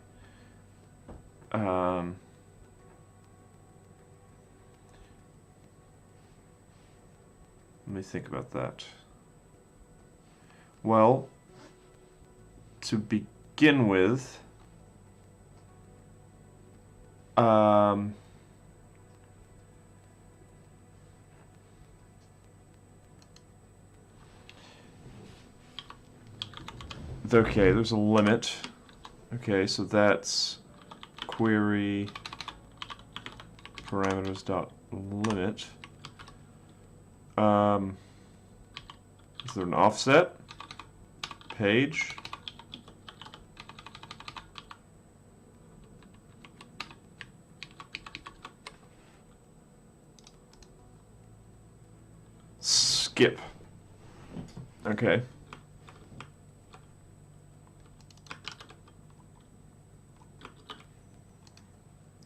Let me think about that. Well, to begin with, okay, there's a limit. Okay, so that's query parameters dot limit. Is there an offset? Page. Skip. Okay.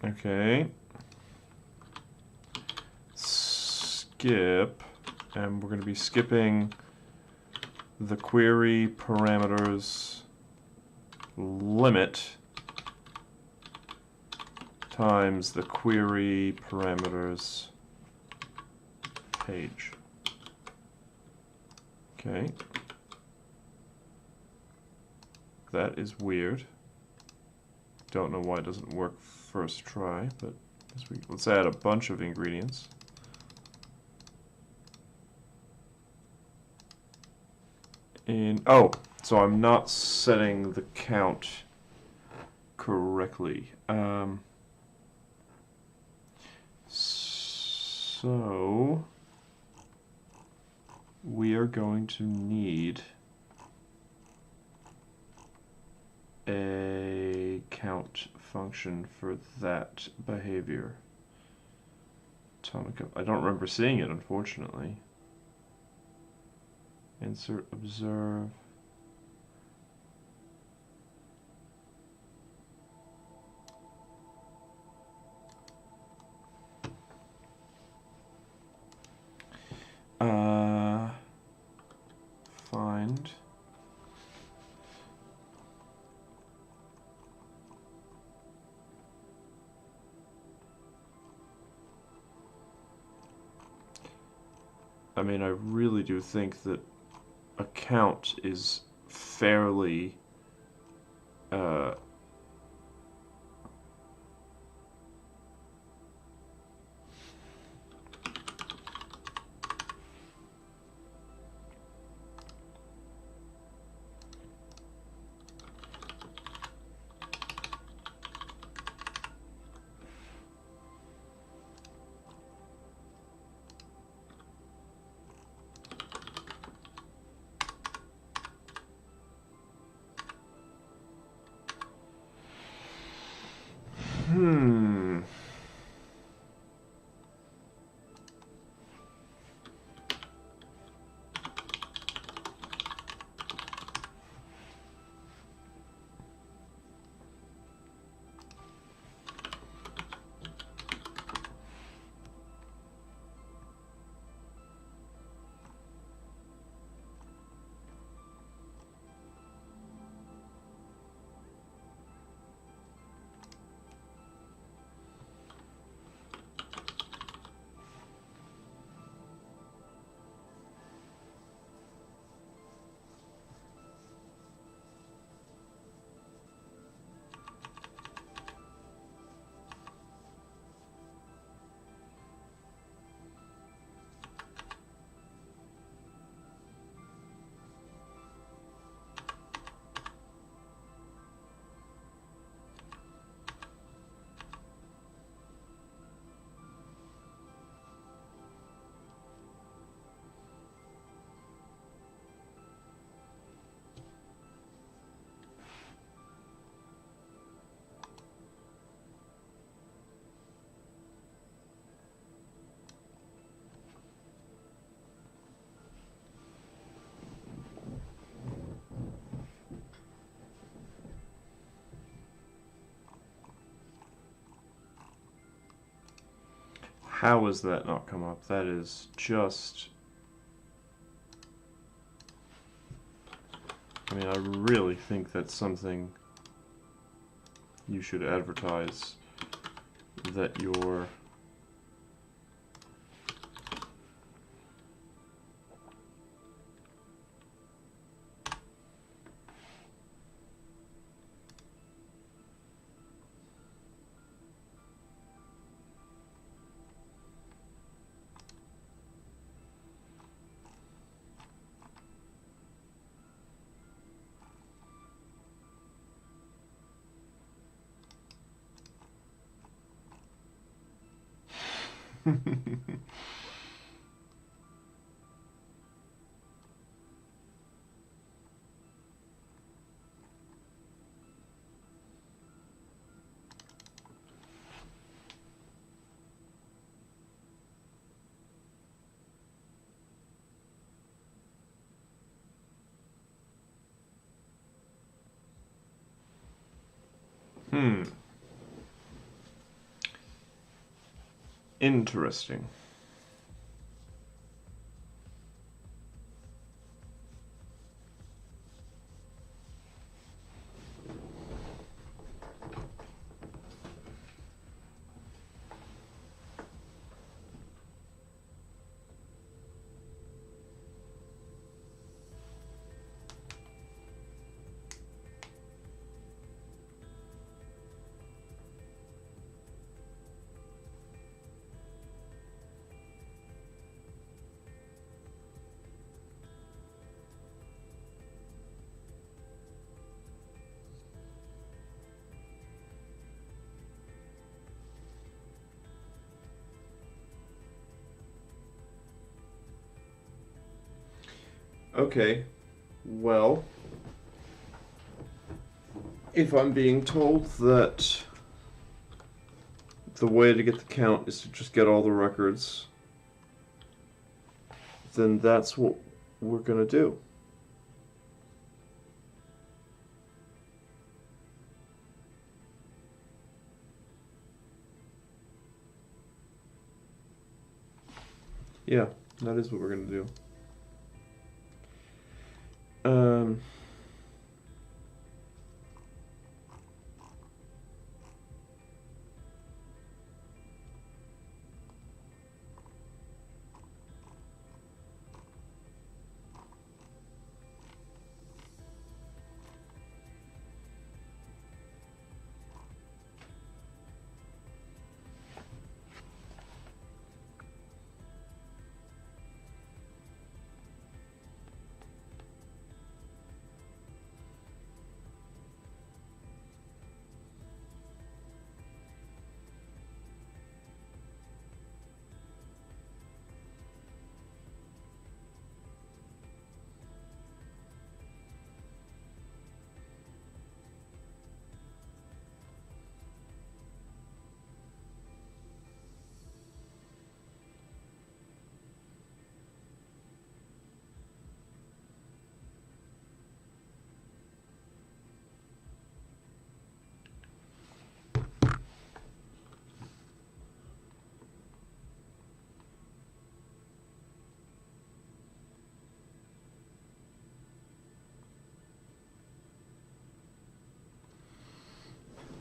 Okay. Skip. And we're going to be skipping the query parameters limit times the query parameters page. Okay. That is weird. Don't know why it doesn't work first try, but let's add a bunch of ingredients. Oh, so I'm not setting the count correctly. So we are going to need account function for that behavior. Atomic. I don't remember seeing it, unfortunately. Insert observe. Find. I mean, I really do think that account is fairly How has that not come up? That is just... I mean, I really think that's something you should advertise, that you're... Interesting. Okay, well, if I'm being told that the way to get the count is to just get all the records, then that's what we're gonna do. Yeah, that is what we're gonna do.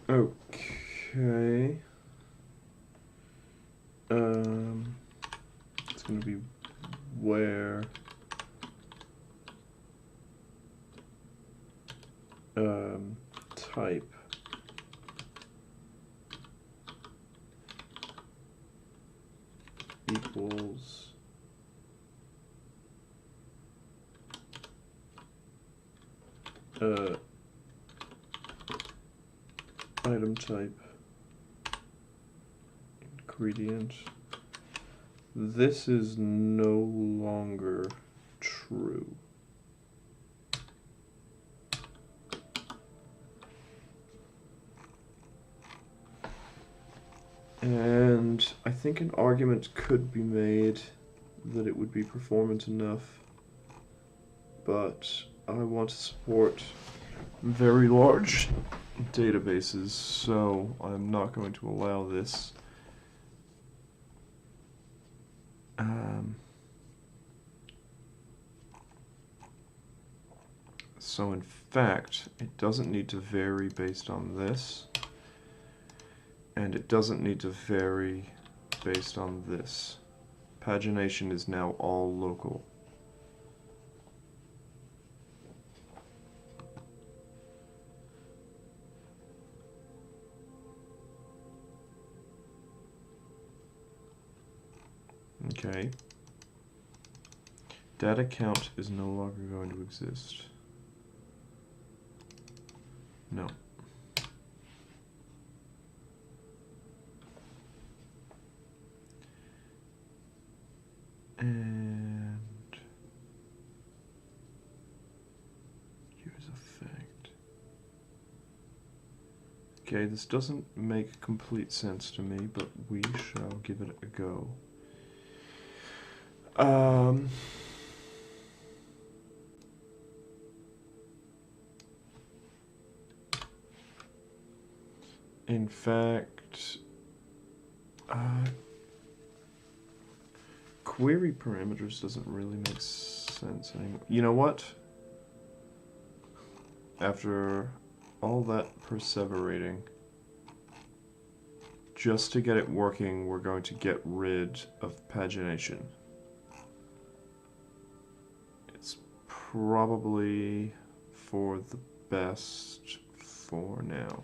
Okay. It's gonna be where type equals item type ingredient. This is no longer true. And I think an argument could be made that it would be performant enough, but I want to support very large databases, so I'm not going to allow this. So in fact, it doesn't need to vary based on this, and it doesn't need to vary based on this. Pagination is now all local. Okay. Data count is no longer going to exist. No. And use effect. Okay, this doesn't make complete sense to me, but we shall give it a go. In fact, query parameters doesn't really make sense anymore. You know what? After all that perseverating, just to get it working, we're going to get rid of pagination. It's probably for the best for now.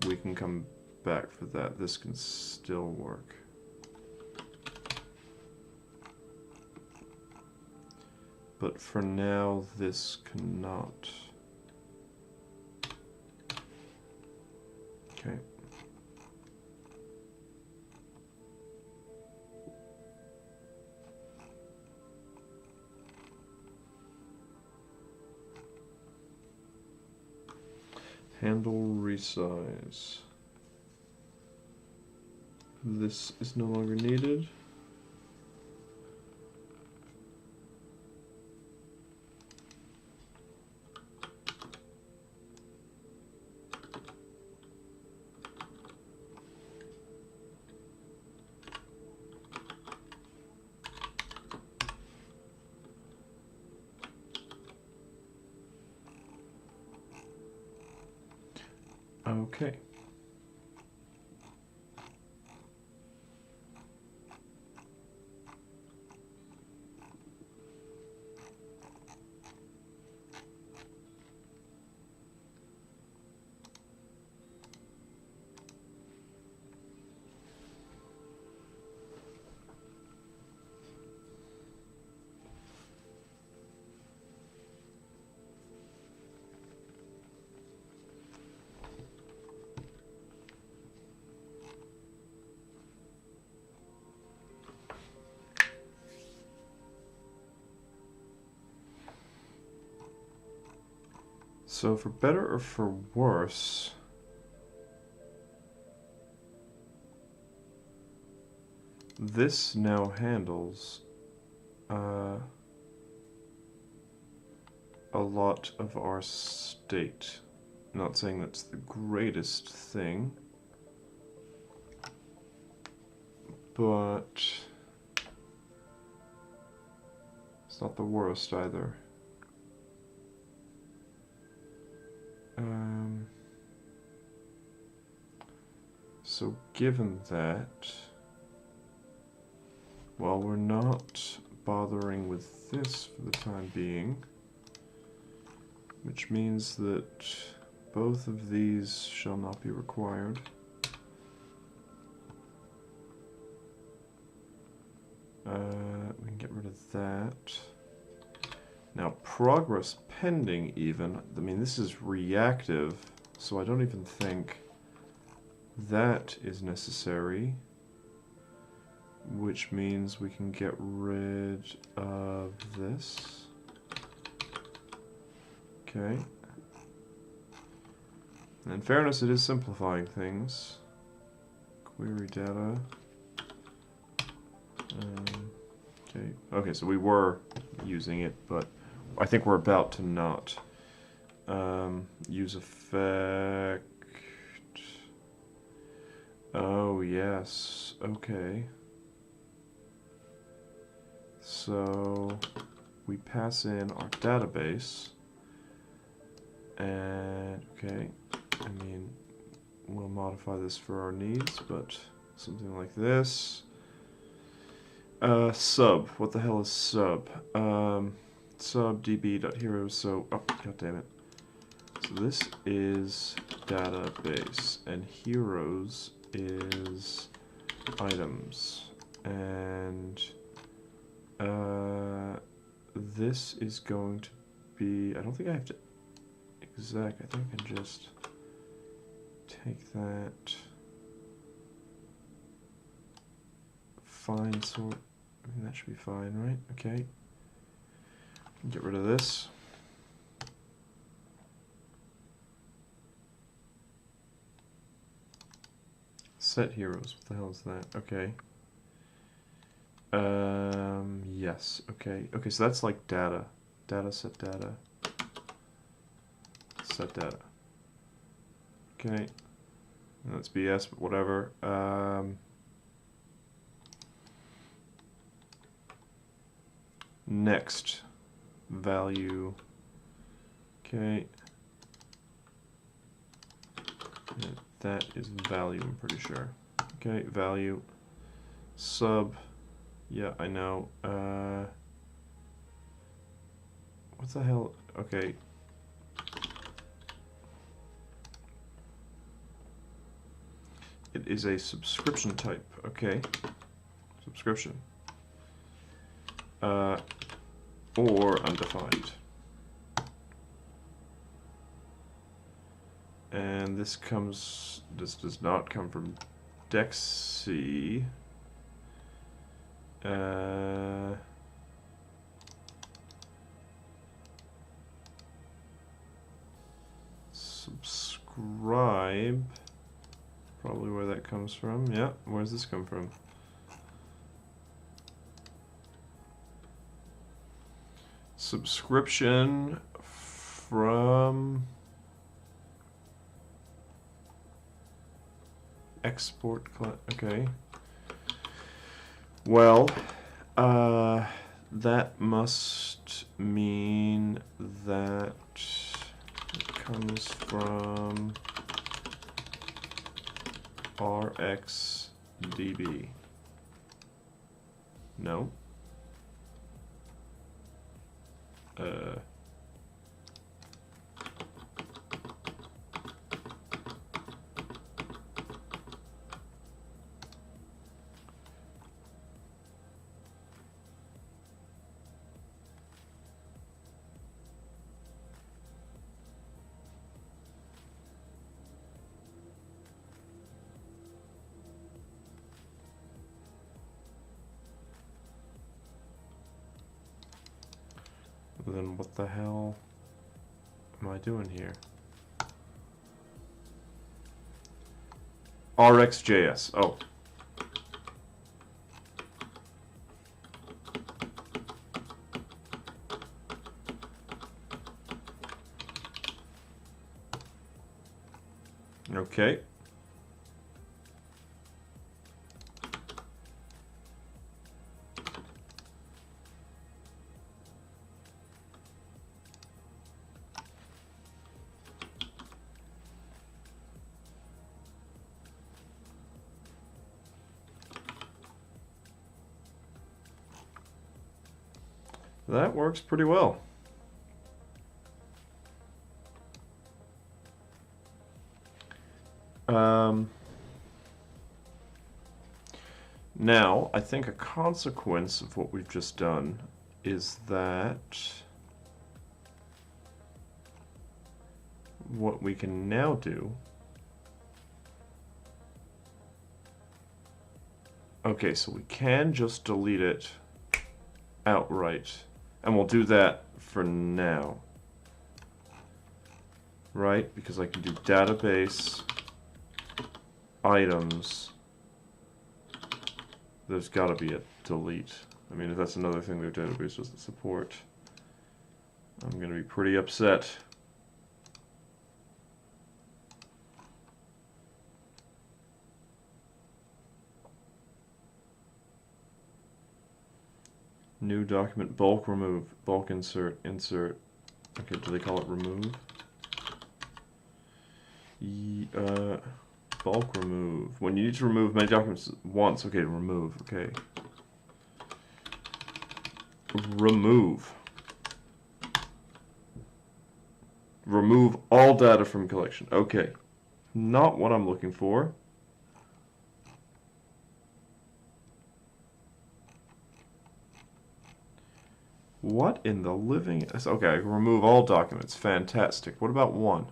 We can come back for that. This can still work. But for now, this cannot. Okay. Handle resize. This is no longer needed. Okay. So for better or for worse, this now handles a lot of our state. Not saying that's the greatest thing, but it's not the worst either. So given that, well, we're not bothering with this for the time being, which means that both of these shall not be required. We can get rid of that. Now, progress pending even, I mean, this is reactive, so I don't even think that is necessary, which means we can get rid of this. Okay. And in fairness, it is simplifying things. Query data. Okay. Okay, so we were using it, but I think we're about to not. Use effect. Oh, yes. Okay. So we pass in our database. And, okay. I mean, we'll modify this for our needs, but something like this. Sub. What the hell is sub? Sub db.hero. So, oh, god damn it. So this is database, and heroes is items, and this is going to be, I don't think I have to exec, I think I can just take that, find sort, I mean that should be fine, right? Okay, get rid of this. Set heroes, what the hell is that? Okay. Yes, okay. Okay, so that's like data. Data, set data. Set data. Okay. That's BS, but whatever. Next. Value. Okay. Yeah, that is value, I'm pretty sure. Okay, value. Sub. Yeah, I know. What the hell? Okay. It is a subscription type. Okay. Subscription. Or undefined. And this does not come from Dexy. describe probably where that comes from. Yeah, where's this come from? Subscription from export okay. Well, that must mean that it comes from RxDB. No. Then what the hell am I doing here? RxJS. Oh. Okay. That works pretty well. Now, I think a consequence of what we've just done is that what we can now do... Okay, so we can just delete it outright. And we'll do that for now. Right? Because I can do database items. There's got to be a delete. I mean, if that's another thing their database doesn't support, I'm going to be pretty upset. New document, bulk remove, bulk insert, insert. Okay, do they call it remove? Bulk remove. When you need to remove many documents at once, okay, remove, okay. Remove. Remove all data from collection. Okay. Not what I'm looking for. What in the living... Okay, I can remove all documents. Fantastic. What about one?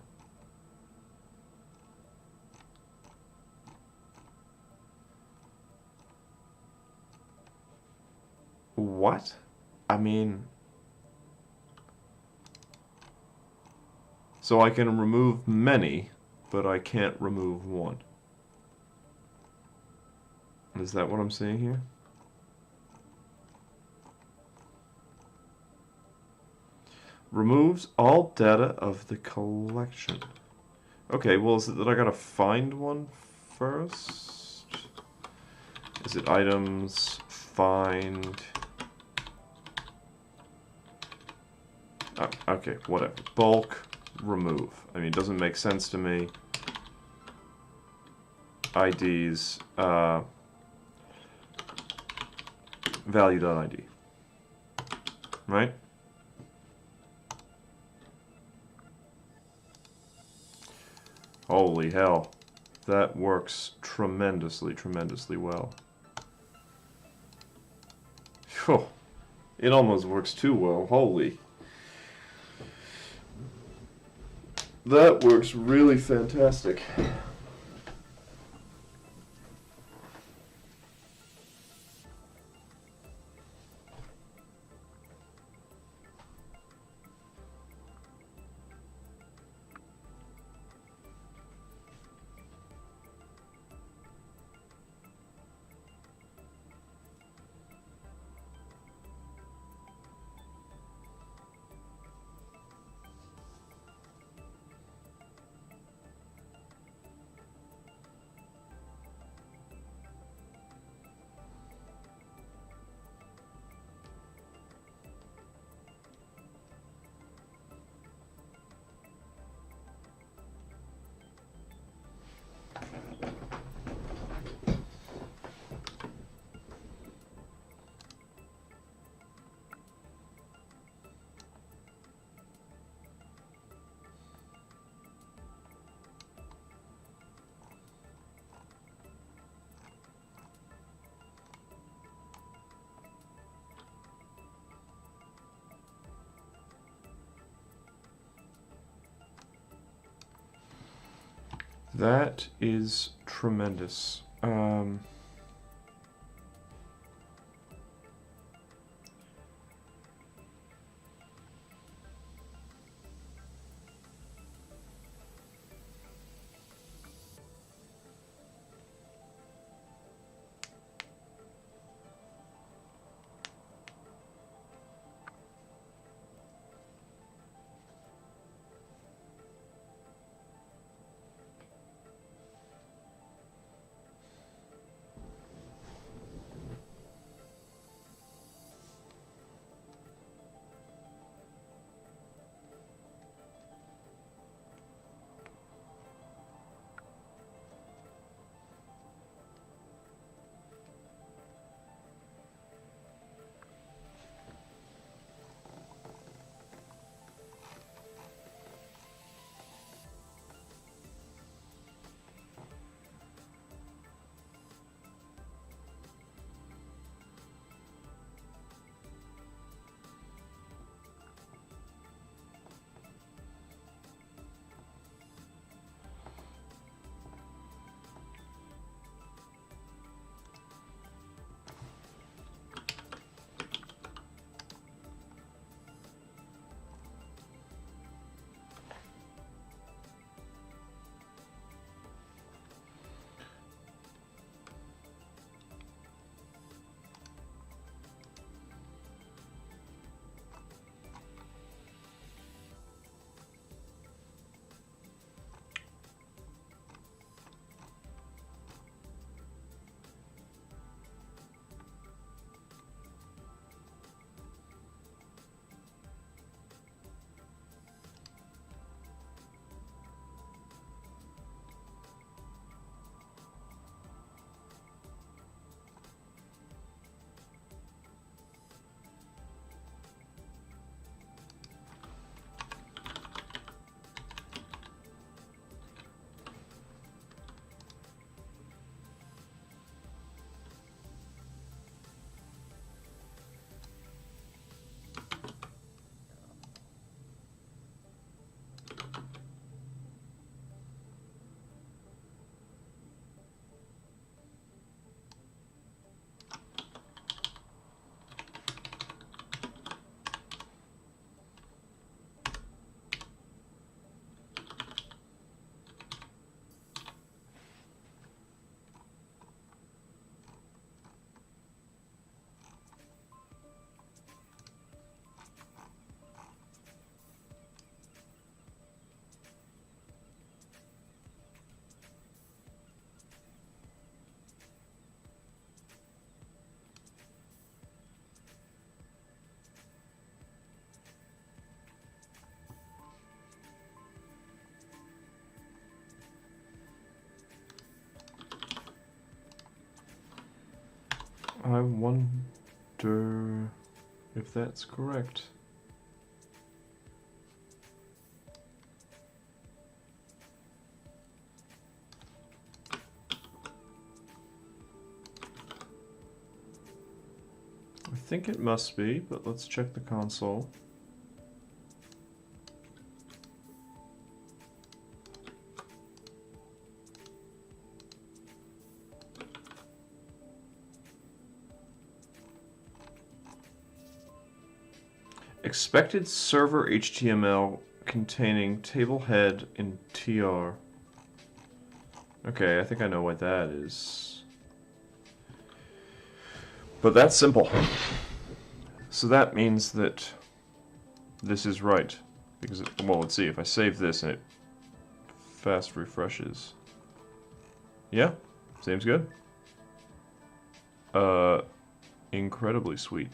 What? I mean... So I can remove many, but I can't remove one. Is that what I'm seeing here? Removes all data of the collection. Okay, well, is it that I gotta find one first? Is it items, find... Oh, okay, whatever. Bulk, remove. I mean, it doesn't make sense to me. IDs, value.id. Right? Holy hell. That works tremendously, tremendously well. Phew. It almost works too well. Holy. That works really fantastic. That is tremendous. I wonder if that's correct. I think it must be, but let's check the console. Expected server HTML containing table head in TR. Okay, I think I know what that is. But that's simple. So that means that this is right. Because, well, let's see, if I save this and it fast refreshes. Yeah, seems good. Incredibly sweet.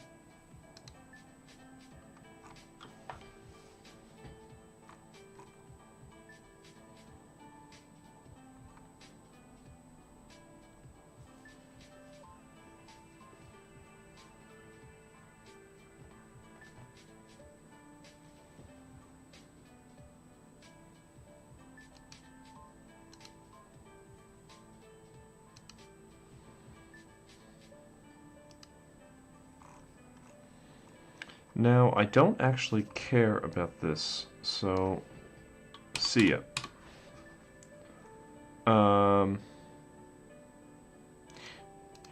Now, I don't actually care about this, so see ya. Here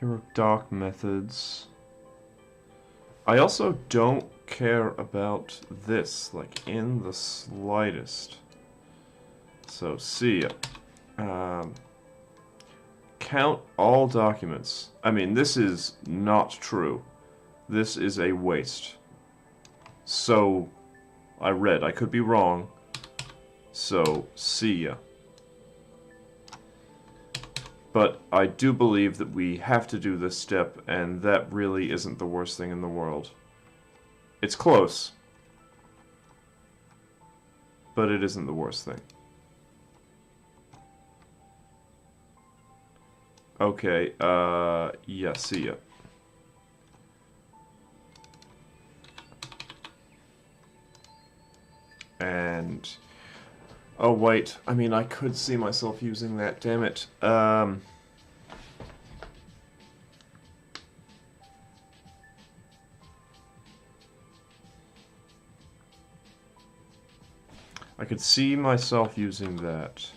are doc methods. I also don't care about this, like, in the slightest. So, see ya. Count all documents. I mean, this is not true. This is a waste. So, I read. I could be wrong. So, see ya. But I do believe that we have to do this step, and that really isn't the worst thing in the world. It's close. But it isn't the worst thing. Okay, yeah, see ya. And... oh, wait. I mean, I could see myself using that, damn it. I could see myself using that.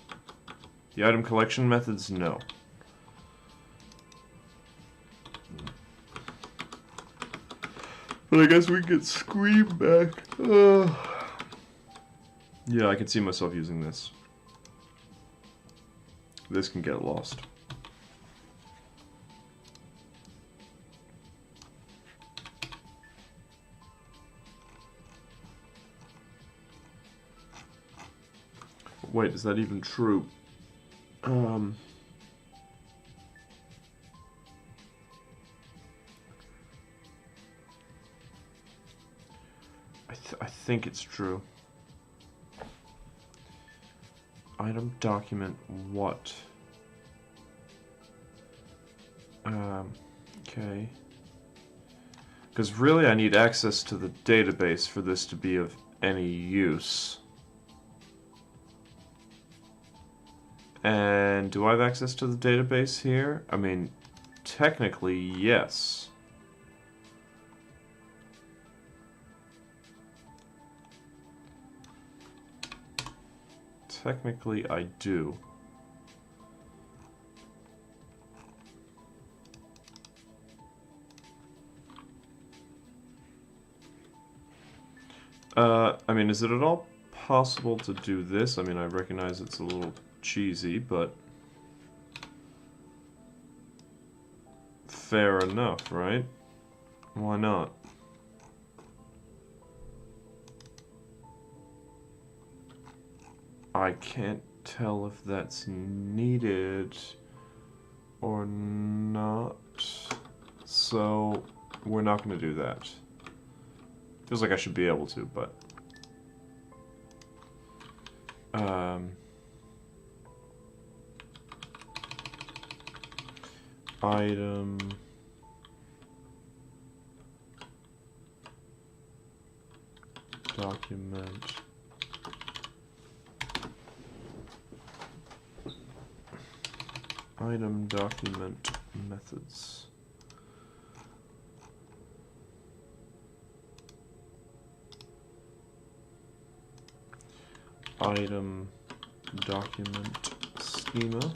The item collection methods, no. But I guess we could scream back. Yeah, I can see myself using this. This can get lost. Wait, is that even true? I think it's true. Item document what? Okay. Because really I need access to the database for this to be of any use. And do I have access to the database here? I mean, technically, yes. Technically, I do. I mean, is it at all possible to do this? I mean, I recognize it's a little cheesy, but fair enough, right? Why not? I can't tell if that's needed or not, so we're not going to do that. Feels like I should be able to, but item document item document methods. Item document schema.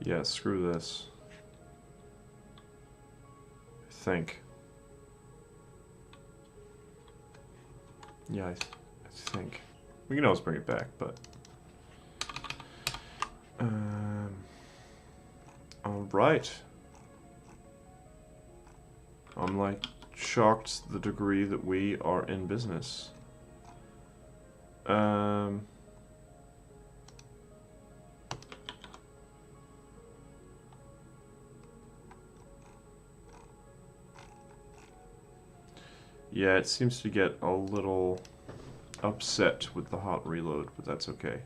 Yeah, screw this. I think. Yeah, I think. We can always bring it back, but... Alright. I'm, like, shocked the degree that we are in business. Yeah, it seems to get a little upset with the hot reload, but that's okay.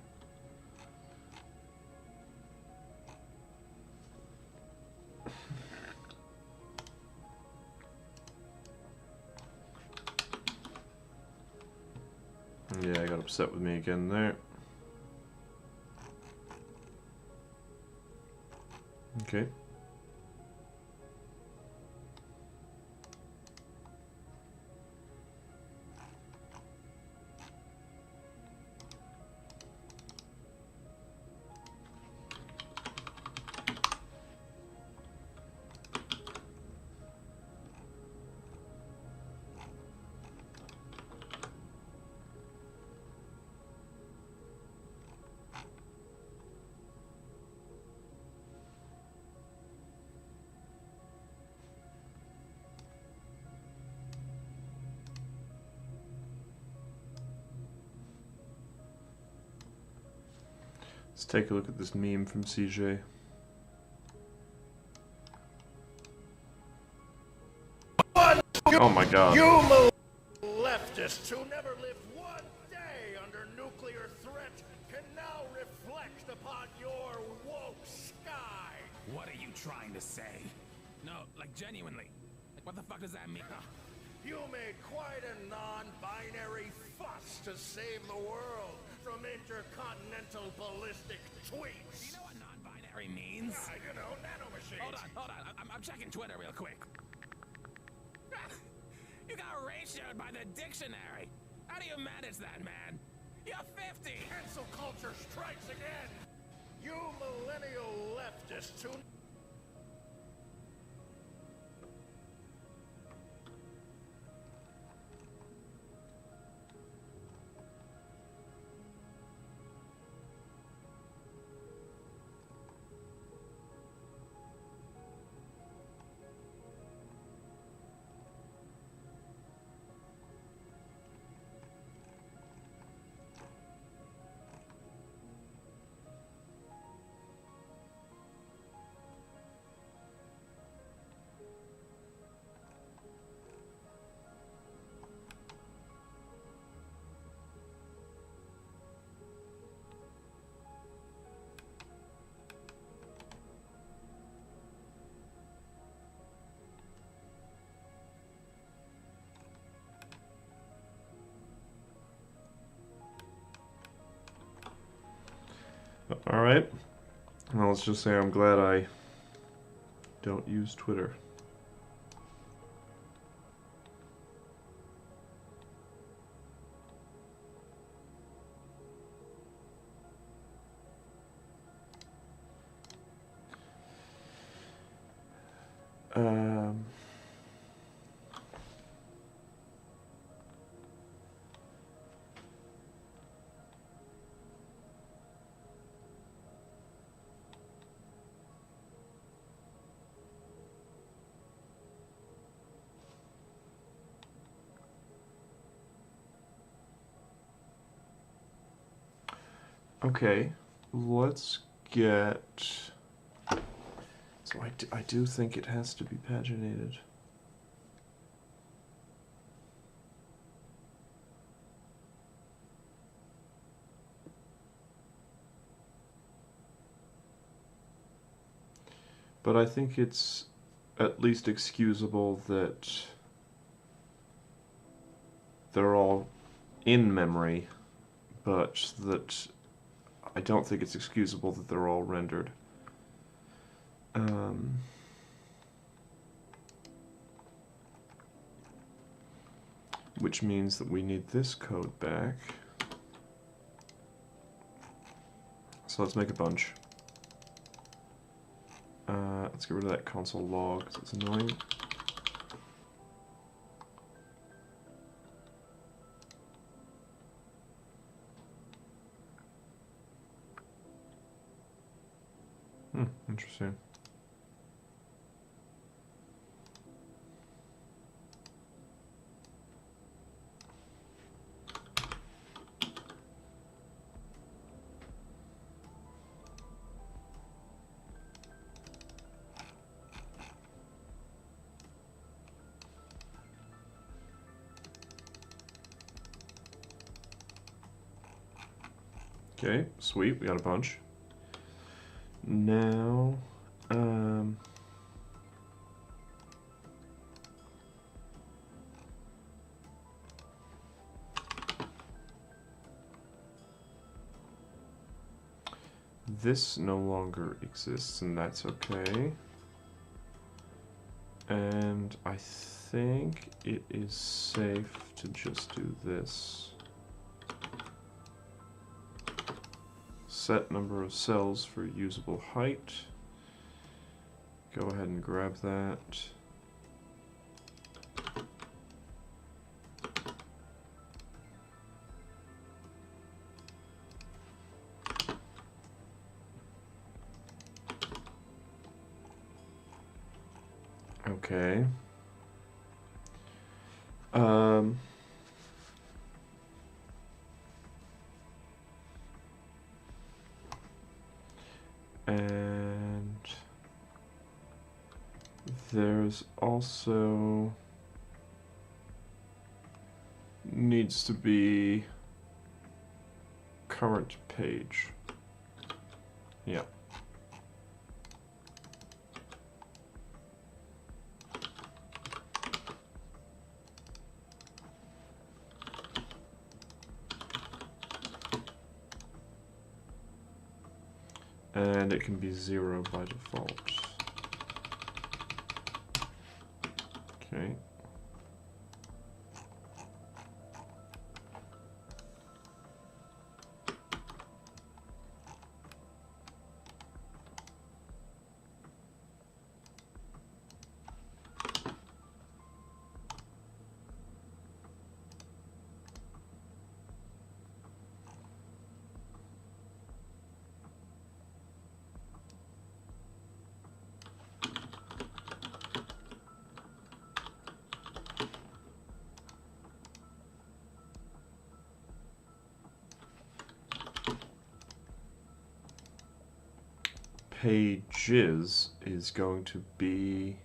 Yeah, I got upset with me again there. Okay. Let's take a look at this meme from CJ. Oh my god. You leftists who never lived one day under nuclear threat can now reflect upon your woke sky. What are you trying to say? No, like genuinely. Like what the fuck does that mean? You made quite a non-binary fuss to save the world from intercontinental ballistic tweets. Do you know what non-binary means? Yeah, you know, nanomachines. Hold on. I'm checking Twitter real quick. You got ratioed by the dictionary. How do you manage that, man? You're 50. Cancel culture strikes again. You millennial leftists who... Alright. Well, let's just say I'm glad I don't use Twitter. Okay, let's get... So I do think it has to be paginated. But I think it's at least excusable that they're all in memory, but that I don't think it's excusable that they're all rendered. Which means that we need this code back. So let's make a bunch. Let's get rid of that console log because it's annoying. Interesting. Okay, sweet, we got a bunch. Now, this no longer exists, and that's okay. And I think it is safe to just do this. Set number of cells for usable height. Go ahead and grab that. Okay. And there's also needs to be current page. Yeah. And it can be 0 by default. Okay. Pages is going to be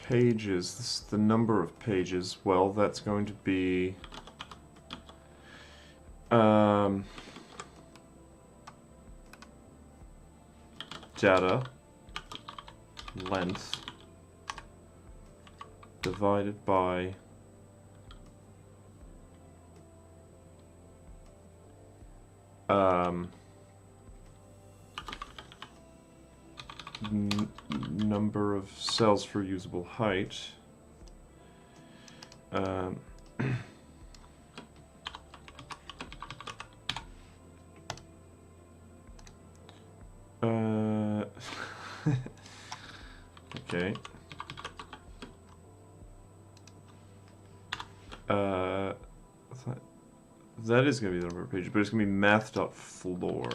pages. This is the number of pages. Well, that's going to be data length divided by number of cells for usable height. Okay. That is going to be the number of pages, but it's going to be math.floor.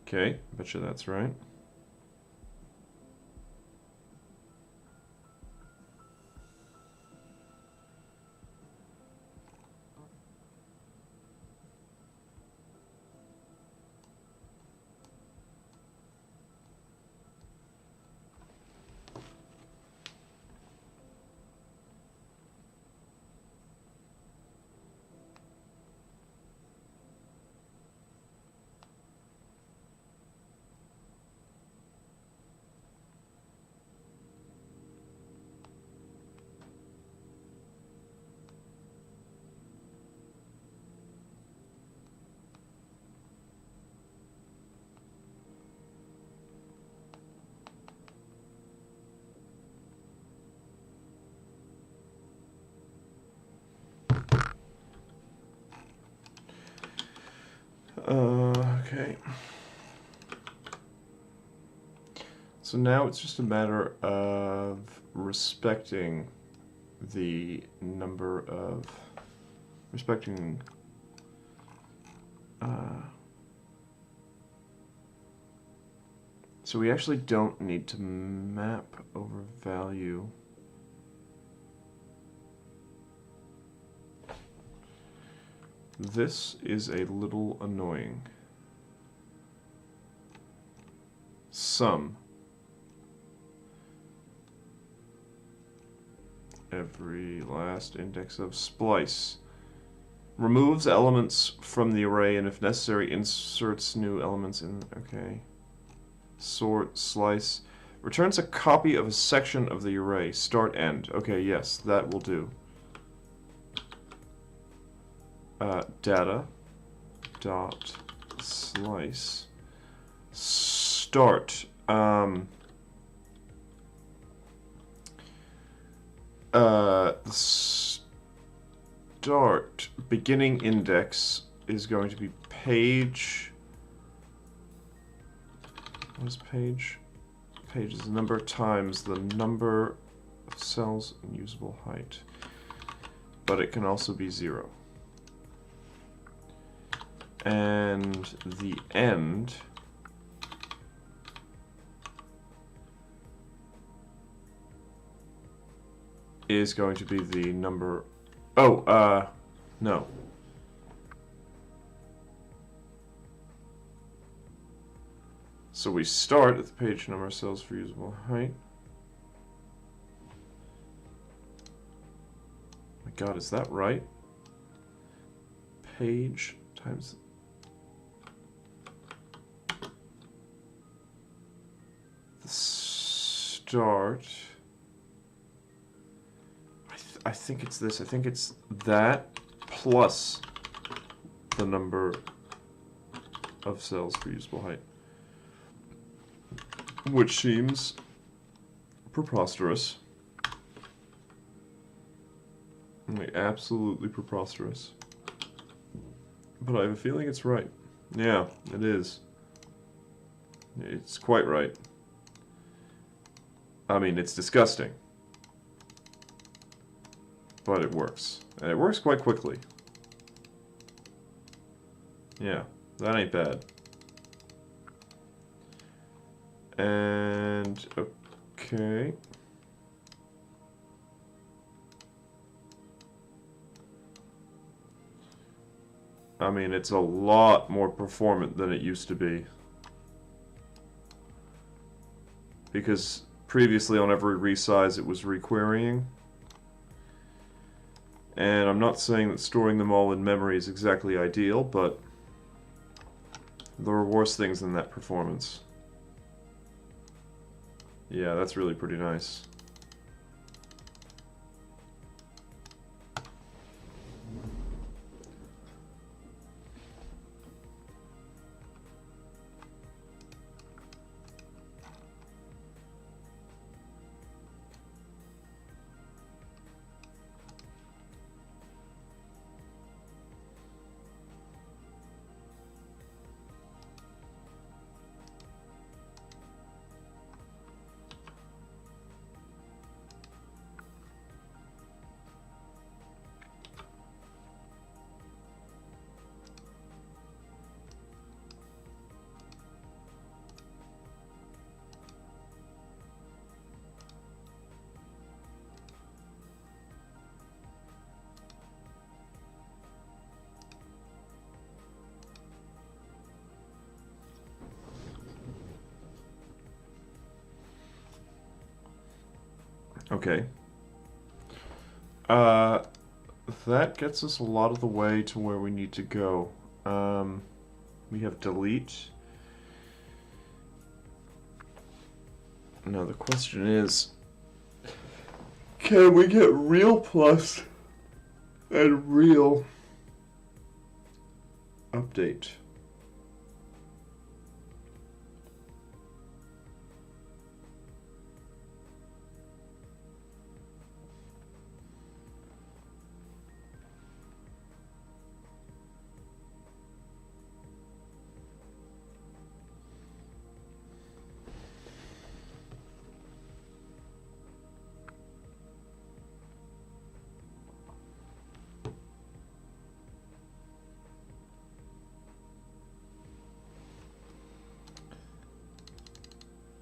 Okay, betcha that's right. Okay. So now it's just a matter of respecting the number of so we actually don't need to map over value. This is a little annoying. Sum. Every last index of splice. Removes elements from the array and if necessary inserts new elements in. Okay. Sort, slice. Returns a copy of a section of the array. Start, end. Okay, yes, that will do. Data dot slice start. The start beginning index is going to be page. What is page? Page is the number times the number of cells in usable height. But it can also be 0. And the end is going to be the number. Oh, no. So we start at the page number of cells for usable height. My God, is that right? Page times the start. I think it's this. I think it's that plus the number of cells for usable height. Which seems preposterous. Like, absolutely preposterous. But I have a feeling it's right. Yeah, it is. It's quite right. I mean, it's disgusting. But it works. And it works quite quickly. Yeah, that ain't bad. And, okay. I mean, it's a lot more performant than it used to be. Because previously on every resize it was requerying. And I'm not saying that storing them all in memory is exactly ideal, but there are worse things than that performance. Yeah, that's really pretty nice. Okay. That gets us a lot of the way to where we need to go. We have delete. Now the question is, can we get real plus and real update?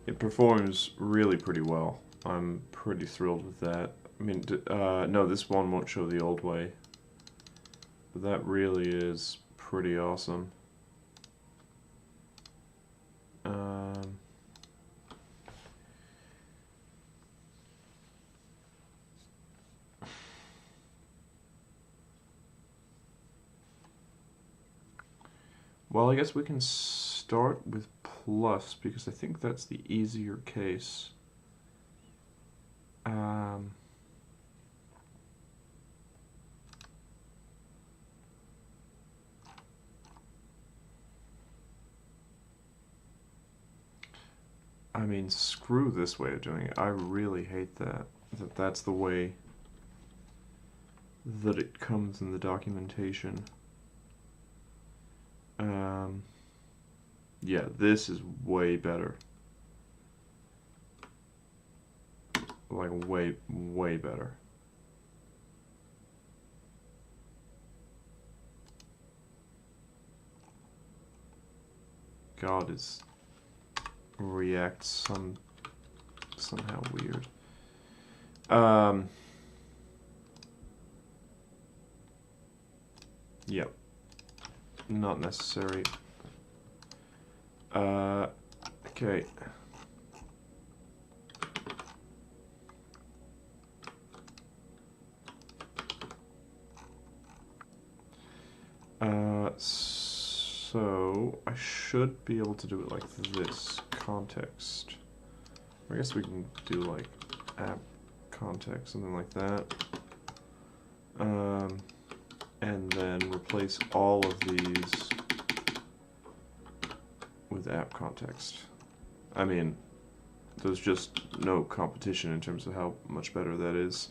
It performs really pretty well. I'm pretty thrilled with that. I mean, no, this one won't show the old way. But that really is pretty awesome. Well, I guess we can start with plus, because I think that's the easier case. I mean, screw this way of doing it. I really hate that. That's the way that it comes in the documentation. Yeah, this is way better. Like, way better. God, is React somehow weird. Yep. Not necessary. Okay. So I should be able to do it like this, context. I guess we can do like app context, something like that. And then replace all of these with app context. I mean, there's just no competition in terms of how much better that is.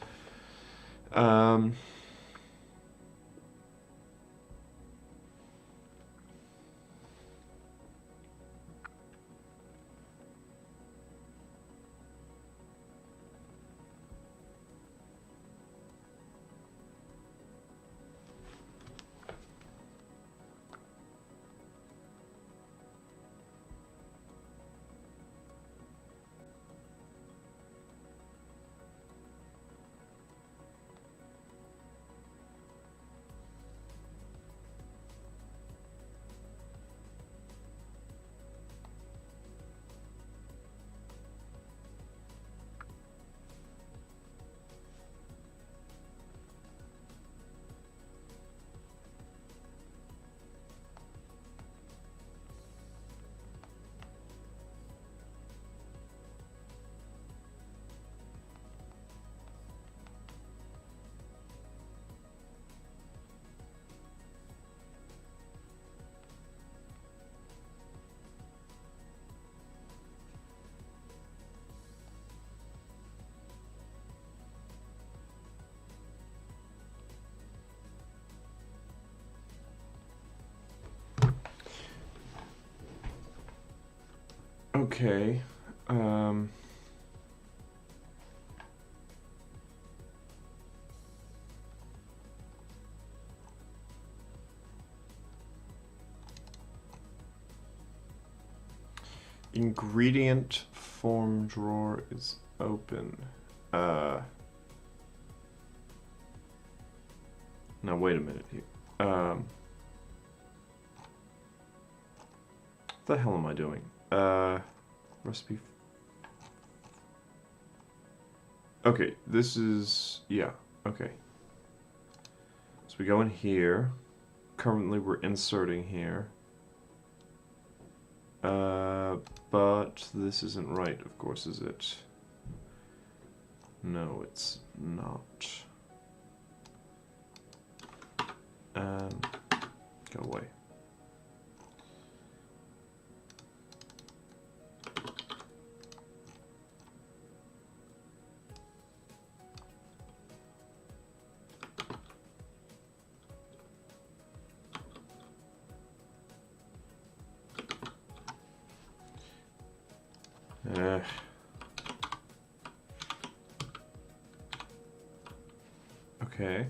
Okay. Ingredient form drawer is open. Now wait a minute here. What the hell am I doing? Recipe. Okay, this is, yeah, okay. So we go in here. Currently we're inserting here. But this isn't right, of course, is it? No, it's not. Go away. Okay.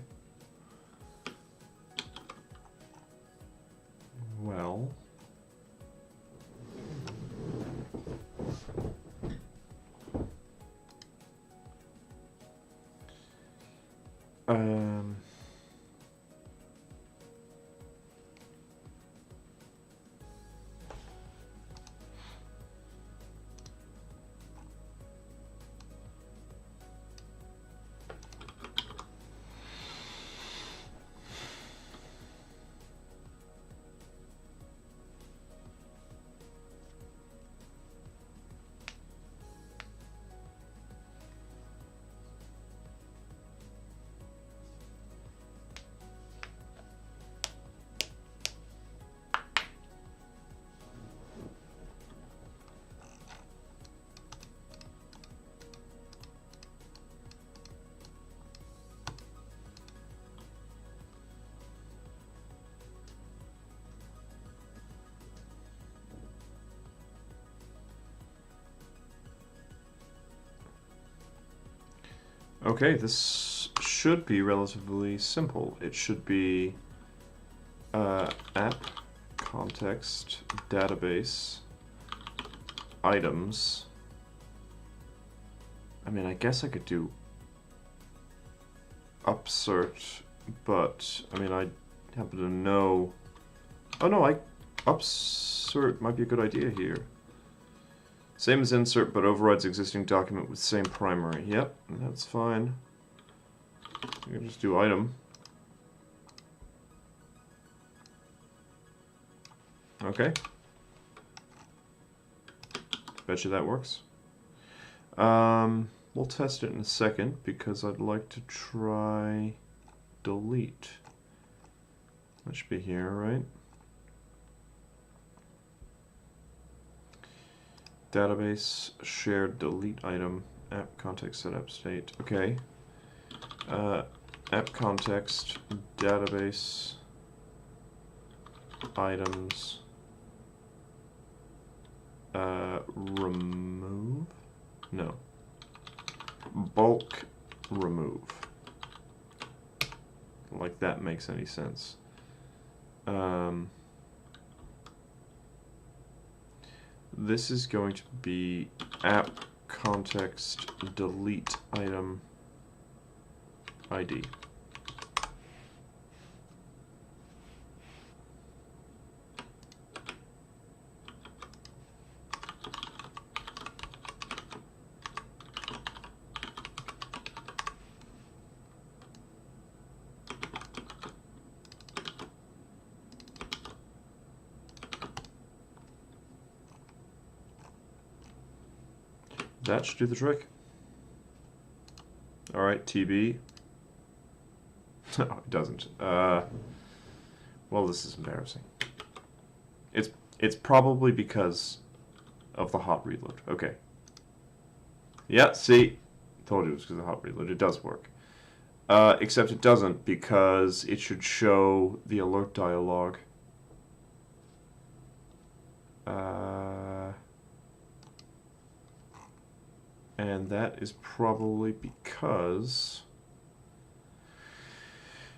Well. Um, Okay, this should be relatively simple. It should be app context database items. I mean, I guess I could do upsert, but I mean, I happen to know. Oh no, upsert might be a good idea here. Same as insert, but overrides existing document with same primary. Yep, that's fine. You can just do item. Okay. Bet you that works. We'll test it in a second because I'd like to try delete. That should be here, right? Database shared delete item app context setup state. Okay. App context database items remove. No. Bulk remove. Like that makes any sense. This is going to be app context delete item ID. That should do the trick. Alright, TB. No, it doesn't. Well, this is embarrassing. It's probably because of the hot reload. Okay. Yeah, see? Told you it was because of the hot reload. It does work. Except it doesn't because it should show the alert dialog. And that is probably because...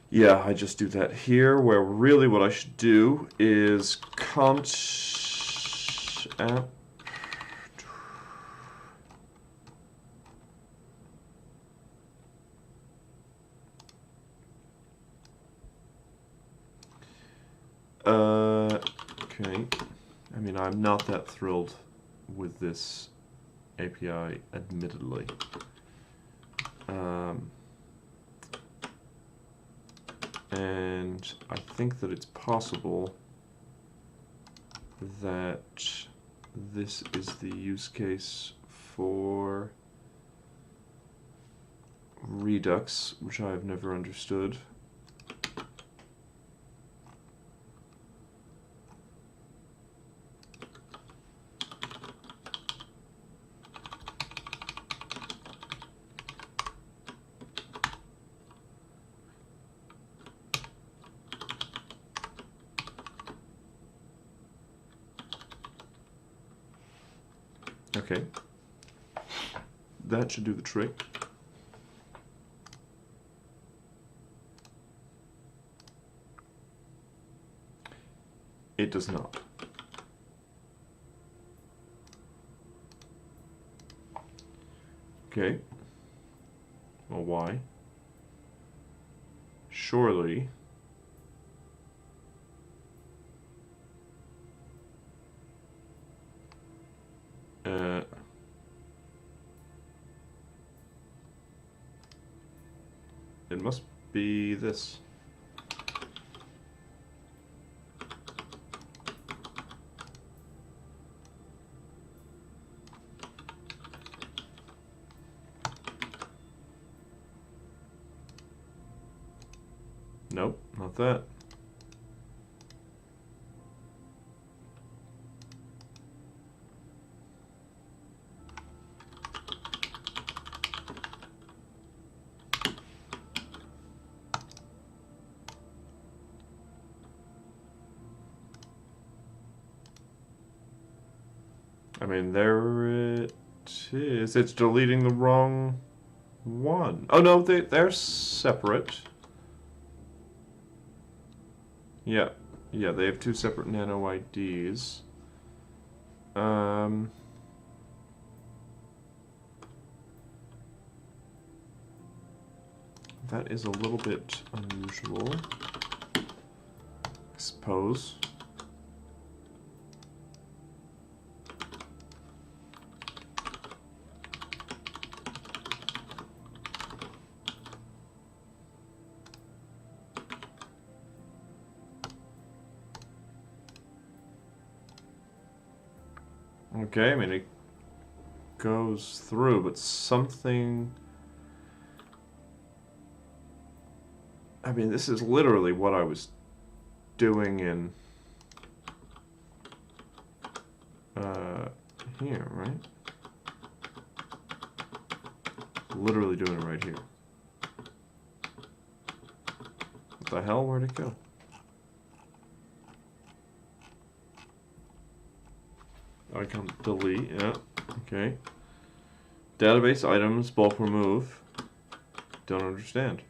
Yeah, I just do that here, where really what I should do is app. Okay. I mean, I'm not that thrilled with this API, admittedly. And I think that it's possible that this is the use case for Redux, which I've never understood. Okay, that should do the trick. It does not. Okay. Well, why? surely. It must be this. Nope, not that. I mean, there it is. It's deleting the wrong one. Oh no, they're separate. Yeah, yeah, they have two separate nano IDs. That is a little bit unusual, I suppose. Okay, I mean, it goes through, but something... I mean, this is literally what I was doing in... here, right? Literally doing it right here. What the hell? Where'd it go? Icon delete, yeah, okay. Database items, bulk remove. Don't understand.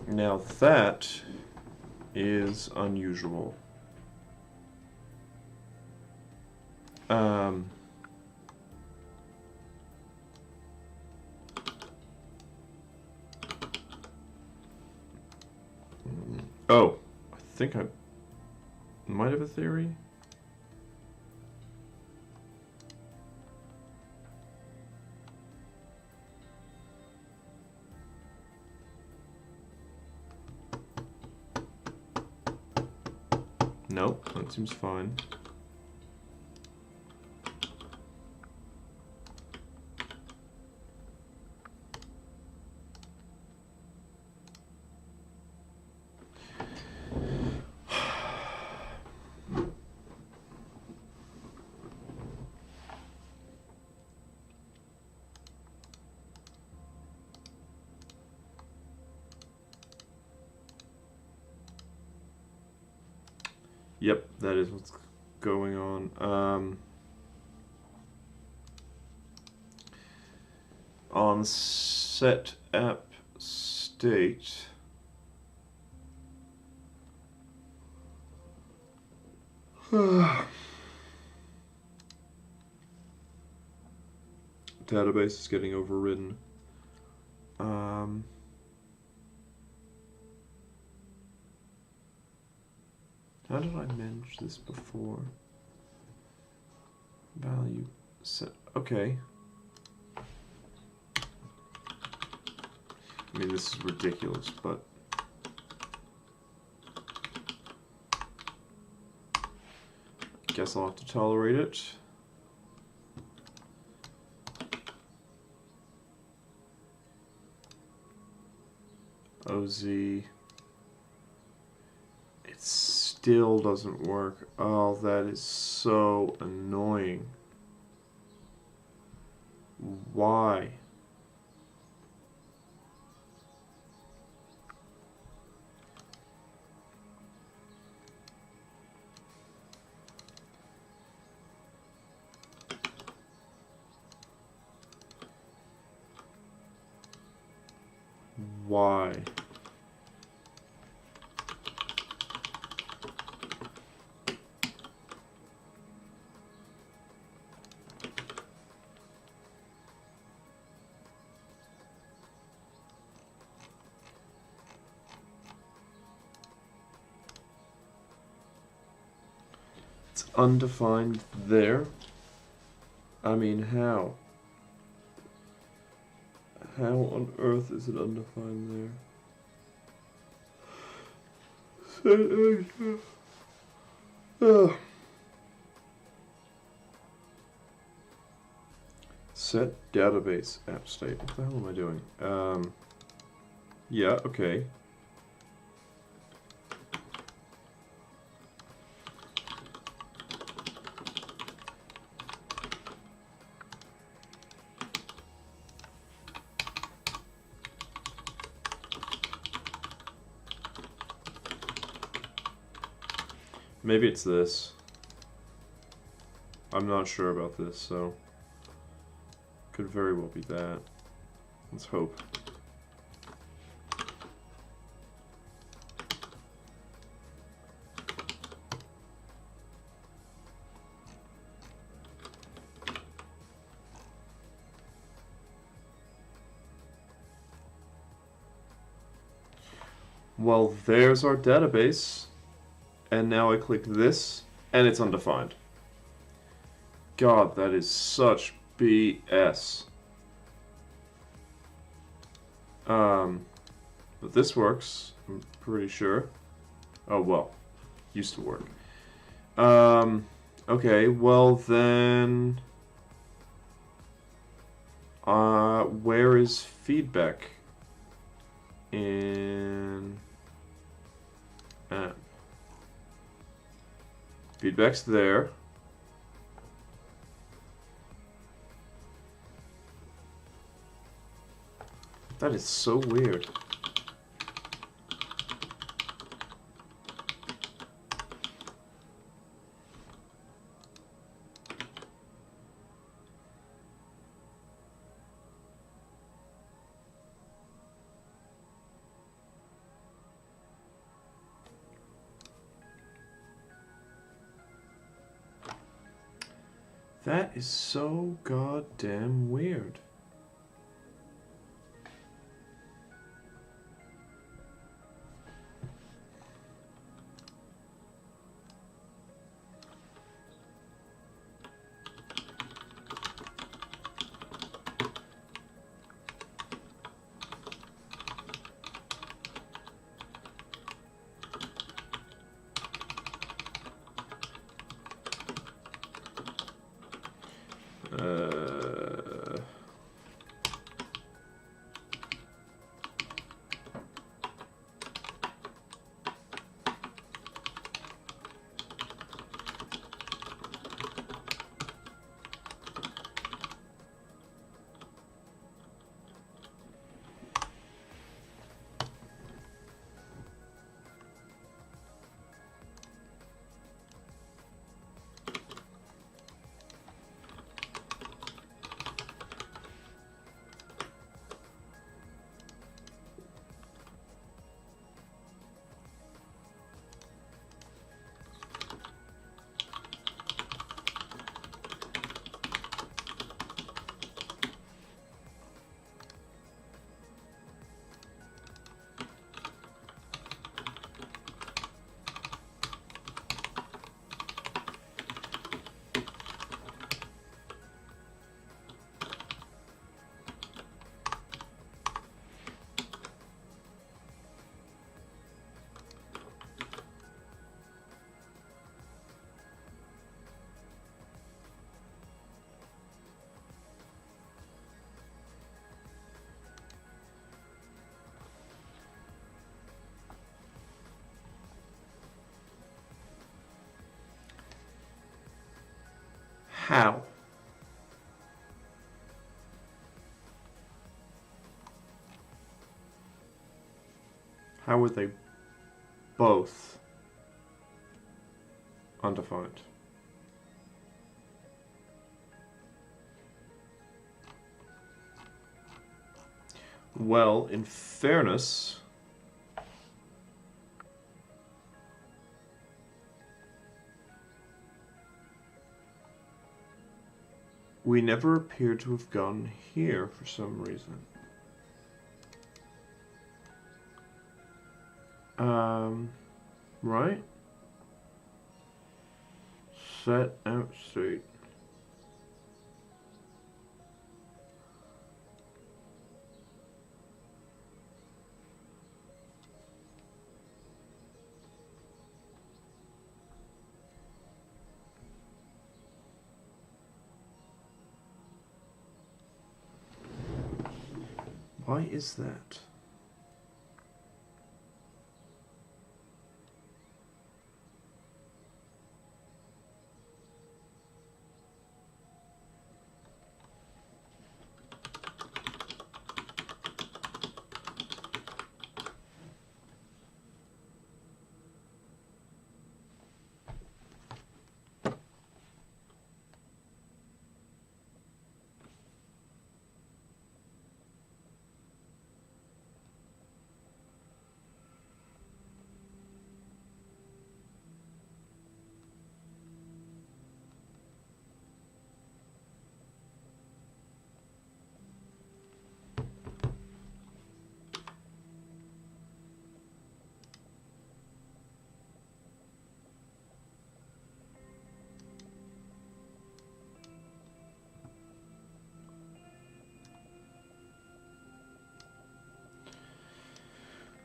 Now that is unusual. Oh, I think I might have a theory. Nope, that seems fine. Yep, that is what's going on. On set app state, database is getting overridden. How did I manage this before? Value set. Okay. I mean, this is ridiculous, but I guess I'll have to tolerate it. OZ. It still doesn't work. Oh, that is so annoying. Why? Why? It's undefined there. I mean, how? How on earth is it undefined there? Set database app state. What the hell am I doing? Yeah, okay. Maybe it's this. I'm not sure about this, so could very well be that. Let's hope. Well, there's our database. And now I click this, and it's undefined. God, that is such BS. But this works, I'm pretty sure. Oh, well, used to work. Okay, well then... where is feedback? In... app. Feedback's there. That is so weird. That is so goddamn weird. How? How were they both undefined? Well, in fairness, we never appear to have gone here for some reason. Right? Set out state. Why is that?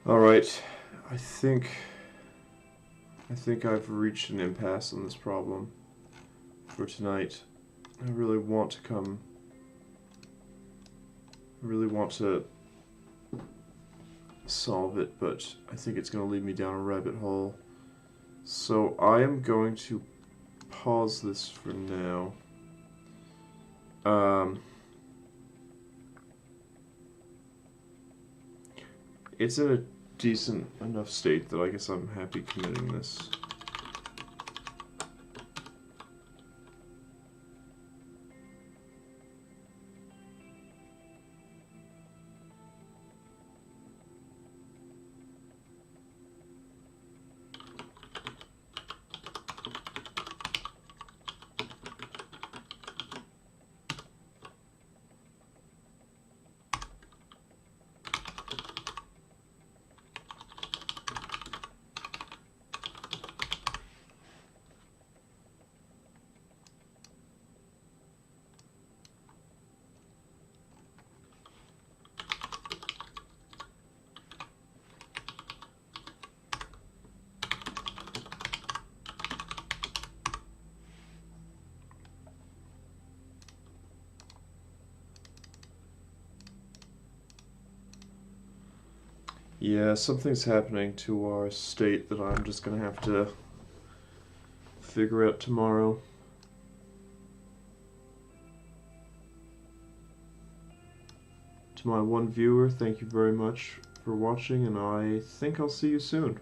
All right, I think I've reached an impasse on this problem for tonight. I really want to solve it, but I think it's going to lead me down a rabbit hole. So I am going to pause this for now. It's in a decent enough state that I guess I'm happy committing this. Yeah, something's happening to our state that I'm just gonna have to figure out tomorrow. To my one viewer, thank you very much for watching, and I think I'll see you soon.